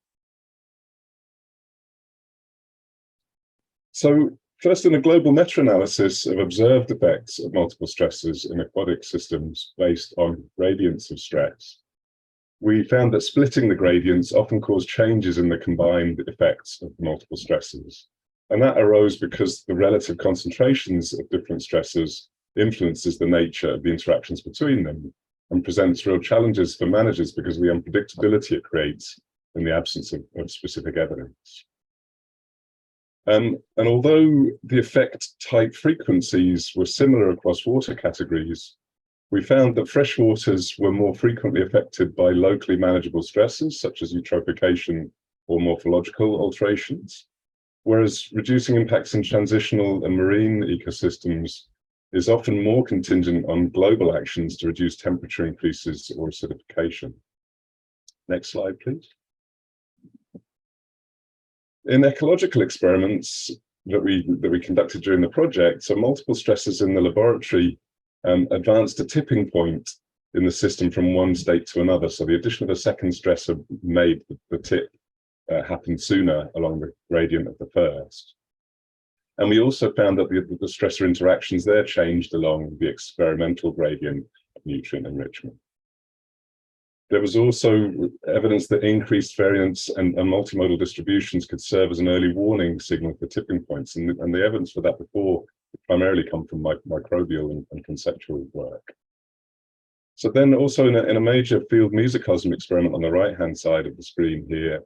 C: So first, in a global meta-analysis of observed effects of multiple stresses in aquatic systems based on gradients of stress, we found that splitting the gradients often caused changes in the combined effects of multiple stresses. And that arose because the relative concentrations of different stresses influences the nature of the interactions between them, and presents real challenges for managers because of the unpredictability it creates in the absence of specific evidence. And although the effect type frequencies were similar across water categories, We found that freshwaters were more frequently affected by locally manageable stresses, such as eutrophication or morphological alterations, whereas reducing impacts in transitional and marine ecosystems is often more contingent on global actions to reduce temperature increases or acidification. Next slide, please. In ecological experiments that we conducted during the project, so multiple stresses in the laboratory advanced a tipping point in the system from one state to another. So the addition of a second stressor made the tip happen sooner along the gradient of the first. And we also found that the stressor interactions there changed along the experimental gradient of nutrient enrichment. There was also evidence that increased variance and multimodal distributions could serve as an early warning signal for tipping points. And the evidence for that before primarily come from microbial and conceptual work. So then also in a major field mesocosm experiment on the right-hand side of the screen here,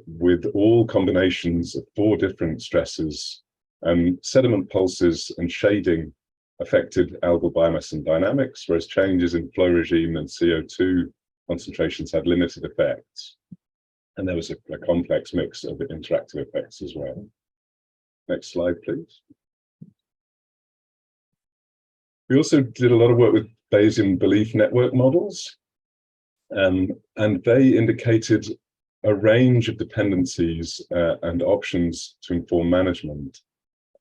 C: with all combinations of 4 different stresses, sediment pulses and shading affected algal biomass and dynamics, whereas changes in flow regime and CO2 concentrations had limited effects. And there was a complex mix of interactive effects as well. Next slide, please. We also did a lot of work with Bayesian belief network models, and they indicated a range of dependencies and options to inform management,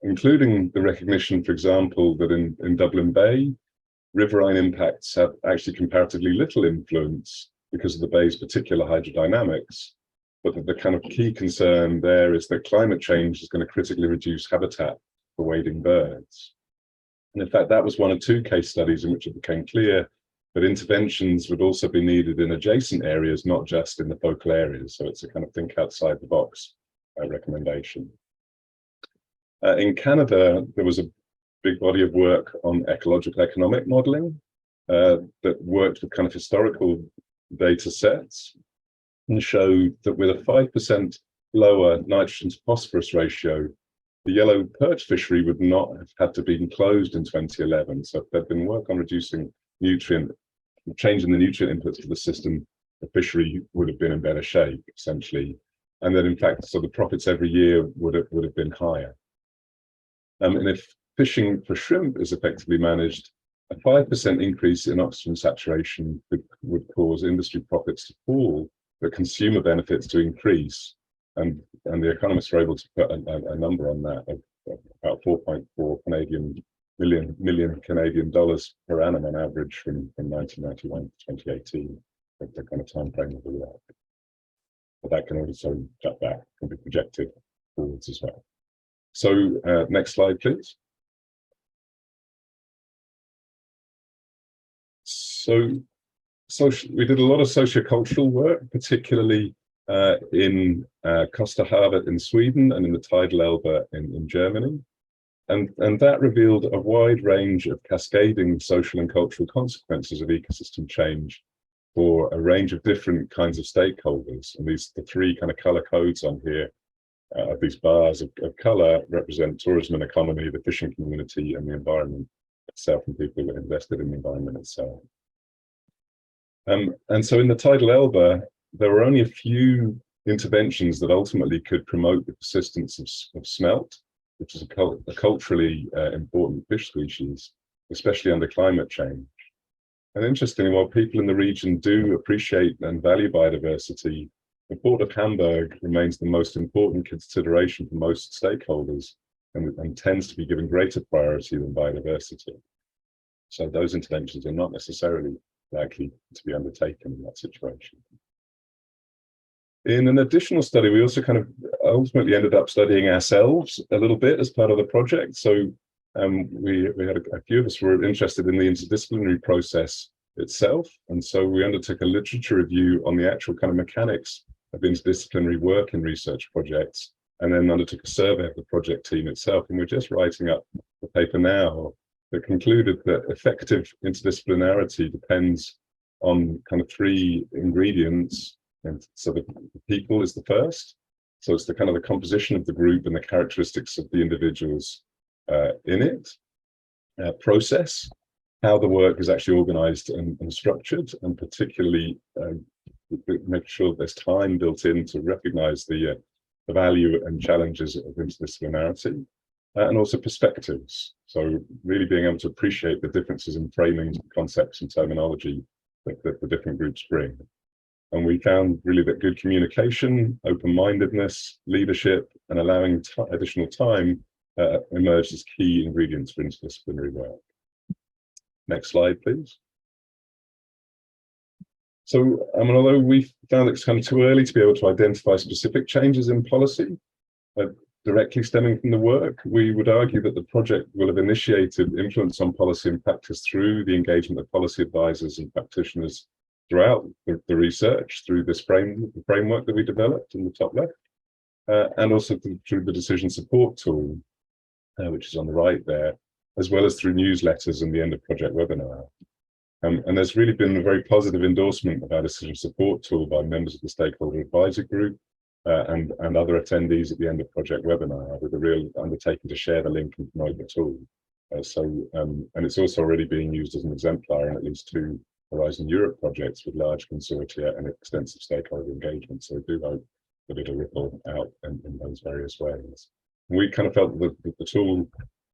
C: including the recognition, for example, that in Dublin Bay, riverine impacts have actually comparatively little influence because of the bay's particular hydrodynamics, but the kind of key concern there is that climate change is going to critically reduce habitat for wading birds. And in fact, that was one of 2 case studies in which it became clear that interventions would also be needed in adjacent areas, not just in the focal areas. So it's a kind of think outside the box recommendation. In Canada, there was a big body of work on ecological economic modeling that worked with kind of historical data sets and showed that with a 5% lower nitrogen to phosphorus ratio, the yellow perch fishery would not have had to be closed in 2011. So if there'd been work on reducing changing the nutrient inputs to the system, the fishery would have been in better shape, essentially. And then in fact, so the profits every year would have been higher. And if fishing for shrimp is effectively managed, a 5% increase in oxygen saturation would cause industry profits to fall, but consumer benefits to increase. And the economists were able to put a number on that of about 4.4 million Canadian dollars per annum on average from 1991 to 2018, the kind of time frame of the work. But that can also cut back, can be projected forwards as well. So next slide, please. So we did a lot of sociocultural work, particularly in Costa Havet in Sweden and in the tidal Elbe in Germany. And that revealed a wide range of cascading social and cultural consequences of ecosystem change for a range of different kinds of stakeholders. And the 3 kind of color codes on here of these bars of color represent tourism and economy, the fishing community, and the environment itself, and people that are invested in the environment itself. And so in the tidal Elbe, there were only a few interventions that ultimately could promote the persistence of smelt, which is a culturally important fish species, especially under climate change. And interestingly, while people in the region do appreciate and value biodiversity, the Port of Hamburg remains the most important consideration for most stakeholders and tends to be given greater priority than biodiversity. So those interventions are not necessarily likely to be undertaken in that situation. In an additional study, we also kind of ultimately ended up studying ourselves a little bit as part of the project. So we had a few of us were interested in the interdisciplinary process itself. And so we undertook a literature review on the actual kind of mechanics of interdisciplinary work in research projects, and then undertook a survey of the project team itself. And we're just writing up the paper now that concluded that effective interdisciplinarity depends on kind of 3 ingredients. And so the people is the first. So it's the kind of the composition of the group and the characteristics of the individuals in it. Process. how the work is actually organized and structured, and particularly make sure there's time built in to recognize the value and challenges of interdisciplinarity, and also perspectives. So really being able to appreciate the differences in framing, concepts and terminology that the different groups bring. And we found really that good communication, open-mindedness, leadership, and allowing additional time emerged as key ingredients for interdisciplinary work. Next slide, please. So, although we found it's kind of too early to be able to identify specific changes in policy directly stemming from the work, we would argue that the project will have initiated influence on policy and practice through the engagement of policy advisors and practitioners throughout the research, through this framework that we developed in the top left, and also through the decision support tool, which is on the right there, as well as through newsletters and the end of project webinar. And there's really been a very positive endorsement of our decision support tool by members of the stakeholder advisor group and other attendees at the end of project webinar, with a real undertaking to share the link and promote the tool. And it's also already being used as an exemplar in at least 2 Horizon Europe projects with large consortia and extensive stakeholder engagement. So we do hope that it'll ripple out in those various ways. And we kind of felt that the tool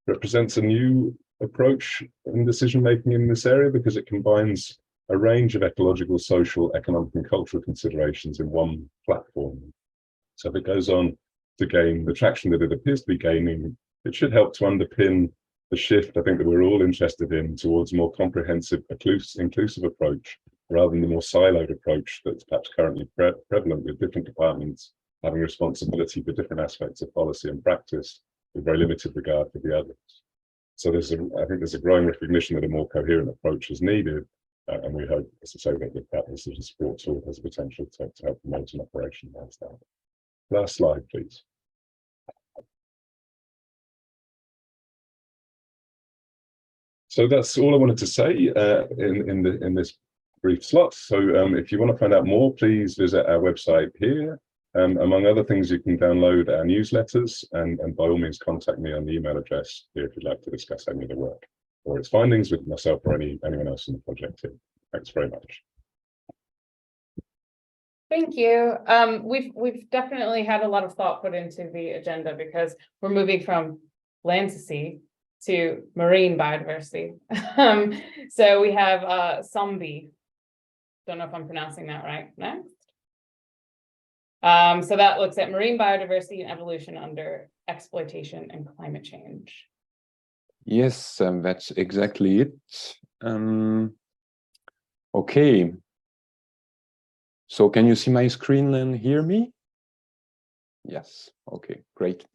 C: represents a new approach in decision making in this area, because it combines a range of ecological, social, economic and cultural considerations in one platform. So if it goes on to gain the traction that it appears to be gaining, it should help to underpin the shift, I think, that we're all interested in towards a more comprehensive, inclusive approach, rather than the more siloed approach that's perhaps currently prevalent, with different departments having responsibility for different aspects of policy and practice, with very limited regard for the others. So I think there's a growing recognition that a more coherent approach is needed, and we hope, as I say, that that decision support tool has the potential to help promote an operation like that. Last slide, please. So that's all I wanted to say in this brief slot. So if you want to find out more, please visit our website here. Among other things, you can download our newsletters, and by all means contact me on the email address here if you'd like to discuss any of the work or its findings with myself or anyone else in the project team. Thanks very much.
S: Thank you. We've definitely had a lot of thought put into the agenda, because we're moving from land to sea to marine biodiversity. So we have SECBIVIT. Don't know if I'm pronouncing that right. Next. So that looks at marine biodiversity and evolution under exploitation and climate change.
E: Yes, that's exactly it. Okay. So can you see my screen and hear me? Yes. Okay, great.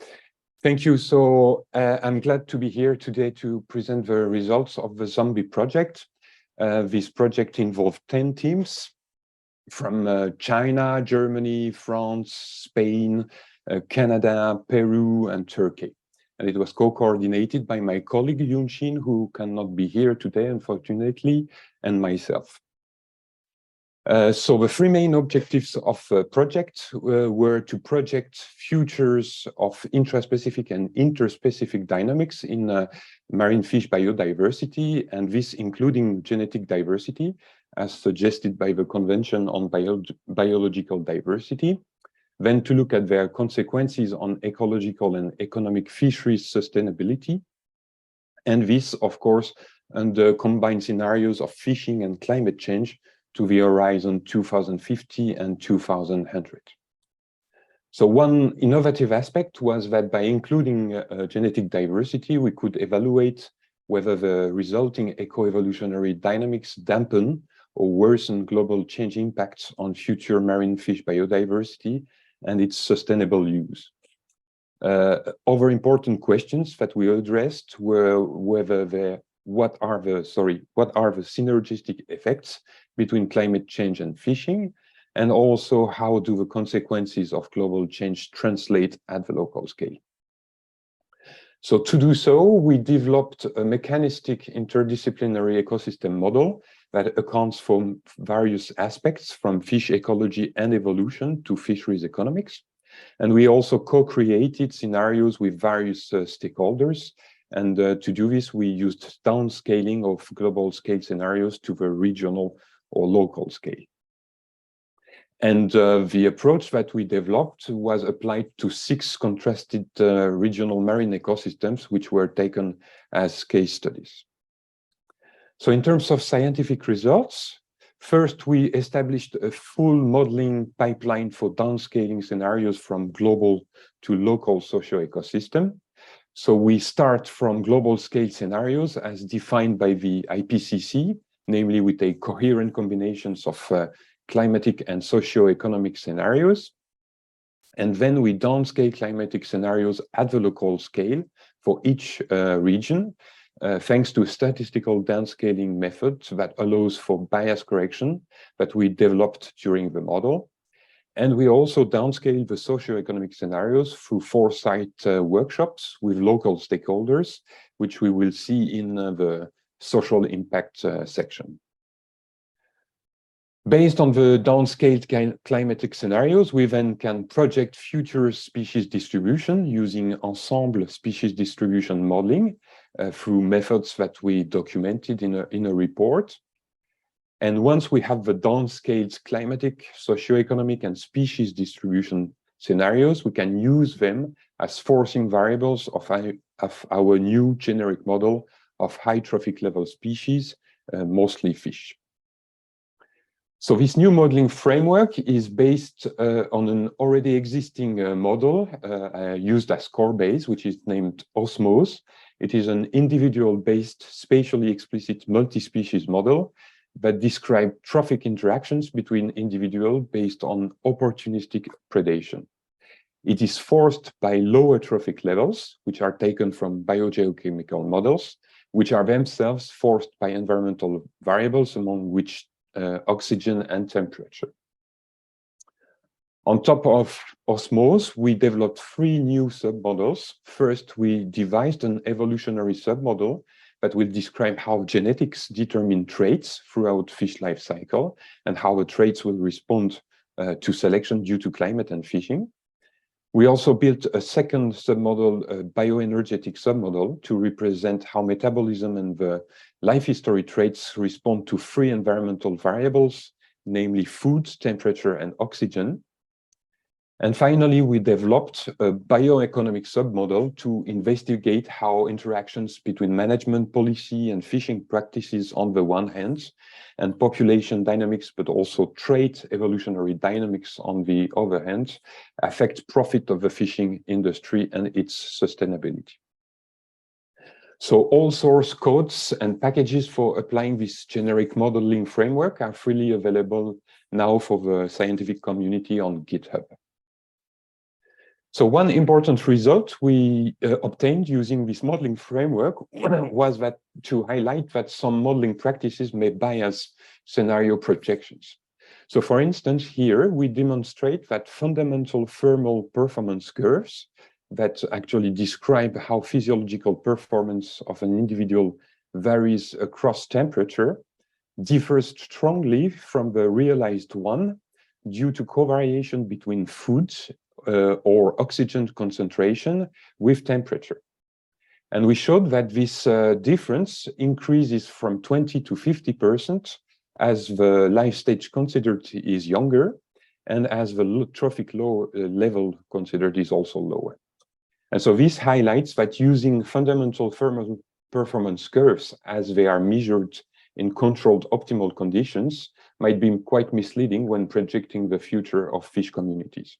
E: Thank you. So I'm glad to be here today to present the results of the SECBIVIT project. This project involved 10 teams from China, Germany, France, Spain, Canada, Peru, and Turkey. And it was co-coordinated by my colleague Yunshin, who cannot be here today, unfortunately, and myself. So the 3 main objectives of the project were to project futures of intraspecific and interspecific dynamics in marine fish biodiversity, and this including genetic diversity, as suggested by the Convention on Biological Diversity. Then to look at their consequences on ecological and economic fisheries sustainability. And this, of course, under combined scenarios of fishing and climate change to the horizon 2050 and 2100. So one innovative aspect was that by including genetic diversity, we could evaluate whether the resulting eco-evolutionary dynamics dampen or worsen global change impacts on future marine fish biodiversity and its sustainable use. Other important questions that we addressed were whether what are the synergistic effects between climate change and fishing, and also how do the consequences of global change translate at the local scale. So to do so, we developed a mechanistic interdisciplinary ecosystem model that accounts for various aspects from fish ecology and evolution to fisheries economics. And we also co-created scenarios with various stakeholders, And to do this, we used downscaling of global scale scenarios to the regional or local scale. And the approach that we developed was applied to 6 contrasted regional marine ecosystems, which were taken as case studies. So in terms of scientific results, first, we established a full modeling pipeline for downscaling scenarios from global to local socio-ecosystem. So we start from global scale scenarios as defined by the IPCC, namely with a coherent combinations of climatic and socio-economic scenarios. And then we downscale climatic scenarios at the local scale for each region, thanks to a statistical downscaling method that allows for bias correction that we developed during the model. And we also downscale the socio-economic scenarios through foresight workshops with local stakeholders, which we will see in the social impact section. Based on the downscaled climatic scenarios, we then can project future species distribution using ensemble species distribution modeling through methods that we documented in a report. And once we have the downscaled climatic, socioeconomic, and species distribution scenarios, we can use them as forcing variables of our new generic model of high trophic level species, mostly fish. So this new modeling framework is based on an already existing model used as core base, which is named OSMOS. It is an individual-based, spatially explicit multi-species model that describes trophic interactions between individuals based on opportunistic predation. It is forced by lower trophic levels, which are taken from biogeochemical models, which are themselves forced by environmental variables, among which oxygen and temperature. On top of OSMOS, we developed 3 new submodels. First, we devised an evolutionary submodel that will describe how genetics determine traits throughout fish life cycle and how the traits will respond to selection due to climate and fishing. We also built a second submodel, a bioenergetic submodel, to represent how metabolism and the life history traits respond to 3 environmental variables, namely food, temperature, and oxygen. And finally, we developed a bioeconomic submodel to investigate how interactions between management policy and fishing practices on the one hand, and population dynamics, but also trait evolutionary dynamics on the other hand, affect profit of the fishing industry and its sustainability. So all source codes and packages for applying this generic modeling framework are freely available now for the scientific community on GitHub. So one important result we obtained using this modeling framework was that to highlight that some modeling practices may bias scenario projections. So for instance, here we demonstrate that fundamental thermal performance curves that actually describe how physiological performance of an individual varies across temperature differs strongly from the realized one due to covariation between food or oxygen concentration with temperature. And we showed that this difference increases from 20 to 50% as the life stage considered is younger and as the trophic level considered is also lower. And so this highlights that using fundamental thermal performance curves as they are measured in controlled optimal conditions might be quite misleading when projecting the future of fish communities.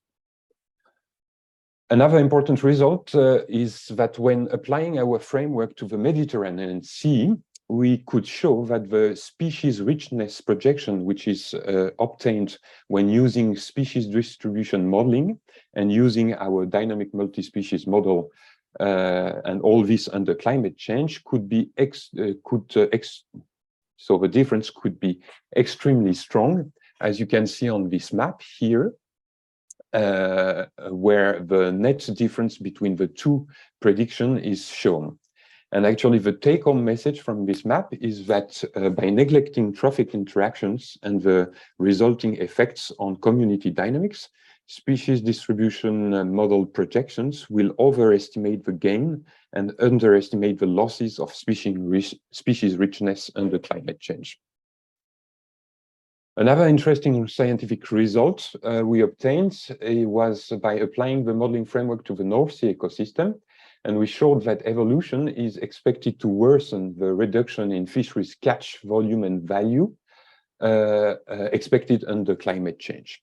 E: Another important result is that when applying our framework to the Mediterranean Sea, we could show that the species richness projection, which is obtained when using species distribution modeling and using our dynamic multi-species model, and all this under climate change, could be so the difference could be extremely strong, as you can see on this map here. Where the net difference between the 2 predictions is shown. And actually the take-home message from this map is that by neglecting trophic interactions and the resulting effects on community dynamics, species distribution model projections will overestimate the gain and underestimate the losses of species richness under climate change. Another interesting scientific result we obtained was by applying the modeling framework to the North Sea ecosystem, and we showed that evolution is expected to worsen the reduction in fisheries catch, volume, and value expected under climate change.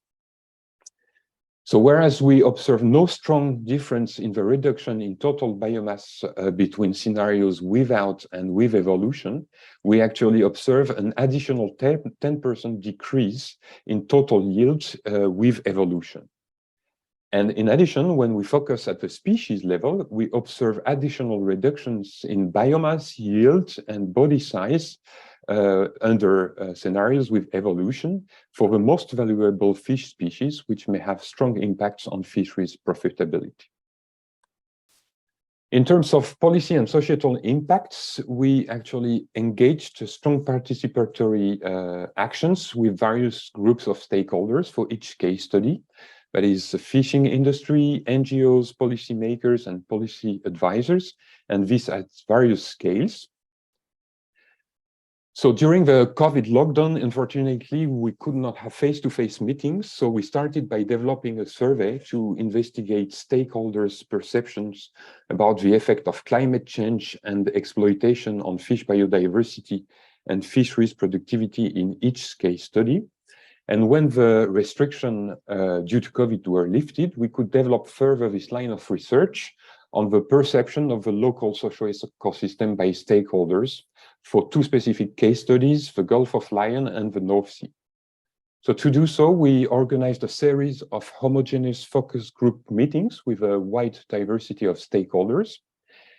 E: So whereas we observe no strong difference in the reduction in total biomass between scenarios without and with evolution, we actually observe an additional 10% decrease in total yield with evolution. And in addition, when we focus at the species level, we observe additional reductions in biomass, yield, and body size under scenarios with evolution for the most valuable fish species, which may have strong impacts on fisheries profitability. In terms of policy and societal impacts, we actually engaged strong participatory actions with various groups of stakeholders for each case study. That is the fishing industry, NGOs, policymakers, and policy advisors, and this at various scales. So during the COVID lockdown, unfortunately, we could not have face-to-face meetings. So we started by developing a survey to investigate stakeholders' perceptions about the effect of climate change and exploitation on fish biodiversity and fisheries productivity in each case study. And when the restriction due to COVID were lifted, we could develop further this line of research on the perception of the local social ecosystem by stakeholders for two specific case studies, the Gulf of Lion and the North Sea. So to do so, we organized a series of homogeneous focus group meetings with a wide diversity of stakeholders.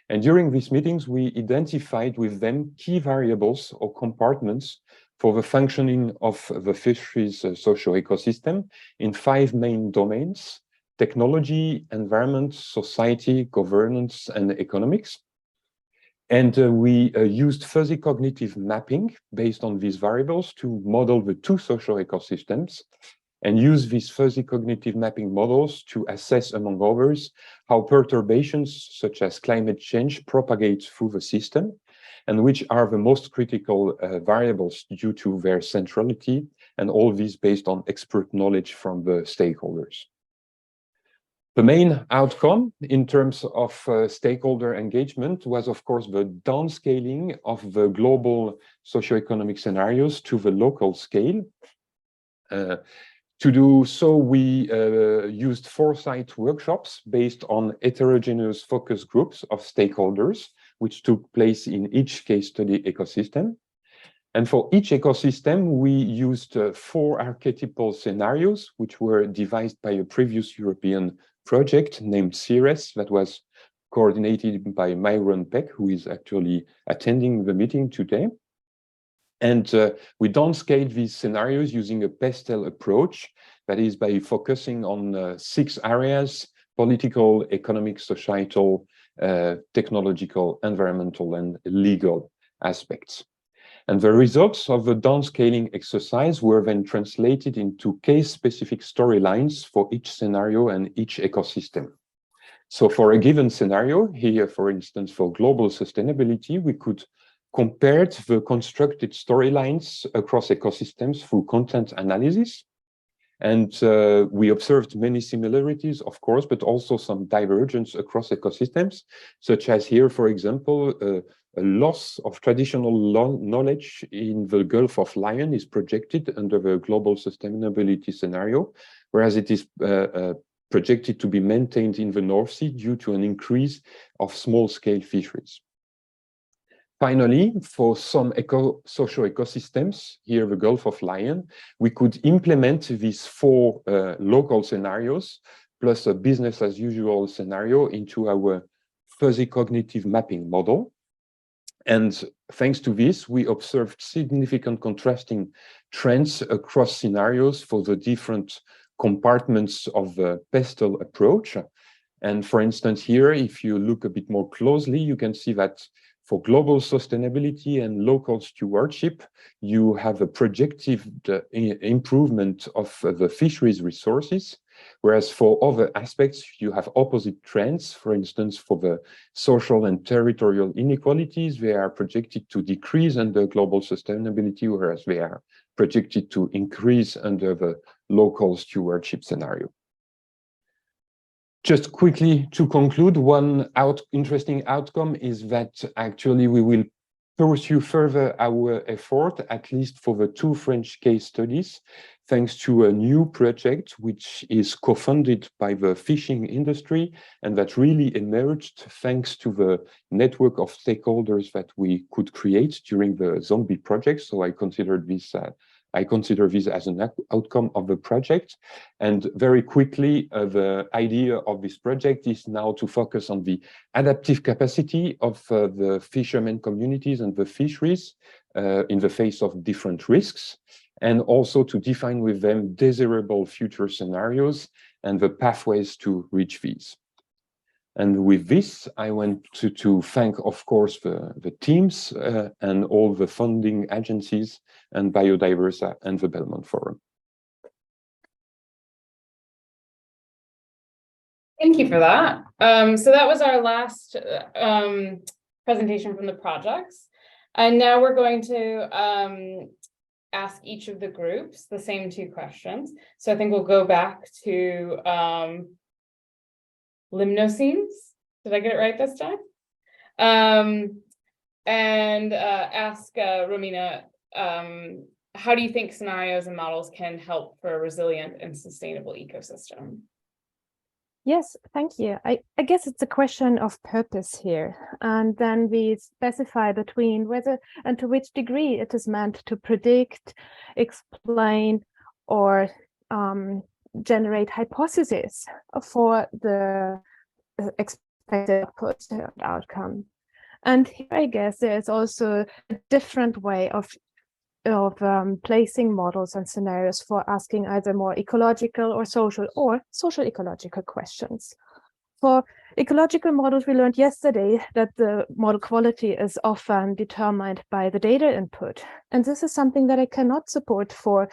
E: And during these meetings, we identified with them key variables or compartments for the functioning of the fisheries social ecosystem in 5 main domains: technology, environment, society, governance, and economics. And we used fuzzy cognitive mapping based on these variables to model the 2 social ecosystems and use these fuzzy cognitive mapping models to assess, among others, how perturbations such as climate change propagate through the system and which are the most critical variables due to their centrality, and all these based on expert knowledge from the stakeholders. The main outcome in terms of stakeholder engagement was, of course, the downscaling of the global socioeconomic scenarios to the local scale. To do so, we used foresight workshops based on heterogeneous focus groups of stakeholders, which took place in each case study ecosystem. And for each ecosystem, we used 4 archetypal scenarios, which were devised by a previous European project named CERES that was coordinated by Myron Peck, who is actually attending the meeting today. And we downscaled these scenarios using a pastel approach, that is by focusing on 6 areas: political, economic, societal, technological, environmental, and legal aspects. And the results of the downscaling exercise were then translated into case-specific storylines for each scenario and each ecosystem. So for a given scenario, here, for instance, for global sustainability, we could compare the constructed storylines across ecosystems through content analysis. And we observed many similarities, of course, but also some divergence across ecosystems, such as here, for example, a loss of traditional knowledge in the Gulf of Lion is projected under the global sustainability scenario, whereas it is projected to be maintained in the North Sea due to an increase of small-scale fisheries. Finally, for some social ecosystems, here the Gulf of Lion, we could implement these 4 local scenarios plus a business as usual scenario into our fuzzy cognitive mapping model. And thanks to this, we observed significant contrasting trends across scenarios for the different compartments of the pastel approach. And for instance, here, if you look a bit more closely, you can see that for global sustainability and local stewardship, you have a projected improvement of the fisheries resources, Whereas for other aspects, you have opposite trends. For instance, for the social and territorial inequalities, they are projected to decrease under global sustainability, whereas they are projected to increase under the local stewardship scenario. Just quickly to conclude, one interesting outcome is that actually we will pursue further our effort, at least for the 2 French case studies, thanks to a new project which is co-funded by the fishing industry and that really emerged thanks to the network of stakeholders that we could create during the zombie project. So I consider this as an outcome of the project. And very quickly, the idea of this project is now to focus on the adaptive capacity of the fishermen communities and the fisheries in the face of different risks, and also to define with them desirable future scenarios and the pathways to reach these. And with this, I want to thank, of course, the teams and all the funding agencies and Biodiversa and the Belmont Forum.
S: Thank you for that. So that was our last presentation from the projects. And now we're going to ask each of the groups the same 2 questions. So I think we'll go back to limnoscenes. Did I get it right this time? And ask Romina, how do you think scenarios and models can help for a resilient and sustainable ecosystem?
R: Yes, thank you. I guess it's a question of purpose here. And then we specify between whether and to which degree it is meant to predict, explain, or generate hypotheses for the expected outcome. And here, I guess, there's also a different way of placing models and scenarios for asking either more ecological or social ecological questions. For ecological models, we learned yesterday that the model quality is often determined by the data input. And this is something that I cannot support for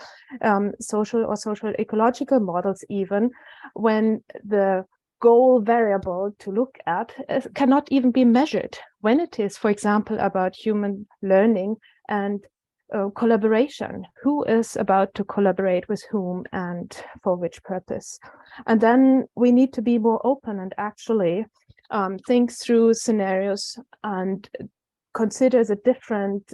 R: social or social ecological models, even when the goal variable to look at cannot even be measured when it is, for example, about human learning and collaboration. Who is about to collaborate with whom and for which purpose? And then we need to be more open and actually think through scenarios and consider the different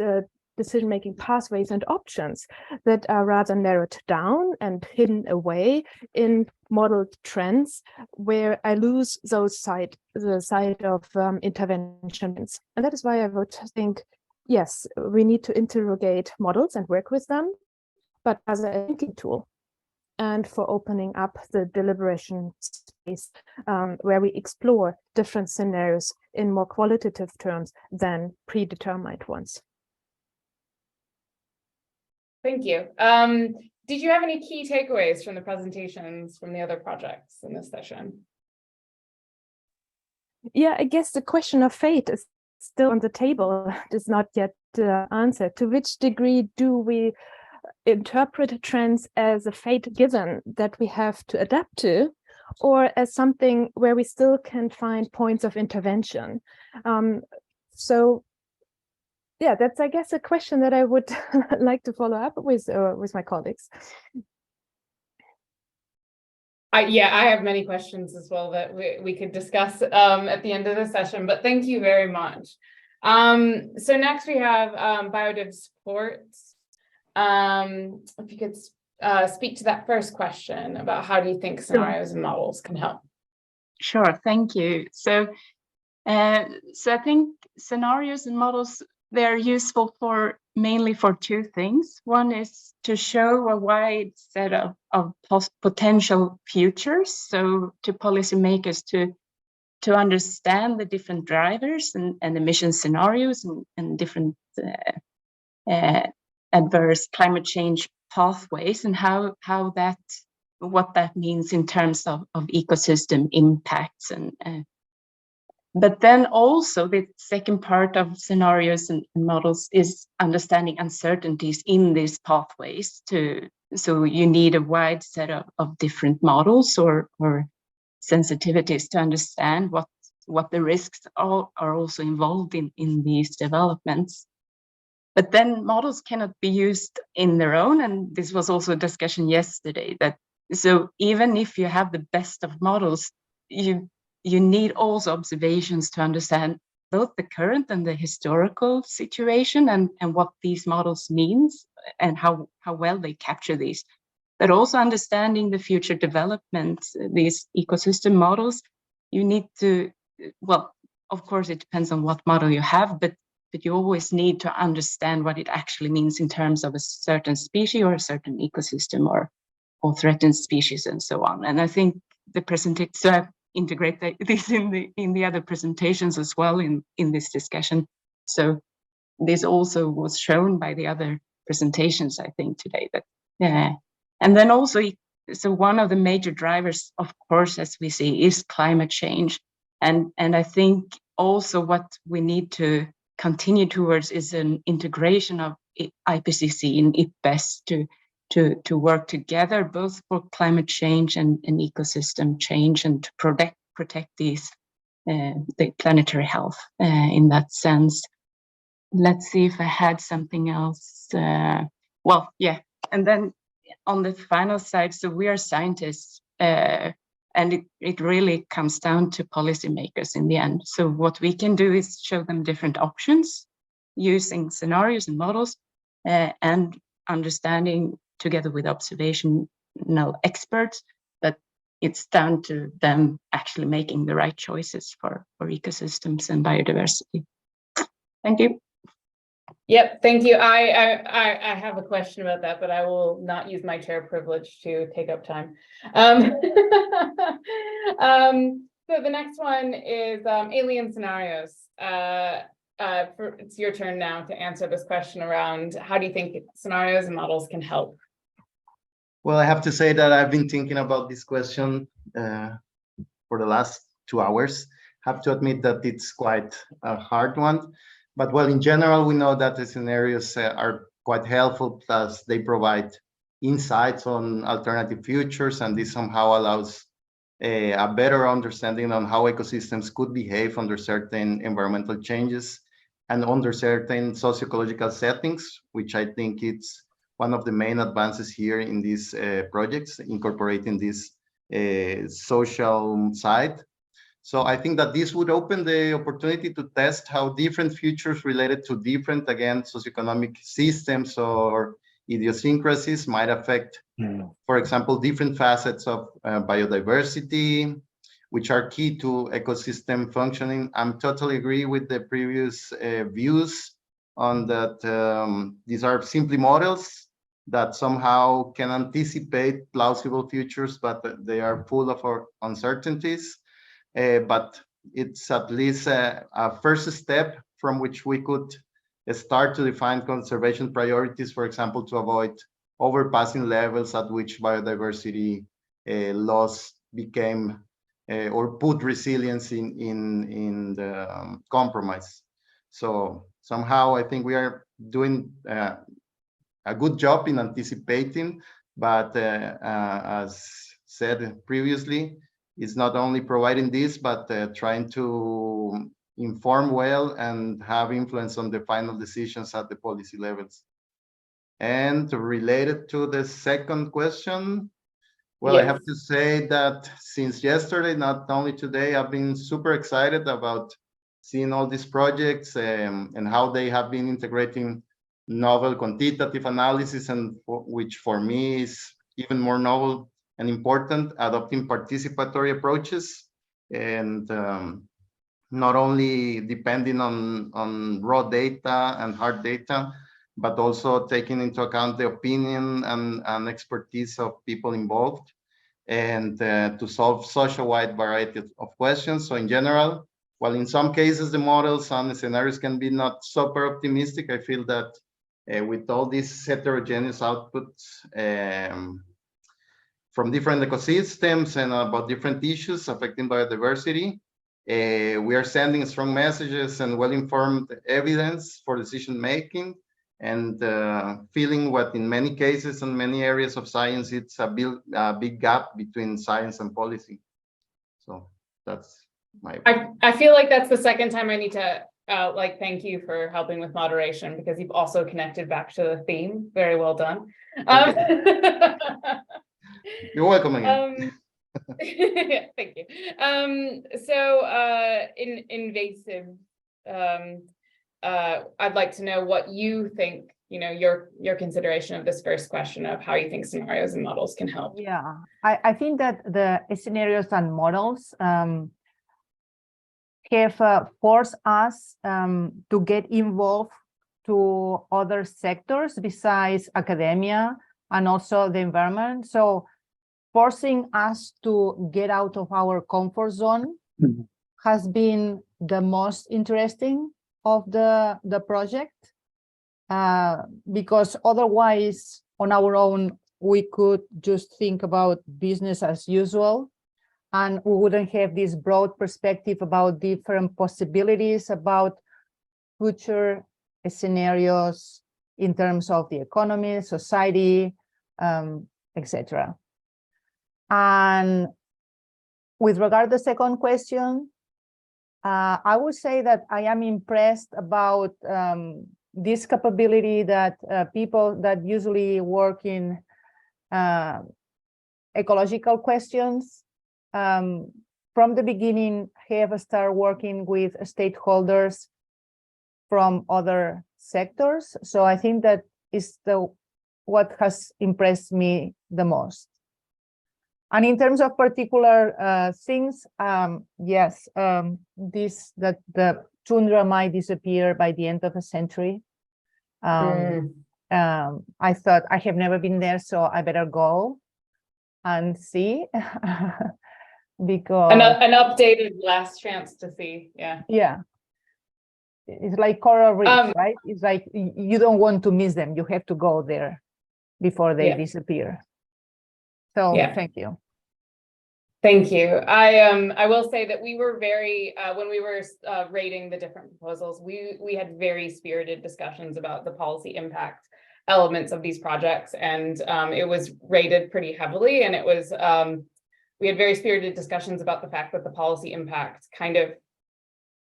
R: decision-making pathways and options that are rather narrowed down and hidden away in modeled trends where I lose the side of interventions. And that is why I would think, yes, we need to interrogate models and work with them, but as a thinking tool and for opening up the deliberation space where we explore different scenarios in more qualitative terms than predetermined ones.
S: Thank you. Did you have any key takeaways from the presentations from the other projects in this session?
R: Yeah, I guess the question of fate is still on the table. It is not yet answered. To which degree do we interpret trends as a fate given that we have to adapt to, or as something where we still can find points of intervention? So yeah, that's, I guess, a question that I would like to follow up with my colleagues.
S: Yeah, I have many questions as well that we could discuss at the end of the session, but thank you very much. So next we have Biodiv supports. If you could speak to that first question about how do you think scenarios and models can help?
T: Sure, thank you. So I think scenarios and models, they're useful mainly for 2 things. One is to show a wide set of potential futures, so to policymakers to understand the different drivers and emission scenarios and different adverse climate change pathways, and what that means in terms of ecosystem impacts but then also the second part of scenarios and models is understanding uncertainties in these pathways to So you need a wide set of different models or sensitivities to understand what the risks are also involved in these developments. But then models cannot be used in their own, and this was also a discussion yesterday, that so even if you have the best of models, you need also observations to understand both the current and the historical situation and what these models means and how well they capture these. But also understanding the future development, these ecosystem models, you need to, well, of course, it depends on what model you have, but you always need to understand what it actually means in terms of a certain species or a certain ecosystem or threatened species and so on. And I think the presentation, so I've integrated this in the other presentations as well in this discussion. So this also was shown by the other presentations, I think, today. But yeah, and then also, so one of the major drivers, of course, as we see, is climate change. And I think also what we need to continue towards is an integration of IPCC and IPBES to work together, both for climate change and ecosystem change, and to protect these the planetary health in that sense. Let's see if I had something else. Well, yeah, and then on the final side, so we are scientists, and it really comes down to policymakers in the end. So what we can do is show them different options using scenarios and models, and understanding together with observational experts, but it's down to them actually making the right choices for ecosystems and biodiversity. Thank you.
S: Yep, thank you. I have a question about that, but I will not use my chair privilege to take up time. So the next one is alien scenarios. It's your turn now to answer this question around how do you think scenarios and models can help?
U: Well, I have to say that I've been thinking about this question for the last 2 hours. Have to admit that it's quite a hard one. But well, in general, we know that the scenarios are quite helpful, plus they provide insights on alternative futures, and this somehow allows a better understanding on how ecosystems could behave under certain environmental changes and under certain socio-ecological settings, which I think it's one of the main advances here in these projects, incorporating this social side. So I think that this would open the opportunity to test how different futures related to different, again, socioeconomic systems or idiosyncrasies might affect, for example, different facets of biodiversity, which are key to ecosystem functioning. I'm totally agree with the previous views on that. These are simply models that somehow can anticipate plausible futures, but they are full of uncertainties. But it's at least a first step from which we could start to define conservation priorities, for example, to avoid overpassing levels at which biodiversity loss became or put resilience in the compromise. So somehow I think we are doing a good job in anticipating, but as said previously, it's not only providing this, but trying to inform well and have influence on the final decisions at the policy levels. And related to the second question, well, yes. I have to say that since yesterday, not only today, I've been super excited about seeing all these projects and how they have been integrating novel quantitative analysis, and which for me is even more novel and important, adopting participatory approaches and not only depending on raw data and hard data, but also taking into account the opinion and expertise of people involved, and to solve such a wide variety of questions. So in general, while in some cases the models and the scenarios can be not super optimistic, I feel that with all these heterogeneous outputs from different ecosystems and about different issues affecting biodiversity, we are sending strong messages and well-informed evidence for decision making, and feeling what in many cases and many areas of science, it's a big gap between science and policy. So that's my
S: I feel like that's the second time I need to thank you for helping with moderation, because you've also connected back to the theme. Very well done.
U: You're welcome again.
S: Thank you. So invasive, I'd like to know what you think, your consideration of this first question of how you think scenarios and models can help.
F: Yeah, I think that the scenarios and models have forced us to get involved to other sectors besides academia and also the environment. So forcing us to get out of our comfort zone has been the most interesting of the project, because otherwise on our own, we could just think about business as usual, and we wouldn't have this broad perspective about different possibilities, about future scenarios in terms of the economy, society, etc. And with regard to the second question, I would say that I am impressed about this capability that people that usually work in ecological questions from the beginning have started working with stakeholders from other sectors. So I think that is what has impressed me the most. And in terms of particular things, yes, that the tundra might disappear by the end of the century. I thought, I have never been there, so I better go and see. Because
S: an updated last chance to see,
F: yeah, it's like coral reefs, right? It's like you don't want to miss them, you have to go there before they disappear. So thank you.
S: Thank you. I will say that we were very when we were rating the different proposals, we had very spirited discussions about the policy impact elements of these projects, and it was rated pretty heavily, and it was we had very spirited discussions about the fact that the policy impact kind of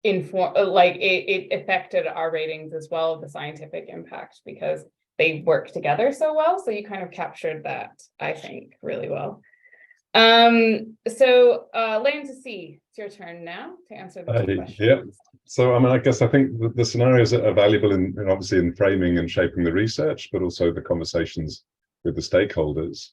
S: it affected our ratings as well, the scientific impact, because they work together so well. So you kind of captured that, I think, really well. So Land to Sea, it's your turn now to answer the two questions.
C: Yeah. So I guess I think the scenarios are valuable in obviously in framing and shaping the research, but also the conversations with the stakeholders.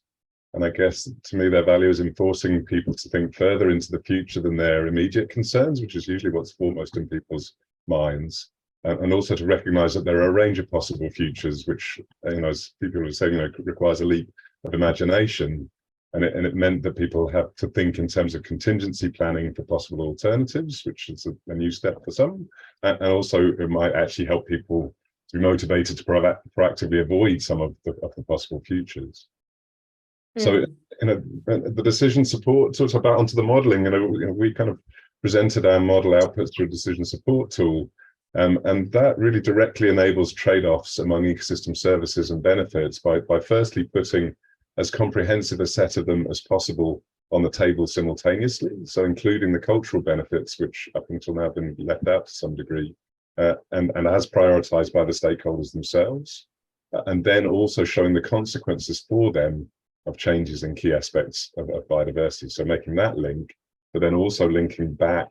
C: And I guess to me, their value is in forcing people to think further into the future than their immediate concerns, which is usually what's foremost in people's minds. And also to recognize that there are a range of possible futures, which, as people were saying, requires a leap of imagination. And it meant that people have to think in terms of contingency planning for possible alternatives, which is a new step for some. And also it might actually help people to be motivated to proactively avoid some of the possible futures. So, the decision support talks about onto the modeling, we kind of presented our model outputs through a decision support tool. And that really directly enables trade-offs among ecosystem services and benefits by firstly putting as comprehensive a set of them as possible on the table simultaneously. So including the cultural benefits, which up until now have been left out to some degree, and as prioritized by the stakeholders themselves. And then also showing the consequences for them of changes in key aspects of biodiversity. So making that link, but then also linking back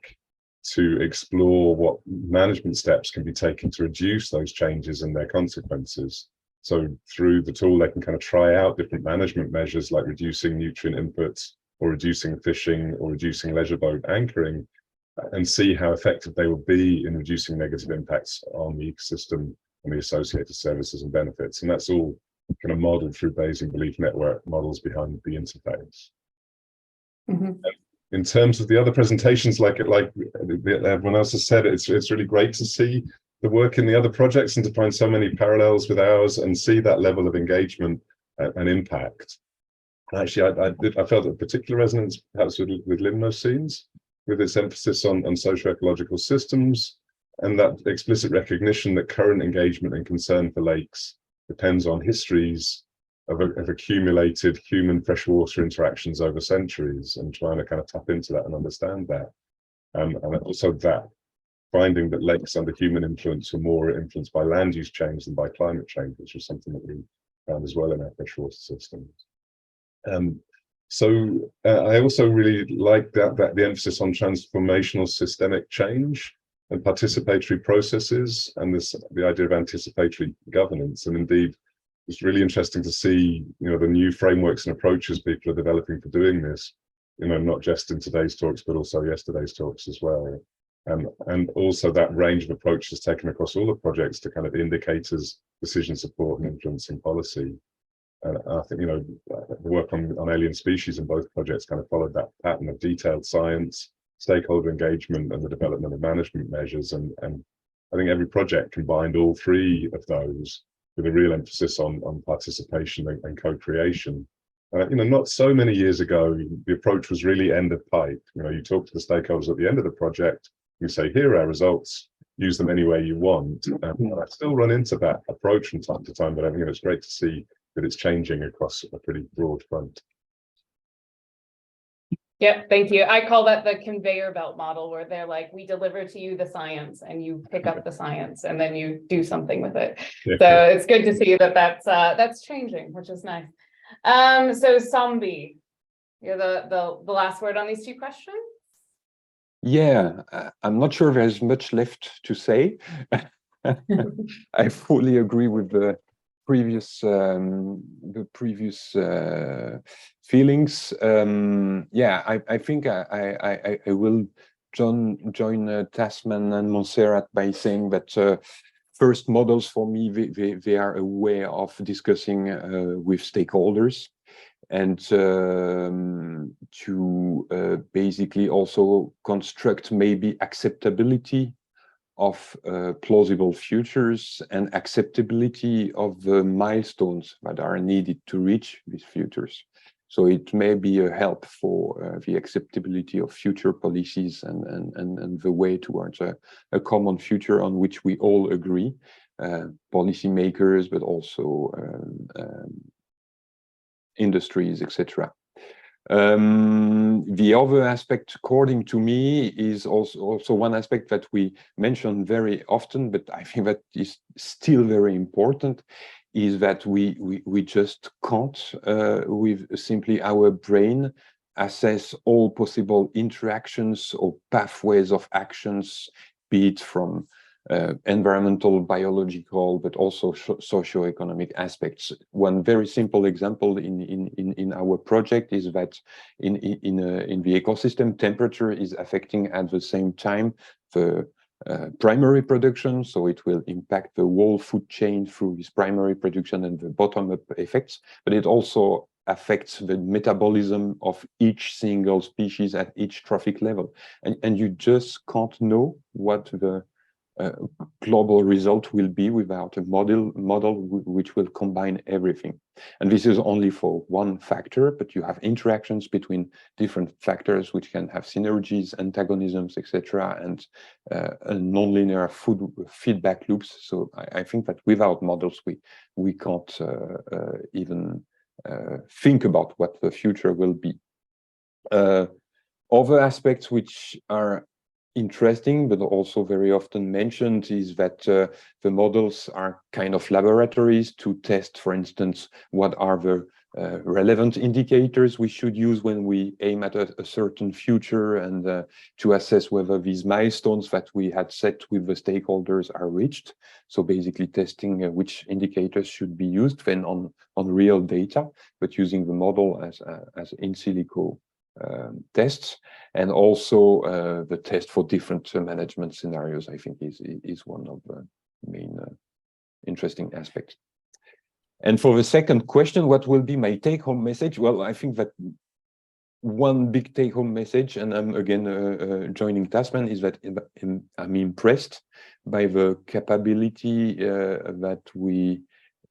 C: to explore what management steps can be taken to reduce those changes and their consequences. So through the tool, they can kind of try out different management measures like reducing nutrient inputs or reducing fishing or reducing leisure boat anchoring, and see how effective they will be in reducing negative impacts on the ecosystem and the associated services and benefits. And that's all kind of modeled through Bayesian belief network models behind the interface. In terms of the other presentations, like everyone else has said, it's really great to see the work in the other projects and to find so many parallels with ours and see that level of engagement and impact. Actually, I felt a particular resonance perhaps with Limnoscenes, with its emphasis on socio-ecological systems, and that explicit recognition that current engagement and concern for lakes depends on histories of accumulated human freshwater interactions over centuries, and trying to kind of tap into that and understand that. And also that finding that lakes under human influence were more influenced by land use change than by climate change, which was something that we found as well in our freshwater systems. I also really like that the emphasis on transformational systemic change and participatory processes, and the idea of anticipatory governance. And indeed, it's really interesting to see, the new frameworks and approaches people are developing for doing this, not just in today's talks, but also yesterday's talks as well. And also that range of approaches taken across all the projects to kind of indicators, decision support, and influencing policy. And I think, the work on alien species in both projects kind of followed that pattern of detailed science, stakeholder engagement, and the development of management measures. And I think every project combined all three of those with a real emphasis on participation and co-creation. Not so many years ago, the approach was really end of pipe. You talk to the stakeholders at the end of the project, you say, here are our results, use them any way you want. And I still run into that approach from time to time, but I think it's great to see that it's changing across a pretty broad front.
S: Yeah, thank you. I call that the conveyor belt model, where they're like, we deliver to you the science and you pick up the science and then you do something with it. Yeah. So it's good to see that that's changing, which is nice. So Sambi, you're the last word on these two questions.
E: Yeah, I'm not sure there's much left to say. I fully agree with the previous feelings. I think I will join Tasman and Montserrat by saying that first, models for me, they are a way of discussing with stakeholders, and to basically also construct maybe acceptability of plausible futures and acceptability of the milestones that are needed to reach these futures. So it may be a help for the acceptability of future policies and the way towards a common future on which we all agree, policymakers, but also industries, etc. The other aspect, according to me, is also one aspect that we mention very often, but I think that is still very important, is that we just can't, with simply our brain, assess all possible interactions or pathways of actions, be it from environmental, biological, but also socio-economic aspects. One very simple example in our project is that in the ecosystem, temperature is affecting at the same time the primary production, so it will impact the whole food chain through this primary production and the bottom-up effects, but it also affects the metabolism of each single species at each trophic level. And you just can't know what the global result will be without a model which will combine everything. And this is only for one factor, but you have interactions between different factors which can have synergies, antagonisms, etc., and nonlinear feedback loops. So I think that without models, we can't even think about what the future will be. Other aspects which are interesting, but also very often mentioned, is that the models are kind of laboratories to test, for instance, what are the relevant indicators we should use when we aim at a certain future, and to assess whether these milestones that we had set with the stakeholders are reached. So basically testing which indicators should be used then on real data, but using the model as in silico tests. And also the test for different management scenarios, I think, is one of the main interesting aspects. And for the second question, what will be my take-home message? Well, I think that one big take-home message, and I'm again joining Tasman, is that I'm impressed by the capability that we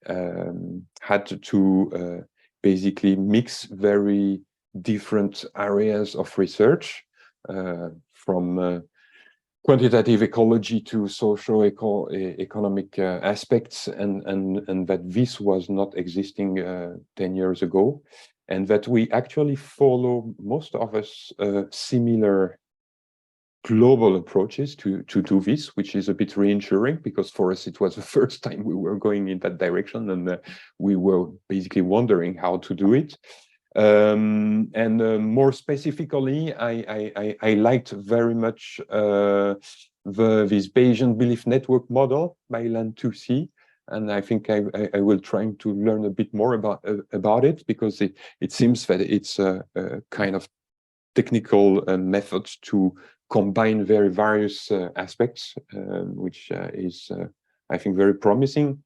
E: had to basically mix very different areas of research, from quantitative ecology to socio-economic aspects, and that this was not existing 10 years ago, and that we actually follow, most of us, similar global approaches to do this, which is a bit reassuring, because for us it was the first time we were going in that direction, and we were basically wondering how to do it. More specifically, I liked very much this Bayesian belief network model by Land2C, and I think I will try to learn a bit more about it, because it seems that it's a kind of technical method to combine very various aspects, which is, I think, very promising.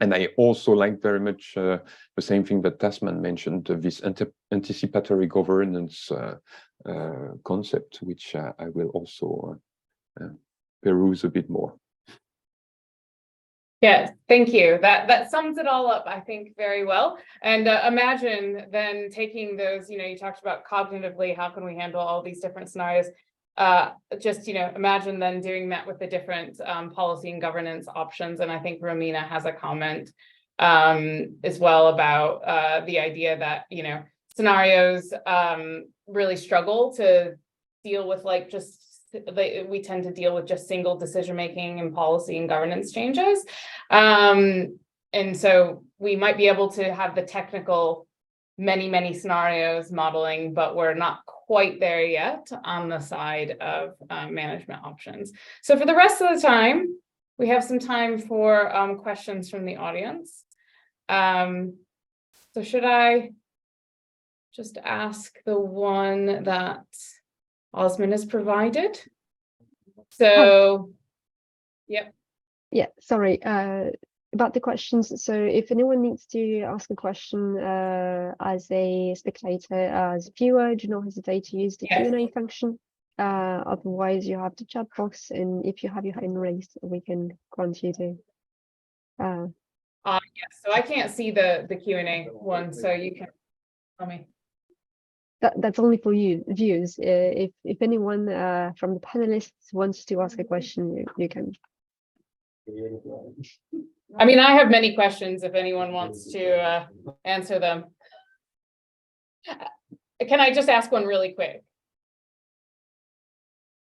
E: And I also like very much the same thing that Tasman mentioned, this anticipatory governance concept, which I will also peruse a bit more.
S: Yeah, thank you. That sums it all up, I think, very well. And imagine then taking those, you talked about cognitively, how can we handle all these different scenarios? Just, imagine then doing that with the different policy and governance options. And I think Romina has a comment as well about the idea that, scenarios really struggle to deal with we tend to deal with just single decision-making and policy and governance changes. And so we might be able to have the technical many scenarios modeling, but we're not quite there yet on the side of management options. So for the rest of the time, we have some time for questions from the audience. So should I just ask the one that Osman has provided? So, yep.
D: Yeah, sorry, about the questions. So if anyone needs to ask a question as a spectator, as a viewer, do not hesitate to use the Q&A function. Otherwise, you have the chat box, and if you have your hand raised, we can grant you to.
S: Yes, so I can't see the Q&A one, so you can tell me.
D: That's only for you viewers. If anyone from the panelists wants to ask a question, you can.
S: I mean, I have many questions if anyone wants to answer them. Can I just ask one really quick?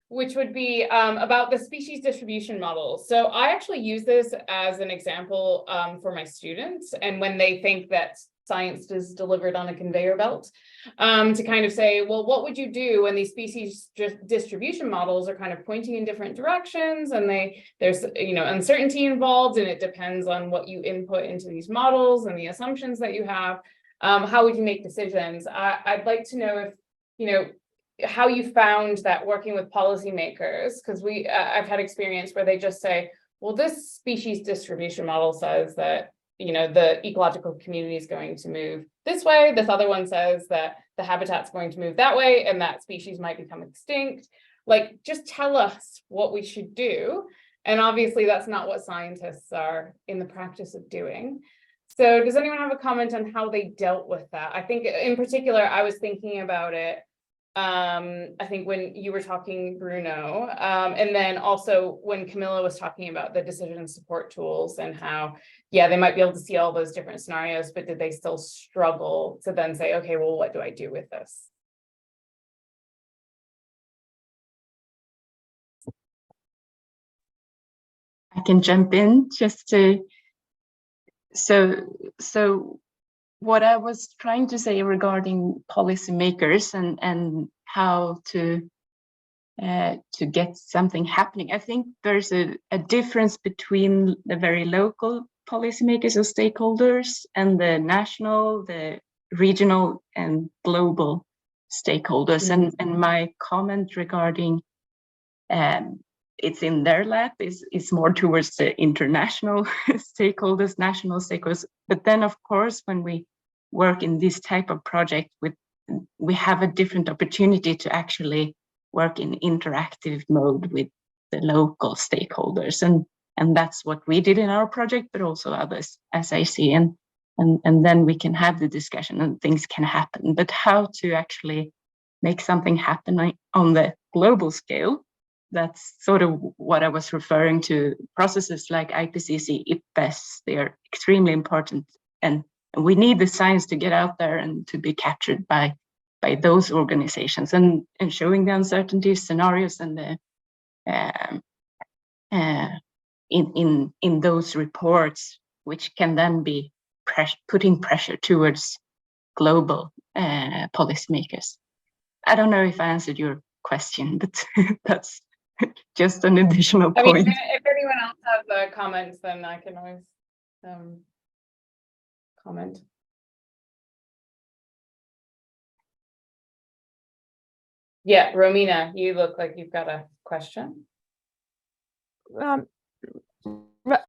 S: Which would be about the species distribution model. So I actually use this as an example for my students, and when they think that science is delivered on a conveyor belt, to kind of say, well, what would you do when these species distribution models are kind of pointing in different directions, and there's uncertainty involved, and it depends on what you input into these models and the assumptions that you have. How would you make decisions? I'd like to know if how you found that working with policymakers, because I've had experience where they just say, well, this species distribution model says that the ecological community is going to move this way. This other one says that the habitat's going to move that way, and that species might become extinct. Like, just tell us what we should do. And obviously that's not what scientists are in the practice of doing. So does anyone have a comment on how they dealt with that? I think in particular, I was thinking about it, I think when you were talking, Bruno, and then also when Camilla was talking about the decision support tools and how, yeah, they might be able to see all those different scenarios, but did they still struggle to then say, okay, well, what do I do with this?
T: I can jump in just to, so what I was trying to say regarding policymakers and how to get something happening, I think there's a difference between the very local policymakers or stakeholders and the national, the regional, and global stakeholders. And my comment regarding it's in their lap is more towards the international stakeholders, national stakeholders. But then, of course, when we work in this type of project, we have a different opportunity to actually work in interactive mode with the local stakeholders. And that's what we did in our project, but also others, as I see. And then we can have the discussion and things can happen. But how to actually make something happen on the global scale, that's sort of what I was referring to. Processes like IPCC, IPBES, they are extremely important, and we need the science to get out there and to be captured by those organizations, and showing the uncertainty scenarios and the in those reports, which can then be putting pressure towards global policymakers. I don't know if I answered your question, but that's just an additional point.
S: I mean, if anyone else has comments, then I can always comment. Yeah, Romina, you look like you've got a question.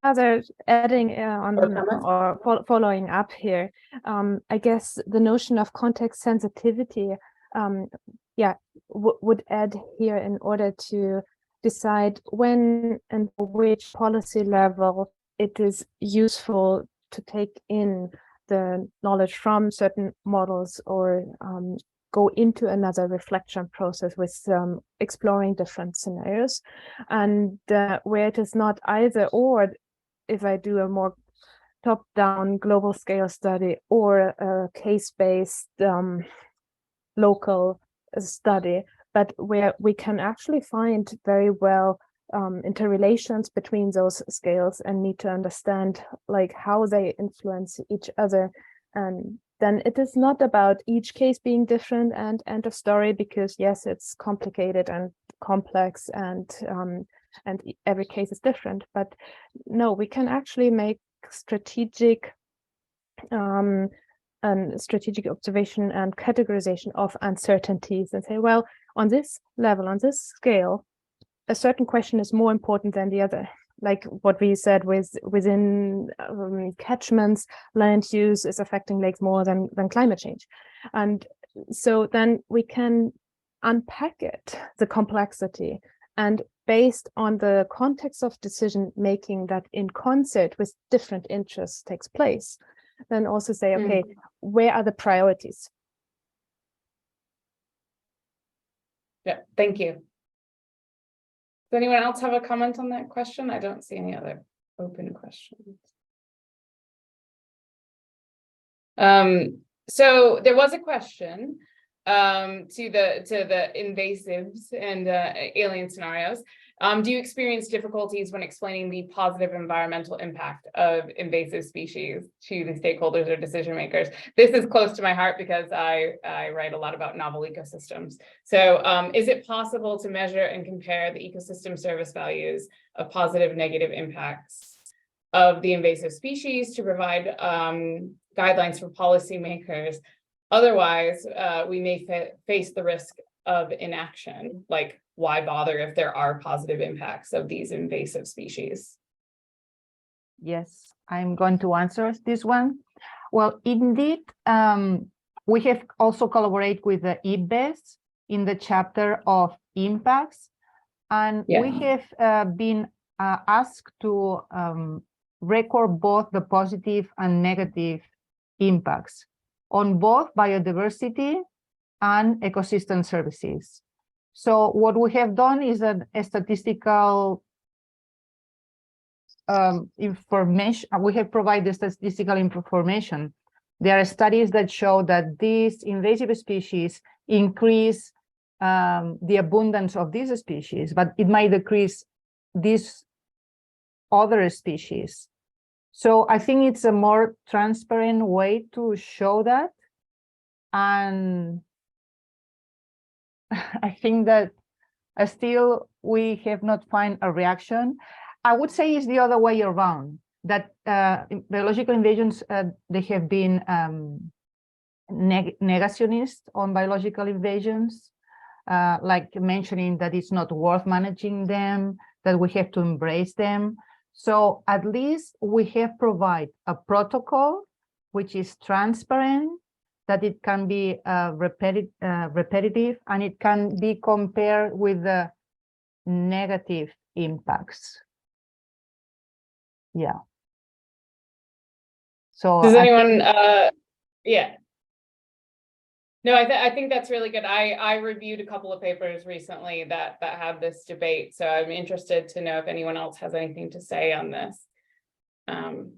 R: Rather adding on or following up here, I guess the notion of context sensitivity, would add here in order to decide when and which policy level it is useful to take in the knowledge from certain models or go into another reflection process with exploring different scenarios, and where it is not either or, if I do a more top-down global scale study or a case-based local study, but where we can actually find very well interrelations between those scales and need to understand like how they influence each other. And then it is not about each case being different and end of story, because yes, it's complicated and complex and every case is different. But no, we can actually make strategic strategic observation and categorization of uncertainties and say, well, on this level, on this scale, a certain question is more important than the other. Like what we said within catchments, land use is affecting lakes more than climate change. And so then we can unpack it, the complexity, and based on the context of decision making that in concert with different interests takes place, then also say, okay, where are the priorities?
S: Yeah, thank you. Does anyone else have a comment on that question? I don't see any other open questions. So there was a question to the invasives and alien scenarios. Do you experience difficulties when explaining the positive environmental impact of invasive species to the stakeholders or decision makers? This is close to my heart because I write a lot about novel ecosystems. So is it possible to measure and compare the ecosystem service values of positive, negative impacts of the invasive species to provide guidelines for policymakers? Otherwise, we may face the risk of inaction, like why bother if there are positive impacts of these invasive species?
F: Yes, I'm going to answer this one. Well, indeed, we have also collaborated with the IPBES in the chapter of impacts, and we have been asked to record both the positive and negative impacts on both biodiversity and ecosystem services. So what we have done is a statistical information. We have provided statistical information. There are studies that show that these invasive species increase the abundance of these species, but it might decrease these other species. So I think it's a more transparent way to show that. And I think that still we have not found a reaction. I would say it's the other way around, that biological invasions, they have been negationist on biological invasions, like mentioning that it's not worth managing them, that we have to embrace them. So at least we have provided a protocol which is transparent, that it can be repetitive, and it can be compared with the negative impacts. Yeah. So
S: does anyone, yeah. No, I think that's really good. I reviewed a couple of papers recently that had this debate, so I'm interested to know if anyone else has anything to say on this.
F: The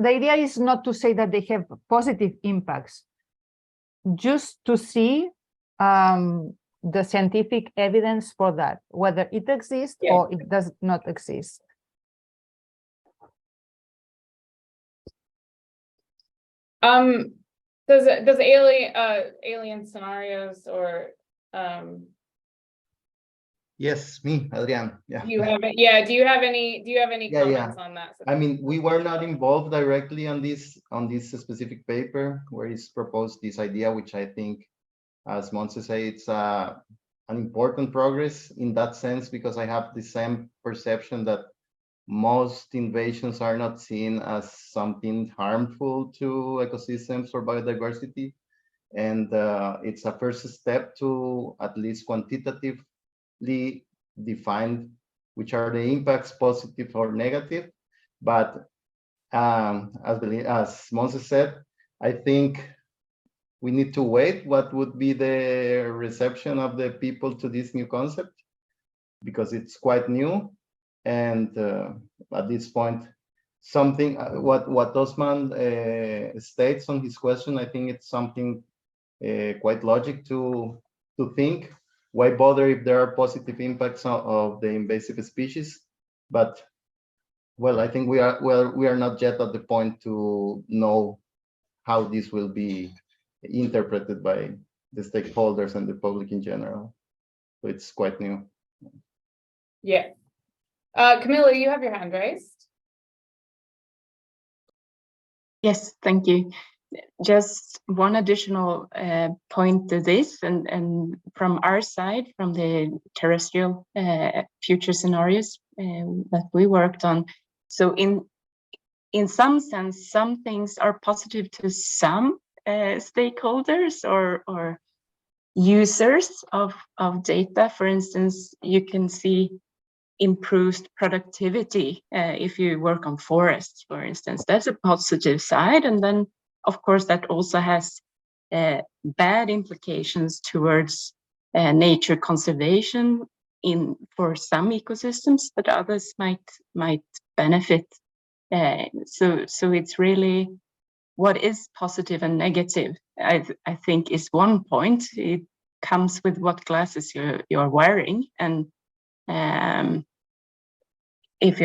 F: idea is not to say that they have positive impacts, just to see the scientific evidence for that, whether it exists or it does not exist.
S: Does alien scenarios or
U: Yes, me, Adrian. Yeah.
S: do you have any comments on that?
U: I mean, we were not involved directly on this specific paper where it's proposed this idea, which I think, as Montse said, it's an important progress in that sense, because I have the same perception that most invasions are not seen as something harmful to ecosystems or biodiversity. And it's a first step to at least quantitatively define which are the impacts, positive or negative. But as Montse said, I think we need to wait what would be the reception of the people to this new concept, because it's quite new. And at this point, something what Osman states on his question, I think it's something quite logic to think. Why bother if there are positive impacts of the invasive species? But well, I think we are not yet at the point to know how this will be interpreted by the stakeholders and the public in general. So it's quite new.
S: Yeah. Camilla, you have your hand raised.
T: Yes, thank you. Just one additional point to this, and from our side, from the terrestrial future scenarios that we worked on. So in some sense, some things are positive to some stakeholders or users of data. For instance, you can see improved productivity if you work on forests, for instance. That's a positive side. And then, of course, that also has bad implications towards nature conservation for some ecosystems, but others might benefit. So it's really what is positive and negative, I think, is one point. It comes with what glasses you're wearing. And if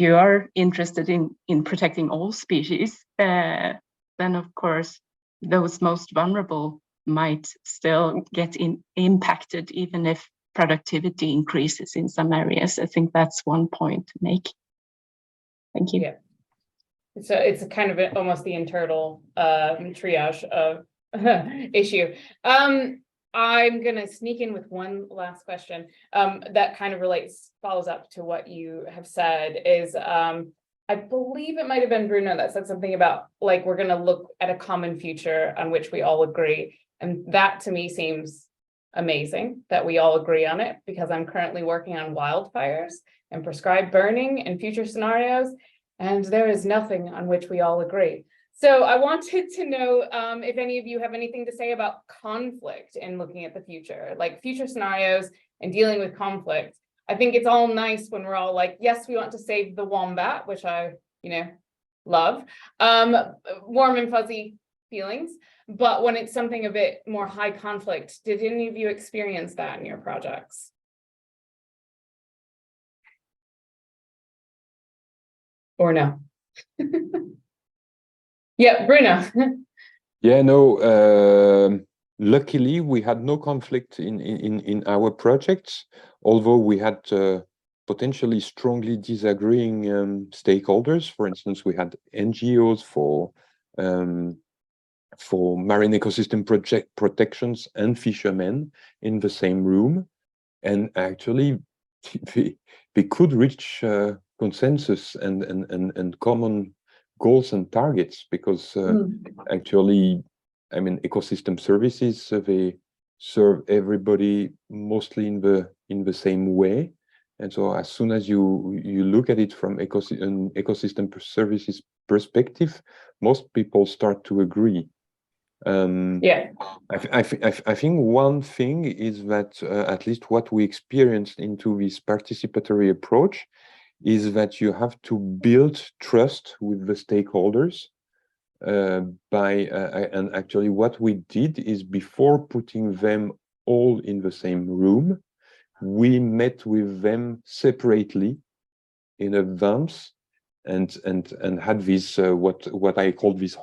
T: you are interested in protecting all species, then of course those most vulnerable might still get impacted, even if productivity increases in some areas. I think that's one point to make. Thank you.
S: Yeah. So it's a kind of almost the internal triage of issue. I'm going to sneak in with one last question that kind of follows up to what you have said is, I believe it might have been Bruno that said something about like, we're going to look at a common future on which we all agree. And that to me seems amazing that we all agree on it, because I'm currently working on wildfires and prescribed burning and future scenarios, and there is nothing on which we all agree. So I wanted to know if any of you have anything to say about conflict in looking at the future, like future scenarios and dealing with conflict. I think it's all nice when we're all like, yes, we want to save the wombat, which I, love, warm and fuzzy feelings. But when it's something a bit more high conflict, did any of you experience that in your projects? Or no? Yeah, Bruno.
E: Yeah, no, luckily we had no conflict in our projects, although we had potentially strongly disagreeing stakeholders. For instance, we had NGOs for marine ecosystem protections and fishermen in the same room, and actually we could reach consensus and common goals and targets, because actually, I mean, ecosystem services, they serve everybody mostly in the same way, And so as soon as you look at it from an ecosystem services perspective, most people start to agree.
S: Yeah.
E: I think one thing is that at least what we experienced into this participatory approach is that you have to build trust with the stakeholders and actually what we did is before putting them all in the same room, we met with them separately in advance and had this what I call these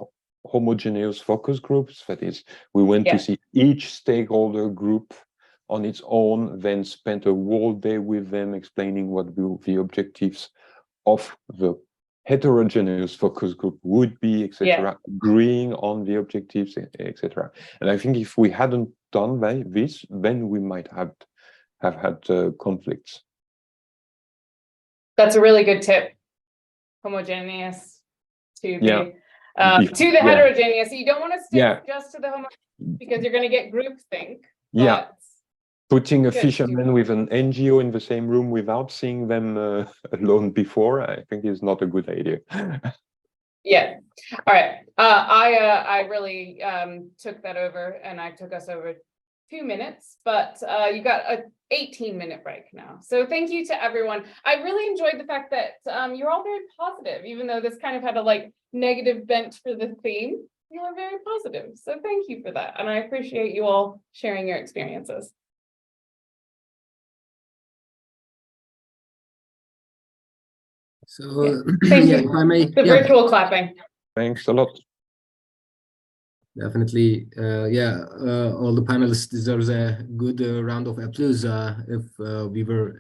E: homogeneous focus groups. That is, we went to see each stakeholder group on its own, then spent a whole day with them explaining what the objectives of the heterogeneous focus group would be, etc., agreeing on the objectives, etc. And I think if we hadn't done this, then we might have had conflicts.
S: That's a really good tip. Homogeneous to the heterogeneous. So you don't want to stick just to the homogeneous because you're going to get groupthink.
E: Yeah. Putting a fisherman with an NGO in the same room without seeing them alone before, I think is not a good idea.
S: Yeah. All right. I really took that over, and I took us over 2 minutes, but you got a 18-minute break now. So thank you to everyone. I really enjoyed the fact that you're all very positive, even though this kind of had a negative bent for the theme. You are very positive. So thank you for that. And I appreciate you all sharing your experiences.
A: So
S: thank you.
A: If I may,
S: the virtual clapping.
E: Thanks a lot.
A: Definitely, all the panelists deserve a good round of applause if we were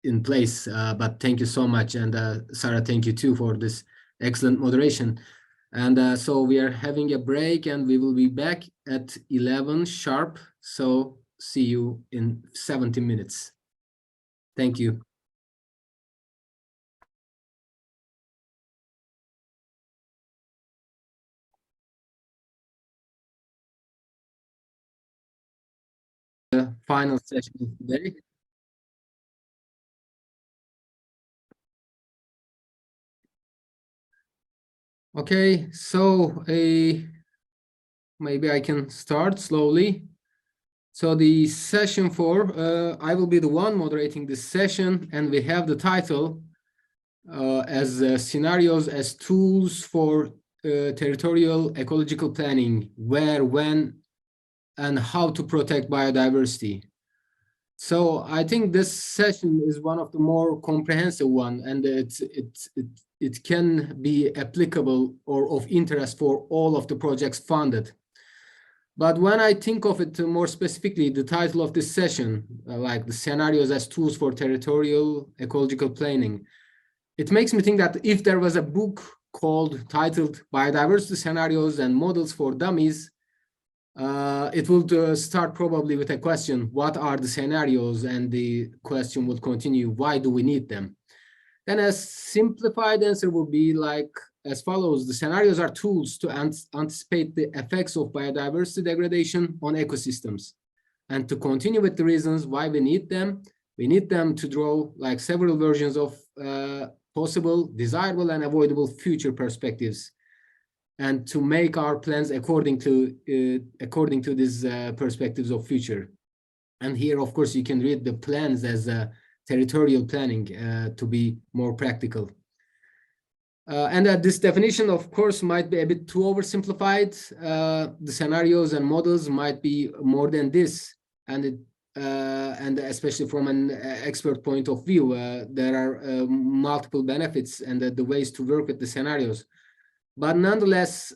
A: in place. But thank you so much, and Sarah, thank you too for this excellent moderation. And so we are having a break, and we will be back at 11 sharp. So see you in 70 minutes. Thank you. The final session today. Okay, so maybe I can start slowly. So the session 4, I will be the one moderating this session, and we have the title as scenarios as tools for territorial ecological planning, where, when, and how to protect biodiversity. So I think this session is one of the more comprehensive one, and it can be applicable or of interest for all of the projects funded. But when I think of it more specifically, the title of this session, like the scenarios as tools for territorial ecological planning, it makes me think that if there was a book titled Biodiversity Scenarios and Models for Dummies, it would start probably with a question, what are the scenarios? And the question would continue, why do we need them? Then a simplified answer would be like as follows: the scenarios are tools to anticipate the effects of biodiversity degradation on ecosystems. And to continue with the reasons why we need them to draw like several versions of possible, desirable, and avoidable future perspectives, and to make our plans according to these perspectives of future. And here, of course, you can read the plans as territorial planning to be more practical. And this definition, of course, might be a bit too oversimplified. The scenarios and models might be more than this, and especially from an expert point of view, there are multiple benefits and the ways to work with the scenarios. But nonetheless,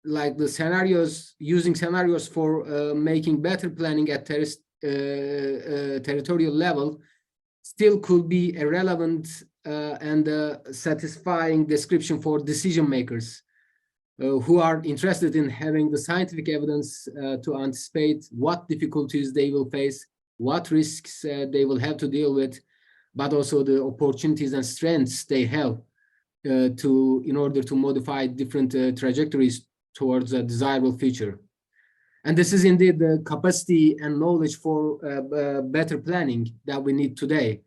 A: like the scenarios, using scenarios for making better planning at territorial level still could be a relevant and satisfying description for decision makers who are interested in having the scientific evidence to anticipate what difficulties they will face, what risks they will have to deal with, but also the opportunities and strengths they have in order to modify different trajectories towards a desirable future. And this is indeed the capacity and knowledge for better planning that we need today,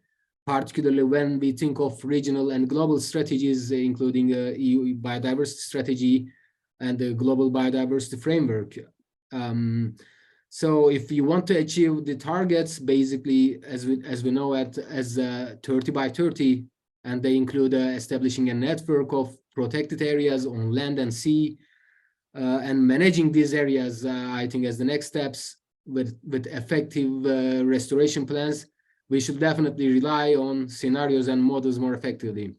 A: particularly when we think of regional and global strategies, including EU biodiversity strategy and the global biodiversity framework. So if you want to achieve the targets, basically, as we know, as 30 by 30, and they include establishing a network of protected areas on land and sea, and managing these areas, I think, as the next steps with effective restoration plans, we should definitely rely on scenarios and models more effectively.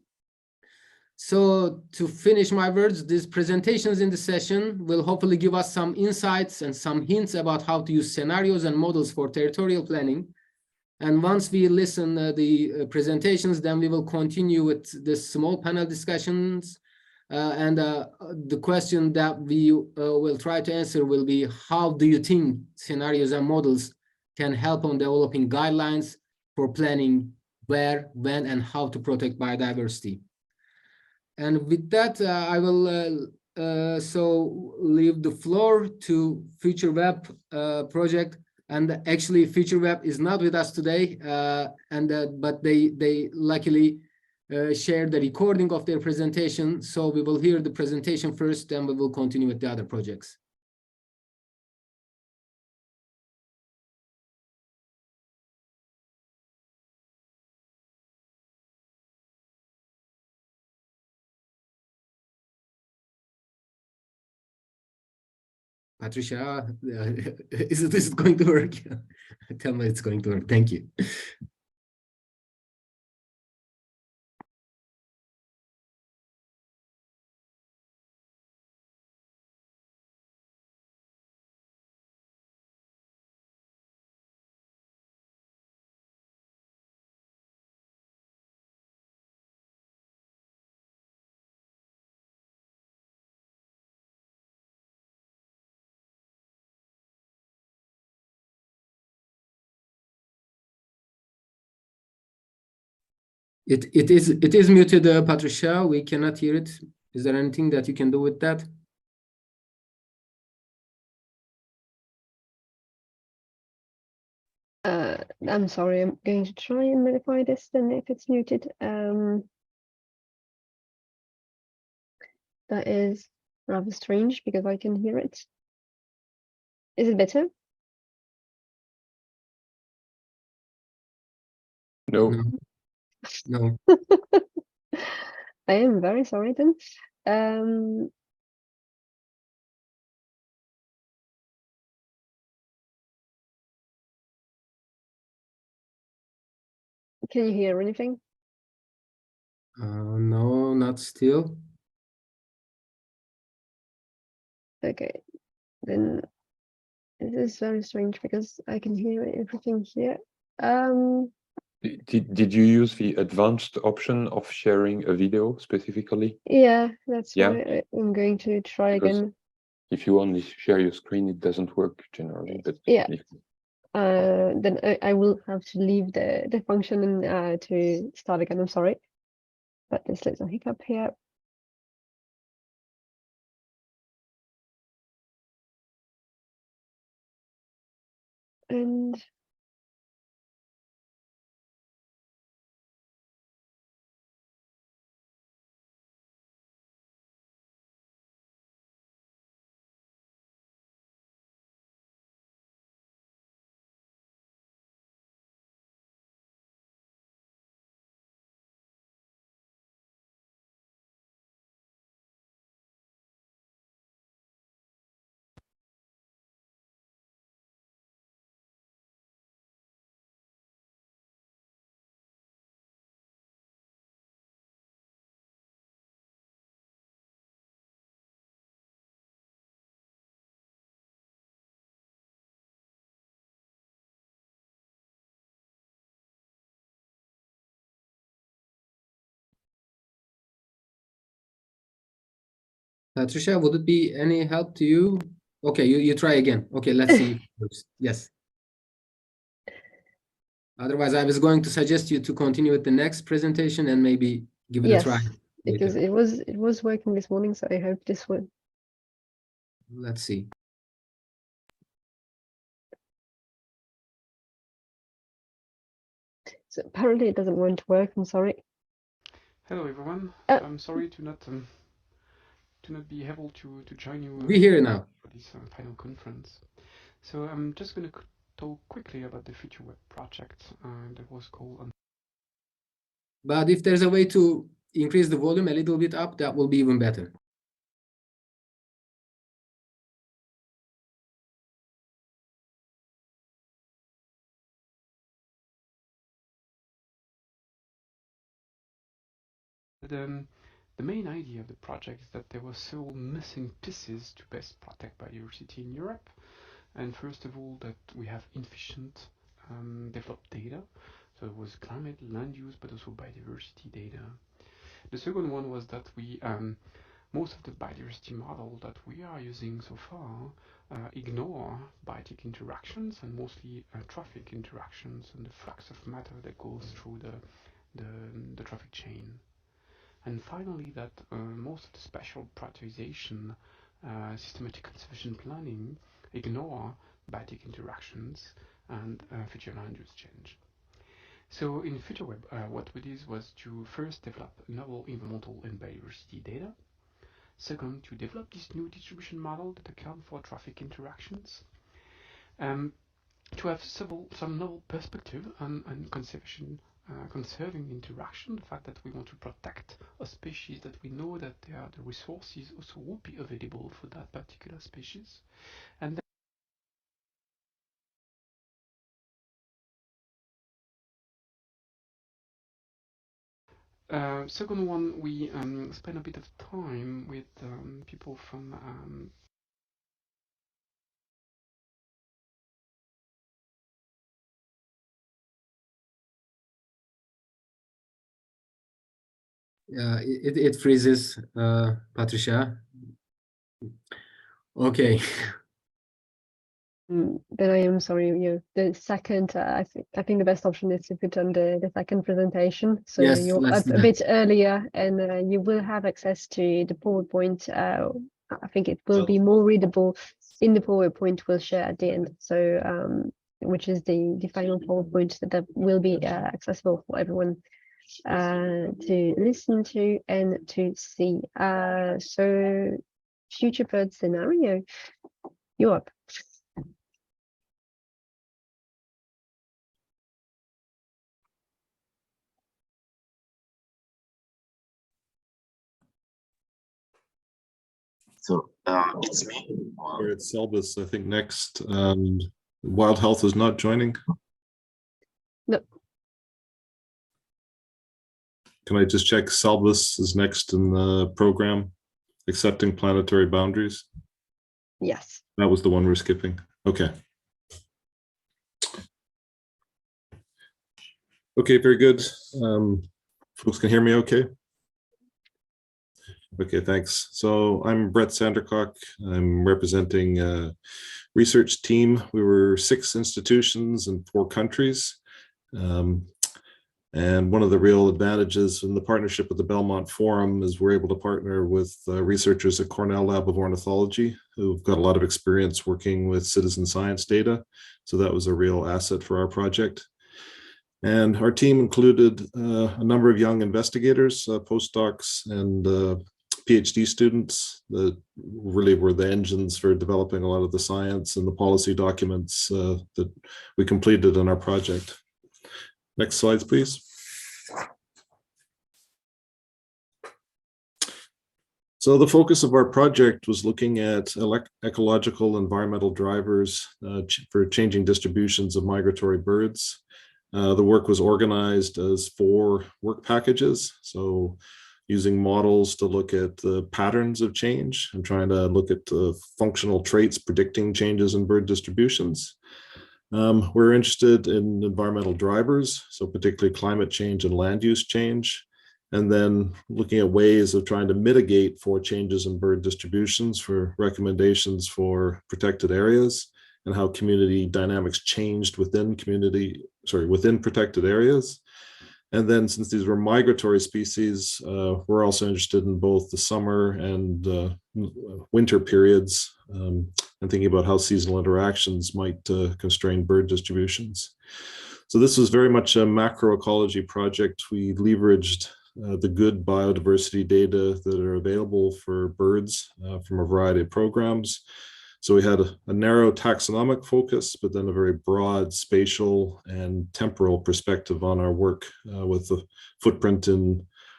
A: So to finish my words, these presentations in the session will hopefully give us some insights and some hints about how to use scenarios and models for territorial planning. And once we listen the presentations, then we will continue with the small panel discussions. And the question that we will try to answer will be, how do you think scenarios and models can help on developing guidelines for planning where, when, and how to protect biodiversity? And with that, I will so leave the floor to FutureWeb project. And actually, FutureWeb is not with us today, but they luckily shared the recording of their presentation. So we will hear the presentation first, then we will continue with the other projects. Patricia, is it going to work? Tell me it's going to work. Thank you. It is muted, Patricia. We cannot hear it. Is there anything that you can do with that?
D: I'm sorry, I'm going to try and modify this then if it's muted. That is rather strange because I can hear it. Is it better?
E: No.
A: No.
D: I am very sorry then. Can you hear anything?
A: No, not still.
D: Okay, then this is very strange because I can hear everything here.
E: Did you use the advanced option of sharing a video specifically?
D: Yeah, that's
E: Yeah.
D: why I'm going to try again.
E: If you only share your screen, it doesn't work generally. But
D: yeah, then I will have to leave the function and to start again. I'm sorry, but this little hiccup here. And
A: Patricia, would it be any help to you? Okay, you try again. Okay, let's see. Yes. Otherwise, I was going to suggest you to continue with the next presentation and maybe give it a try.
D: Because
A: later.
D: it was working this morning, so I hope this would.
A: Let's see.
G: So apparently it doesn't want to work. I'm sorry.
V: Hello everyone. I'm sorry to not be able to join you.
A: We hear you now
V: for this final conference. So I'm just going to talk quickly about the Future Web project that was called.
A: But if there's a way to increase the volume a little bit up, that will be even better.
V: The main idea of the project is that there were several missing pieces to best protect biodiversity in Europe. And first of all, that we have efficient developed data. So it was climate, land use, but also biodiversity data. The second one was that we most of the biodiversity model that we are using so far ignore biotic interactions and mostly traffic interactions and the flux of matter that goes through the traffic chain. And finally, that most of the spatial prioritization, systematic conservation planning ignore biotic interactions and future land use change. So in FutureWeb, what we did was to first develop novel environmental and biodiversity data. Second, to develop this new distribution model that account for traffic interactions. To have some novel perspective on conservation, conserving interaction, the fact that we want to protect a species that we know that the resources also will be available for that particular species. And second one, we spent a bit of time with people from
A: it freezes, Patricia. Okay.
G: Then I am sorry. The second, I think the best option is to put on the second presentation. So
A: yes,
G: you're up a bit earlier, and you will have access to the PowerPoint. I think it will be more readable in the PowerPoint we'll share at the end. So which is the final PowerPoint that will be accessible for everyone to listen to and to see. So future bird scenario, you're up.
W: So it's me. Here at Selbis, I think next. Wild Health is not joining.
G: No.
W: Can I just check Selbis is next in the program, accepting planetary boundaries?
G: Yes.
W: That was the one we're skipping. Okay. Okay, very good. Folks can hear me okay? Okay, thanks. So I'm Brett Sandercock. I'm representing a research team. We were 6 institutions in 4 countries. And one of the real advantages in the partnership with the Belmont Forum is we're able to partner with researchers at Cornell Lab of Ornithology, who've got a lot of experience working with citizen science data. So that was a real asset for our project. And our team included a number of young investigators, postdocs, and PhD students that really were the engines for developing a lot of the science and the policy documents that we completed in our project. Next slides, please. So the focus of our project was looking at ecological environmental drivers for changing distributions of migratory birds. The work was organized as 4 work packages. So using models to look at the patterns of change and trying to look at functional traits predicting changes in bird distributions. We're interested in environmental drivers, so particularly climate change and land use change, and then looking at ways of trying to mitigate for changes in bird distributions for recommendations for protected areas and how community dynamics changed within protected areas. And then since these were migratory species, we're also interested in both the summer and winter periods and thinking about how seasonal interactions might constrain bird distributions. So this was very much a macroecology project. We leveraged the good biodiversity data that are available for birds from a variety of programs. So we had a narrow taxonomic focus, but then a very broad spatial and temporal perspective on our work with the footprint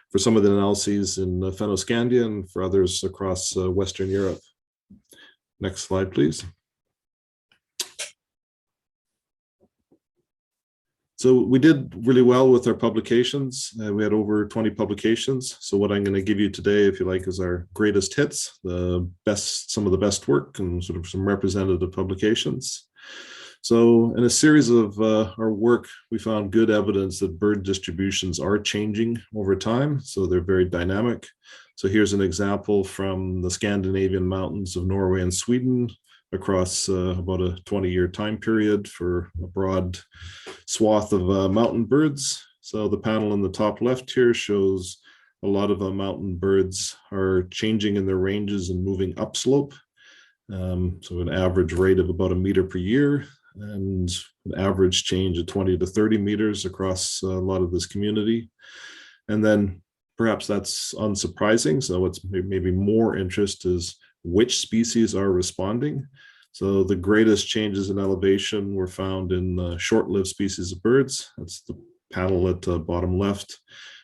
W: for some of the analyses in Fennoscandia and for others across Western Europe. Next slide, please. So we did really well with our publications. We had over 20 publications. So what I'm going to give you today, if you like, is our greatest hits, some of the best work and sort of some representative publications. So in a series of our work, we found good evidence that bird distributions are changing over time. So they're very dynamic. So here's an example from the Scandinavian mountains of Norway and Sweden across about a 20-year time period for a broad swath of mountain birds. So the panel in the top left here shows a lot of mountain birds are changing in their ranges and moving upslope. So an average rate of about 1 meter per year and an average change of 20 to 30 meters across a lot of this community. And then perhaps that's unsurprising. So what's maybe more interest is which species are responding. So the greatest changes in elevation were found in short-lived species of birds. That's the panel at the bottom left,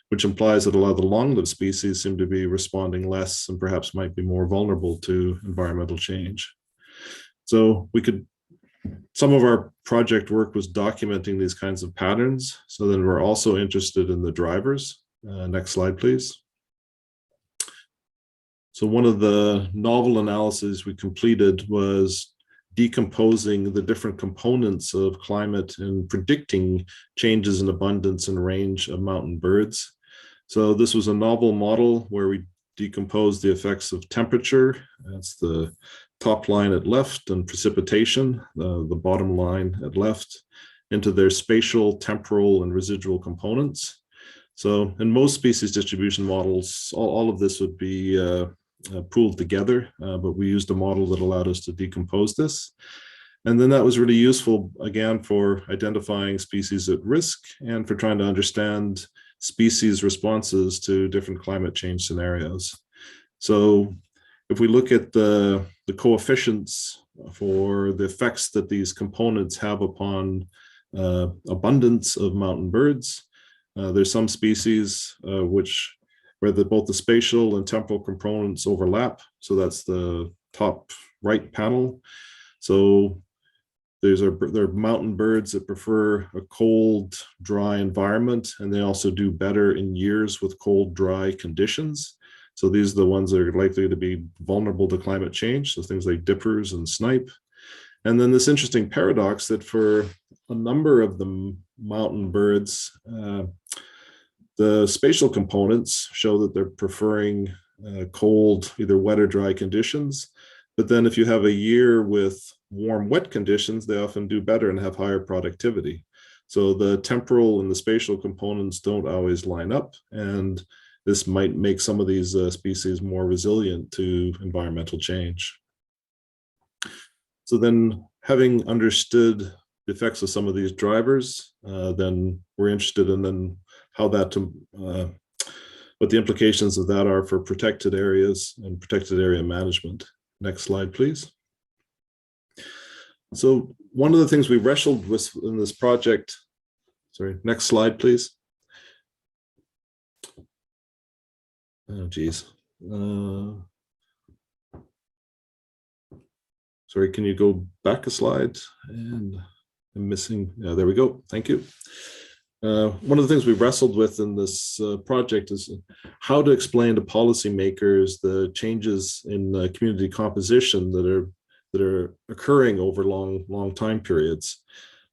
W: which implies that a lot of the long-lived species seem to be responding less and perhaps might be more vulnerable to environmental change. So some of our project work was documenting these kinds of patterns. So then we're also interested in the drivers. Next slide, please. So one of the novel analyses we completed was decomposing the different components of climate and predicting changes in abundance and range of mountain birds. So this was a novel model where we decomposed the effects of temperature, that's the top line at left, and precipitation, the bottom line at left, into their spatial, temporal, and residual components. So in most species distribution models, all of this would be pooled together, but we used a model that allowed us to decompose this. And then that was really useful, again, for identifying species at risk and for trying to understand species responses to different climate change scenarios. So if we look at the coefficients for the effects that these components have upon abundance of mountain birds, there's some species where both the spatial and temporal components overlap. So that's the top right panel. So there are mountain birds that prefer a cold, dry environment, and they also do better in years with cold, dry conditions. So these are the ones that are likely to be vulnerable to climate change. So things like dippers and snipe. And then this interesting paradox that for a number of the mountain birds, the spatial components show that they're preferring cold, either wet or dry conditions. But then if you have a year with warm, wet conditions, they often do better and have higher productivity. So the temporal and the spatial components don't always line up. And this might make some of these species more resilient to environmental change. So then having understood the effects of some of these drivers, then we're interested in then how that, what the implications of that are for protected areas and protected area management. Next slide, please. So one of the things we wrestled with in this project, sorry, next slide, please. Oh, geez. Sorry, can you go back a slide? And I'm missing, yeah, there we go, thank you. One of the things we wrestled with in this project is how to explain to policymakers the changes in community composition that are occurring over long time periods.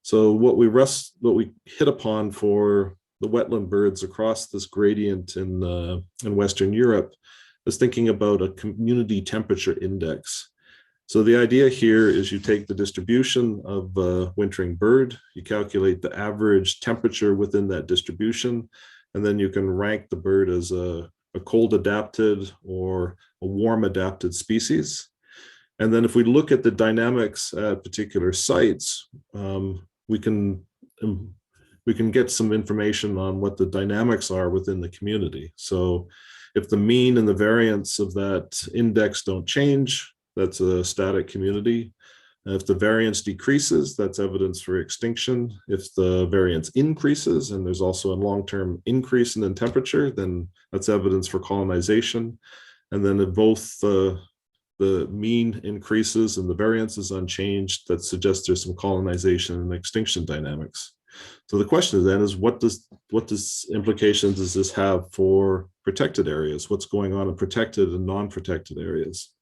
W: So what we hit upon for the wetland birds across this gradient in Western Europe is thinking about a community temperature index. So the idea here is you take the distribution of a wintering bird, you calculate the average temperature within that distribution, and then you can rank the bird as a cold adapted or a warm adapted species. And then if we look at the dynamics at particular sites, we can we can get some information on what the dynamics are within the community. So if the mean and the variance of that index don't change, that's a static community. If the variance decreases, that's evidence for extinction. If the variance increases, and there's also a long-term increase in the temperature, then that's evidence for colonization. And then if both the mean increases and the variance is unchanged, that suggests there's some colonization and extinction dynamics. So the question then is, what implications does this have for protected areas? What's going on in protected and non-protected areas?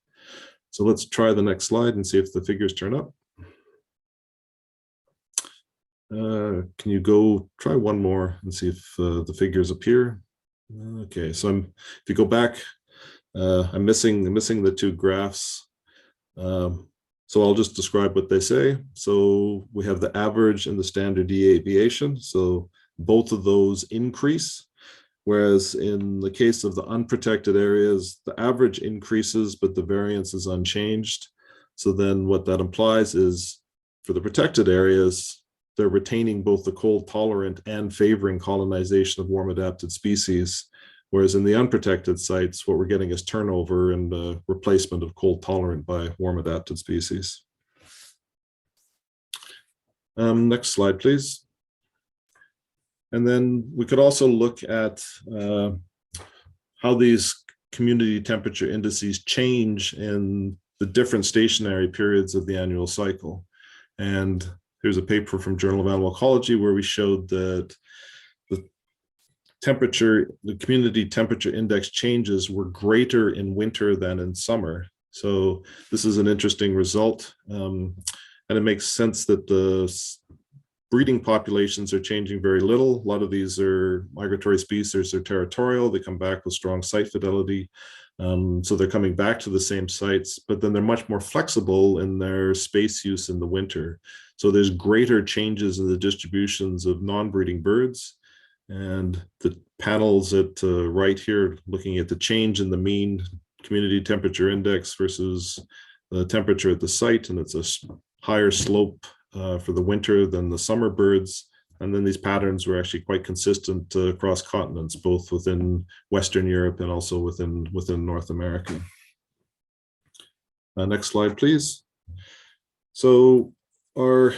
W: So let's try the next slide and see if the figures turn up. Can you go try one more and see if the figures appear? Okay, so if you go back, I'm missing the two graphs. So I'll just describe what they say. So we have the average and the standard deviation. So both of those increase. Whereas in the case of the unprotected areas, the average increases, but the variance is unchanged. So then what that implies is for the protected areas, they're retaining both the cold tolerant and favoring colonization of warm adapted species. Whereas in the unprotected sites, what we're getting is turnover and replacement of cold tolerant by warm adapted species. Next slide, please. And then we could also look at how these community temperature indices change in the different stationary periods of the annual cycle. And here's a paper from Journal of Animal Ecology where we showed that the community temperature index changes were greater in winter than in summer. So this is an interesting result. And it makes sense that the breeding populations are changing very little. A lot of these are migratory species, they're territorial, they come back with strong site fidelity. So they're coming back to the same sites, but then they're much more flexible in their space use in the winter. So there's greater changes in the distributions of non-breeding birds. And the panels at right here, looking at the change in the mean community temperature index versus the temperature at the site, and it's a higher slope for the winter than the summer birds. And then these patterns were actually quite consistent across continents, both within Western Europe and also within North America. Next slide, please. So our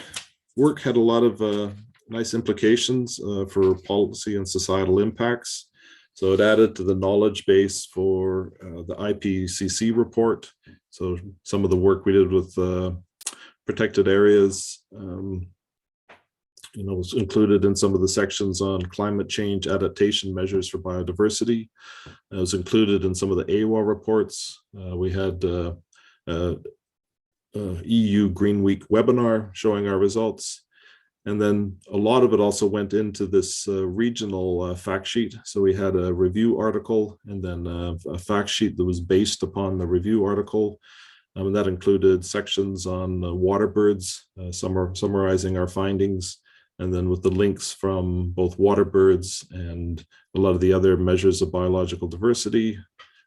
W: work had a lot of nice implications for policy and societal impacts. So it added to the knowledge base for the IPCC report. So some of the work we did with protected areas, was included in some of the sections on climate change adaptation measures for biodiversity. It was included in some of the AWA reports. We had EU Green Week webinar showing our results. And then a lot of it also went into this regional fact sheet. So we had a review article and then a fact sheet that was based upon the review article. And that included sections on water birds, summarizing our findings, and then with the links from both water birds and a lot of the other measures of biological diversity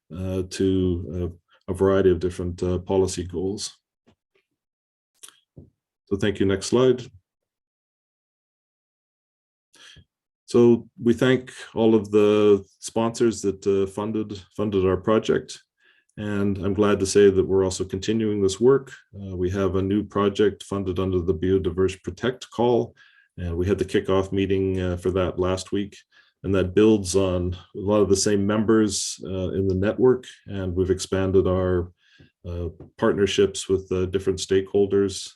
W: to a variety of different policy goals. So thank you. Next slide. So we thank all of the sponsors that funded our project. And I'm glad to say that we're also continuing this work. We have a new project funded under the Biodiverse Protect call. And we had the kickoff meeting for that last week. And that builds on a lot of the same members in the network. And we've expanded our partnerships with different stakeholders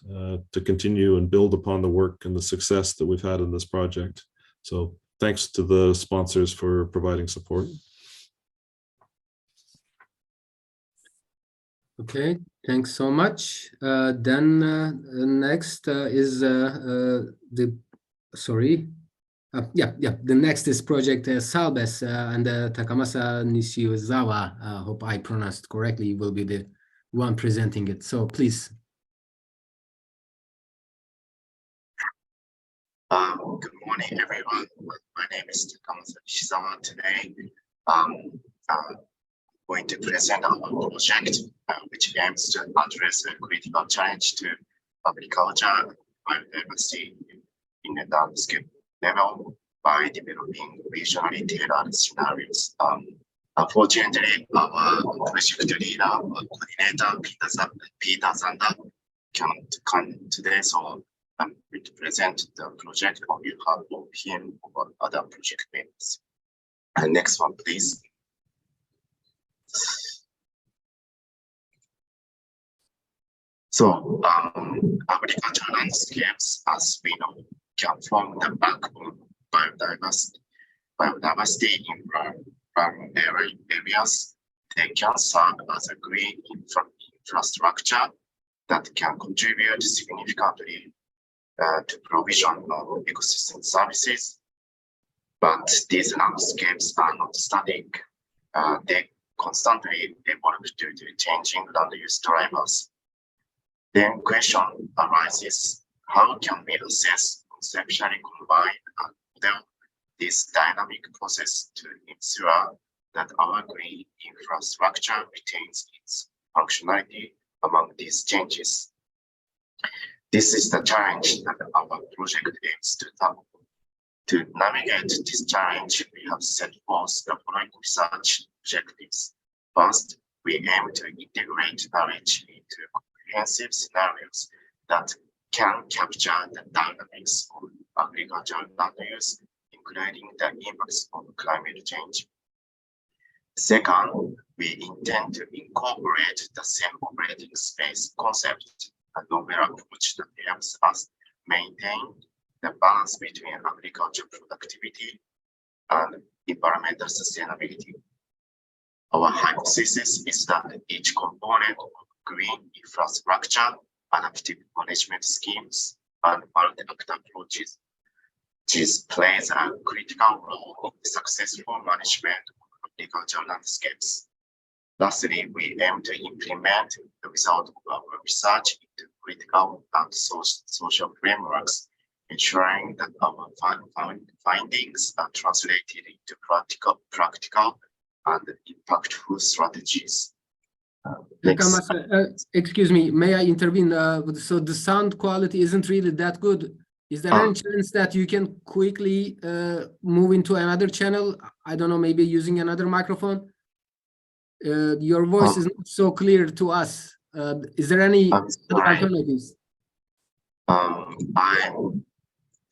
W: to continue and build upon the work and the success that we've had in this project. So thanks to the sponsors for providing support.
A: Okay, thanks so much. Then next is the next is project Salbes and Takamasa Nishizawa. Hope I pronounced correctly. Will be the one presenting it. So please.
H: Good morning, everyone. My name is Takamasa Nishizawa. Today, I'm going to present our project, which aims to address a critical challenge to agriculture and biodiversity in a landscape level by developing regionally tailored scenarios. Unfortunately, our project leader, coordinator, Peter Zander, cannot come today, so I'm going to present the project on behalf of him or other project members. And next one, please. So, agricultural landscapes, as we know, can form the backbone of biodiversity in rural areas. They can serve as a green infrastructure that can contribute significantly to provision of ecosystem services. But these landscapes are not static. They constantly evolve due to changing land use drivers. Then question arises, how can we assess, conceptually combine and model this dynamic process to ensure that our green infrastructure retains its functionality among these changes? This is the challenge that our project aims to tackle. To navigate this challenge, we have set forth the following research objectives. First, we aim to integrate knowledge into comprehensive scenarios that can capture the dynamics of agricultural land use, including the impacts of climate change. Second, we intend to incorporate the same operating space concept, a novel approach that helps us maintain the balance between agricultural productivity and environmental sustainability. Our hypothesis is that each component of green infrastructure, adaptive management schemes, and multi-actor approaches plays a critical role in the successful management of agricultural landscapes. Lastly, we aim to implement the result of our research into critical and social frameworks, ensuring that our findings are translated into practical and impactful strategies.
A: Excuse me, may I intervene? So the sound quality isn't really that good. Is there any chance that you can quickly move into another channel? I don't know, maybe using another microphone? Your voice is not so clear to us. Is there any alternatives?
H: I'm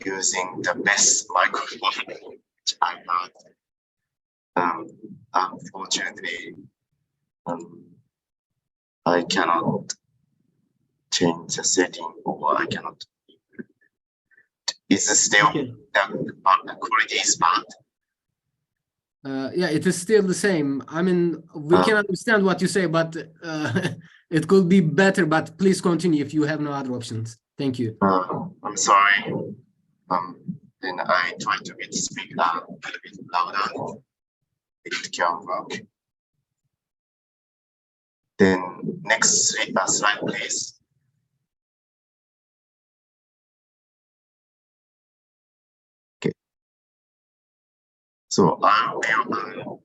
H: using the best microphone which I had. Unfortunately, I cannot change the setting, or I cannot. Is it still the quality is bad?
A: Yeah, it is still the same. I mean, we can understand what you say, but it could be better. But please continue if you have no other options. Thank you.
H: I'm sorry. Then I try to speak a little bit louder. It can work. Then next slide, please. Okay. So I will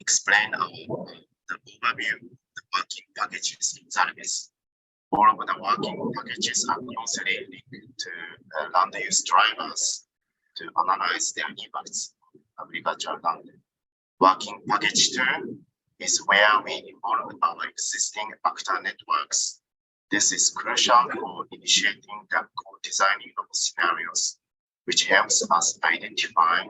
H: explain the overview of the working packages in service. All of the working packages are closely linked to land use drivers to analyze their impacts on agricultural land. Working package 2 is where we involve our existing actor networks. This is crucial for initiating the co-designing of scenarios, which helps us identify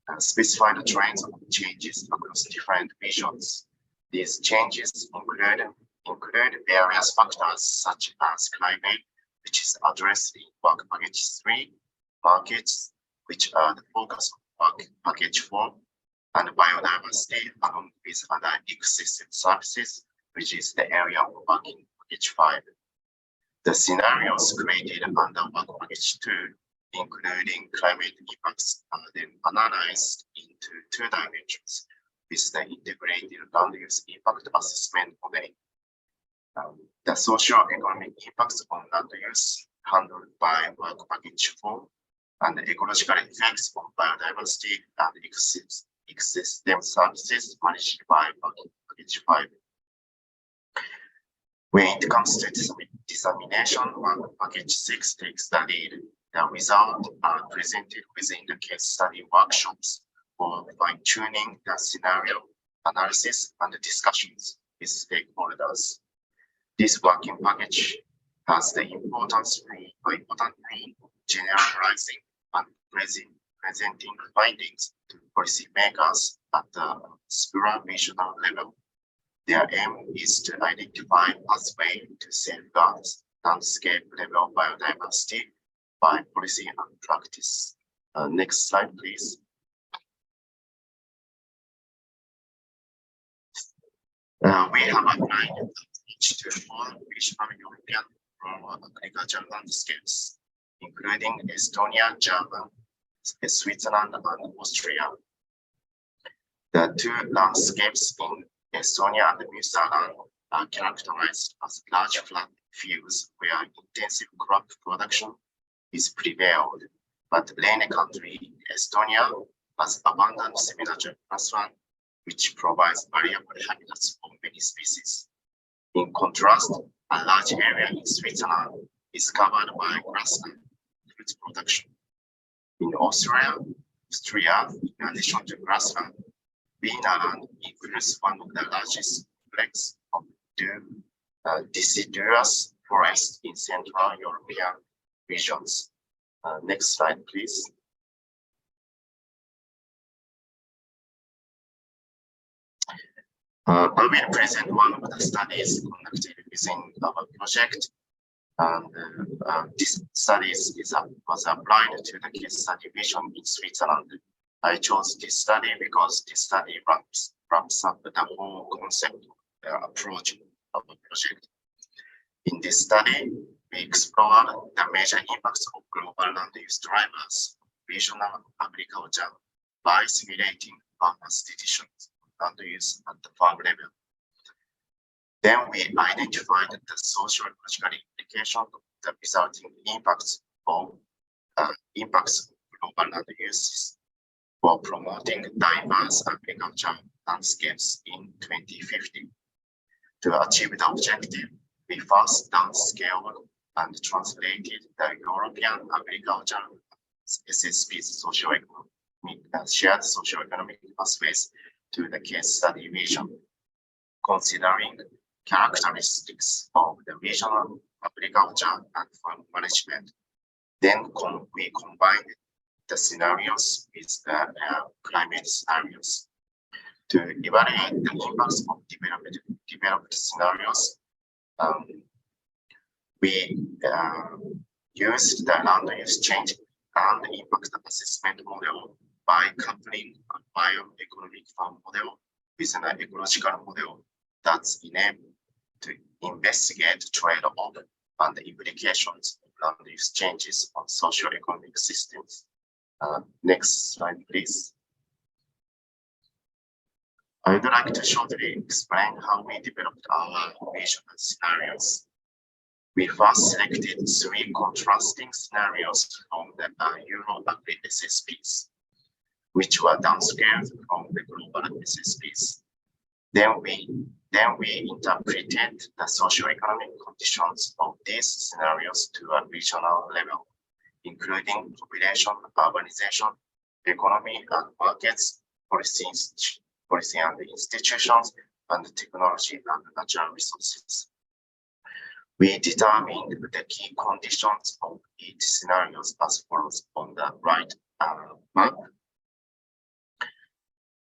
H: and specify the trends of changes across different regions. These changes include various factors such as climate, which is addressed in work package 3, markets, which are the focus of work package 4, and biodiversity along with other ecosystem services, which is the area of working package 5. The scenarios created under work package 2, including climate impacts, are then analyzed into 2 dimensions with the integrated land use impact assessment modeling. The socio-economic impacts on land use handled by work package 4 and the ecological effects on biodiversity and ecosystem services managed by work package 5. When it comes to dissemination, work package 6 takes the lead. The results are presented within the case study workshops for fine-tuning the scenario analysis and discussions with stakeholders. This working package has the important role generalizing and presenting findings to policymakers at the supranational level. Their aim is to identify pathways to safeguard landscape level biodiversity by policy and practice. Next slide, please. We have applied to 4 regional European rural agricultural landscapes, including Estonia, Germany, Switzerland, and Austria. The 2 landscapes in Estonia and New Zealand are characterized as large flat fields where intensive crop production is prevailed, but rainy country Estonia has abundant semi-natural grassland, which provides variable habitats for many species. In contrast, a large area in Switzerland is covered by grassland fruit production. In Austria, in addition to grassland, vineyard includes one of the largest complex of deciduous forests in Central European regions. Next slide, please. I will present one of the studies conducted within our project. And this study was applied to the case study vision in Switzerland. I chose this study because this study wraps up the whole concept approach of the project. In this study, we explored the major impacts of global land use drivers on regional agriculture by simulating farmers' decisions on land use at the farm level. Then we identified the socio-ecological implications of the resulting impacts of global land uses for promoting diverse agricultural landscapes in 2050. To achieve the objective, we first downscaled and translated the European agricultural SSP's shared socioeconomic pathways to the case study vision, considering characteristics of the regional agriculture and farm management. Then we combined the scenarios with the climate scenarios. To evaluate the impacts of developed scenarios, we used the land use change and impact assessment model by coupling a bioeconomic farm model with an ecological model that's enabled to investigate trade-off and the implications of land use changes on socio-economic systems. Next slide, please. I would like to shortly explain how we developed our vision and scenarios. We first selected 3 contrasting scenarios from the Euro Agri SSPs, which were downscaled from the global SSPs. Then we interpreted the socioeconomic conditions of these scenarios to a regional level, including population, urbanization, economy and markets, policy and institutions, and technology and natural resources. We determined the key conditions of each scenario as follows on the right map.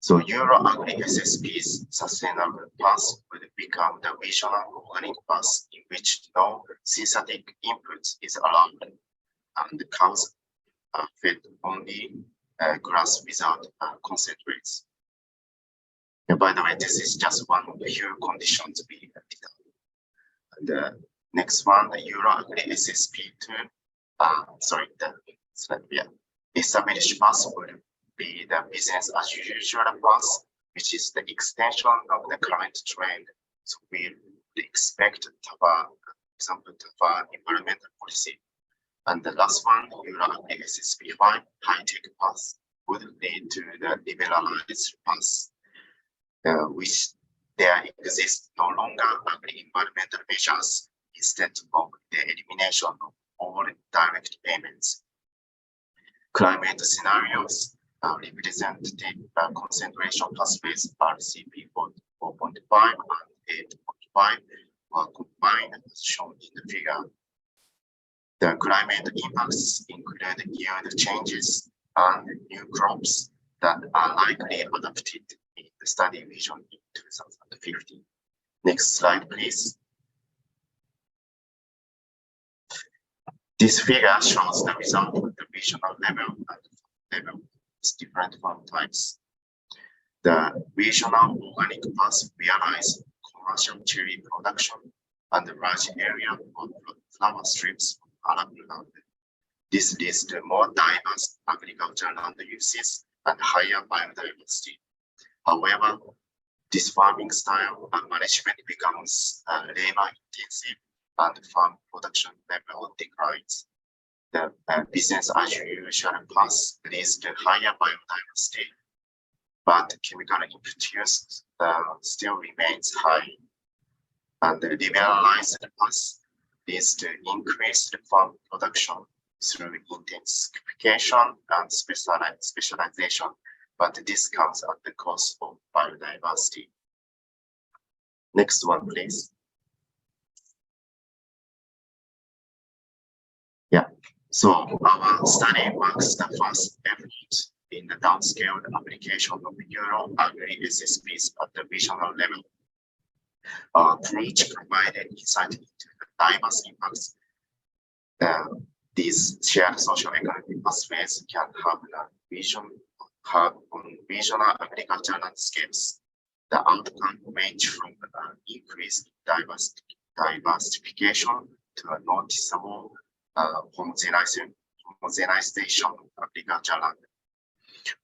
H: So Euro Agri SSP's sustainable path will become the regional organic path in which no synthetic inputs is allowed and the cows are fed only grass without concentrates. And by the way, this is just one of the few conditions we determined. And the next one, the Euro Agri SSP2, established path will be the business as usual path, which is the extension of the current trend. So we expect TAFA, example, TAFA environmental policy. And the last one, Euro Agri SSP5, high-tech path, would lead to the liberalized path, which there exists no longer agri-environmental measures instead of the elimination of all direct payments. climate scenarios, representative concentration pathways RCP 4.5 and 8.5 were combined as shown in the figure. The climate impacts include yield changes and new crops that are likely adapted in the study vision in 2050. Next slide, please. This figure shows the result of the regional level and level with different farm types. The regional organic path realize commercial cherry production and a large area of flower strips on Arab land. This leads to more diverse agricultural land uses and higher biodiversity. However, this farming style and management becomes labor intensive and farm production level declines. The business as usual path leads to higher biodiversity, but chemical inputs still remains high. And the liberalized path leads to increased farm production through intensification and specialization, but this comes at the cost of biodiversity. Next one, please. Yeah, so our study marks the first effort in the downscaled application of Euro agri-SSPs at the regional level. Our approach provided insight into the diverse impacts these shared socio-economic pathways can have on regional agricultural landscapes. The outcome range from increased diversification to a noticeable homogenization of agricultural land.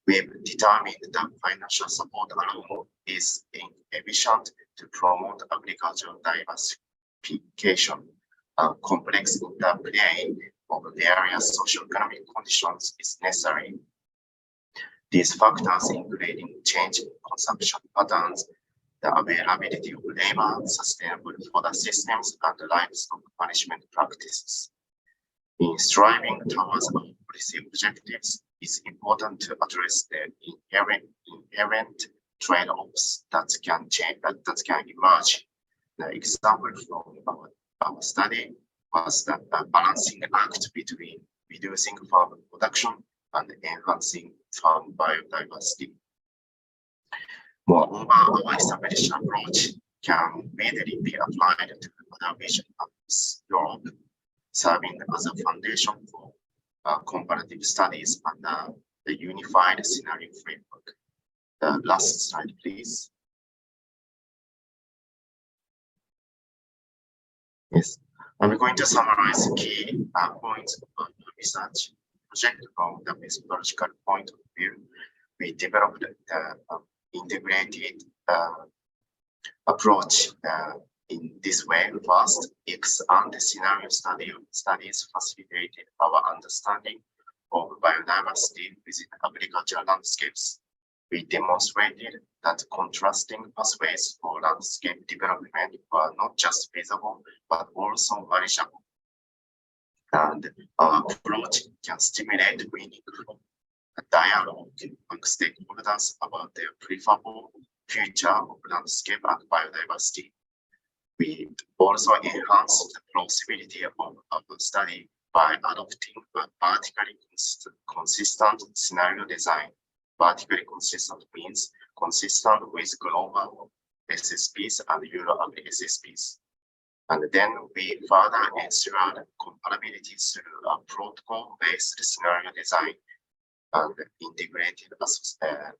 H: We've determined that financial support alone is insufficient to promote agricultural diversification. Complex interplay of various socioeconomic conditions is necessary. These factors including change in consumption patterns, the availability of labor, sustainable fodder systems, and livestock management practices. In striving towards our policy objectives, it's important to address the inherent trade-offs that can emerge. The example from our study was the balancing act between reducing farm production and enhancing farm biodiversity. Moreover, our established approach can readily be applied to other regions across Europe, serving as a foundation for comparative studies under the unified scenario framework. The last slide, please. Yes, I'm going to summarize key points of the research project from the methodological point of view. We developed the integrated approach in this way. First, ex-ante scenario studies facilitated our understanding of biodiversity within agricultural landscapes. We demonstrated that contrasting pathways for landscape development were not just feasible, but also manageable. And our approach can stimulate meaningful dialogue among stakeholders about their preferable future of landscape and biodiversity. We also enhance the plausibility of our study by adopting a vertically consistent scenario design. Vertically consistent means consistent with global SSPs and Euro SSPs. And then we further ensured compatibility through a protocol-based scenario design and integrated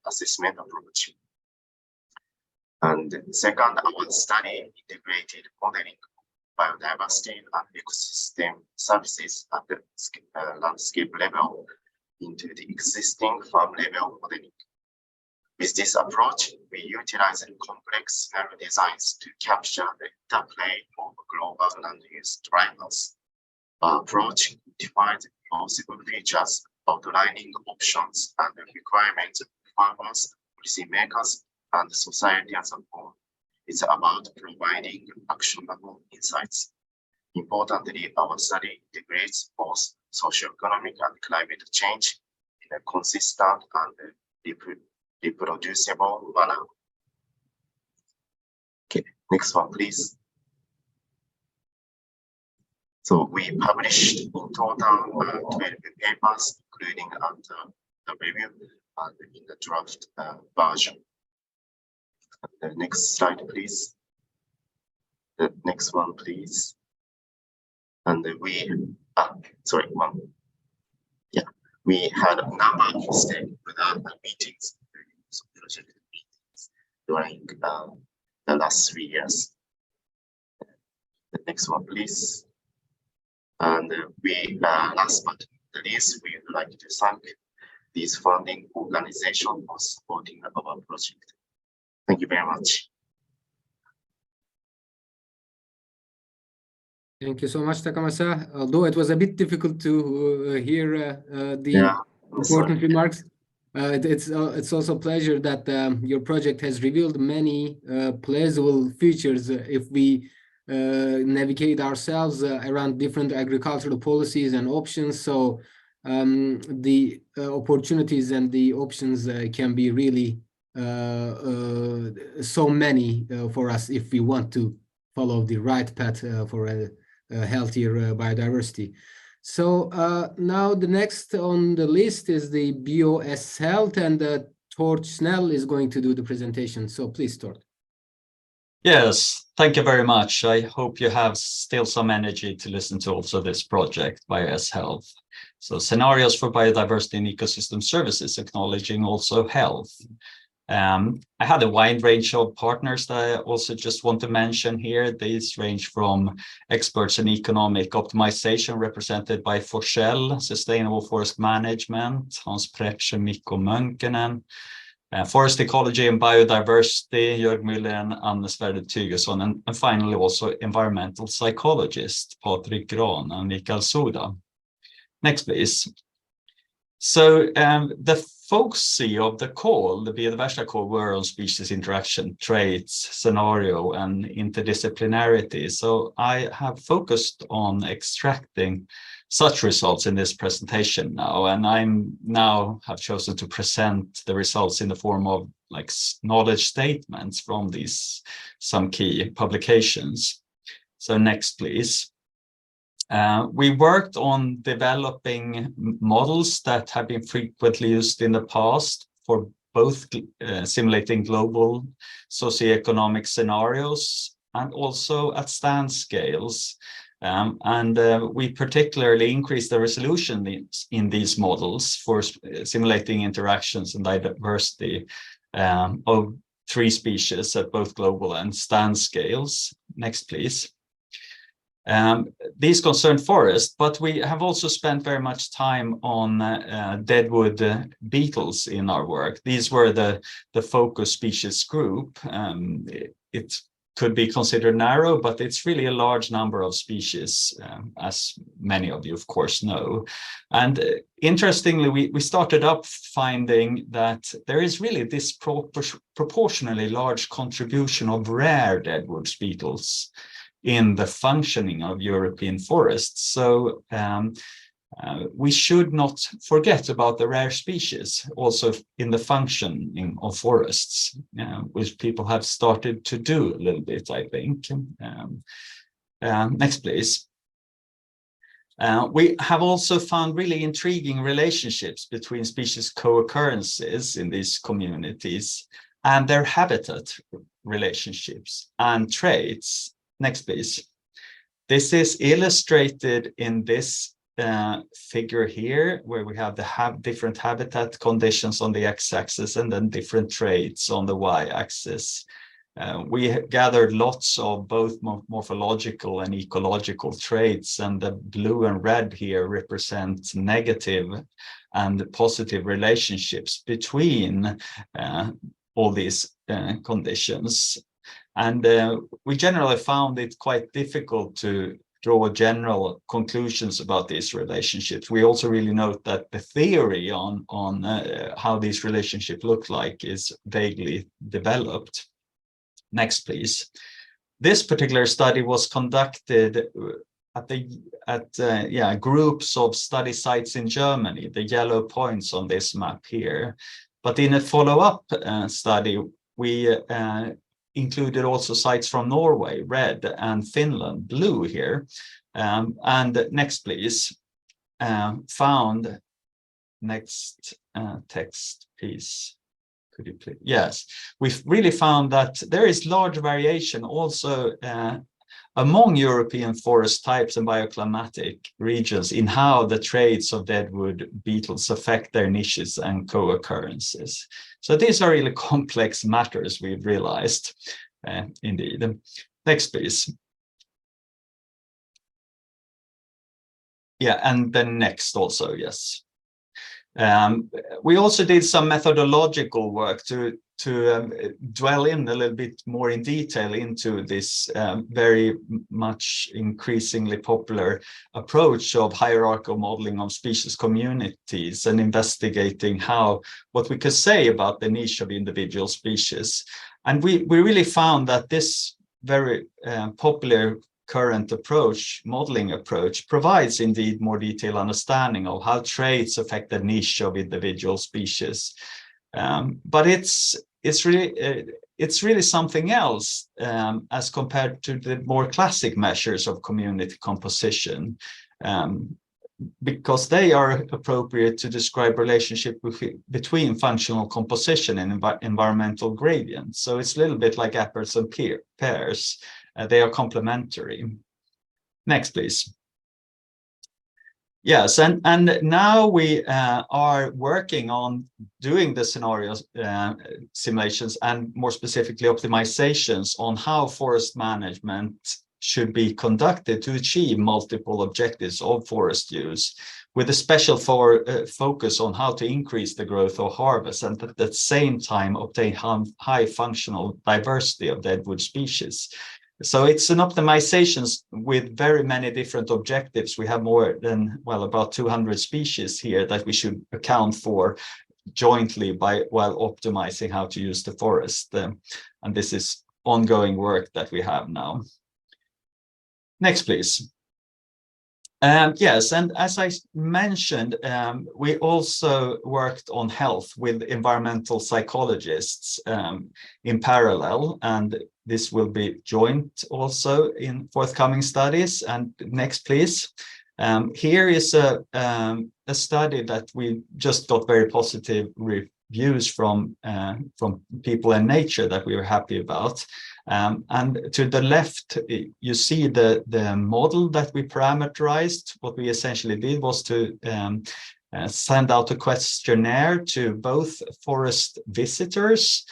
H: assessment approach. And second, our study integrated modeling biodiversity and ecosystem services at the landscape level into the existing farm level modeling. With this approach, we utilize complex scenario designs to capture the interplay of global land use drivers. Our approach defines possible features, outlining options and requirements of farmers, policymakers, and society as a whole. It's about providing actionable insights. Importantly, our study integrates both socioeconomic and climate change in a consistent and reproducible manner. Okay, next one, please. So we published in total 12 papers, including the review and in the draft version. The next slide, please. The next one, please. And we had a number of stakeholder meetings, project meetings during the last 3 years. The next one, please. And last but not least, we would like to thank this funding organization for supporting our project. Thank you very much.
A: Thank you so much, Takamasa. Although it was a bit difficult to hear the important remarks, it's also a pleasure that your project has revealed many plausible futures if we navigate ourselves around different agricultural policies and options. So the opportunities and the options can be really so many for us if we want to follow the right path for a healthier biodiversity. So now the next on the list is the BioShealth, and Tord Snell is going to do the presentation. So please, Tord.
I: Yes, thank you very much. I hope you have still some energy to listen to also this project, BioShealth. So scenarios for biodiversity and ecosystem services, acknowledging also health. I had a wide range of partners that I also just want to mention here. These range from experts in economic optimization represented by Forshell, Sustainable Forest Management, Hans Pretsch and Mikko Mönkönen, Forest Ecology and Biodiversity, Jörg Müller and Anne Svärd Tygesson, and finally also environmental psychologist, Patrik Gran and Mikael Suda. Next, please. So the focus of the call, the Biodiversa call, were on species interaction, traits, scenario, and interdisciplinarity. So I have focused on extracting such results in this presentation now, and I'm now have chosen to present the results in the form of like knowledge statements from these some key publications. So next, please. We worked on developing models that have been frequently used in the past for both simulating global socioeconomic scenarios and also at stand scales. We particularly increased the resolution in these models for simulating interactions and diversity of 3 species at both global and stand scales. Next, please. These concern forest, but we have also spent very much time on deadwood beetles in our work. These were the focus species group. It could be considered narrow, but it's really a large number of species, as many of you, of course, know. And interestingly, we started up finding that there is really this proportionally large contribution of rare deadwood beetles in the functioning of European forests. So we should not forget about the rare species also in the functioning of forests, which people have started to do a little bit, I think. Next, please. We have also found really intriguing relationships between species co-occurrences in these communities and their habitat relationships and traits. Next, please. This is illustrated in this figure here, where we have the different habitat conditions on the x-axis and then different traits on the y-axis. We gathered lots of both morphological and ecological traits, and the blue and red here represent negative and positive relationships between all these conditions. And we generally found it quite difficult to draw general conclusions about these relationships. We also really note that the theory on how these relationships look like is vaguely developed. Next, please. This particular study was conducted groups of study sites in Germany, the yellow points on this map here. But in a follow-up study, we included also sites from Norway, red, and Finland, blue here. And next, please. Found next text piece. Could you please? Yes, we've really found that there is large variation also among European forest types and bioclimatic regions in how the trades of deadwood beetles affect their niches and co-occurrences. So these are really complex matters, we've realized, indeed. Next, please. Yeah, and then next also, yes. We also did some methodological work to dwell in a little bit more in detail into this very much increasingly popular approach of hierarchical modeling of species communities and investigating what we could say about the niche of individual species. And we really found that this very popular current approach, modeling approach, provides indeed more detailed understanding of how traits affect the niche of individual species. But it's really something else as compared to the more classic measures of community composition, because they are appropriate to describe relationship between functional composition and environmental gradients. So it's a little bit like apples and pears. They are complementary. Next, please. Yes, and now we are working on doing the scenario simulations and more specifically optimizations on how forest management should be conducted to achieve multiple objectives of forest use, with a special focus on how to increase the growth of harvest and at the same time obtain high functional diversity of deadwood species. So it's an optimizations with very many different objectives. We have more than, well, about 200 species here that we should account for jointly while optimizing how to use the forest. And this is ongoing work that we have now. Next, please. Yes, and as I mentioned, we also worked on health with environmental psychologists in parallel, and this will be joint also in forthcoming studies. And next, please. Here is a study that we just got very positive reviews from people in Nature that we were happy about. And to the left, you see the model that we parameterized. What we essentially did was to send out a questionnaire to both forest visitors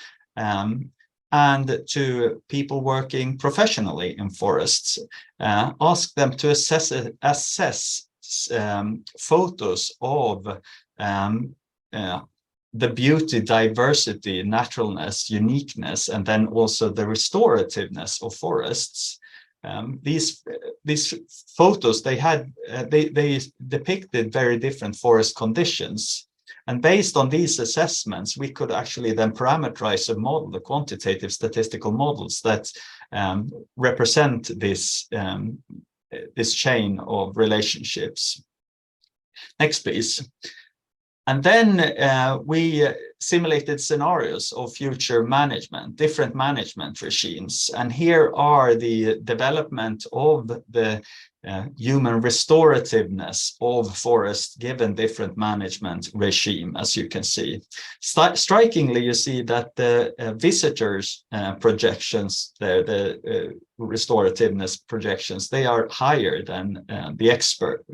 I: and to people working professionally in forests. Ask them to assess photos of the beauty, diversity, naturalness, uniqueness, and then also the restorativeness of forests. These photos, they depicted very different forest conditions. And based on these assessments, we could actually then parameterize a model, the quantitative statistical models that represent this chain of relationships. Next, please. And then we simulated scenarios of future management, different management regimes. And here are the development of the human restorativeness of forests given different management regime, as you can see. Strikingly, you see that the visitors projections, the restorativeness projections, they are higher than the expert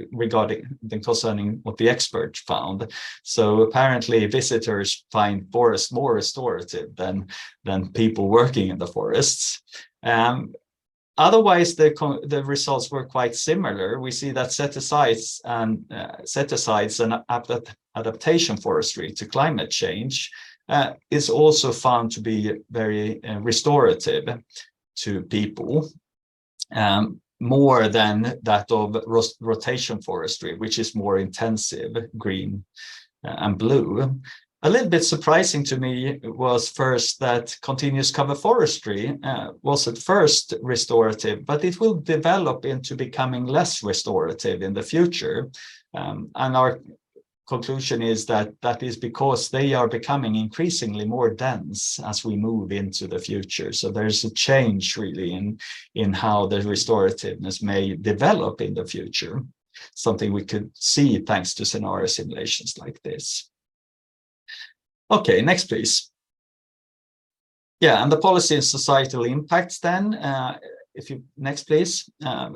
I: concerning what the expert found. So apparently visitors find forests more restorative than people working in the forests. Otherwise, the results were quite similar. We see that set-asides and adaptation forestry to climate change is also found to be very restorative to people, more than that of rotation forestry, which is more intensive, green and blue. A little bit surprising to me was first that continuous cover forestry was at first restorative, but it will develop into becoming less restorative in the future. And our conclusion is that that is because they are becoming increasingly more dense as we move into the future. So there's a change really in how the restorativeness may develop in the future, something we could see thanks to scenario simulations like this. Okay, next, please. Yeah, and the policy and societal impacts then. If you next, please. I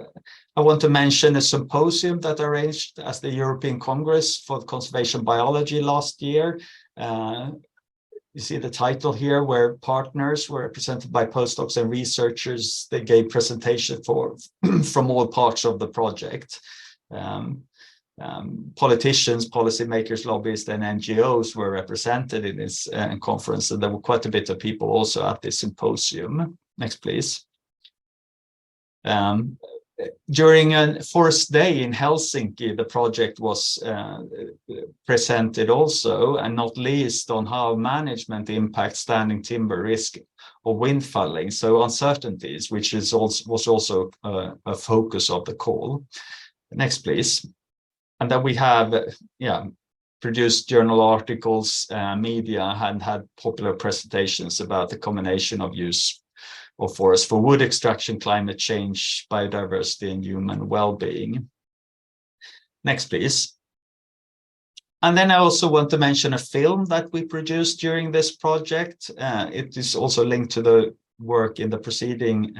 I: want to mention a symposium that arranged as the European Congress for Conservation Biology last year. You see the title here, where partners were represented by postdocs and researchers. They gave presentation from all parts of the project. Politicians, policymakers, lobbyists, and NGOs were represented in this conference, and there were quite a bit of people also at this symposium. Next, please. During a forest day in Helsinki, the project was presented also, and not least on how management impacts standing timber risk or wind falling, so uncertainties, which is was also a focus of the call. Next, please. And then we have, produced journal articles, media, and had popular presentations about the combination of use of forest for wood extraction, climate change, biodiversity, and human well-being. Next, please. And then I also want to mention a film that we produced during this project. It is also linked to the work in the preceding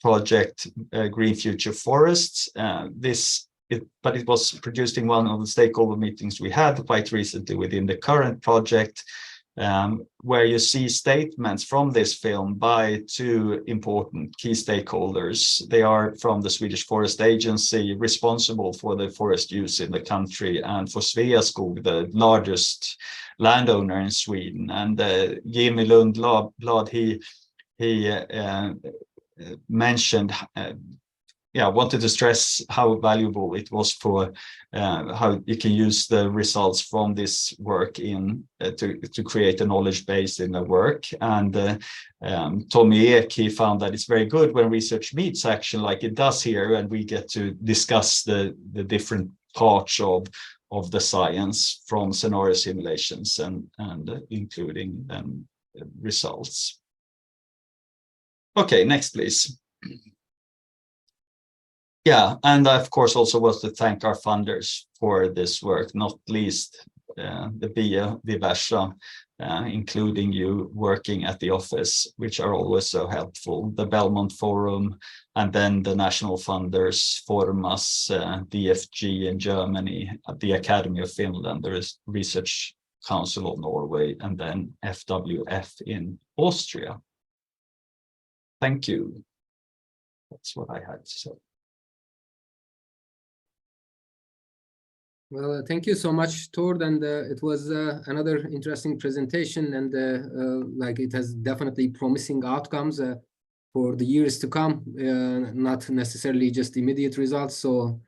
I: project, Green Future Forests. But it was produced in one of the stakeholder meetings we had quite recently within the current project, where you see statements from this film by two important key stakeholders. They are from the Swedish Forest Agency, responsible for the forest use in the country, and for Sveaskog, the largest landowner in Sweden. And Jimmy Lundblad, he mentioned, wanted to stress how valuable it was for how you can use the results from this work to create a knowledge base in the work. And Tommy Ek, he found that it's very good when research meets action like it does here, and we get to discuss the different parts of the science from scenario simulations and including results. Okay, next, please. Yeah, and I, of course, also want to thank our funders for this work, not least the Biodiversa, including you working at the office, which are always so helpful, the Belmont Forum, and then the national funders, Formas, DFG in Germany, the Academy of Finland, the Research Council of Norway, and then FWF in Austria. Thank you. That's what I had to say.
A: Well, thank you so much, Tord, and it was another interesting presentation, and like it has definitely promising outcomes for the years to come, not necessarily just immediate results. So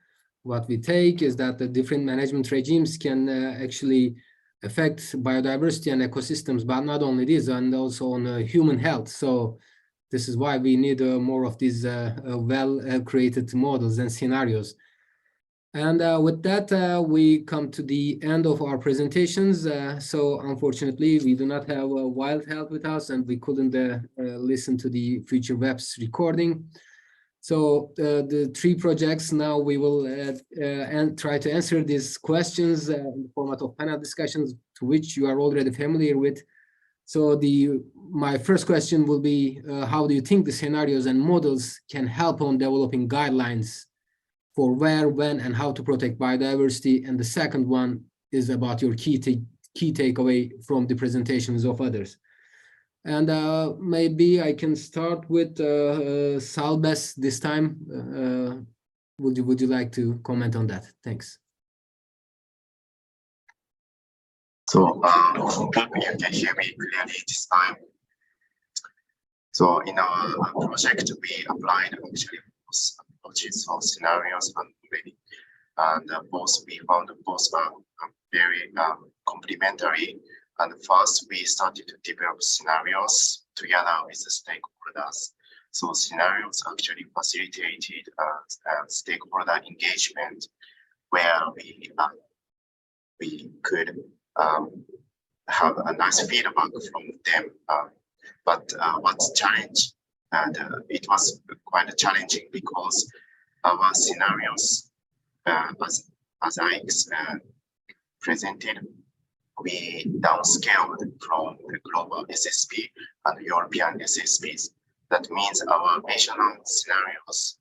A: what we take is that the different management regimes can actually affect biodiversity and ecosystems, but not only this, and also on human health. So this is why we need more of these well-created models and scenarios. And with that, we come to the end of our presentations. So unfortunately, we do not have Wild Health with us, and we couldn't listen to the Future Web's recording. So the three projects, now we will try to answer these questions in the format of panel discussions, to which you are already familiar with. So my first question will be, how do you think the scenarios and models can help on developing guidelines for where, when, and how to protect biodiversity? And the second one is about your key takeaway from the presentations of others. And maybe I can start with Salbes this time. Would you like to comment on that? Thanks.
H: So hope you can hear me clearly this time. So in our project, we applied actually approaches or scenarios already, and we found both very complementary. And first, we started to develop scenarios together with the stakeholders. So scenarios actually facilitated stakeholder engagement, where we could have a nice feedback from them. But what's challenge? And it was quite challenging because our scenarios, as I presented, we downscaled from the global SSP and European SSPs. That means our regional scenarios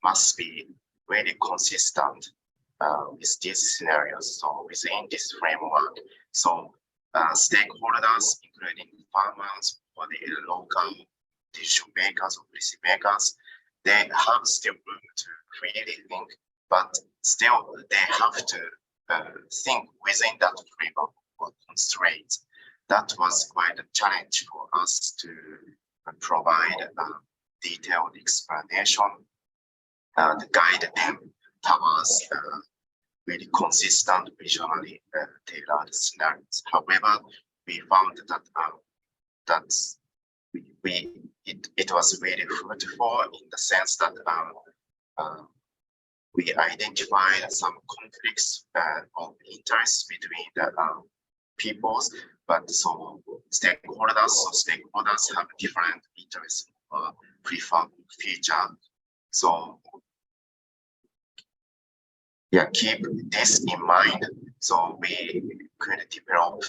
H: must be very consistent with these scenarios. So within this framework, so stakeholders, including farmers or the local decision makers or policy makers, they have still room to freely think, but still they have to think within that framework or constraints. That was quite a challenge for us to provide a detailed explanation and guide them towards really consistent, visually tailored scenarios. However, we found that it was really fruitful in the sense that we identified some conflicts of interest between the peoples, but so stakeholders have different interests or preferred feature. So yeah, keep this in mind. So we could develop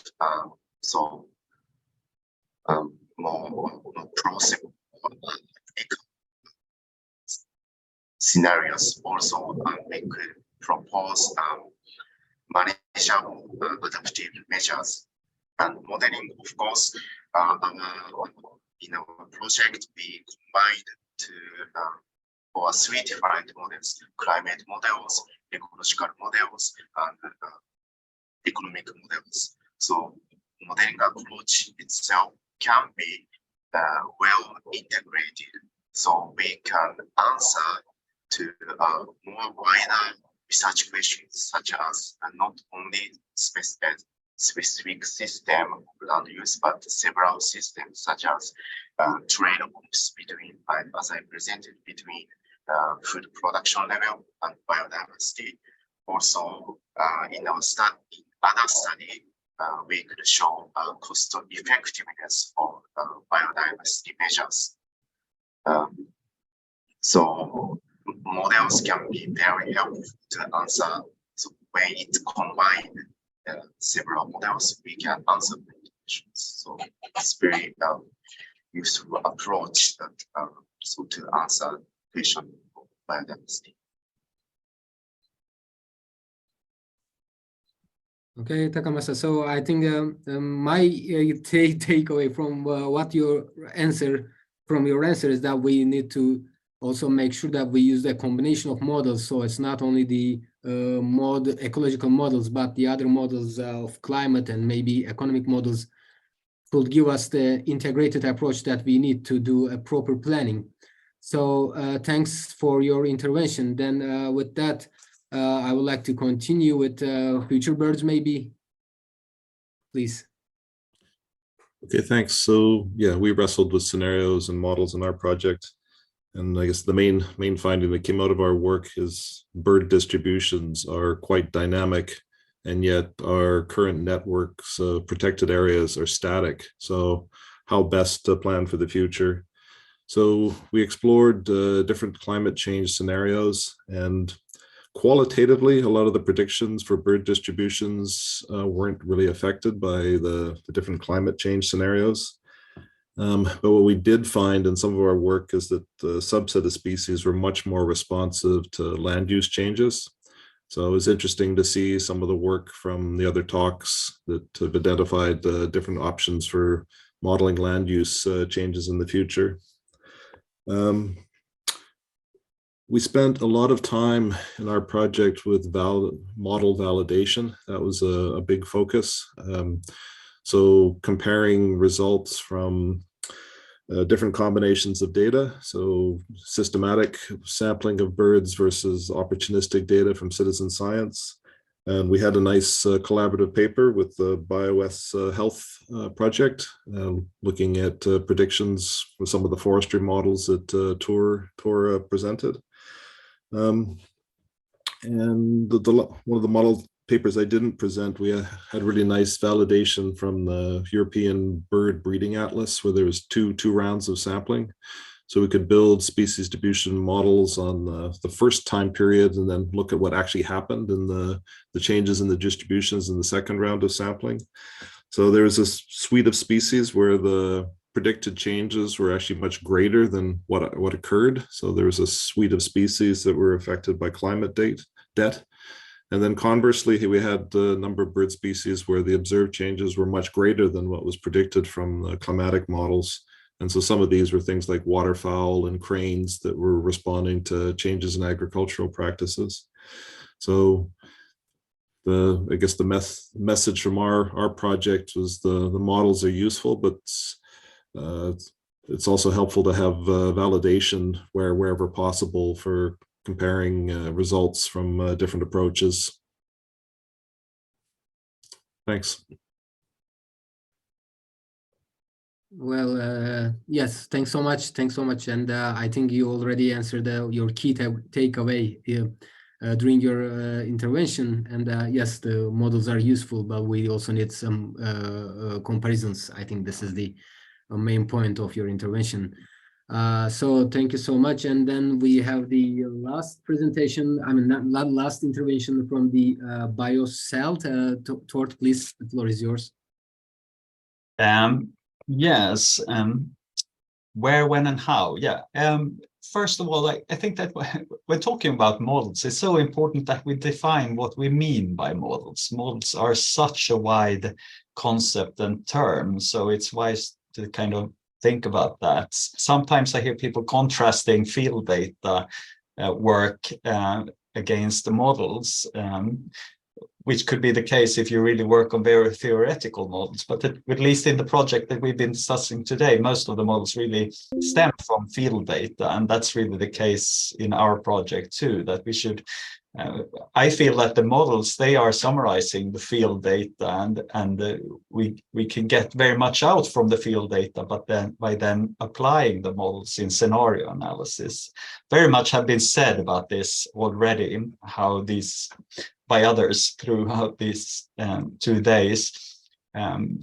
H: more plausible scenarios. Also, we could propose manageable adaptive measures and modeling. Of course, in our project, we combined 3 different models: climate models, ecological models, and economic models. So modeling approach itself can be well integrated, so we can answer to more wider research questions, such as not only specific system land use, but several systems, such as trade-offs between, as I presented, between food production level and biodiversity. Also, in our other study, we could show cost effectiveness of biodiversity measures. So models can be very helpful to answer. So when it's combined several models, we can answer questions. So it's very useful approach that so to answer question of biodiversity.
A: Okay, Takamasa. So I think my takeaway from what your answer is that we need to also make sure that we use a combination of models. So it's not only the ecological models, but the other models of climate and maybe economic models could give us the integrated approach that we need to do a proper planning. So thanks for your intervention. Then with that, I would like to continue with future birds, maybe. Please.
W: Okay, thanks. So yeah, we wrestled with scenarios and models in our project. And I guess the main finding that came out of our work is bird distributions are quite dynamic, and yet our current networks, protected areas are static. So how best to plan for the future? So we explored different climate change scenarios, and qualitatively, a lot of the predictions for bird distributions weren't really affected by the different climate change scenarios. But what we did find in some of our work is that the subset of species were much more responsive to land use changes. So it was interesting to see some of the work from the other talks that have identified different options for modeling land use changes in the future. We spent a lot of time in our project with model validation. That was a big focus. So comparing results from different combinations of data, so systematic sampling of birds versus opportunistic data from citizen science, And we had a nice collaborative paper with the BioS Health project, looking at predictions for some of the forestry models that Tor presented. And one of the model papers I didn't present, we had really nice validation from the European Bird Breeding Atlas, where there was two rounds of sampling. So we could build species distribution models on the first time period and then look at what actually happened in the changes in the distributions in the second round of sampling. So there was a suite of species where the predicted changes were actually much greater than what occurred. So there was a suite of species that were affected by climate debt. And then conversely, we had a number of bird species where the observed changes were much greater than what was predicted from the climatic models. And so some of these were things like waterfowl and cranes that were responding to changes in agricultural practices. So I guess the message from our project was the models are useful, but it's also helpful to have validation wherever possible for comparing results from different approaches. Thanks.
A: Well, yes, thanks so much. And I think you already answered your key takeaway during your intervention. And yes, the models are useful, but we also need some comparisons. I think this is the main point of your intervention. So thank you so much. And then we have the last presentation, not last intervention from the BioScelt. Tort, please, the floor is yours.
I: Yes, where, when, and how. Yeah. First of all, I think that when talking about models, it's so important that we define what we mean by models. Models are such a wide concept and term, so it's wise to kind of think about that. Sometimes I hear people contrasting field data work against the models, which could be the case if you really work on very theoretical models. But at least in the project that we've been discussing today, most of the models really stem from field data. And that's really the case in our project too, that we should, I feel that the models, they are summarizing the field data, and we can get very much out from the field data, but then by applying the models in scenario analysis. Very much have been said about this already, how these by others throughout these 2 days.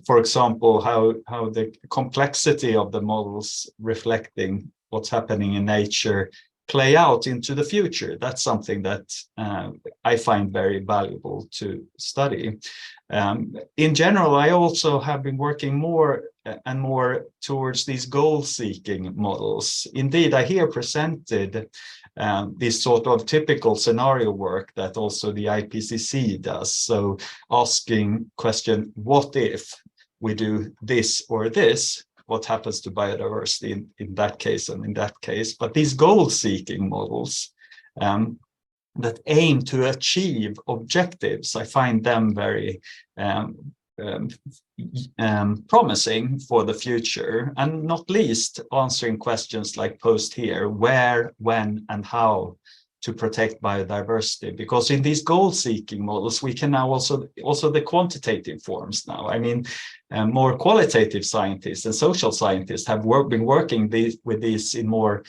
I: For example, how the complexity of the models reflecting what's happening in nature play out into the future. That's something that I find very valuable to study. In general, I also have been working more and more towards these goal-seeking models. Indeed, I here presented this sort of typical scenario work that also the IPCC does. So asking question, what if we do this or this? What happens to biodiversity in that case and in that case? But these goal-seeking models that aim to achieve objectives, I find them very promising for the future, and not least answering questions like posed here: where, when, and how to protect biodiversity. Because in these goal-seeking models, we can now also the quantitative forms now. I mean, more qualitative scientists and social scientists have been working with these in more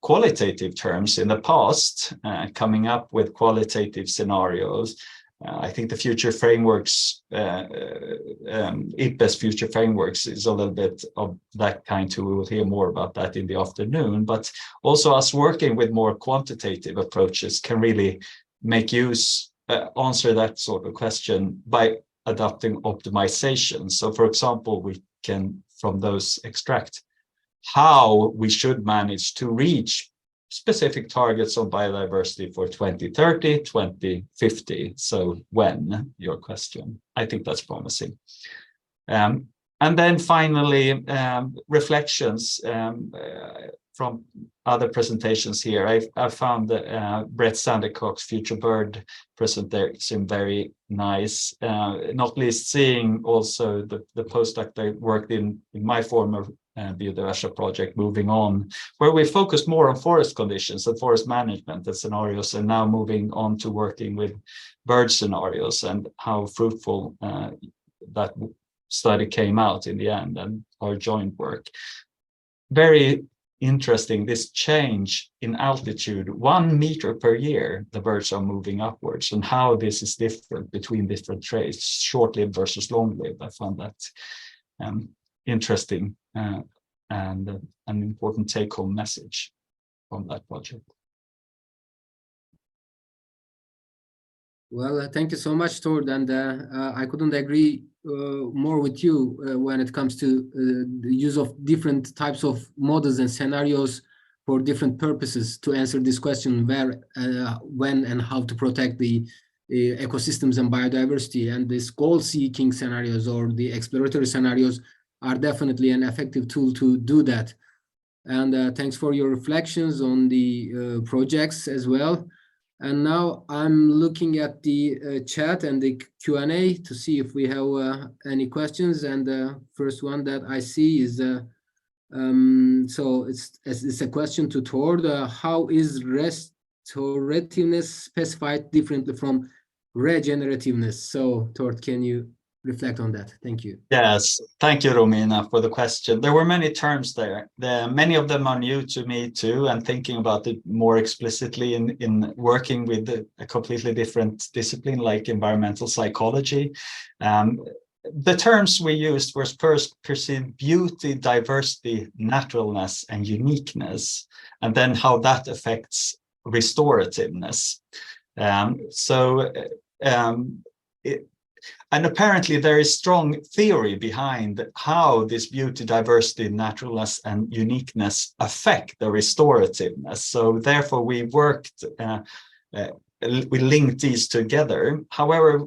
I: qualitative terms in the past, coming up with qualitative scenarios. I think the future frameworks, IPBES future frameworks is a little bit of that kind too. We will hear more about that in the afternoon, but also us working with more quantitative approaches can really make use, answer that sort of question by adopting optimization. So for example, we can from those extract how we should manage to reach specific targets on biodiversity for 2030, 2050. So when, your question. I think that's promising. And then finally, reflections. from other presentations here, I found Brett Sandercock's Future Bird presentation very nice, not least seeing also the postdoc that worked in my former Biodiversa project, Moving On, where we focused more on forest conditions and forest management and scenarios, and now moving on to working with bird scenarios and how fruitful that study came out in the end, and our joint work. Very interesting, this change in altitude, 1 meter per year, the birds are moving upwards, and how this is different between different traits, short-lived versus long-lived. I found that interesting and an important take-home message from that project.
A: Well, thank you so much, Tord, and I couldn't agree more with you when it comes to the use of different types of models and scenarios for different purposes to answer this question: where, when, and how to protect the ecosystems and biodiversity. And these goal-seeking scenarios or the exploratory scenarios are definitely an effective tool to do that. And thanks for your reflections on the projects as well. And now I'm looking at the chat and the Q&A to see if we have any questions. And the first one that I see is, so it's a question to Tord. How is restorativeness specified differently from regenerativeness? So Tord, can you reflect on that? Thank you.
I: Yes, thank you, Romina, for the question. There were many terms there. Many of them are new to me too, and thinking about it more explicitly in working with a completely different discipline like environmental psychology. The terms we used were first perceived beauty, diversity, naturalness, and uniqueness, and then how that affects restorativeness. And apparently there is strong theory behind how this beauty, diversity, naturalness, and uniqueness affect the restorativeness. So therefore we worked, we linked these together. However,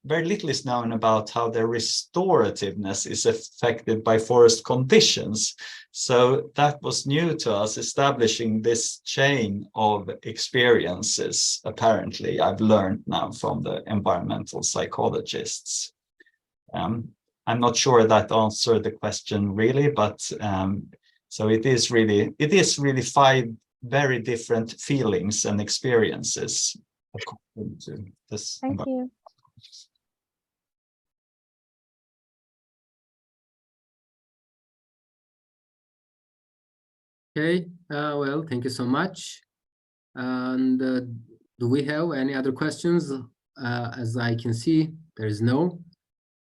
I: very little is known about how the restorativeness is affected by forest conditions. So that was new to us, establishing this chain of experiences, apparently, I've learned now from the environmental psychologists. I'm not sure that answered the question really, but so it is really 5 very different feelings and experiences according to this.
R: Thank you.
A: Okay, well, thank you so much. And do we have any other questions? As I can see, there is no,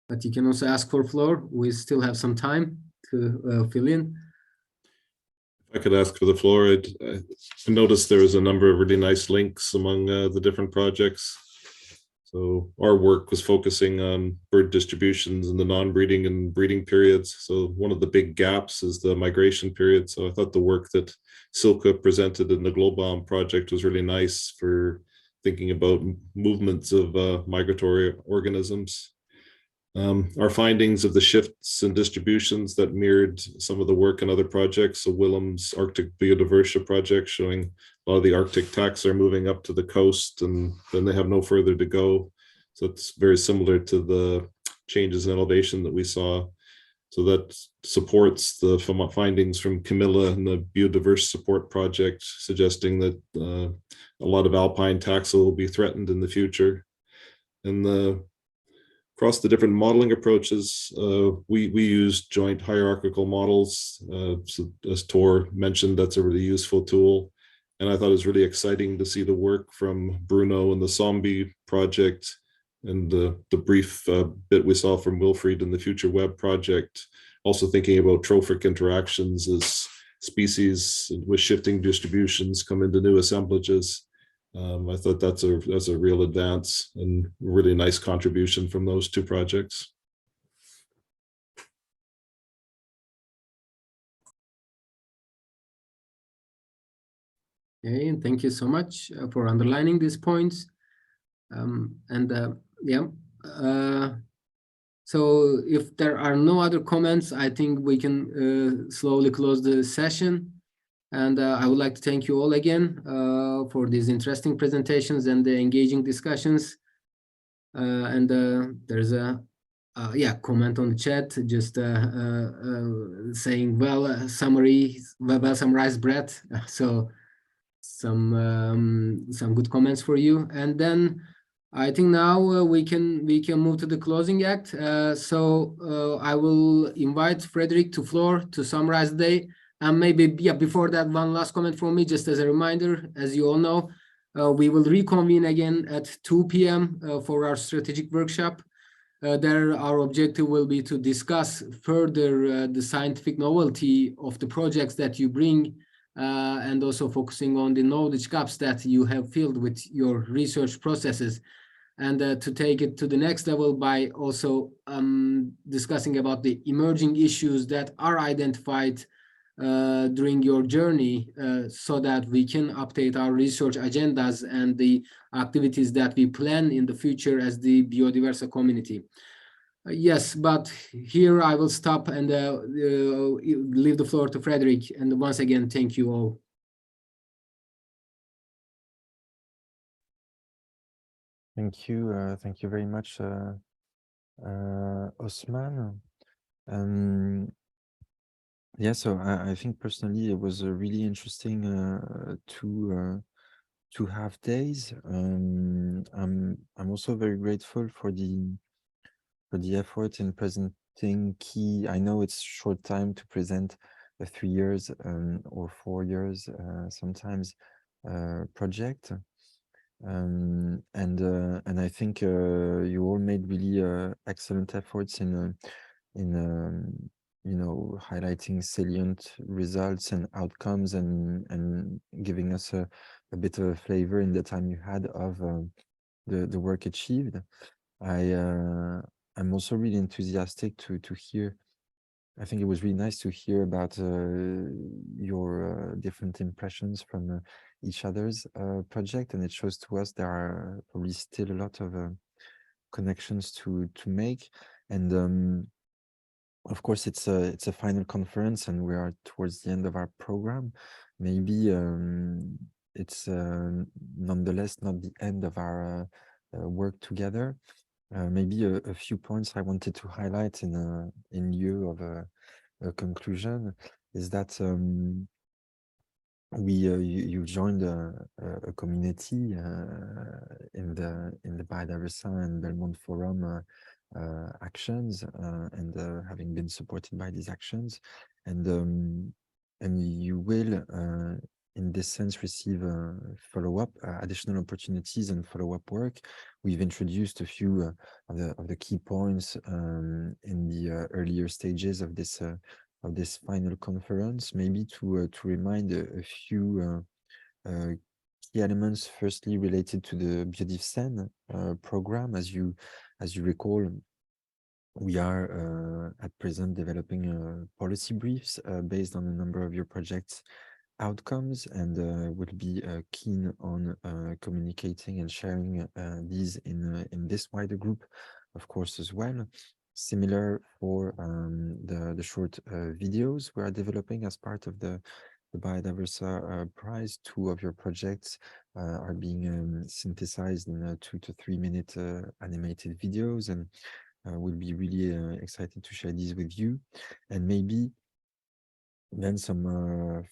A: but you can also ask for floor. We still have some time to fill in.
W: If I could ask for the floor, I noticed there was a number of really nice links among the different projects. So our work was focusing on bird distributions in the non-breeding and breeding periods. So one of the big gaps is the migration period. So I thought the work that Silke presented in the GLOBAM project was really nice for thinking about movements of migratory organisms. Our findings of the shifts in distributions that mirrored some of the work in other projects. So Willem's Arctic Biodiversa project showing a lot of the Arctic taxa are moving up to the coast and then they have no further to go. So it's very similar to the changes in elevation that we saw. So that supports the findings from Camilla and the Biodiversa Support Project, suggesting that a lot of alpine taxa will be threatened in the future. And across the different modeling approaches, we used joint hierarchical models. So as Tor mentioned, that's a really useful tool. And I thought it was really exciting to see the work from Bruno and the Zombie project and the brief bit we saw from Wilfried in the Future Web project. Also thinking about trophic interactions as species with shifting distributions come into new assemblages. I thought that's a real advance and really nice contribution from those 2 projects.
A: Okay, and thank you so much for underlining these points. So if there are no other comments, I think we can slowly close the session. And I would like to thank you all again for these interesting presentations and the engaging discussions. There's a comment on the chat, just saying well summarized, Brett. So some good comments for you. And then I think now we can move to the closing act. So I will invite Frédéric to floor to summarize the day. And maybe before that, one last comment from me, just as a reminder, as you all know, we will reconvene again at 2 p.m. For our strategic workshop. There, our objective will be to discuss further the scientific novelty of the projects that you bring, and also focusing on the knowledge gaps that you have filled with your research processes, and to take it to the next level by also discussing about the emerging issues that are identified during your journey, so that we can update our research agendas and the activities that we plan in the future as the Biodiversa community. Yes, but here I will stop and leave the floor to Frédéric. And once again, thank you all.
M: Thank you. Thank you very much, Osman. Yeah, so I think personally it was really interesting to have days. I'm also very grateful for the effort in presenting key. I know it's short time to present a 3 years or 4 years sometimes project, and I think you all made really excellent efforts in you know, highlighting salient results and outcomes, and giving us a bit of a flavor in the time you had of the work achieved. I'm also really enthusiastic to hear. I think it was really nice to hear about your different impressions from each other's project, and it shows to us there are probably still a lot of connections to make. And of course, it's a final conference, and we are towards the end of our program. Maybe it's nonetheless not the end of our work together. Maybe a few points I wanted to highlight in lieu of a conclusion is that you joined a community in the Biodiversa and Belmont Forum actions, and having been supported by these actions, and you will in this sense receive follow-up additional opportunities and follow-up work. We've introduced a few of the key points in the earlier stages of this final conference, maybe to remind a few key elements. Firstly, related to the BiodivScen program. As you recall, we are at present developing policy briefs based on a number of your projects' outcomes, and would be keen on communicating and sharing these in this wider group, of course, as well. Similar for the short videos we are developing as part of the Biodiversa Prize. 2 of your projects are being synthesized in 2 to 3 minute animated videos, and we'll be really excited to share these with you. And maybe then some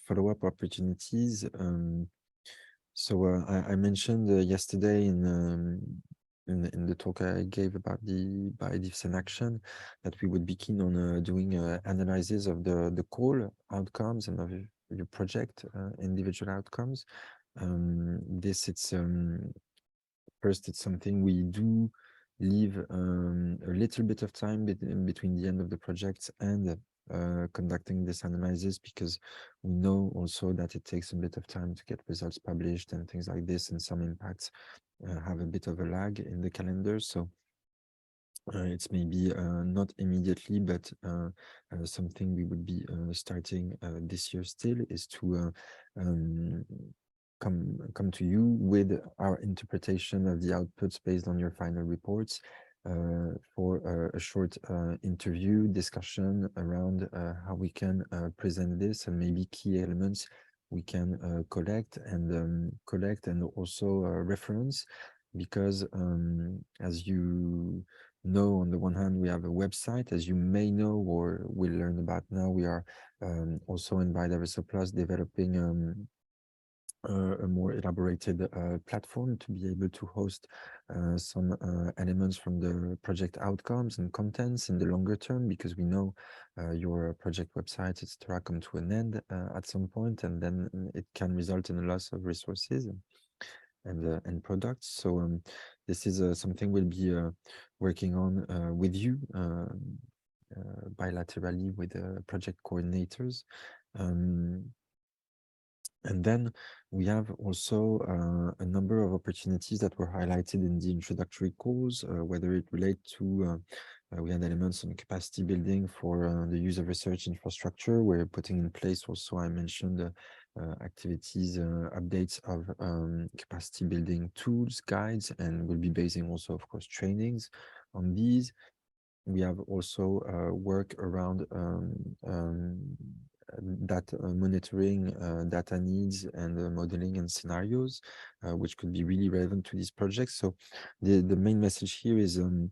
M: follow-up opportunities. So I mentioned yesterday in the talk I gave about the BiodivScen Action that we would be keen on doing analysis of the call outcomes and of your project individual outcomes. First, it's something we do leave a little bit of time between the end of the project and conducting this analysis, because we know also that it takes a bit of time to get results published and things like this, and some impacts have a bit of a lag in the calendar. So it's maybe not immediately, but something we would be starting this year still, is to come to you with our interpretation of the outputs based on your final reports, for a short interview discussion around how we can present this, and maybe key elements we can collect and also reference, because as you know, on the one hand, we have a website, as you may know or will learn about now. We are also in Biodiversa Plus developing a more elaborated platform to be able to host some elements from the project outcomes and contents in the longer term, because we know your project website, etc., come to an end at some point, and then it can result in a loss of resources and products. So this is something we'll be working on with you bilaterally with project coordinators. And then we have also a number of opportunities that were highlighted in the introductory calls, whether it relates to, we had elements on capacity building for the use of research infrastructure. We're putting in place also, I mentioned, activities, updates of capacity building tools, guides, and we'll be basing also, of course, trainings on these. We have also work around data monitoring, data needs, and modeling and scenarios, which could be really relevant to these projects. So the main message here is in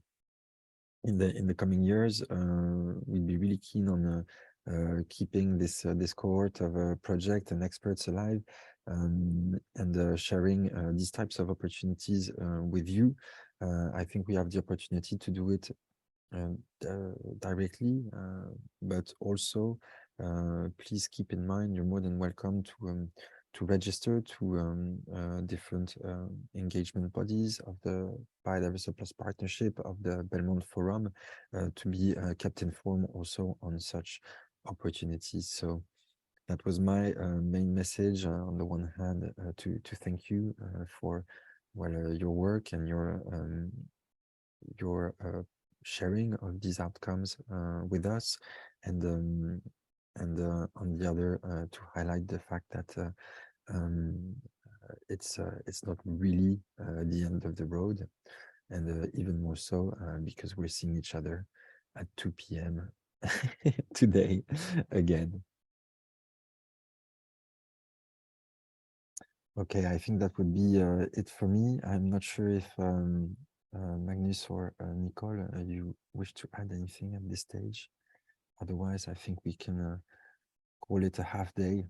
M: the coming years, we'll be really keen on keeping this cohort of project and experts alive, and sharing these types of opportunities with you. I think we have the opportunity to do it directly, but also please keep in mind you're more than welcome to register to different engagement bodies of the Biodiversa Plus partnership, of the Belmont Forum, to be kept informed also on such opportunities. So that was my main message. On the one hand, to thank you for your work and your sharing of these outcomes with us, and on the other, to highlight the fact that it's not really the end of the road, and even more so because we're seeing each other at 2 p.m. today again. Okay, I think that would be it for me. I'm not sure if Magnus or Nicole, you wish to add anything at this stage? Otherwise, I think we can call it a half day.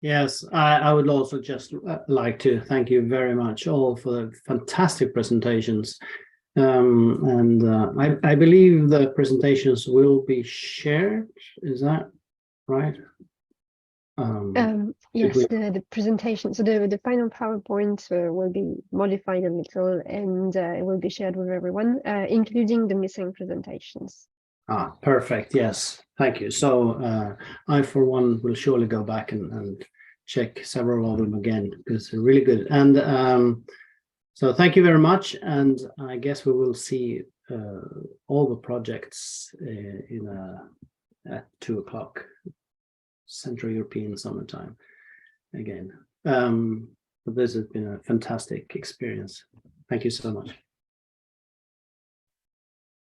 B: Yes, I would also just like to thank you very much all for the fantastic presentations. I believe the presentations will be shared. Is that right?
G: Yes, the presentation, so the final PowerPoint will be modified a little, and it will be shared with everyone, including the missing presentations.
B: Ah, perfect. Yes, thank you. So I, for one, will surely go back and check several of them again, because they're really good. And so thank you very much. And I guess we will see all the projects at 2 o'clock Central European summertime again. But this has been a fantastic experience. Thank you so much.